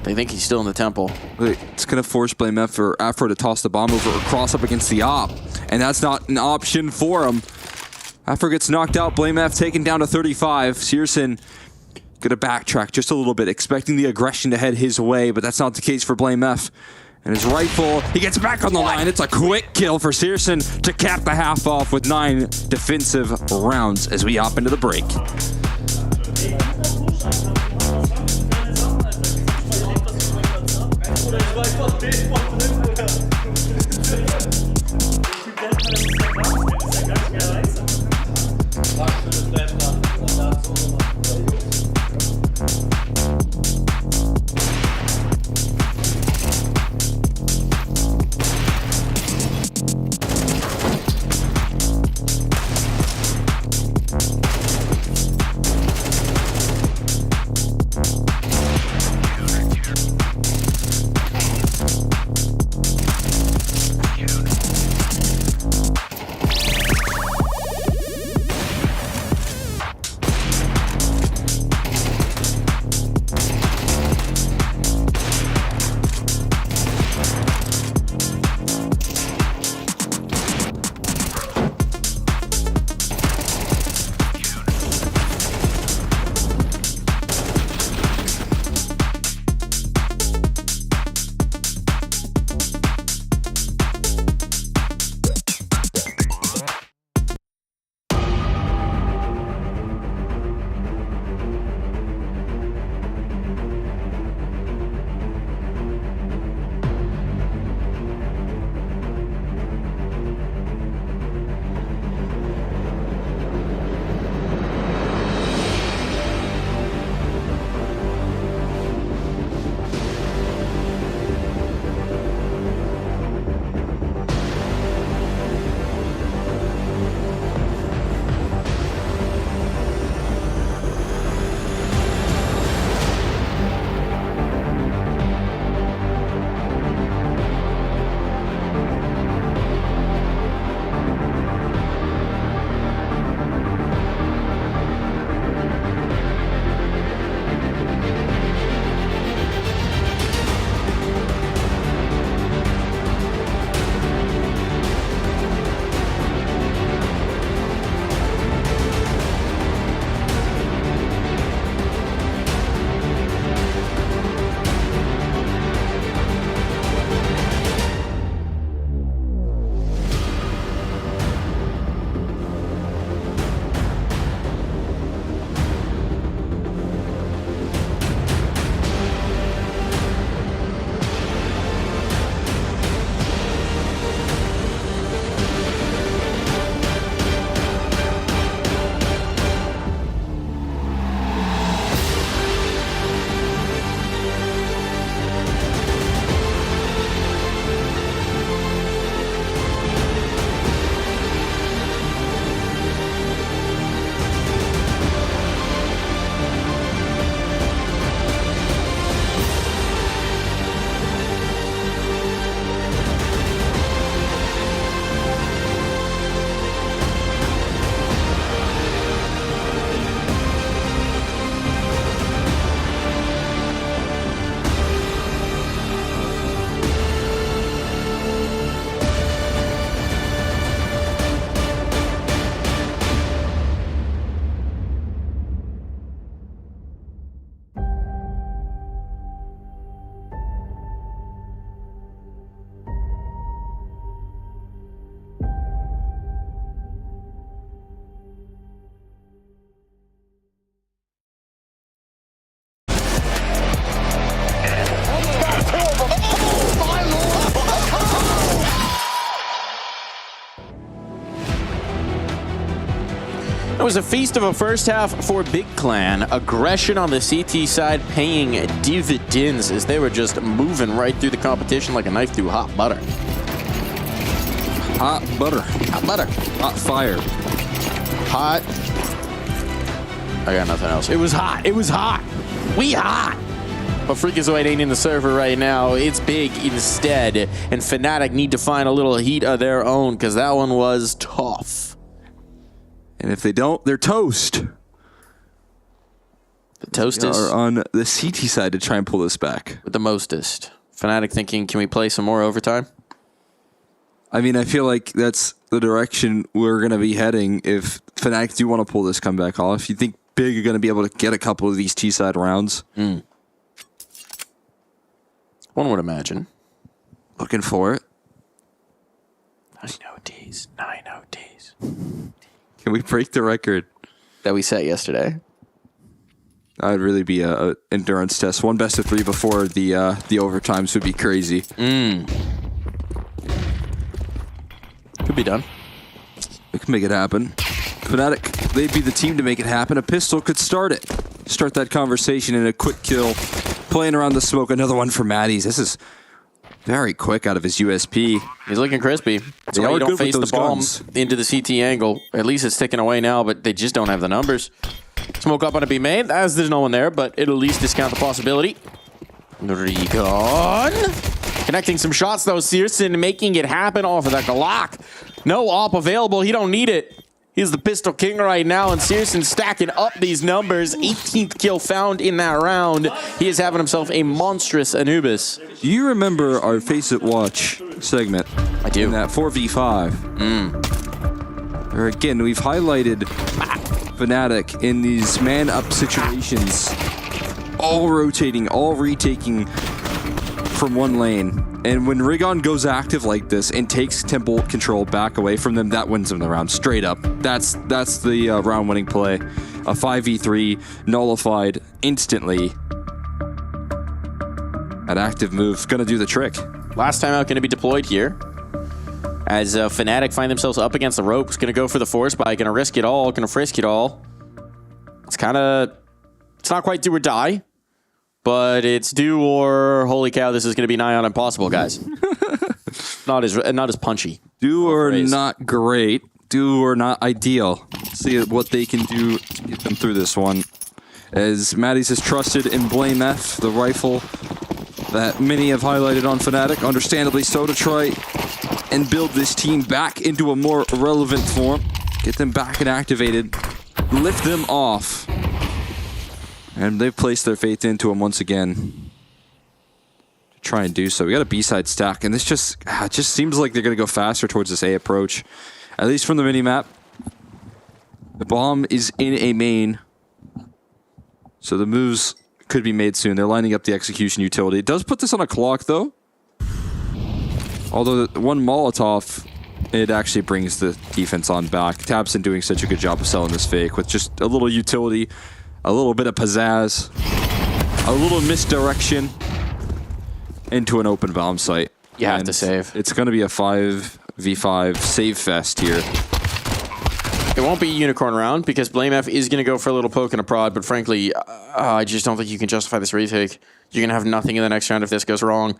They think he's still in the temple. It's going to force Blame F for Afro to toss the bomb over or cross up against the op. And that's not an option for him. Afro gets knocked out. Blame F taken down to 35. Searson going to backtrack just a little bit, expecting the aggression to head his way, but that's not the case for Blame F. And his rifle, he gets back on the line. It's a quick kill for Searson to cap the half off with 9 defensive rounds as we hop into the break. was a feast of a first half for Big Clan. Aggression on the CT side paying dividends as they were just moving right through the competition like a knife through hot butter. Hot butter. Hot butter. Hot fire. Hot. I got nothing else. It was hot. It was hot. We hot. But Freakazoid ain't in the server right now. It's Big instead. And Fnatic need to find a little heat of their own because that one was tough. And if they don't, they're toast. The toast they is are on the CT side to try and pull this back. With the mostest. Fnatic thinking, can we play some more overtime? I mean, I feel like that's the direction we're going to be heading if Fnatic do want to pull this comeback off. You think Big are going to be able to get a couple of these T-side rounds? One would imagine. Looking for it. 9 OTs. 9 OTs. Can we break the record that we set yesterday? That would really be a endurance test. One best of 3 before the overtimes would be crazy. Could be done. We can make it happen. Fnatic, they'd be the team to make it happen. A pistol could start it. Start that conversation in a quick kill. Playing around the smoke. Another one for Matties. This is very quick out of his USP. He's looking crispy. That's why you don't face the bomb into the CT angle. At least it's ticking away now, but they just don't have the numbers. Smoke up on a B main, as there's no one there, but it'll at least discount the possibility. Recon. Connecting some shots, though. Searson making it happen off of that Glock. No op available. He don't need it. He's the pistol king right now, and Searson stacking up these numbers. 18th kill found in that round. He is having himself a monstrous Anubis. Do you remember our Face It Watch segment? I do. In that 4v5. Where again, we've highlighted Fnatic in these man-up situations. All rotating, all retaking from one lane. And when Rigon goes active like this and takes tempo control back away from them, that wins them the round, straight up. That's the round-winning play. A 5v3 nullified instantly. An active move, gonna do the trick. Last time out, gonna be deployed here. As Fnatic find themselves up against the ropes, gonna go for the force buy, gonna risk it all, gonna frisk it all. It's not quite do or die. But it's do or holy cow, this is going to be nigh on impossible, guys. not as punchy. Do or not great. Do or not ideal. See what they can do to get them through this one. As Matties is trusted in Blame F, the rifle that many have highlighted on Fnatic, understandably so, to try and build this team back into a more relevant form. Get them back and activated. Lift them off. And they've placed their faith into him once again to try and do so. We got a B-side stack, and this just seems like they're going to go faster towards this A approach, at least from the mini-map. The bomb is in a main, so the moves could be made soon. They're lining up the execution utility. It does put this on a clock, though. Although the one Molotov, it actually brings the defense on back. Tabson doing such a good job of selling this fake with just a little utility, a little bit of pizzazz, a little misdirection into an open bomb site. You have to save. It's going to be a 5v5 save fest here. It won't be a unicorn round because Blame F is going to go for a little poke and a prod, but frankly, I just don't think you can justify this retake. You're going to have nothing in the next round if this goes wrong.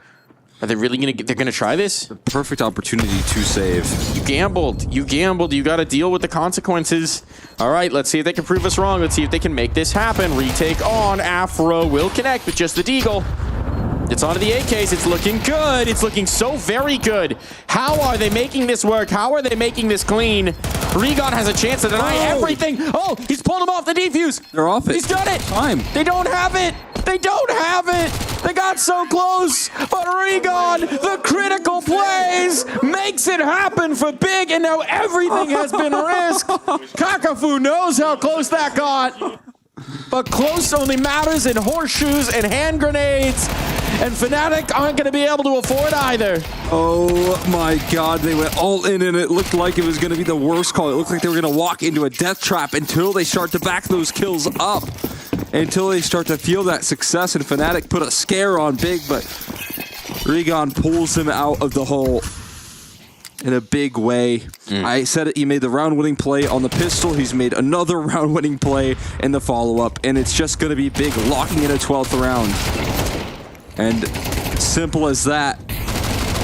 Are they really going to? They're going to try this? The perfect opportunity to save. You gambled. You gambled. You got to deal with the consequences. All right, let's see if they can prove us wrong. Let's see if they can make this happen. Retake on. Afro will connect with just the deagle. It's onto the AKs. It's looking good. It's looking so very good. How are they making this work? How are they making this clean? Regon has a chance to deny everything. Oh, he's pulled him off the defuse. They're off it. He's done it. Time. They don't have it. They don't have it. They got so close. But Regon, the critical plays, makes it happen for Big. And now everything has been risked. Kakafu knows how close that got. But close only matters in horseshoes and hand grenades. And Fnatic aren't going to be able to afford either. Oh my god, they went all in and it looked like it was going to be the worst call. It looked like they were going to walk into a death trap until they start to back those kills up. Until they start to feel that success, and Fnatic put a scare on Big, but Regon pulls him out of the hole. in a big way. I said it, he made the round-winning play on the pistol. He's made another round-winning play in the follow-up, and it's just going to be big, locking in a 12th round. And simple as that.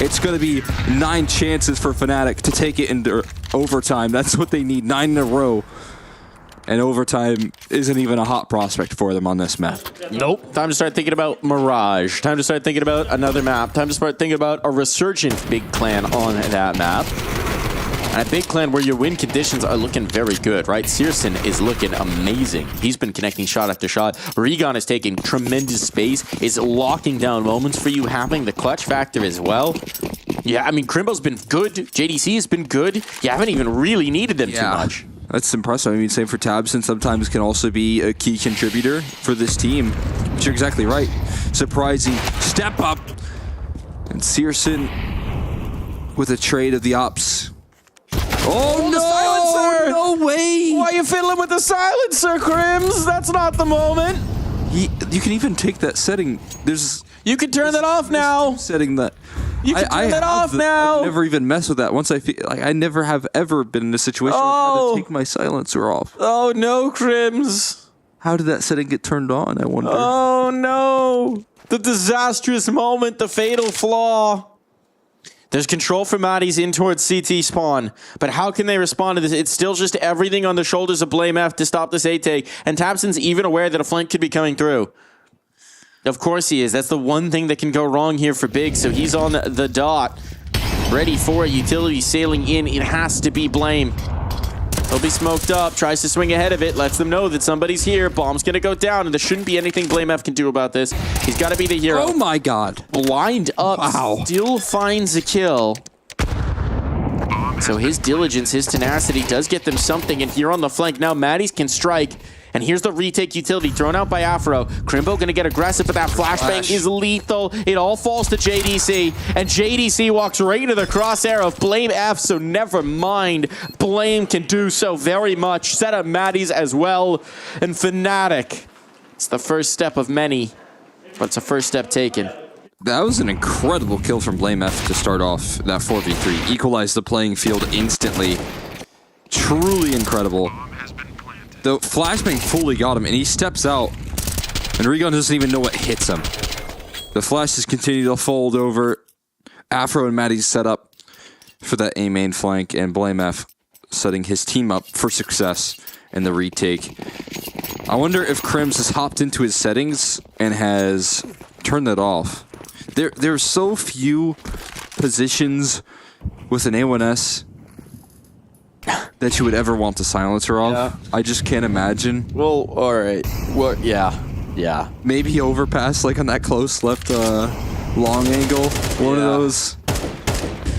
It's going to be 9 chances for Fnatic to take it into overtime. That's what they need, 9 in a row. And overtime isn't even a hot prospect for them on this map. Nope. Time to start thinking about Mirage. Time to start thinking about another map. Time to start thinking about a resurgent big clan on that map. And a big clan where your win conditions are looking very good, right? Searson is looking amazing. He's been connecting shot after shot. Regon is taking tremendous space, is locking down moments for you, having the clutch factor as well. Yeah, I mean, Crimbo's been good. JDC has been good. You haven't even really needed them too much. That's impressive. I mean, same for Tabson. Sometimes can also be a key contributor for this team. But you're exactly right. Surprising step up. And Searson with a trade of the ops. Oh, no! Silencer! No way! Why are you fiddling with the silencer, Crims? That's not the moment. You can even take that setting. You can turn that off now. Setting that. You can turn that off now. I've never even messed with that. Once I feel like I never have ever been in a situation where I've had to take my silencer off. Oh no, Crims. How did that setting get turned on, I wonder? Oh no. The disastrous moment, the fatal flaw. There's control for Maddie's in towards CT spawn, but how can they respond to this? It's still just everything on the shoulders of Blame F to stop this A-take, and Tabson's even aware that a flank could be coming through. Of course he is. That's the one thing that can go wrong here for Big, so he's on the dot, ready for a utility sailing in. It has to be Blame. He'll be smoked up, tries to swing ahead of it, lets them know that somebody's here. Bomb's gonna go down, and there shouldn't be anything Blame F can do about this. He's gotta be the hero. Oh my god. Blind up, wow. Still finds a kill. So his diligence, his tenacity does get them something, and here on the flank, now Maddie's can strike. And here's the retake utility thrown out by Afro. Crimbo gonna get aggressive, but that flashbang is lethal. It all falls to JDC, and JDC walks right into the crosshair of Blame F, so never mind. Blame can do so very much. Set up Maddie's as well. And Fnatic, it's the first step of many, but it's a first step taken. That was an incredible kill from Blame F to start off that 4v3. Equalized the playing field instantly. Truly incredible. The flashbang fully got him, and he steps out, and Regon doesn't even know what hits him. The flashes continue to fold over. Afro and Maddie's set up for that A main flank, and Blame F setting his team up for success in the retake. I wonder if Crims has hopped into his settings and has turned that off. There are so few positions with an A1S that you would ever want the silencer off. Yeah. I just can't imagine. Well, alright. Well, yeah. Maybe overpass, like on that close left long angle. One of those.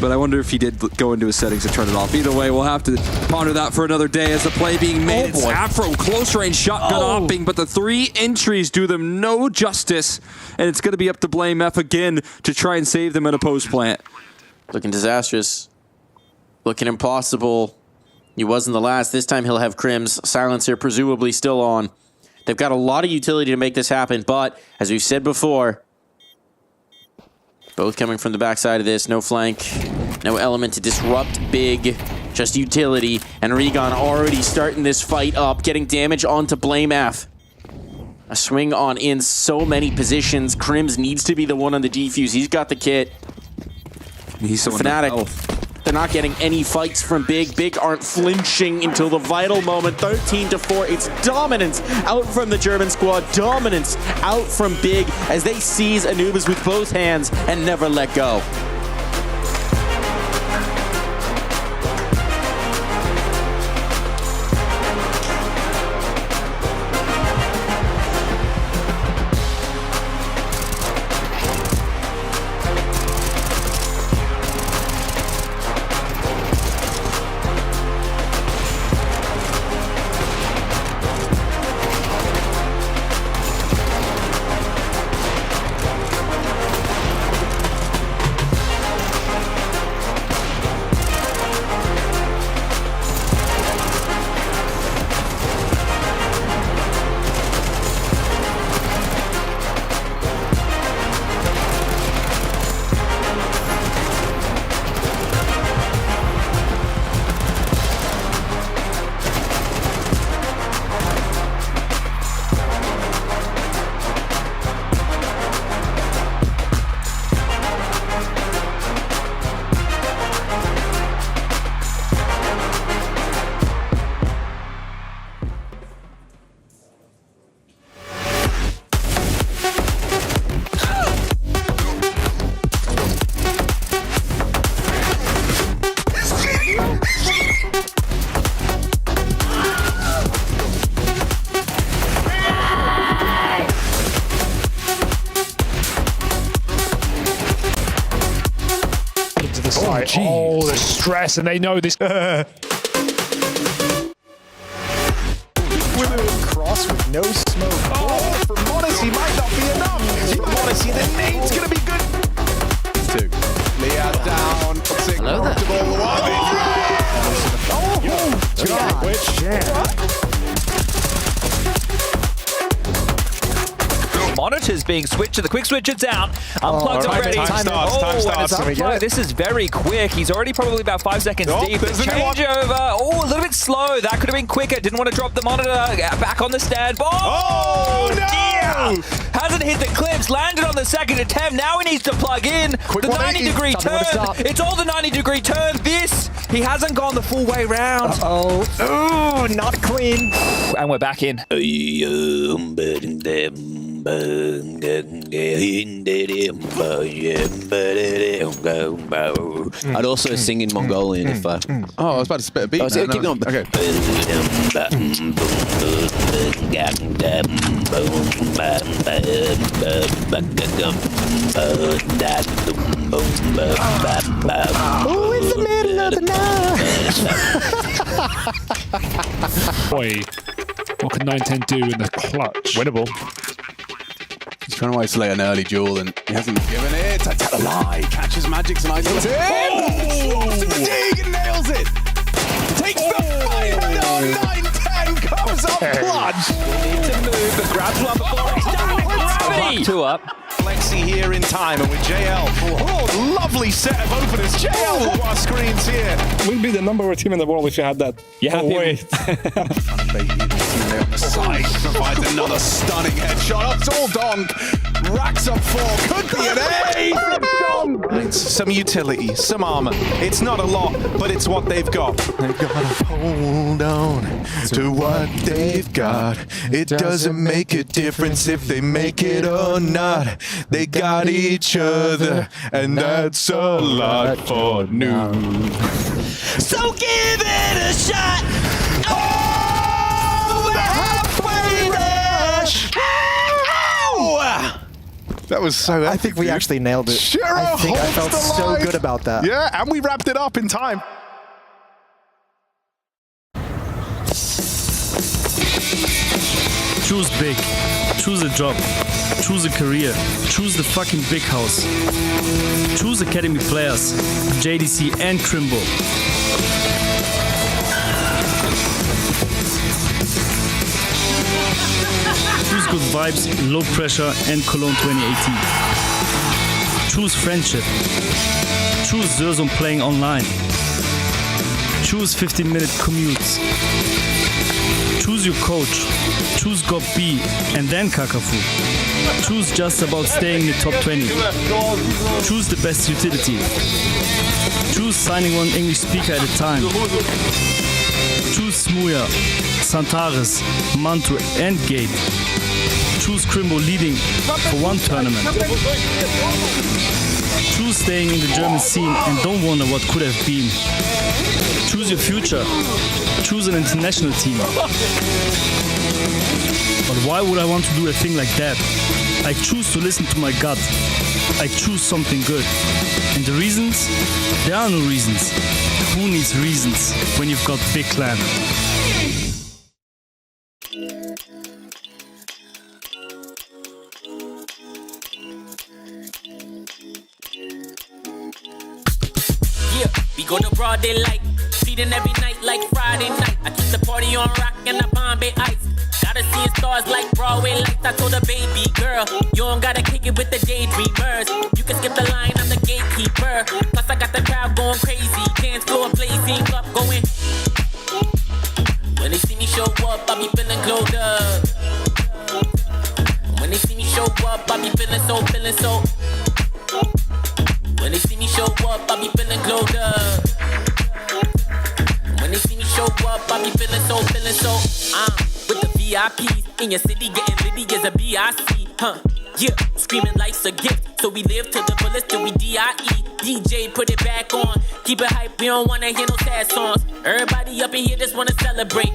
But I wonder if he did go into his settings and turn it off. Either way, we'll have to ponder that for another day as the play being made. It's Afro, close range shotgun hopping, but the 3 entries do them no justice. And it's going to be up to Blame F again to try and save them at a post plant. Looking disastrous. Looking impossible. He wasn't the last. This time he'll have Crims. Silencer presumably still on. They've got a lot of utility to make this happen, but as we've said before, both coming from the backside of this. No flank, no element to disrupt Big. Just utility. And Regon already starting this fight up, getting damage onto Blame F. A swing on in so many positions. Crims needs to be the one on the defuse. He's got the kit. He's so Fnatic. They're not getting any fights from Big. Big aren't flinching until the vital moment. 13-4. It's dominance out from the German squad. Dominance out from Big as they seize Anubis with both hands and never let go. right. Oh, the stress, and they know this. Cross with no smoke. Oh, for Modesty might not be enough. For Modesty, the nade's going to be good. 2. Leah down. Hello there. Monitors being switched to the quick switcher down. Unplugged already. Time starts. This is very quick. He's already probably about 5 seconds deep. The changeover. Oh, a little bit slow. That could have been quicker. Didn't want to drop the monitor. Back on the stand. Oh, no! Dear. Hasn't hit the clips. Landed on the second attempt. Now he needs to plug in. The 90-degree turn. It's all the 90-degree turn. This, he hasn't gone the full way round. Oh, not clean. And we're back in. I'd also sing in Mongolian if I... Oh, I was about to spit a beat. Keep going. Okay. Oh, it's the middle of the night. Boy, what can 9-10 do in the clutch? Winnable. He's trying to isolate an early duel and he hasn't given it. I tell a lie. Catches Magic's and isolates it. Drops to fatigue and nails it. Takes the fight. No, 9-10 comes up clutch. Need to move, but grabs one before he's done. Gravity. 2 up. Flexi here in time, and with JL. Oh, lovely set of openers. JL on our screens here. We'd be the number 1 team in the world if you had that. You happy? Wait. On the side provides another stunning headshot. It's all Donk. Racks up 4. Could be an ace. It's some utility, some armor. It's not a lot, but it's what they've got. They've got to hold on to what they've got. It doesn't make a difference if they make it or not. They got each other, and that's a lot for new. So give it a shot. Oh, the halfway rush. That was so. I think we actually nailed it. Shiro I think I felt holds the so line. good about that. Yeah, and we wrapped it up in time. Choose big. Choose a job. Choose a career. Choose the fucking big house. Choose academy players, JDC and Crimbo. Choose good vibes, low pressure and Cologne 2018. Choose friendship. Choose Zerzum playing online. Choose 15-minute commutes. Choose your coach. Choose GOP B and then Kakafu. Choose just about staying in the top 20. Choose the best utility. Choose signing one English speaker at a time. Choose Smuya, Santaris, Mantu and Gate. Choose Crimbo leading for one tournament. Choose staying in the German scene and don't wonder what could have been. Choose your future. Choose an international team. But why would I want to do a thing like that? I choose to listen to my gut. I choose something good. And the reasons? There are no reasons. Who needs reasons when you've got big clan? Yeah, we go to broad daylight, feeding every night like Friday night. I keep the party on rock and the Bombay ice. Gotta see stars like Broadway lights. I told a baby girl, you don't gotta kick it with the daydreamers. You can skip the line, I'm the gatekeeper. Plus I got the crowd going crazy, dance floor blazing up, going. When they see me show up, I be feeling glowed up. When they see me show up, I be feeling so. When they see me show up, I be feeling glowed up. When they see me show up, I be feeling so. With the VIPs in your city, getting litty as a BIC, huh? Yeah, screaming life's a gift, so we live to the fullest till we DIE. DJ, put it back on, keep it hype, we don't wanna hear no sad songs. Everybody up in here just wanna celebrate.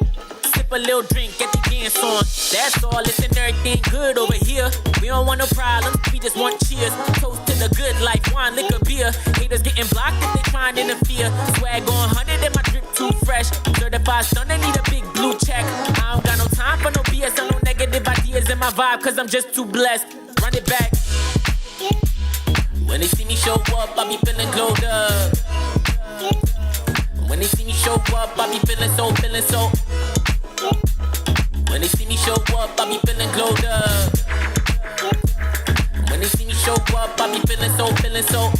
sip a little drink, get the dance on. That's all, listen, everything good over here. We don't want no problems, we just want cheers. Toast to the good life, wine, liquor, beer. Haters getting blocked if they trying to interfere. Swag on 100 and my drip too fresh. Certified stunner, need a big blue check. I don't got no time for no BS or no negative ideas in my vibe, cause I'm just too blessed. Run it back. When they see me show up, I be feeling glowed up. When they see me show up, I be feeling so. When they see me show up, I be feeling glowed up. When they see me show up, I be feeling so.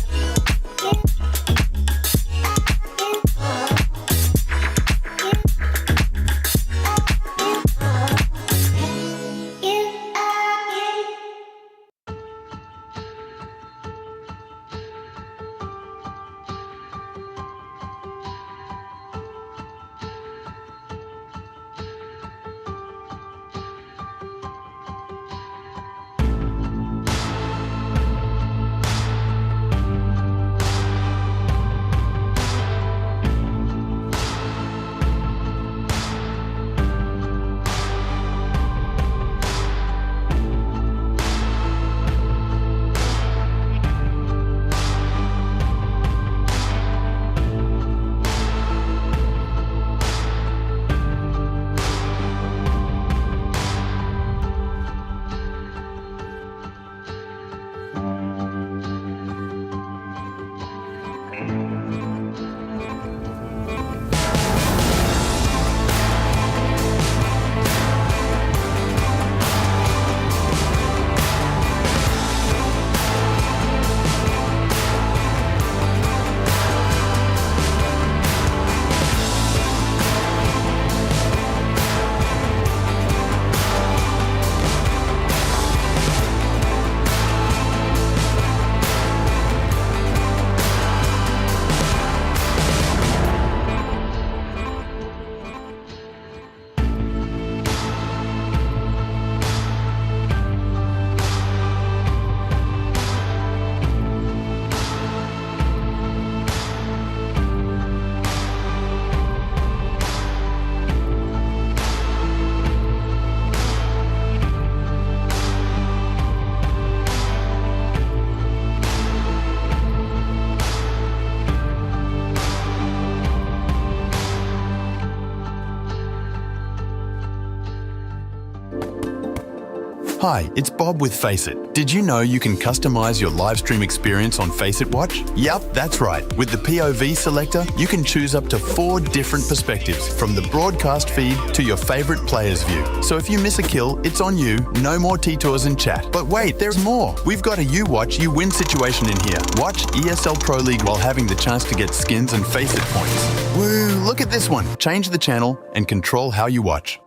Hi, it's Bob with Faceit. Did you know you can customize your live stream experience on Faceit Watch? Yup, that's right. With the POV selector, you can choose up to 4 different perspectives, from the broadcast feed to your favorite player's view. So if you miss a kill, it's on you. No more T-Tours and chat. But wait, there's more. We've got a You Watch, You Win situation in here. Watch ESL Pro League while having the chance to get skins and Faceit points. Woo, look at this one. Change the channel and control how you watch.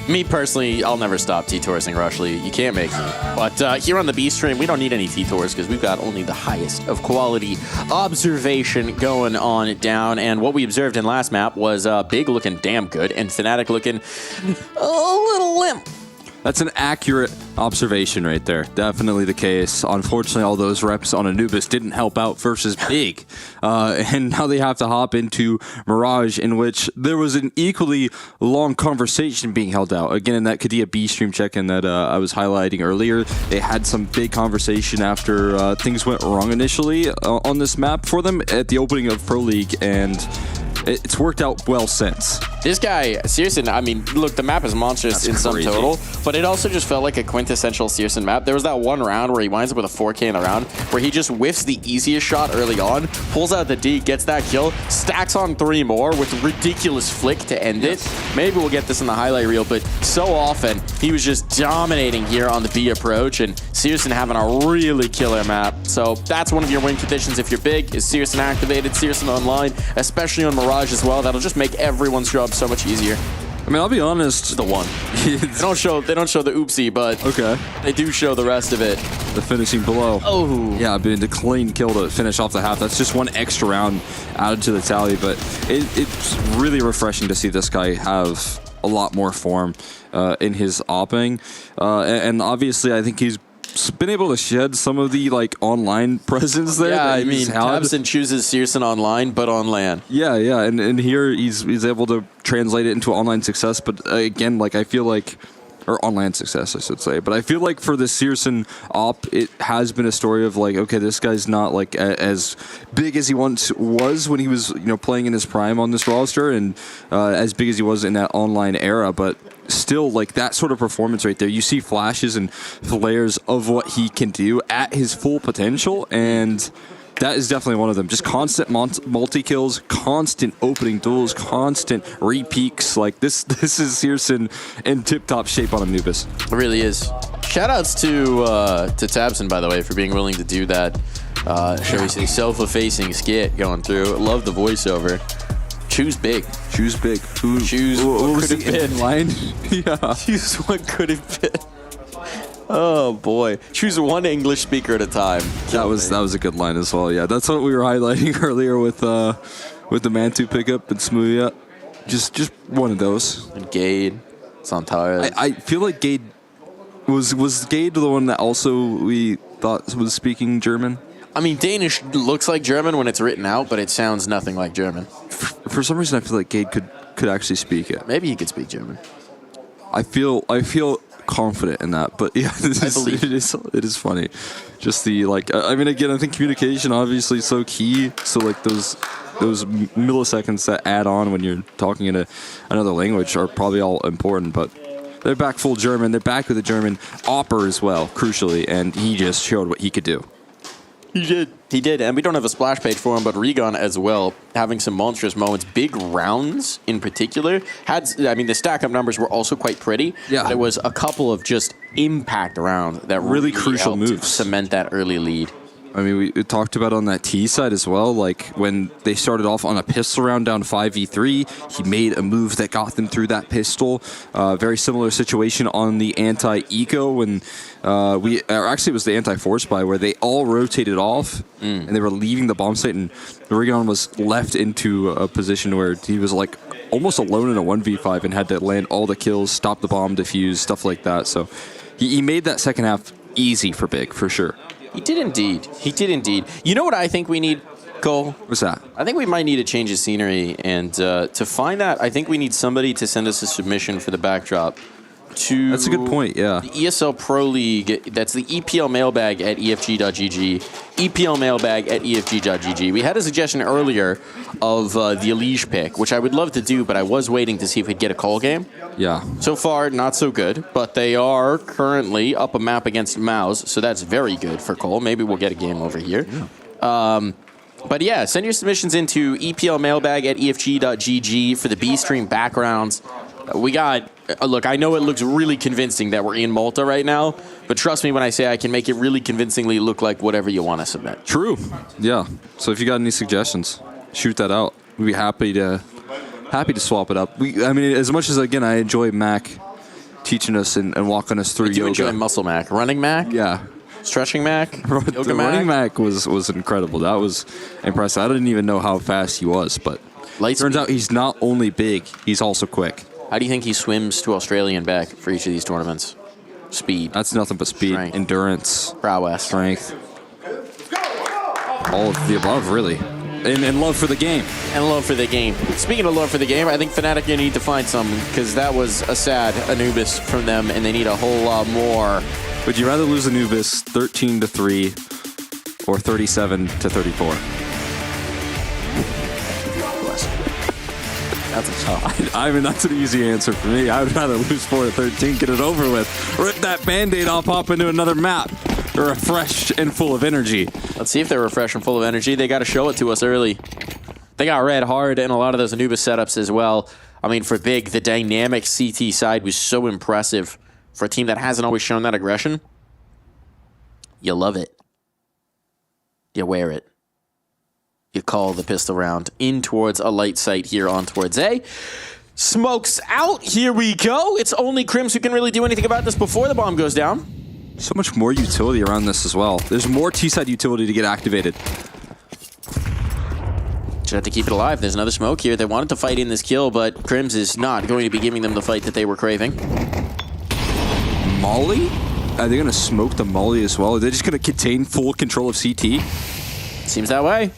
Me personally, I'll never stop T-Toursing Rush League. You can't make me. But here on the B stream, we don't need any T-Tours because we've got only the highest of quality observation going on down. And what we observed in last map was Big looking damn good and Fnatic looking a little limp. That's an accurate observation right there. Definitely the case. Unfortunately, all those reps on Anubis didn't help out versus Big. And now they have to hop into Mirage, in which there was an equally long conversation being held out. Again, in that Kadia B stream check-in that I was highlighting earlier, they had some big conversation after things went wrong initially on this map for them at the opening of Pro League, and it's worked out well since. This guy, Searson, I mean, look, the map is monstrous in sum total, but it also just felt like a quintessential Searson map. There was that one round where he winds up with a 4K in the round, where he just whiffs the easiest shot early on, pulls out the D, gets that kill, stacks on 3 more with ridiculous flick to end it. Maybe we'll get this in the highlight reel, but so often he was just dominating here on the B approach, and Searson having a really killer map. So that's one of your win conditions if you're Big, is Searson activated, Searson online, especially on Mirage as well. That'll just make everyone's job so much easier. I mean, I'll be honest. The one. they don't show the oopsie, but okay, they do show the rest of it. The finishing below. Oh. Yeah, been the clean kill to finish off the half. That's just one extra round added to the tally, but it's really refreshing to see this guy have a lot more form in his opping. And obviously, I think he's been able to shed some of the like online presence there. Yeah, I mean, Tabson chooses Searson online, but on LAN. Yeah, and here he's able to translate it into online success. But again, like I feel like, or online success, I should say. But I feel like for the Searson op, it has been a story of like, okay, this guy's not like as big as he once was when he was playing in his prime on this roster, and as big as he was in that online era, but. Still, like that sort of performance right there, you see flashes and flares of what he can do at his full potential, and that is definitely one of them. Just constant multi-kills, constant opening duels, constant re-peaks. Like this is Searson in tip-top shape on Anubis. It really is. Shoutouts to Tabson, by the way, for being willing to do that, shall we say, self-effacing skit going through. Love the voiceover. Choose big. Choose big. Choose what could have been. Line? Yeah. Choose what could have been. Oh boy. Choose one English speaker at a time. That was a good line as well. Yeah, that's what we were highlighting earlier with the Mantu pickup and Smoothia. Just one of those. And Gade, Santares. I feel like Gade was Gade the one that also we thought was speaking German. I mean, Danish looks like German when it's written out, but it sounds nothing like German. For some reason, I feel like Gade could actually speak it. Maybe he could speak German. I feel confident in that, but yeah, it is funny. Just the like, I mean, again, I think communication obviously is so key. So like those milliseconds that add on when you're talking in another language are probably all important, but. They're back full German. They're back with a German opper as well, crucially, and he just showed what he could do. He did, and we don't have a splash page for him, but Regon as well, having some monstrous moments. Big rounds in particular. The stack-up numbers were also quite pretty. Yeah. There was a couple of just impact rounds that really crucial helped moves. Cement that early lead. I mean, we talked about on that T side as well, like when they started off on a pistol round down 5v3, he made a move that got them through that pistol. Very similar situation on the anti-eco when actually it was the anti-force buy where they all rotated off and they were leaving the bomb site, and Oregon was left into a position where he was like almost alone in a 1v5 and had to land all the kills, stop the bomb, defuse, stuff like that. So he made that second half easy for Big, for sure. He did indeed. You know what I think we need, Cole? What's that? I think we might need a change of scenery, and to find that, I think we need somebody to send us a submission for the backdrop. That's a good point, yeah. The ESL Pro League, that's the EPL mailbag at efg.gg. EPL mailbag at efg.gg. We had a suggestion earlier of the Elige pick, which I would love to do, but I was waiting to see if we'd get a call game. Yeah. So far, not so good, but they are currently up a map against Mouse, so that's very good for Cole. Maybe we'll get a game over here. Yeah. But yeah, send your submissions into EPL mailbag at efg.gg for the B-Stream backgrounds. We got, look, I know it looks really convincing that we're in Malta right now, but trust me when I say I can make it really convincingly look like whatever you want to submit. True. Yeah. So if you got any suggestions, shoot that out. We'd be happy to swap it up. I mean, as much as, again, I enjoy Mac teaching us and walking us through yoga. I do enjoy Muscle Mac. Running Mac? Yeah. Stretching Mac? Yoga Mac? Running Mac was incredible. That was impressive. I didn't even know how fast he was, but turns out he's not only big, he's also quick. How do you think he swims to Australia and back for each of these tournaments? Speed. That's nothing but speed. Strength. Endurance. Prowess. Strength. All of the above, really. And love for the game. And love for the game. Speaking of love for the game, I think Fnatic you need to find some, because that was a sad Anubis from them, and they need a whole lot more. Would you rather lose Anubis 13-3 or 37-34? That's a tough. I mean, that's an easy answer for me. I would rather lose 4-13, get it over with. Rip that Band-Aid off, hop into another map. They're refreshed and full of energy. Let's see if they're refreshed and full of energy. They got to show it to us early. They got red hard in a lot of those Anubis setups as well. I mean, for Big, the dynamic CT side was so impressive. For a team that hasn't always shown that aggression, you love it. You wear it. You call the pistol round in towards a light sight here on towards A. Smokes out. Here we go. It's only Crims who can really do anything about this before the bomb goes down. So much more utility around this as well. There's more T-side utility to get activated. Should have to keep it alive. There's another smoke here. They wanted to fight in this kill, but Crims is not going to be giving them the fight that they were craving. Molly? Are they going to smoke the Molly as well? Are they just going to contain full control of CT? Seems that way.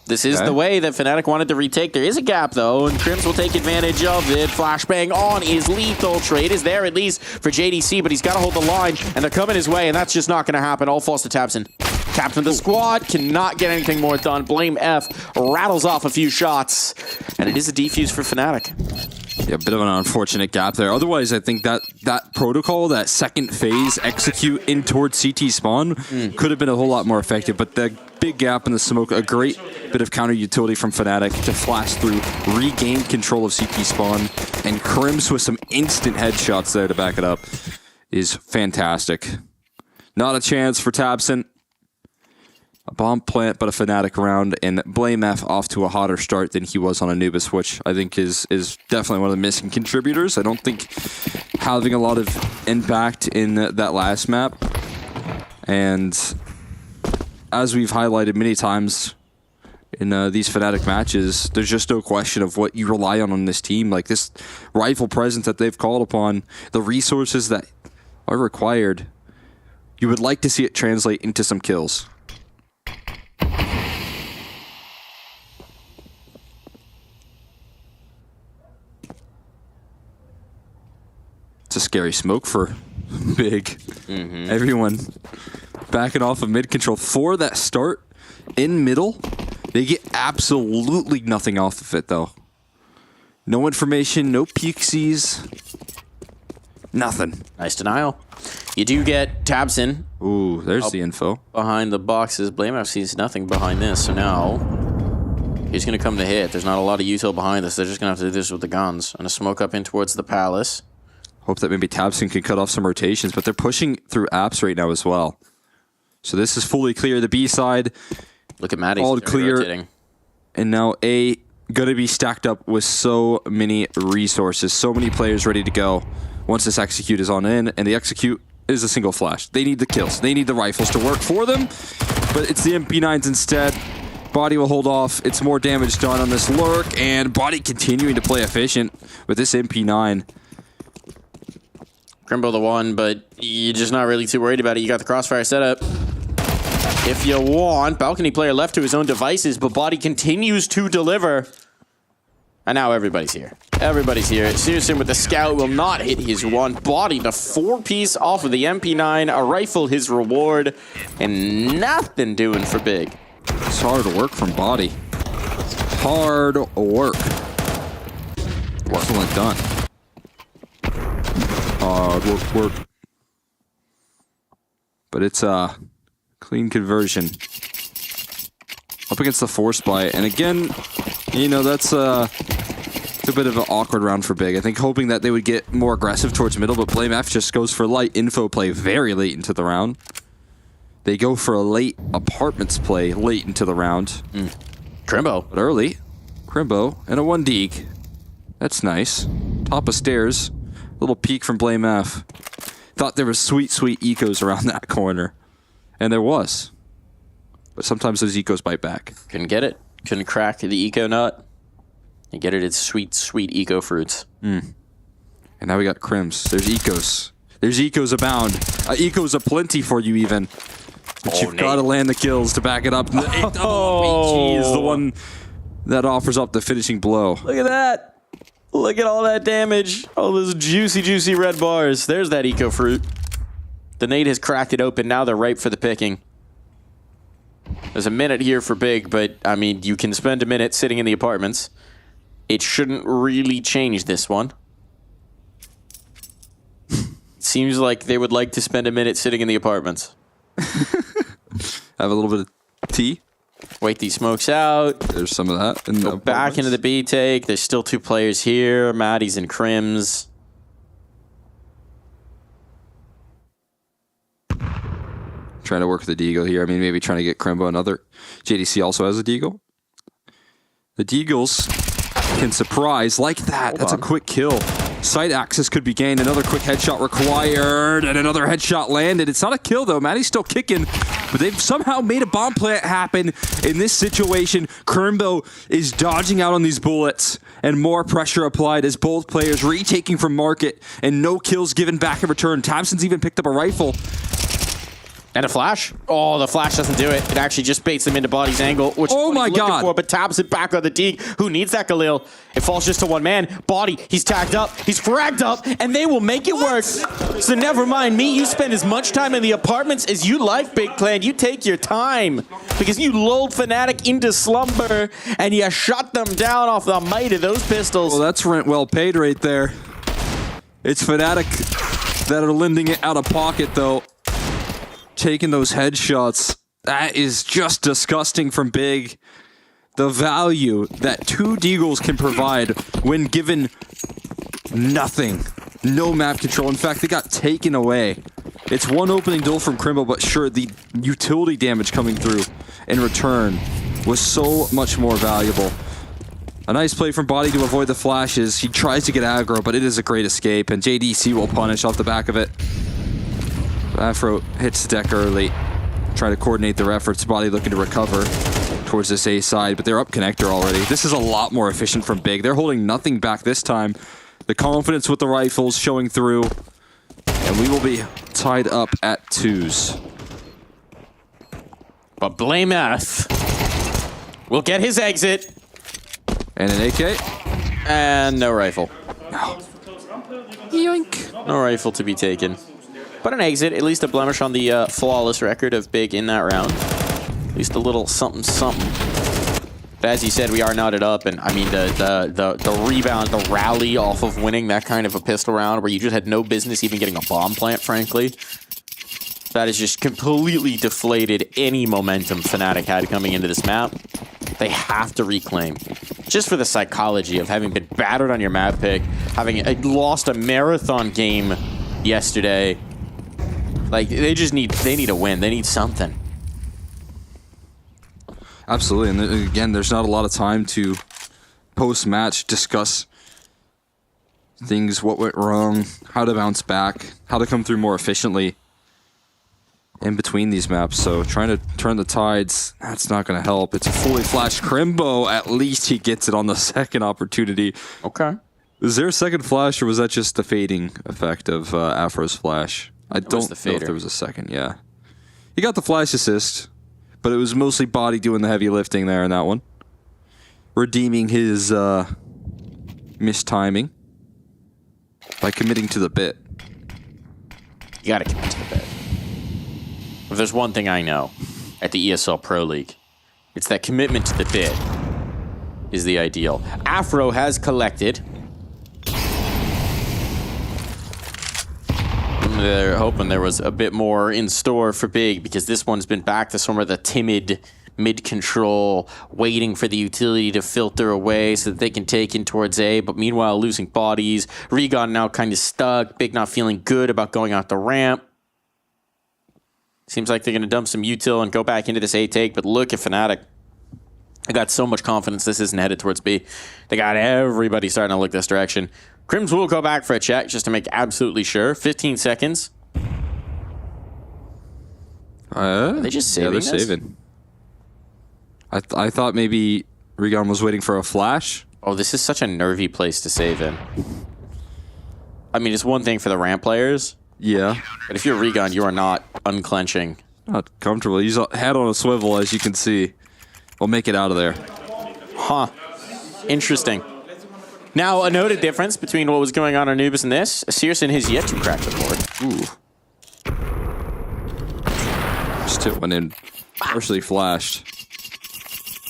This is the way that Fnatic wanted to retake. There is a gap, though, and Crims will take advantage of it. Flashbang on is lethal. Trade is there, at least, for JDC, but he's got to hold the line, and they're coming his way, and that's just not going to happen. All falls to Tabson. Captain of the squad cannot get anything more done. Blame F rattles off a few shots, and it is a defuse for Fnatic. Yeah, a bit of an unfortunate gap there. Otherwise, I think that protocol, that second phase execute in towards CT spawn could have been a whole lot more effective, but the big gap in the smoke, a great bit of counter utility from Fnatic to flash through, regain control of CT spawn, and Crims with some instant headshots there to back it up is fantastic. Not a chance for Tabson. A bomb plant, but a Fnatic round, and Blame F off to a hotter start than he was on Anubis, which I think is definitely one of the missing contributors. I don't think having a lot of impact in that last map. And as we've highlighted many times in these Fnatic matches, there's just no question of what you rely on this team. Like this rifle presence that they've called upon, the resources that are required, you would like to see it translate into some kills. It's a scary smoke for Big. Everyone backing off of mid control for that start in middle. They get absolutely nothing off of it, though. No information, no pixies, nothing. Nice denial. You do get Tabson. Ooh, there's the info. Behind the boxes. Blame F sees nothing behind this, so now he's going to come to hit. There's not a lot of util behind this. They're just going to have to do this with the guns. And a smoke up in towards the palace. Hope that maybe Tabson can cut off some rotations, but they're pushing through apps right now as well. So this is fully clear. The B side. Look at Maddie. All clear. Rotating. And now A going to be stacked up with so many resources, so many players ready to go once this execute is on in, and the execute is a single flash. They need the kills. They need the rifles to work for them, but it's the MP9s instead. Body will hold off. It's more damage done on this lurk, and Body continuing to play efficient with this MP9. Crimbo the one, but you're just not really too worried about it. You got the crossfire setup. If you want, balcony player left to his own devices, but Body continues to deliver. And now everybody's here. Everybody's here. Searson with the scout will not hit his one. Body the 4-piece off of the MP9. A rifle his reward. And nothing doing for Big. It's hard work from Body. Hard work. Excellent done. Hard work. But it's a clean conversion. Up against the force buy. And again, you know, that's a bit of an awkward round for Big. I think hoping that they would get more aggressive towards middle, but Blame F just goes for light info play very late into the round. They go for a late apartments play late into the round. Crimbo. But early. Crimbo and a 1 deeg. That's nice. Top of stairs. Little peek from Blame F. Thought there was sweet, sweet ecos around that corner. And there was. But sometimes those ecos bite back. Couldn't get it. Couldn't crack the eco nut. You get it, it's sweet, sweet eco fruits. And now we got Crims. There's ecos. There's ecos abound. Ecos aplenty for you even. But you've got to land the kills to back it up. And the HG is the one that offers up the finishing blow. Look at that. Look at all that damage. All those juicy, juicy red bars. There's that eco fruit. The nade has cracked it open. Now they're ripe for the picking. There's a minute here for Big, but, I mean, you can spend a minute sitting in the apartments. It shouldn't really change this one. Seems like they would like to spend a minute sitting in the apartments. Have a little bit of tea. Wait these smokes out. There's some of that. Go back into the B take. There's still 2 players here. Maddie's and Crims. Trying to work with the Deagle here. I mean, maybe trying to get Crimbo another. JDC also has a Deagle. The Deagles can surprise like that. That's a quick kill. Site access could be gained. Another quick headshot required. And another headshot landed. It's not a kill, though. Maddie's still kicking. but they've somehow made a bomb plant happen in this situation. Crimbo is dodging out on these bullets, and more pressure applied as both players retaking from market, and no kills given back in return. Tamsin's even picked up a rifle. And a flash? Oh, the flash doesn't do it. It actually just baits them into Body's angle, which is what he's looking for, but taps it back on the Deke. Who needs that, Khalil? It falls just to one man. Body, he's tagged up, he's fragged up, and they will make it work. So never mind me. You spend as much time in the apartments as you like, Big Clan. You take your time because you lulled Fnatic into slumber and you shut them down off the might of those pistols. Well, that's rent well paid right there. It's Fnatic that are lending it out of pocket, though. Taking those headshots, that is just disgusting from Big. The value that two Deagles can provide when given nothing. No map control. In fact, they got taken away. It's one opening duel from Crimbo, but sure, the utility damage coming through in return was so much more valuable. A nice play from Body to avoid the flashes. He tries to get aggro, but it is a great escape, and JDC will punish off the back of it. Afro hits the deck early, trying to coordinate their efforts. Body looking to recover towards this A side, but they're up connector already. This is a lot more efficient from Big. They're holding nothing back this time. The confidence with the rifles showing through, and we will be tied up at 2s. But Blame F will get his exit. And an AK. And no rifle. No. Yoink. No rifle to be taken. But an exit, at least a blemish on the flawless record of Big in that round. At least a little something, something. But as you said, we are knotted up, and I mean the rebound, the rally off of winning that kind of a pistol round where you just had no business even getting a bomb plant, frankly. That has just completely deflated any momentum Fnatic had coming into this map. They have to reclaim. Just for the psychology of having been battered on your map pick, having lost a marathon game yesterday. Like, they need a win. They need something. Absolutely. And again, there's not a lot of time to post-match discuss things, what went wrong, how to bounce back, how to come through more efficiently in between these maps. So trying to turn the tides, that's not going to help. It's a fully flashed Crimbo. At least he gets it on the second opportunity. Okay. Was there a second flash, or was that just the fading effect of Afro's flash? I don't know if there was a second, yeah. He got the flash assist, but it was mostly Body doing the heavy lifting there in that one. Redeeming his mistiming by committing to the bit. You gotta commit to the bit. If there's one thing I know at the ESL Pro League, it's that commitment to the bit is the ideal. Afro has collected. They're hoping there was a bit more in store for Big, because this one's been back to some of the timid mid-control, waiting for the utility to filter away so that they can take in towards A, but meanwhile losing bodies. Regon now kind of stuck. Big not feeling good about going out the ramp. Seems like they're going to dump some util and go back into this A take, but look at Fnatic. I got so much confidence this isn't headed towards B. They got everybody starting to look this direction. Crims will go back for a check just to make absolutely sure. 15 seconds. Are they just saving this? Yeah, they're saving. I thought maybe Regon was waiting for a flash. Oh, this is such a nervy place to save in. I mean, it's one thing for the ramp players. Yeah. But if you're Regon, you are not unclenching. Not comfortable. He's head on a swivel, as you can see. We'll make it out of there. Huh. Interesting. Now, a noted difference between what was going on Anubis and this. Searson has yet to crack the board. Ooh. Just hit one in. Partially flashed.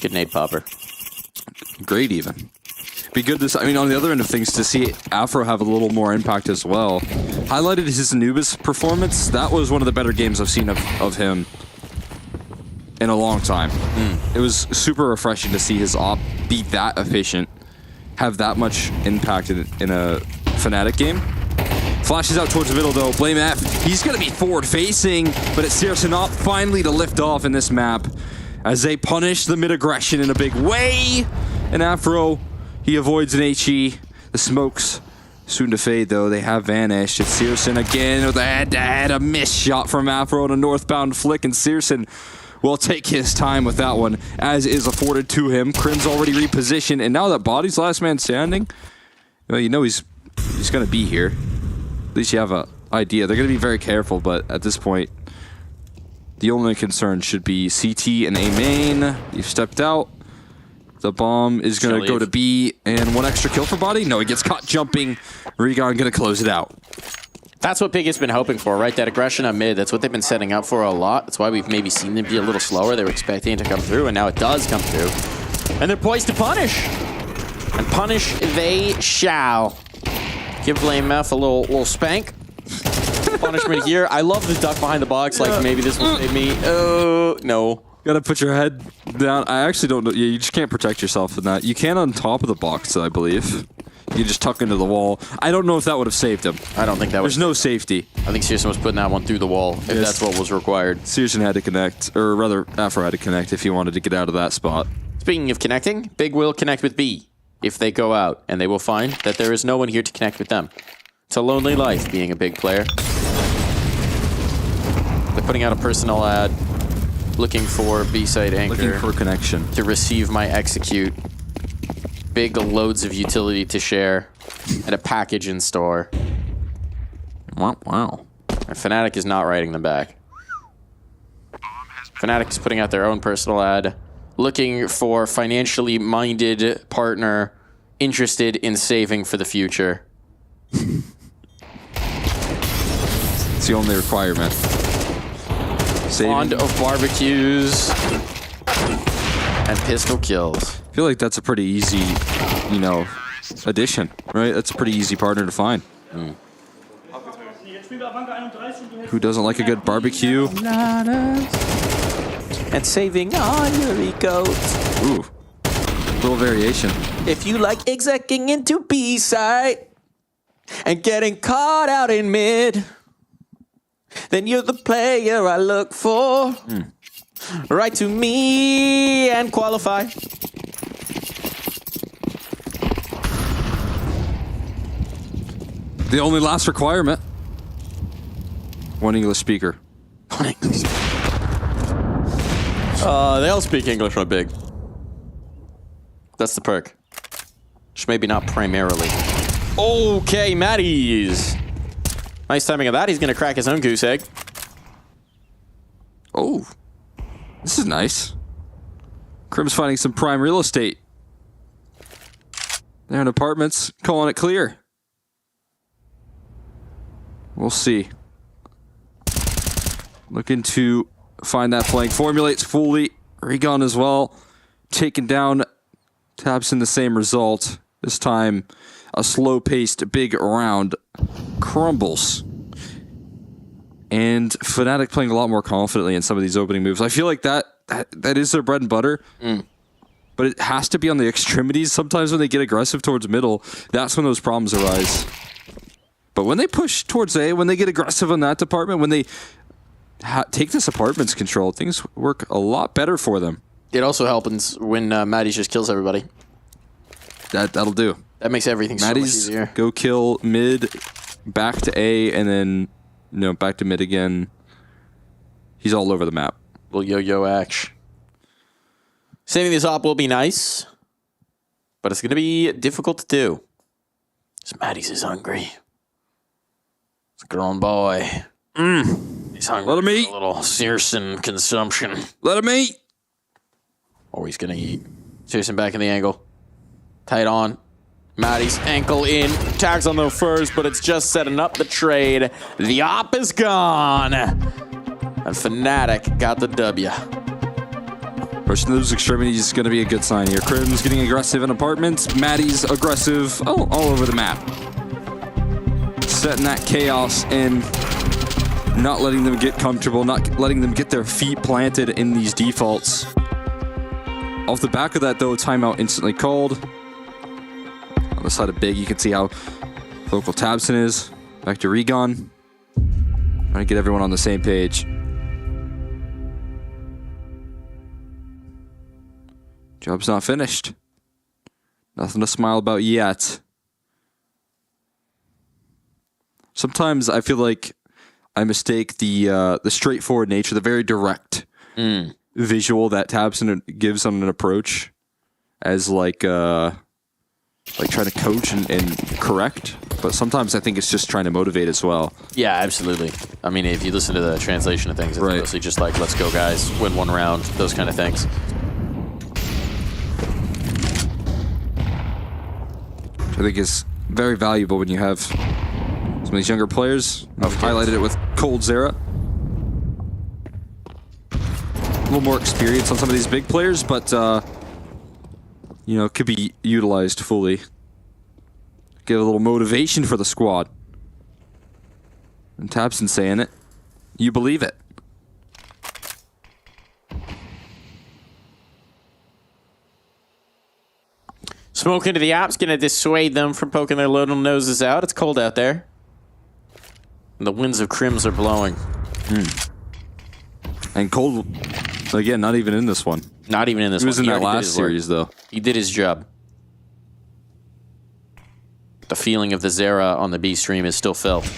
Good nade popper. Great even. Be good to, I mean, on the other end of things, to see Afro have a little more impact as well. Highlighted his Anubis performance. That was one of the better games I've seen of him in a long time. It was super refreshing to see his op be that efficient, have that much impact in a Fnatic game. Flashes out towards the middle though. Blame F. He's going to be forward facing, but it's Searson up finally to lift off in this map as they punish the mid-aggression in a big way. And Afro, he avoids an HE. The smokes Soon to fade, though. They have vanished. It's Searson again with a head-to-head, a missed shot from Afro and a northbound flick, and Searson will take his time with that one, as is afforded to him. Crim's already repositioned, and now that Body's last man standing, well, you know he's going to be here. At least you have an idea. They're going to be very careful, but at this point, the only concern should be CT and A main. You've stepped out. The bomb is going to go to B, and one extra kill for Body. No, he gets caught jumping. Regon going to close it out. That's what Pig has been hoping for, right? That aggression on mid. That's what they've been setting up for a lot. That's why we've maybe seen them be a little slower. They were expecting it to come through, and now it does come through. And they're poised to punish. And punish they shall. Give Blame F a little spank. Punishment here. I love the duck behind the box. Like, maybe this will save me. Oh, no. Gotta put your head down. I actually don't know. Yeah, you just can't protect yourself in that. You can on top of the box, I believe. You just tuck into the wall. I don't know if that would have saved him. I don't think that was. There's no safety. I think Searson was putting that one through the wall, if that's what was required. Searson had to connect, or rather, Afro had to connect if he wanted to get out of that spot. Speaking of connecting, Big will connect with B if they go out, and they will find that there is no one here to connect with them. It's a lonely life being a big player. They're putting out a personal ad. Looking for B-side anchor. Looking for connection. To receive my execute. Big loads of utility to share. And a package in store. Wow. And Fnatic is not writing them back. Fnatic is putting out their own personal ad. Looking for financially minded partner interested in saving for the future. It's the only requirement. Fond of barbecues and pistol kills. I feel like that's a pretty easy, addition, right? That's a pretty easy partner to find. Who doesn't like a good barbecue? And saving on your eco's. Ooh, little variation. If you like execing into B-side and getting caught out in mid, then you're the player I look for. Write to me and qualify. The only last requirement. One English speaker. They all speak English on Big. That's the perk. Just maybe not primarily. Okay, Matties. Nice timing of that. He's going to crack his own goose egg. Oh, this is nice. Crim's finding some prime real estate. They're in apartments, calling it clear. We'll see. Looking to find that flank. Formulates fully. Regon as well. Taken down. Taps in the same result. This time, a slow-paced big round crumbles. And Fnatic playing a lot more confidently in some of these opening moves. I feel like that is their bread and butter. But it has to be on the extremities. Sometimes when they get aggressive towards middle, that's when those problems arise. But when they push towards A, when they get aggressive on that department, when they take this apartment's control, things work a lot better for them. It also helps when Matties just kills everybody. That'll do. That makes everything so much easier. Go kill mid, back to A, and then back to mid again. He's all over the map. Little yo-yo action. Saving this op will be nice, but it's going to be difficult to do. So Matties is hungry. It's a grown boy. He's hungry. Let him eat. A little Searson consumption. Let him eat. Oh, he's going to eat. Searson back in the angle. Tight on. Matty's ankle in. Tags on the first, but it's just setting up the trade. The op is gone. And Fnatic got the W. Pushing those extremities is going to be a good sign here. Crim's getting aggressive in apartments. Matty's aggressive all over the map. Setting that chaos in. Not letting them get comfortable. Not letting them get their feet planted in these defaults. Off the back of that, though, timeout instantly called. On the side of Big, you can see how local Tabson is. Back to Regon. Trying to get everyone on the same page. Job's not finished. Nothing to smile about yet. Sometimes I feel like I mistake the straightforward nature, the very direct visual that Tabson gives on an approach as like trying to coach and correct. But sometimes I think it's just trying to motivate as well. Yeah, absolutely. I mean, if you listen to the translation of things, it's mostly just like, let's go, guys, win one round, those kind of things. Which I think is very valuable when you have some of these younger players. I've highlighted it with Cold Zera. A little more experience on some of these big players, but could be utilized fully. Give a little motivation for the squad. And Tabson saying it. You believe it. Smoke into the app's going to dissuade them from poking their little noses out. It's cold out there. And the winds of Crims are blowing. And cold, again, not even in this one. Not even in this one. He was in that last series, though. He did his job. The feeling of the Zera on the B stream is still felt.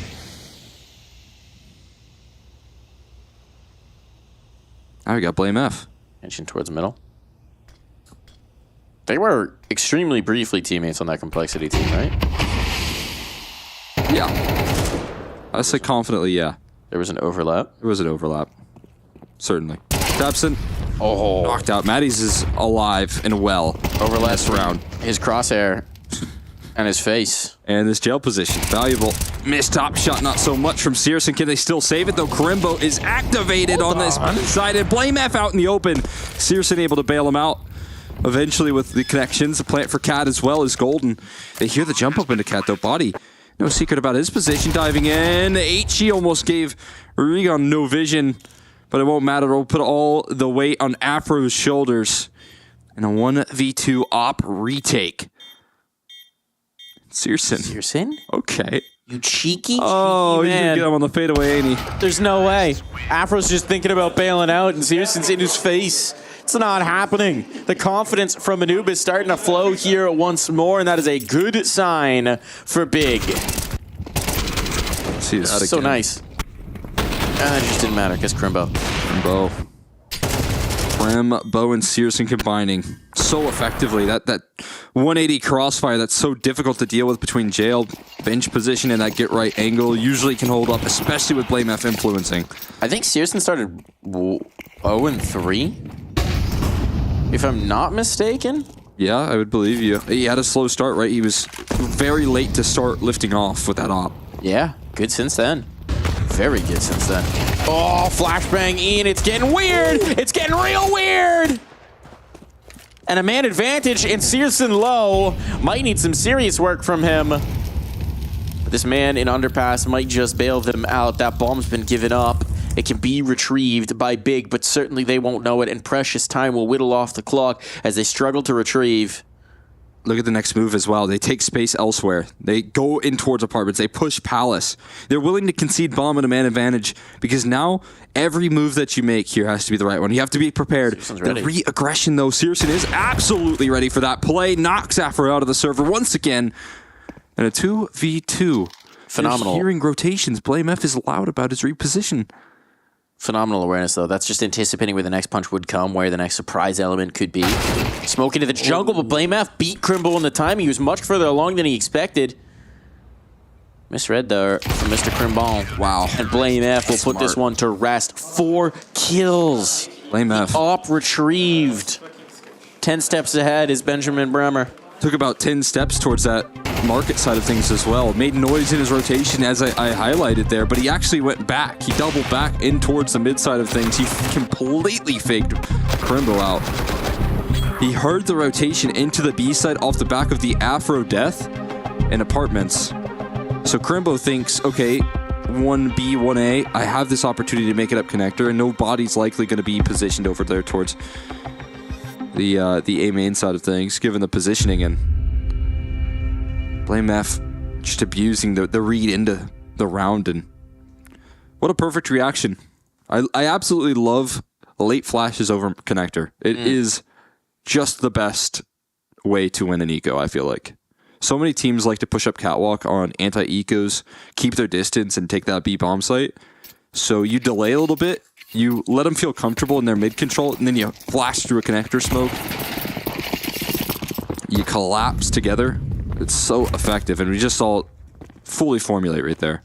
Now we got Blame F. Tension towards middle. They were extremely briefly teammates on that Complexity team, right? Yeah. I say confidently, yeah. There was an overlap? There was an overlap. Certainly. Tabson. Oh. Knocked out. Maddie's is alive and well. Overlap this round. His crosshair and his face. And this jail position. Valuable. Missed top shot, not so much from Searson. Can they still save it, though? Karimbo is activated on this side. And Blame F out in the open. Searson able to bail him out. Eventually with the connections. The plant for Cat as well as Golden. They hear the jump up into Cat, though. Body. No secret about his position. Diving in. H almost gave Regon no vision. But it won't matter. We'll put all the weight on Afro's shoulders. And a 1v2 op retake. Searson. Okay. You cheeky Oh, he's man. going to get him on the fadeaway, ain't he? There's no way. Afro's just thinking about bailing out, and Searson's in his face. It's not happening. The confidence from Anubis is starting to flow here once more, and that is a good sign for Big. See that again. So nice. It just didn't matter because Crimbo, and Searson combining so effectively. That 180 crossfire that's so difficult to deal with between jail, bench position, and that get right angle usually can hold up, especially with Blame F influencing. I think Searson started 0-3, if I'm not mistaken. Yeah, I would believe you. He had a slow start, right? He was very late to start lifting off with that op. Yeah, good since then. Very good since then. Oh, flashbang Ian, it's getting weird. It's getting real weird. And a man advantage in Searson low. Might need some serious work from him. But this man in underpass might just bail them out. That bomb's been given up. It can be retrieved by Big, but certainly they won't know it, and precious time will whittle off the clock as they struggle to retrieve. Look at the next move as well. They take space elsewhere. They go in towards apartments. They push Palace. They're willing to concede bomb and a man advantage because now every move that you make here has to be the right one. You have to be prepared. The re-aggression, though, Searson is absolutely ready for that play. Knocks Afro out of the server once again. And a 2v2. Phenomenal. You're hearing rotations. Blame F is loud about his reposition. Phenomenal awareness, though. That's just anticipating where the next punch would come, where the next surprise element could be. Smoke into the jungle, but Blame F beat Crimble in the time. He was much further along than he expected. Misread there from Mr. Crimbon. Wow. And Blame F will put this one to rest. 4 kills. Blame F. Op retrieved. 10 steps ahead is Benjamin Bremer. Took about 10 steps towards that market side of things as well. Made noise in his rotation as I highlighted there, but he actually went back. He doubled back in towards the mid side of things. He completely faked Crimbo out. He heard the rotation into the B side off the back of the Afro death and apartments. So Crimbo thinks, okay, 1B, 1A, I have this opportunity to make it up connector, and no body's likely going to be positioned over there towards the A main side of things, given the positioning, and Blame F just abusing the read into the round. And what a perfect reaction. I absolutely love late flashes over connector. It is just the best way to win an eco, I feel like. So many teams like to push up catwalk on anti-ecos, keep their distance, and take that B bomb site. So you delay a little bit, you let them feel comfortable in their mid control, and then you flash through a connector smoke. You collapse together. It's so effective, and we just saw it fully formulate right there.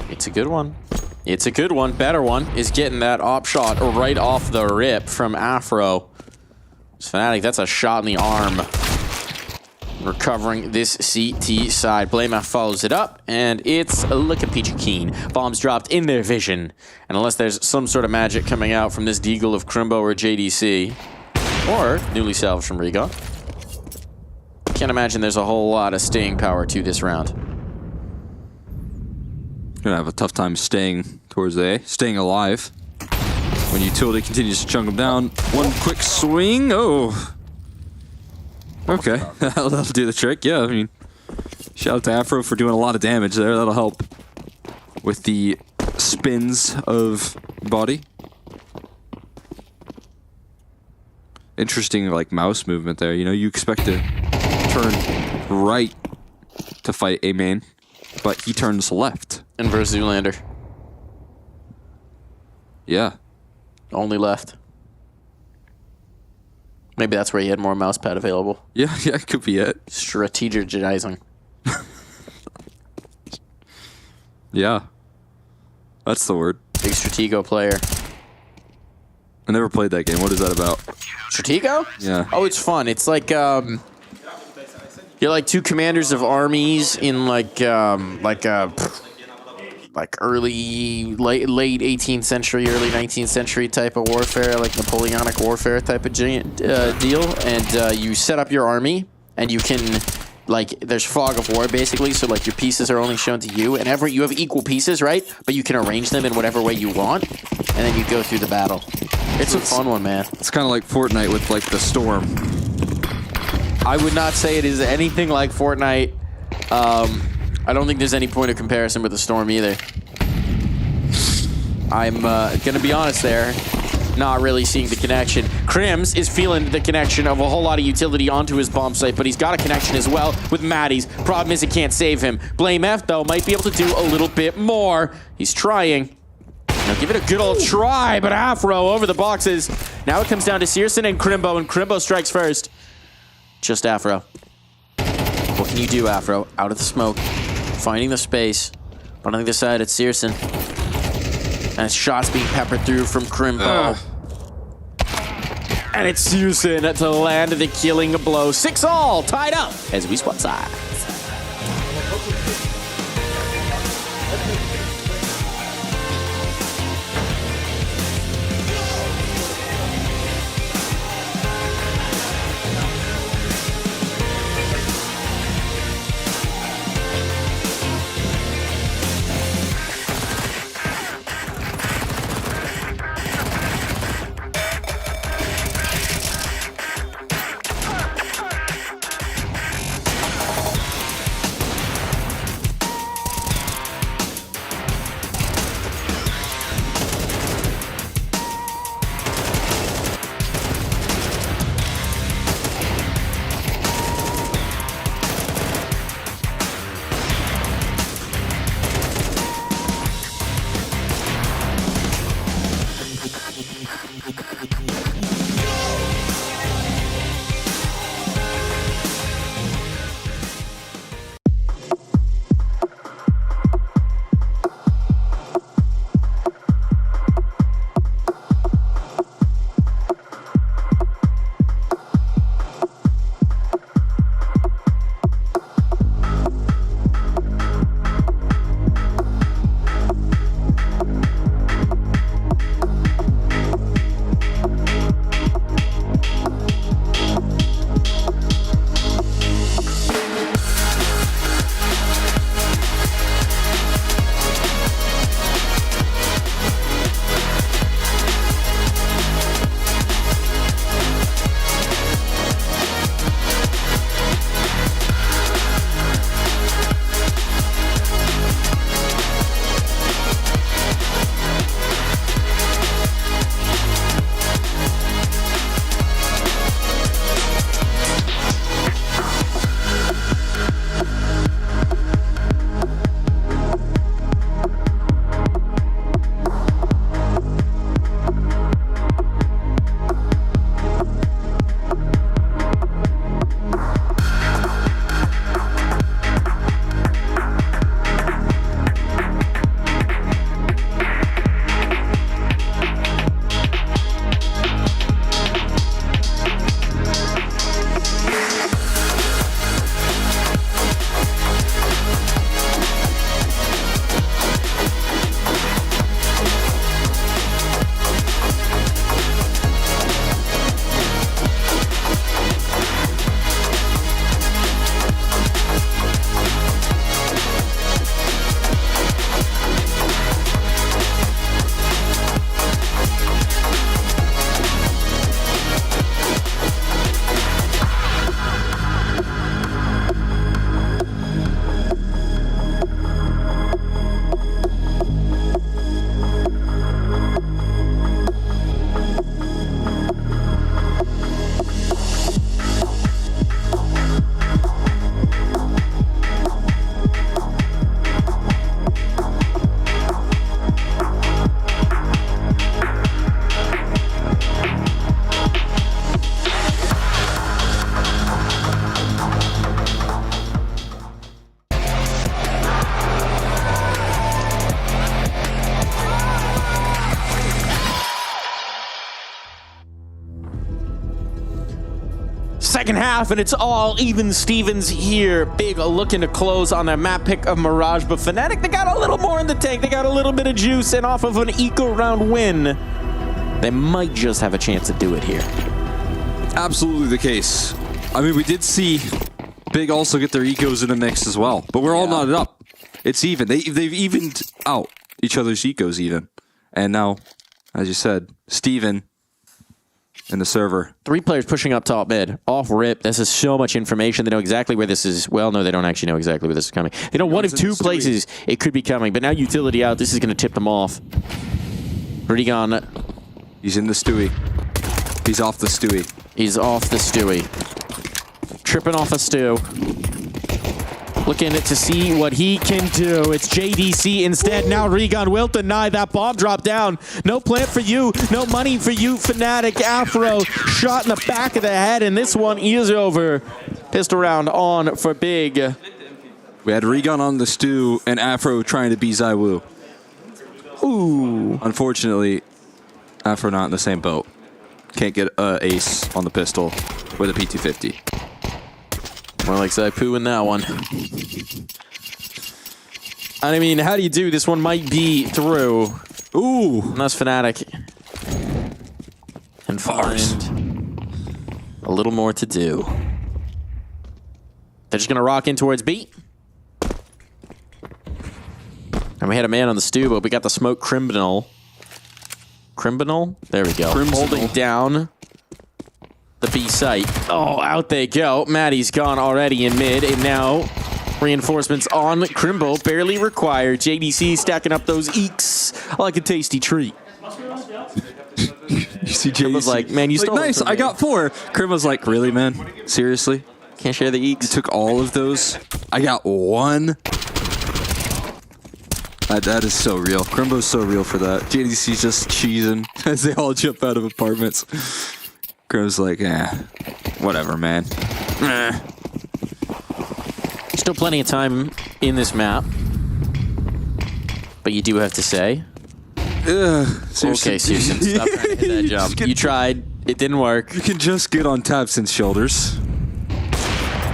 It's a good one. It's a good one. Better one is getting that op shot right off the rip from Afro. Fnatic, that's a shot in the arm. Recovering this CT side. Blamef follows it up, and it's looking peachy keen. Bombs dropped in their vision. And unless there's some sort of magic coming out from this Deagle of Crimbo or JDC, or newly salvaged from Riga, can't imagine there's a whole lot of staying power to this round. Gonna have a tough time staying towards A, staying alive. When utility continues to chunk them down. One quick swing. Oh. Okay, that'll do the trick. Yeah, I mean, shout out to Afro for doing a lot of damage there. That'll help with the spins of body. Interesting, like, mouse movement there. You know, you expect to turn right to fight A main, but he turns left. Inverse Zoolander. Yeah. Only left. Maybe that's where he had more mouse pad available. Yeah, it could be it. Strategizing. Yeah. That's the word. Big Stratego player. I never played that game. What is that about? Stratego? Yeah. Oh, it's fun. It's like, you're like two commanders of armies in like early, late 18th century, early 19th century type of warfare, like Napoleonic warfare type of deal. And you set up your army, and you can, like, there's fog of war basically. So like your pieces are only shown to you, and you have equal pieces, right? But you can arrange them in whatever way you want, and then you go through the battle. It's a fun one, man. It's kind of like Fortnite with like the storm. I would not say it is anything like Fortnite. I don't think there's any point of comparison with the Storm either. I'm going to be honest there. Not really seeing the connection. Crims is feeling the connection of a whole lot of utility onto his bomb site, but he's got a connection as well with Maddie's. Problem is it can't save him. Blamef, though, might be able to do a little bit more. He's trying. Now give it a good old try, but Afro over the boxes. Now it comes down to Searson and Crimbo strikes first. Just Afro. What can you do, Afro? Out of the smoke. Finding the space. On the other side, it's Searson. And his shots being peppered through from Crimbo. And it's Searson to land the killing blow. 6-all, tied up as we swap sides. second half, and it's all even Stevens here. Big looking to close on their map pick of Mirage, but Fnatic, they got a little more in the tank. They got a little bit of juice, and off of an eco round win, they might just have a chance to do it here. Absolutely the case. I mean, we did see Big also get their ecos in the mix as well, but we're all knotted up. It's even. They've evened out each other's ecos even. And now, as you said, Steven in the server. 3 players pushing up top mid. Off rip. This is so much information. They know exactly where this is. Well, no, they don't actually know exactly where this is coming. They know one of 2 places it could be coming, but now utility out. This is going to tip them off. Regan. He's in the Stewie. He's off the Stewie. He's off the Stewie. Tripping off a stew. Looking to see what he can do. It's JDC instead. Now Regan will deny that bomb drop down. No plant for you. No money for you, Fnatic. Afro shot in the back of the head, and this one is over. Pistol round on for Big. We had Regan on the stew and Afro trying to be Zywoo. Ooh. Unfortunately, Afro not in the same boat. Can't get an ace on the pistol with a P250. More like Zaipu in that one. I mean, how do you do? This one might be through. Ooh. And that's Fnatic. And find a little more to do. They're just going to rock in towards B. And we had a man on the stew, but we got the smoke criminal. Criminal? There we go. Holding down the B site. Oh, out they go. Maddie's gone already in mid, and now reinforcements on Crimble, barely required. JDC stacking up those eeks like a tasty treat. You see JDC was like, man, you stole nice, I got 4. Krim was like, really, man? Seriously? Can't share the eeks? You took all of those? I got 1. That is so real. Crimbo's so real for that. JDC's just cheesing as they all jump out of apartments. Grim's like, whatever, man. Still plenty of time in this map. But you do have to say. Okay, Searson, stop trying to hit that jump. You tried. It didn't work. You can just get on Tabson's shoulders.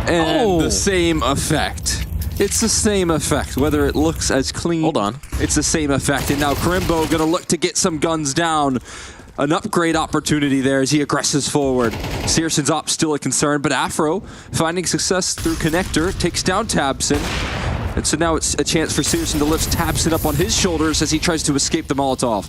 And the same effect. It's the same effect, whether it looks as clean. Hold on. It's the same effect. And now Crimbo gonna look to get some guns down. An upgrade opportunity there as he aggresses forward. Searson's op still a concern, but Afro finding success through connector takes down Tabson. And so now it's a chance for Searson to lift Tabson up on his shoulders as he tries to escape the Molotov.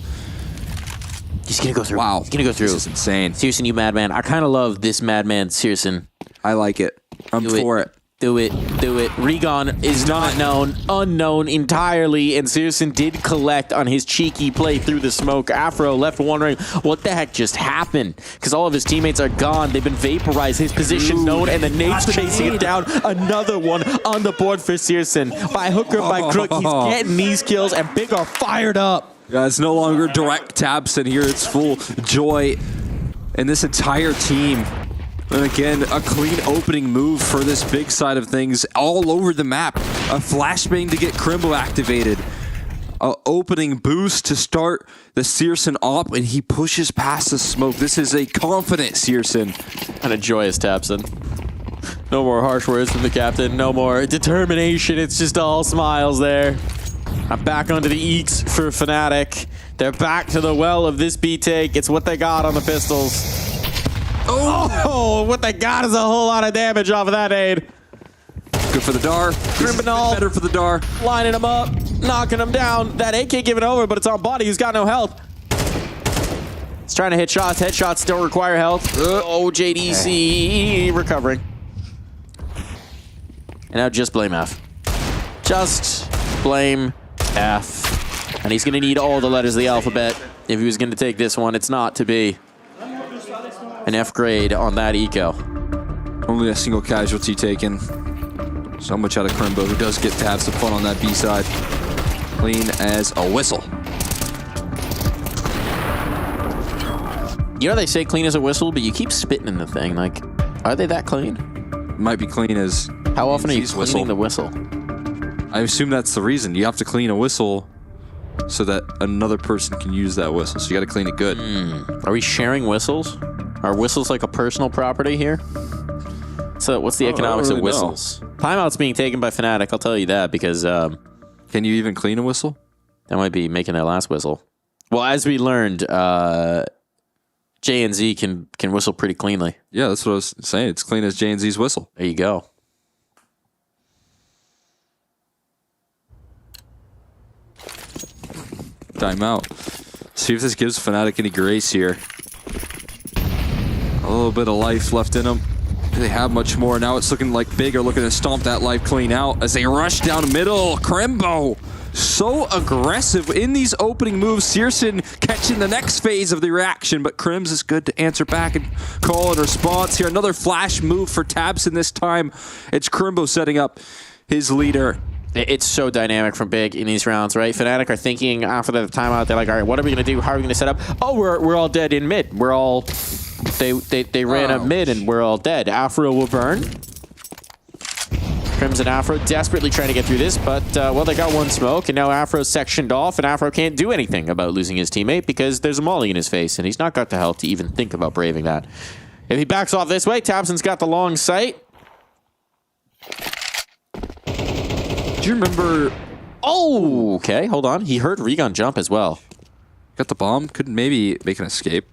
He's gonna go through. Wow. He's gonna go through. This is insane. Searson, you madman. I kind of love this madman, Searson. I like it. I'm for it. Do it. Do it. Regan is not known. Unknown entirely. And Searson did collect on his cheeky play through the smoke. Afro left wondering what the heck just happened. Because all of his teammates are gone. They've been vaporized. His position known. And the nade's chasing it down. Another one on the board for Searson. By hook or by crook, he's getting these kills. And Big are fired up. Yeah, it's no longer direct Tabson here. It's full joy. And this entire team. And again, a clean opening move for this Big side of things all over the map. A flashbang to get Crimbo activated. A opening boost to start the Searson op, and he pushes past the smoke. This is a confident Searson. And a joyous Tabson. No more harsh words from the captain. No more determination. It's just all smiles there. I'm back onto the eeks for Fnatic. They're back to the well of this B take. It's what they got on the pistols. Oh, what they got is a whole lot of damage off of that aid. Good for the Dar. Criminal. Better for the Dar. Lining him up, knocking him down. That AK giving over, but it's on body. He's got no health. He's trying to hit shots. Headshots still require health. Oh, JDC recovering. And now just blame F. Just blame F. And he's going to need all the letters of the alphabet if he was going to take this one. It's not to be. An F grade on that eco. Only a single casualty taken. So much out of Crimbo, who does get to have some fun on that B side. Clean as a whistle. You know they say clean as a whistle, but you keep spitting in the thing. Like, are they that clean? Might be clean as... How often are you cleaning the whistle? I assume that's the reason. You have to clean a whistle so that another person can use that whistle. So you got to clean it good. Are we sharing whistles? Are whistles like a personal property here? So what's the economics of really know. whistles? Timeout's being taken by Fnatic, I'll tell you that, because... can you even clean a whistle? That might be making their last whistle. Well, as we learned, J and Z can whistle pretty cleanly. Yeah, that's what I was saying. It's clean as J and Z's whistle. There you go. Timeout. See if this gives Fnatic any grace here. A little bit of life left in them. Do they have much more? Now it's looking like Big are looking to stomp that life clean out as they rush down the middle. Krembo, so aggressive in these opening moves. Searson catching the next phase of the reaction, but Krims is good to answer back and call in response here. Another flash move for Tabson this time. It's Krembo setting up his leader. It's so dynamic from Big in these rounds, right? Fnatic are thinking after the timeout, they're like, all right, what are we going to do? How are we going to set up? Oh, we're all dead in mid. We're all... They ran up mid and we're all dead. Afro will burn. Krims and Afro desperately trying to get through this, but, well, they got one smoke, and now Afro's sectioned off, and Afro can't do anything about losing his teammate because there's a molly in his face, and he's not got the health to even think about braving that. If he backs off this way, Tabson's got the long sight. Do you remember... Oh, okay, hold on. He heard Regon jump as well. Got the bomb, could maybe make an escape.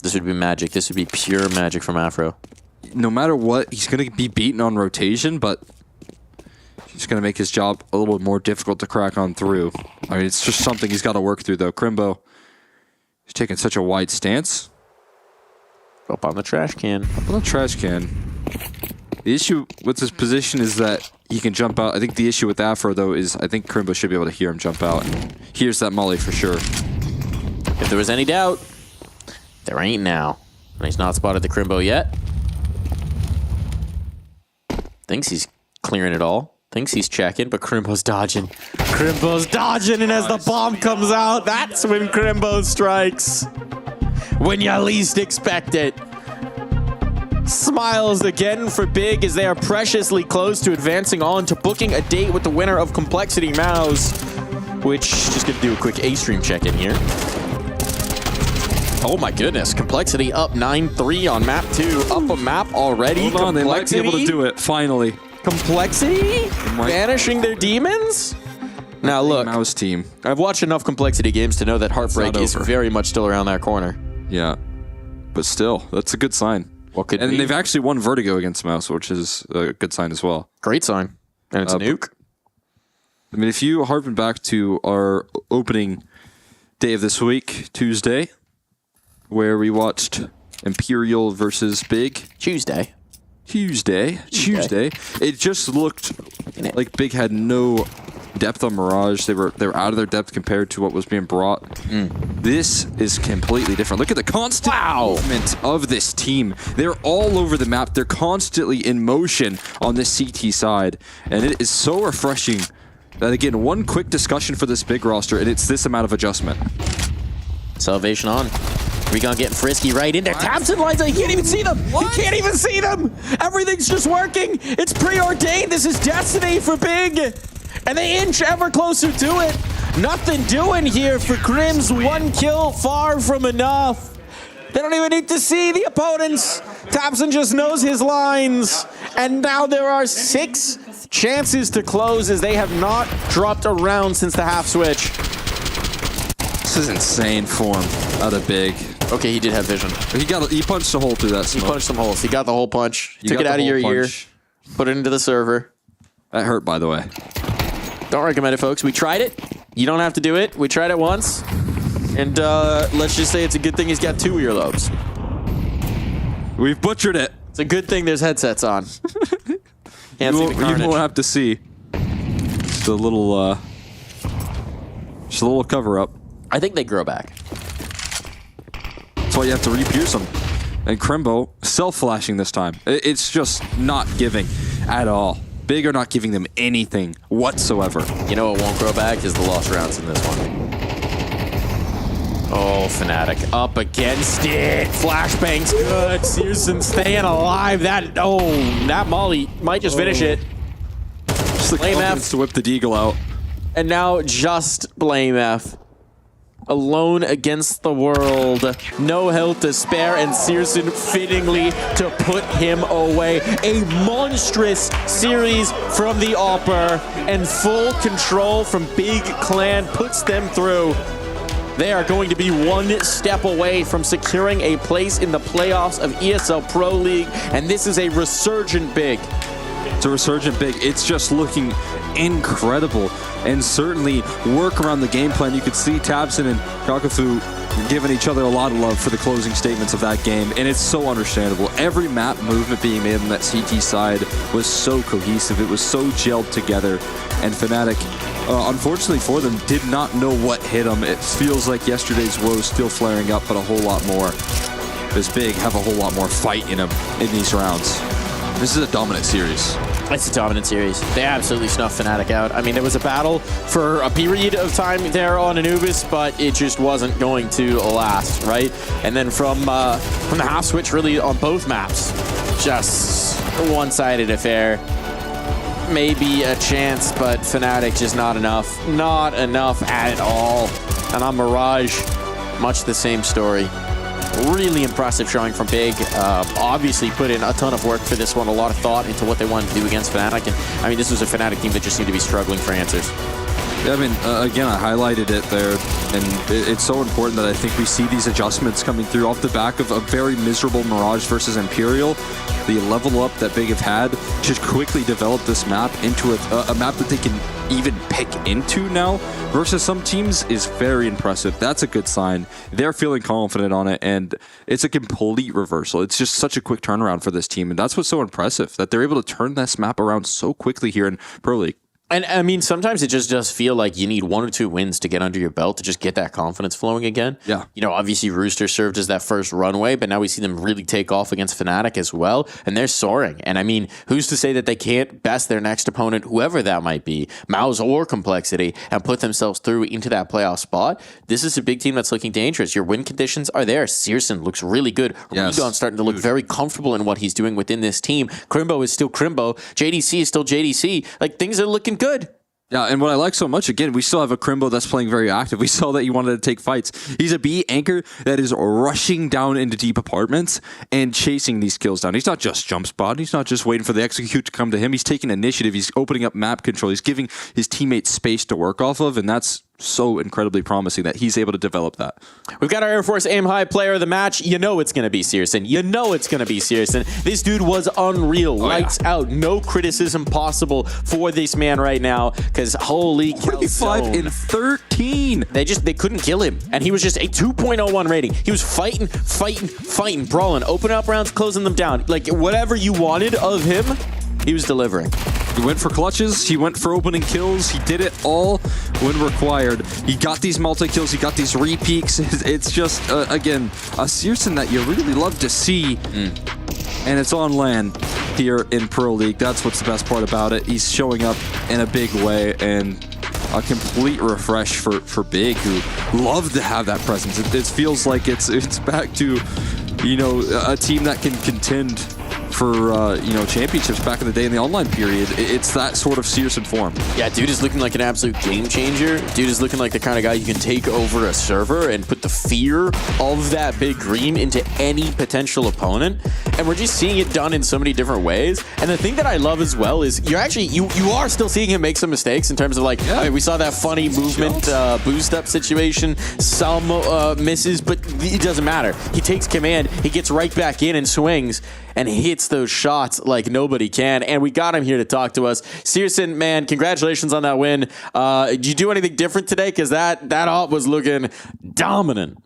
This would be magic. This would be pure magic from Afro. No matter what, he's going to be beaten on rotation, but he's going to make his job a little bit more difficult to crack on through. I mean, it's just something he's got to work through, though. Krembo is taking such a wide stance. Up on the trash can. Up on the trash can. The issue with his position is that he can jump out. I think the issue with Afro, though, is I think Krembo should be able to hear him jump out. Here's that molly for sure. If there was any doubt, there ain't now. And he's not spotted the Krembo yet. Thinks he's clearing it all. Thinks he's checking, but Krembo's dodging. Krembo's dodging, and as the bomb comes out, that's when Krembo strikes. When you least expect it. Smiles again for Big as they are preciously close to advancing on to booking a date with the winner of Complexity Mouse, which just gonna do a quick A-stream check-in here. Oh my goodness, Complexity up 9-3 on map 2. Up a map already. Hold on, they might be able to do it, finally. Complexity? Banishing their demons? Now look, Mouse team. I've watched enough Complexity games to know that Heartbreak is very much still around that corner. Yeah, but still, that's a good sign. What could and be? they've actually won Vertigo against Mouse, which is a good sign as well. Great sign. And it's a nuke. I mean, if you harken back to our opening day of this week, Tuesday, where we watched Imperial versus Big. Tuesday. It just looked like Big had no depth on Mirage. They were out of their depth compared to what was being brought. This is completely different. Look at the constant movement of this team. They're all over the map. They're constantly in motion on this CT side. And it is so refreshing that, again, one quick discussion for this Big roster, and it's this amount of adjustment. Salvation on. Regon getting frisky right in there. Tabson lines up. He can't even see them. He can't even see them. Everything's just working. It's preordained. This is destiny for Big. And they inch ever closer to it. Nothing doing here for Krims. One kill, far from enough. They don't even need to see the opponents. Tabson just knows his lines. And now there are 6 chances to close as they have not dropped a round since the half switch. This is insane form out of Big. Okay, he did have vision. He punched a hole through that smoke. He punched some holes. He got the whole punch. Took it out of your ear. Put it into the server. That hurt, by the way. Don't recommend it, folks. We tried it. You don't have to do it. We tried it once. And let's just say it's a good thing he's got 2 earlobes. We've butchered it. It's a good thing there's headsets on. You won't have to see. Just a little cover up. I think they grow back. That's why you have to re-pierce them. And Krembo self-flashing this time. It's just not giving at all. Big are not giving them anything whatsoever. You know what won't grow back is the lost rounds in this one. Oh, Fnatic up against it. Flashbang's good. Searson staying alive. That molly might just finish it. Just the confidence to whip the Deagle out. And now just Blame F. alone against the world. No health to spare, and Searson fittingly to put him away. A monstrous series from the Opper, and full control from Big Clan puts them through. They are going to be one step away from securing a place in the playoffs of ESL Pro League, and this is a resurgent Big. It's a resurgent Big. It's just looking incredible, and certainly work around the game plan. You could see Tabson and Kakafu giving each other a lot of love for the closing statements of that game, and it's so understandable. Every map movement being made on that CT side was so cohesive. It was so gelled together, and Fnatic, unfortunately for them, did not know what hit them. It feels like yesterday's woes still flaring up, but a whole lot more. This Big have a whole lot more fight in them in these rounds. This is a dominant series. It's a dominant series. They absolutely snuffed Fnatic out. I mean, there was a battle for a period of time there on Anubis, but it just wasn't going to last, right? And then from the half switch, really on both maps, just a one-sided affair. Maybe a chance, but Fnatic just not enough. Not enough at all. And on Mirage, much the same story. Really impressive showing from Big. Obviously put in a ton of work for this one, a lot of thought into what they wanted to do against Fnatic. And I mean, this was a Fnatic team that just seemed to be struggling for answers. Yeah, I mean, again, I highlighted it there, and it's so important that I think we see these adjustments coming through off the back of a very miserable Mirage versus Imperial. The level up that Big have had, just quickly develop this map into a map that they can even pick into now versus some teams is very impressive. That's a good sign. They're feeling confident on it, and it's a complete reversal. It's just such a quick turnaround for this team, and that's what's so impressive, that they're able to turn this map around so quickly here in Pro League. And I mean, sometimes it just does feel like you need 1 or 2 wins to get under your belt to just get that confidence flowing again. Yeah. You know, obviously Rooster served as that first runway, but now we see them really take off against Fnatic as well, and they're soaring. And I mean, who's to say that they can't best their next opponent, whoever that might be, Mouse or Complexity, and put themselves through into that playoff spot? This is a big team that's looking dangerous. Your win conditions are there. Searson looks really good. Yes. Redon's starting to look very comfortable in what he's doing within this team. Crimbo is still Crimbo. JDC is still JDC. Like, things are looking good. Yeah, and what I like so much, again, we still have a Crimbo that's playing very active. We saw that he wanted to take fights. He's a B anchor that is rushing down into deep apartments and chasing these kills down. He's not just jump spot. He's not just waiting for the execute to come to him. He's taking initiative. He's opening up map control. He's giving his teammates space to work off of, and that's so incredibly promising that he's able to develop that. We've got our Air Force Aim High player of the match. You know it's going to be Searson. You know it's going to be Searson. This dude was unreal. Lights out. No criticism possible for this man right now, because holy 25 in 13. They couldn't kill him. And he was just a 2.01 rating. He was fighting, brawling, opening up rounds, closing them down. Like, whatever you wanted of him, he was delivering. He went for clutches, he went for opening kills, he did it all when required. He got these multi-kills, he got these repeaks. It's just, again, a Searson that you really love to see. And it's on land here in Pro League. That's what's the best part about it. He's showing up in a big way, and a complete refresh for Big, who love to have that presence. It feels like it's back to, you know, a team that can contend for championships back in the day in the online period. It's that sort of Searson form. Yeah, dude is looking like an absolute game changer. Dude is looking like the kind of guy you can take over a server and put the fear of that big green into any potential opponent. And we're just seeing it done in so many different ways. And the thing that I love as well is you are still seeing him make some mistakes in terms of, like, I mean, we saw that funny movement boost up situation, some misses, but it doesn't matter. He takes command, he gets right back in and swings and hits those shots like nobody can. And we got him here to talk to us. Searson, man, congratulations on that win. Did you do anything different today? Because that op was looking dominant.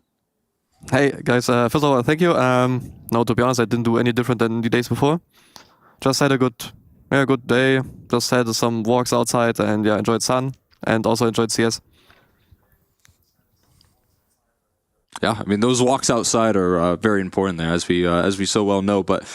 Hey, guys. First of all, thank you. No, to be honest, I didn't do any different than the days before. Just had a good day. Just had some walks outside and enjoyed sun and also enjoyed CS. Yeah, I mean, those walks outside are very important there, as we so well know. But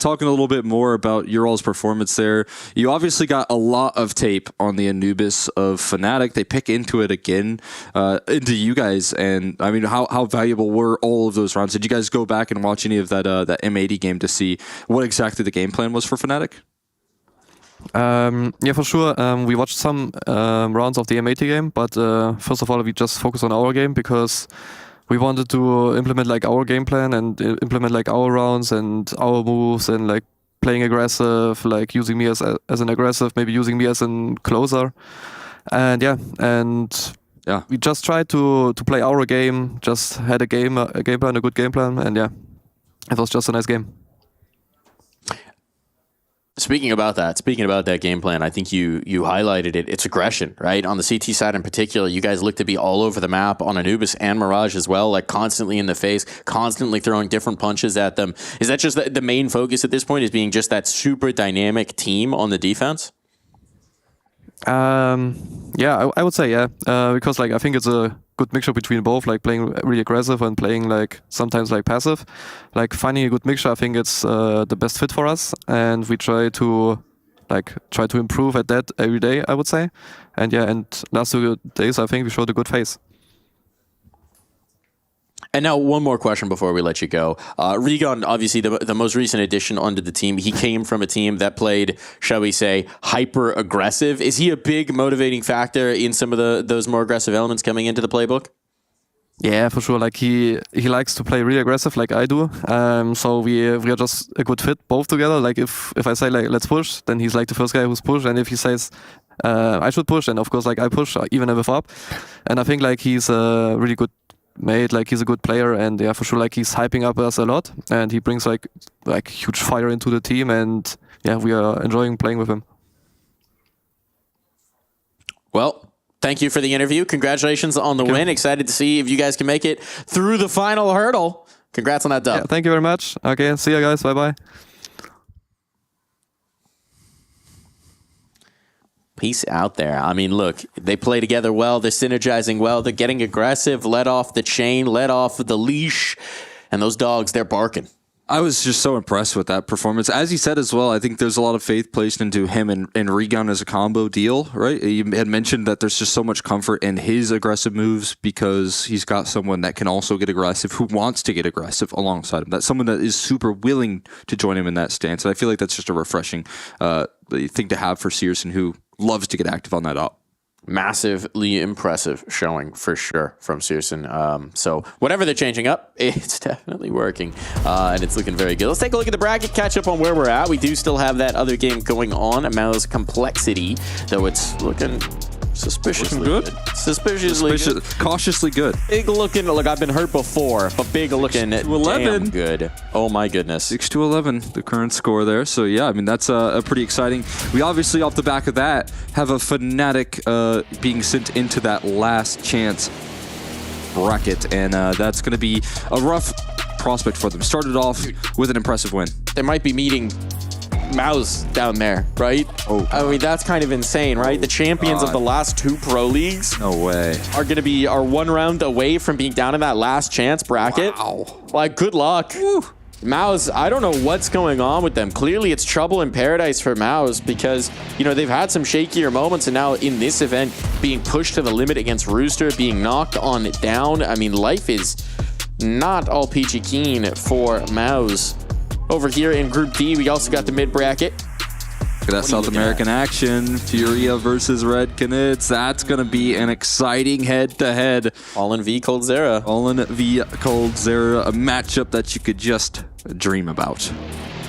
talking a little bit more about your all's performance there, you obviously got a lot of tape on the Anubis of Fnatic. They pick into it again, into you guys. And I mean, how valuable were all of those rounds? Did you guys go back and watch any of that M80 game to see what exactly the game plan was for Fnatic? Yeah, for sure. We watched some rounds of the M80 game, but first of all, we just focused on our game because we wanted to implement like our game plan and implement like our rounds and our moves and like playing aggressive, like using me as an aggressive, maybe using me as a closer. And yeah, we just tried to play our game, just had a game plan, a good game plan, and yeah, it was just a nice game. Speaking about that game plan, I think you highlighted it. It's aggression, right? On the CT side in particular, you guys look to be all over the map on Anubis and Mirage as well, like constantly in the face, constantly throwing different punches at them. Is that just the main focus at this point, is being just that super dynamic team on the defense? Yeah, I would say yeah, because like I think it's a good mixture between both, like playing really aggressive and playing like sometimes like passive. Like finding a good mixture, I think it's the best fit for us, and we try to improve at that every day, I would say. And yeah, and last 2 days I think we showed a good face. And now one more question before we let you go. Regan, obviously the most recent addition onto the team, he came from a team that played, shall we say, hyper aggressive. Is he a big motivating factor in some of those more aggressive elements coming into the playbook? Yeah, for sure. Like he likes to play really aggressive, like I do. So we are just a good fit both together. Like if I say like let's push, then he's like the first guy who's push, and if he says I should push, then of course like I push even if up. And I think like he's a really good mate, like he's a good player, and yeah, for sure like he's hyping up us a lot, and he brings like huge fire into the team, and yeah, we are enjoying playing with him. Well, thank you for the interview. Congratulations on the win. Excited to see if you guys can make it through the final hurdle. Congrats on that dub. Yeah, thank you very much. Okay, see you guys. Bye bye. Peace out there. I mean, look, they play together well. They're synergizing well. They're getting aggressive, let off the chain, let off the leash. And those dogs, they're barking. I was just so impressed with that performance. As you said as well, I think there's a lot of faith placed into him and Regan as a combo deal, right? You had mentioned that there's just so much comfort in his aggressive moves because he's got someone that can also get aggressive, who wants to get aggressive alongside him. That's someone that is super willing to join him in that stance. And I feel like that's just a refreshing thing to have for Searson, who loves to get active on that up. Massively impressive showing for sure from Searson. So whatever they're changing up, it's definitely working. And it's looking very good. Let's take a look at the bracket, catch up on where we're at. We do still have that other game going on, Mouse Complexity, though it's looking suspiciously good. Suspiciously good. Cautiously good. Big looking. Look, I've been hurt before, but big looking. 6-11. Damn good. Oh my goodness. 6-11, the current score there. So yeah, I mean, that's a pretty exciting. We obviously, off the back of that, have a Fnatic being sent into that last chance bracket, and that's going to be a rough prospect for them. Started off with an impressive win. They might be meeting Mouse down there, right? Oh, I mean, that's kind of insane, right? The champions of the last 2 pro leagues no way are going to be 1 round away from being down in that last chance bracket. Wow. Like, good luck. Woo. Mouse, I don't know what's going on with them. Clearly, it's trouble in paradise for Mouse because, you know, they've had some shakier moments, and now in this event, being pushed to the limit against Rooster, being knocked on down. I mean, life is not all peachy keen for Mouse. Over here in Group D, we also got the mid-bracket. Look at that South American action. Furia versus Red Knits. That's going to be an exciting head-to-head. All-in v Coldzera. All-in v Coldzera, a matchup that you could just dream about.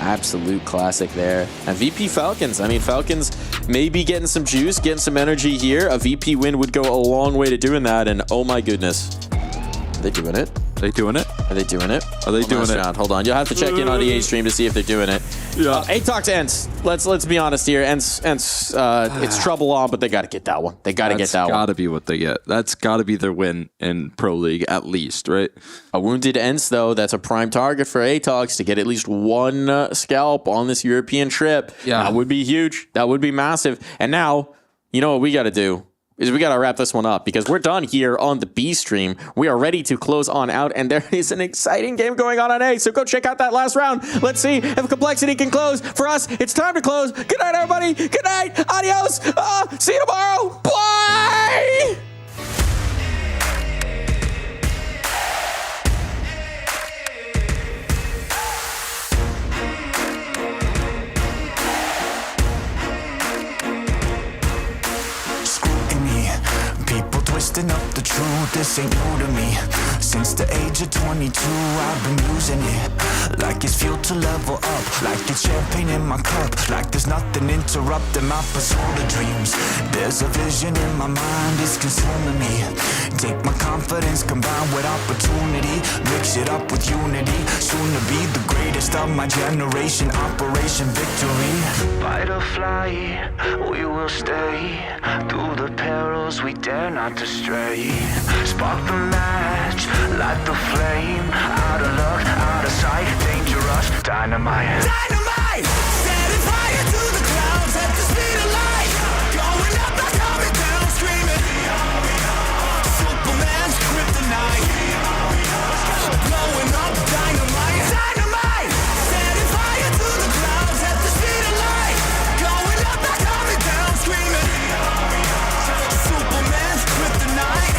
Absolute classic there. And VP Falcons. I mean, Falcons may be getting some juice, getting some energy here. A VP win would go a long way to doing that, and oh my goodness. Are they doing it? Are they doing it? Are they doing it? Are they doing it? Hold on. You'll have to check in on EA stream to see if they're doing it. Yeah. Atox Ents. Let's be honest here. Ents it's trouble on, but they got to get that one. They got to get that one. That's got to be what they get. That's got to be their win in Pro League at least, right? A wounded Ents, though, that's a prime target for Atox to get at least 1 scalp on this European trip. Yeah. That would be huge. That would be massive. And now, you know what we got to do? Is we got to wrap this one up because we're done here on the B stream. We are ready to close on out, and there is an exciting game going on A. So go check out that last round. Let's see if Complexity can close. For us, it's time to close. Good night, everybody. Good night. Adios. See you tomorrow. Bye. this ain't new to me. Since the age of 22, I've been using it like it's fuel to level up, like it's champagne in my cup, like there's nothing interrupting my pursuit of dreams. There's a vision in my mind, it's consuming me. Take my confidence combined with opportunity, mix it up with unity, soon to be the greatest of my generation. Operation Victory. Fight or flight, we will stay through the perils we dare not to stray. Spark the match, light the flame. Out of luck, out of sight, dangerous, dynamite. Dynamite! Setting fire to the clouds at the speed of light. Going up, not coming down, screaming. Superman's kryptonite. Blowing up, dynamite. Dynamite! Setting fire to the clouds at the speed of light. Going up, not coming down, screaming. Superman's kryptonite.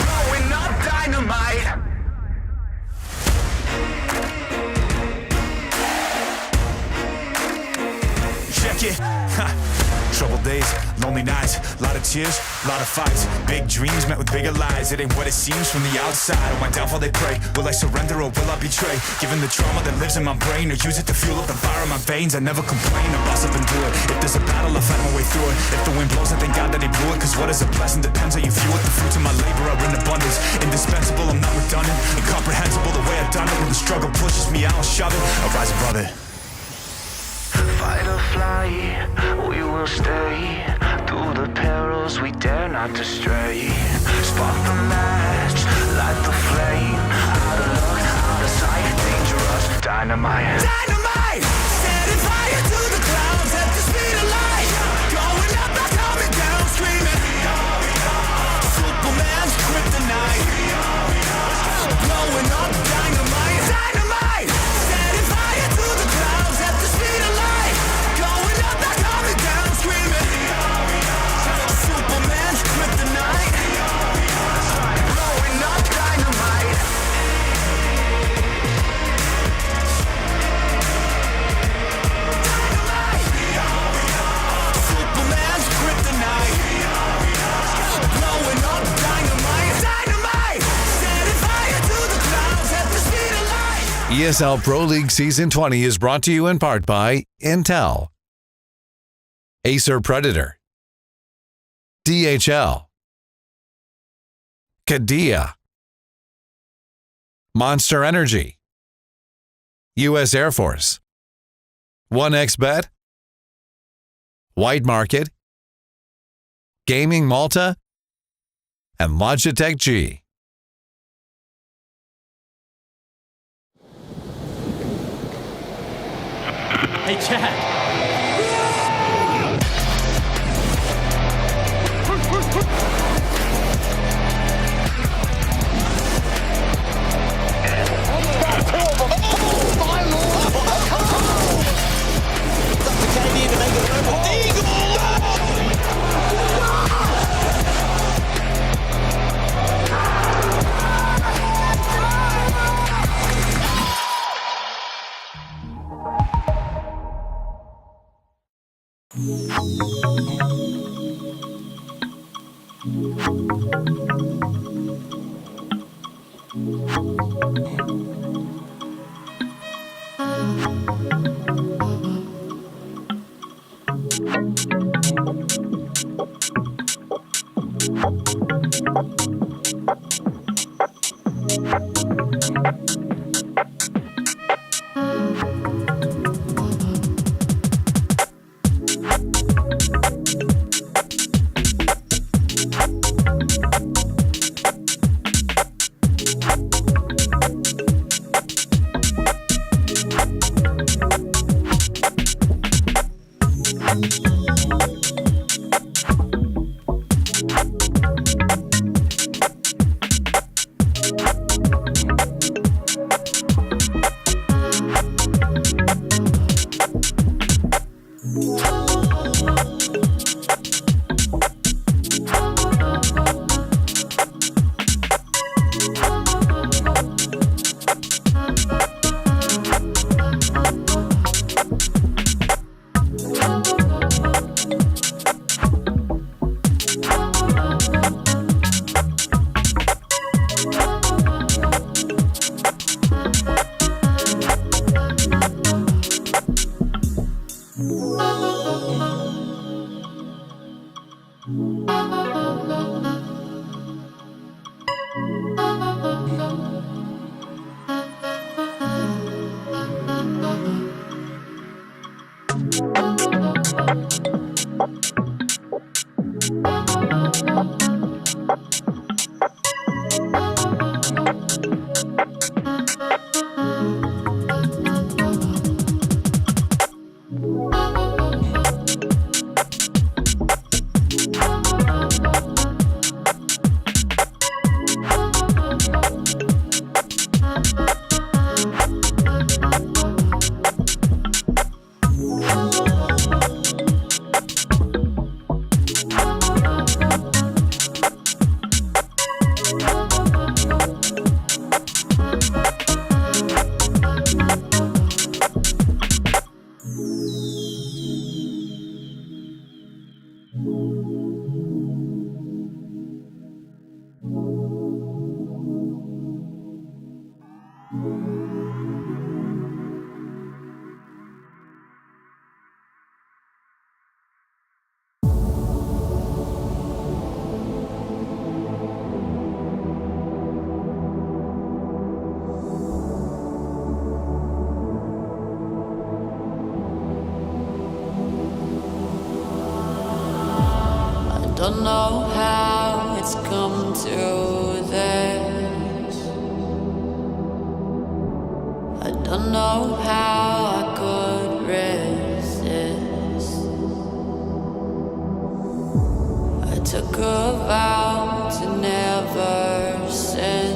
Blowing up, dynamite. Check it. Troubled days, lonely nights, lot of tears, lot of fights. Big dreams met with bigger lies. It ain't what it seems from the outside. On my downfall they pray. Will I surrender or will I betray? Given the trauma that lives in my brain, or use it to fuel up the fire in my veins. I never complain, I boss up and do it. If there's a battle, I fight my way through it. If the wind blows, I thank God that he blew it. Cause what is a blessing depends how you view it. The fruits of my labor are in abundance. Indispensable, I'm not redundant. Incomprehensible the way I've done it. When the struggle pushes me, I'll shove it. I'll rise above it. Fight or flight, we will stay through the perils we dare not to stray. Spark the match, light the flame. Out of luck, out of sight, dangerous, dynamite. Dynamite! Setting fire to the clouds at the speed of light. Going up, not coming down, screaming. Superman's kryptonite. Blowing up, dynamite. Dynamite! Setting fire to the clouds at the speed of light. Going up, not coming down, screaming. Superman's kryptonite. Blowing up, dynamite. Superman's kryptonite. Blowing up, dynamite. Dynamite. Setting fire to the clouds at the speed of light. ESL Pro League Season 20 is brought to you in part by Intel, Acer Predator, DHL, Qiddiya, Monster Energy, U.S. Air Force, 1xBet, White Market, Gaming Malta, and Logitech G. Hey, Chad. know how it's come to this. I don't know how I could resist. I took a vow to never sin,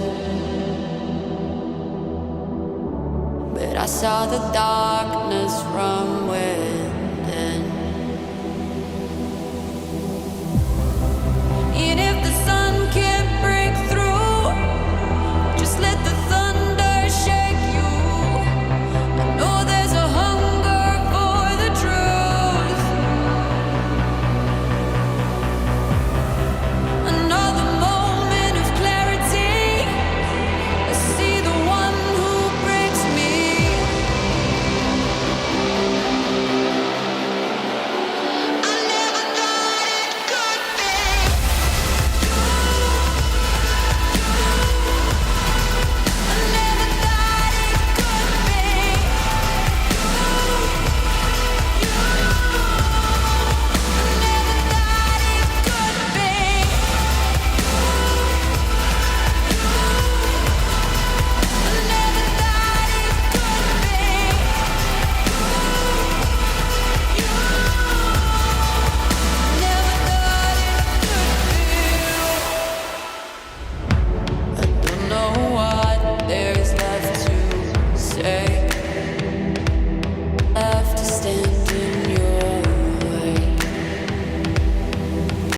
but I saw the darkness from within.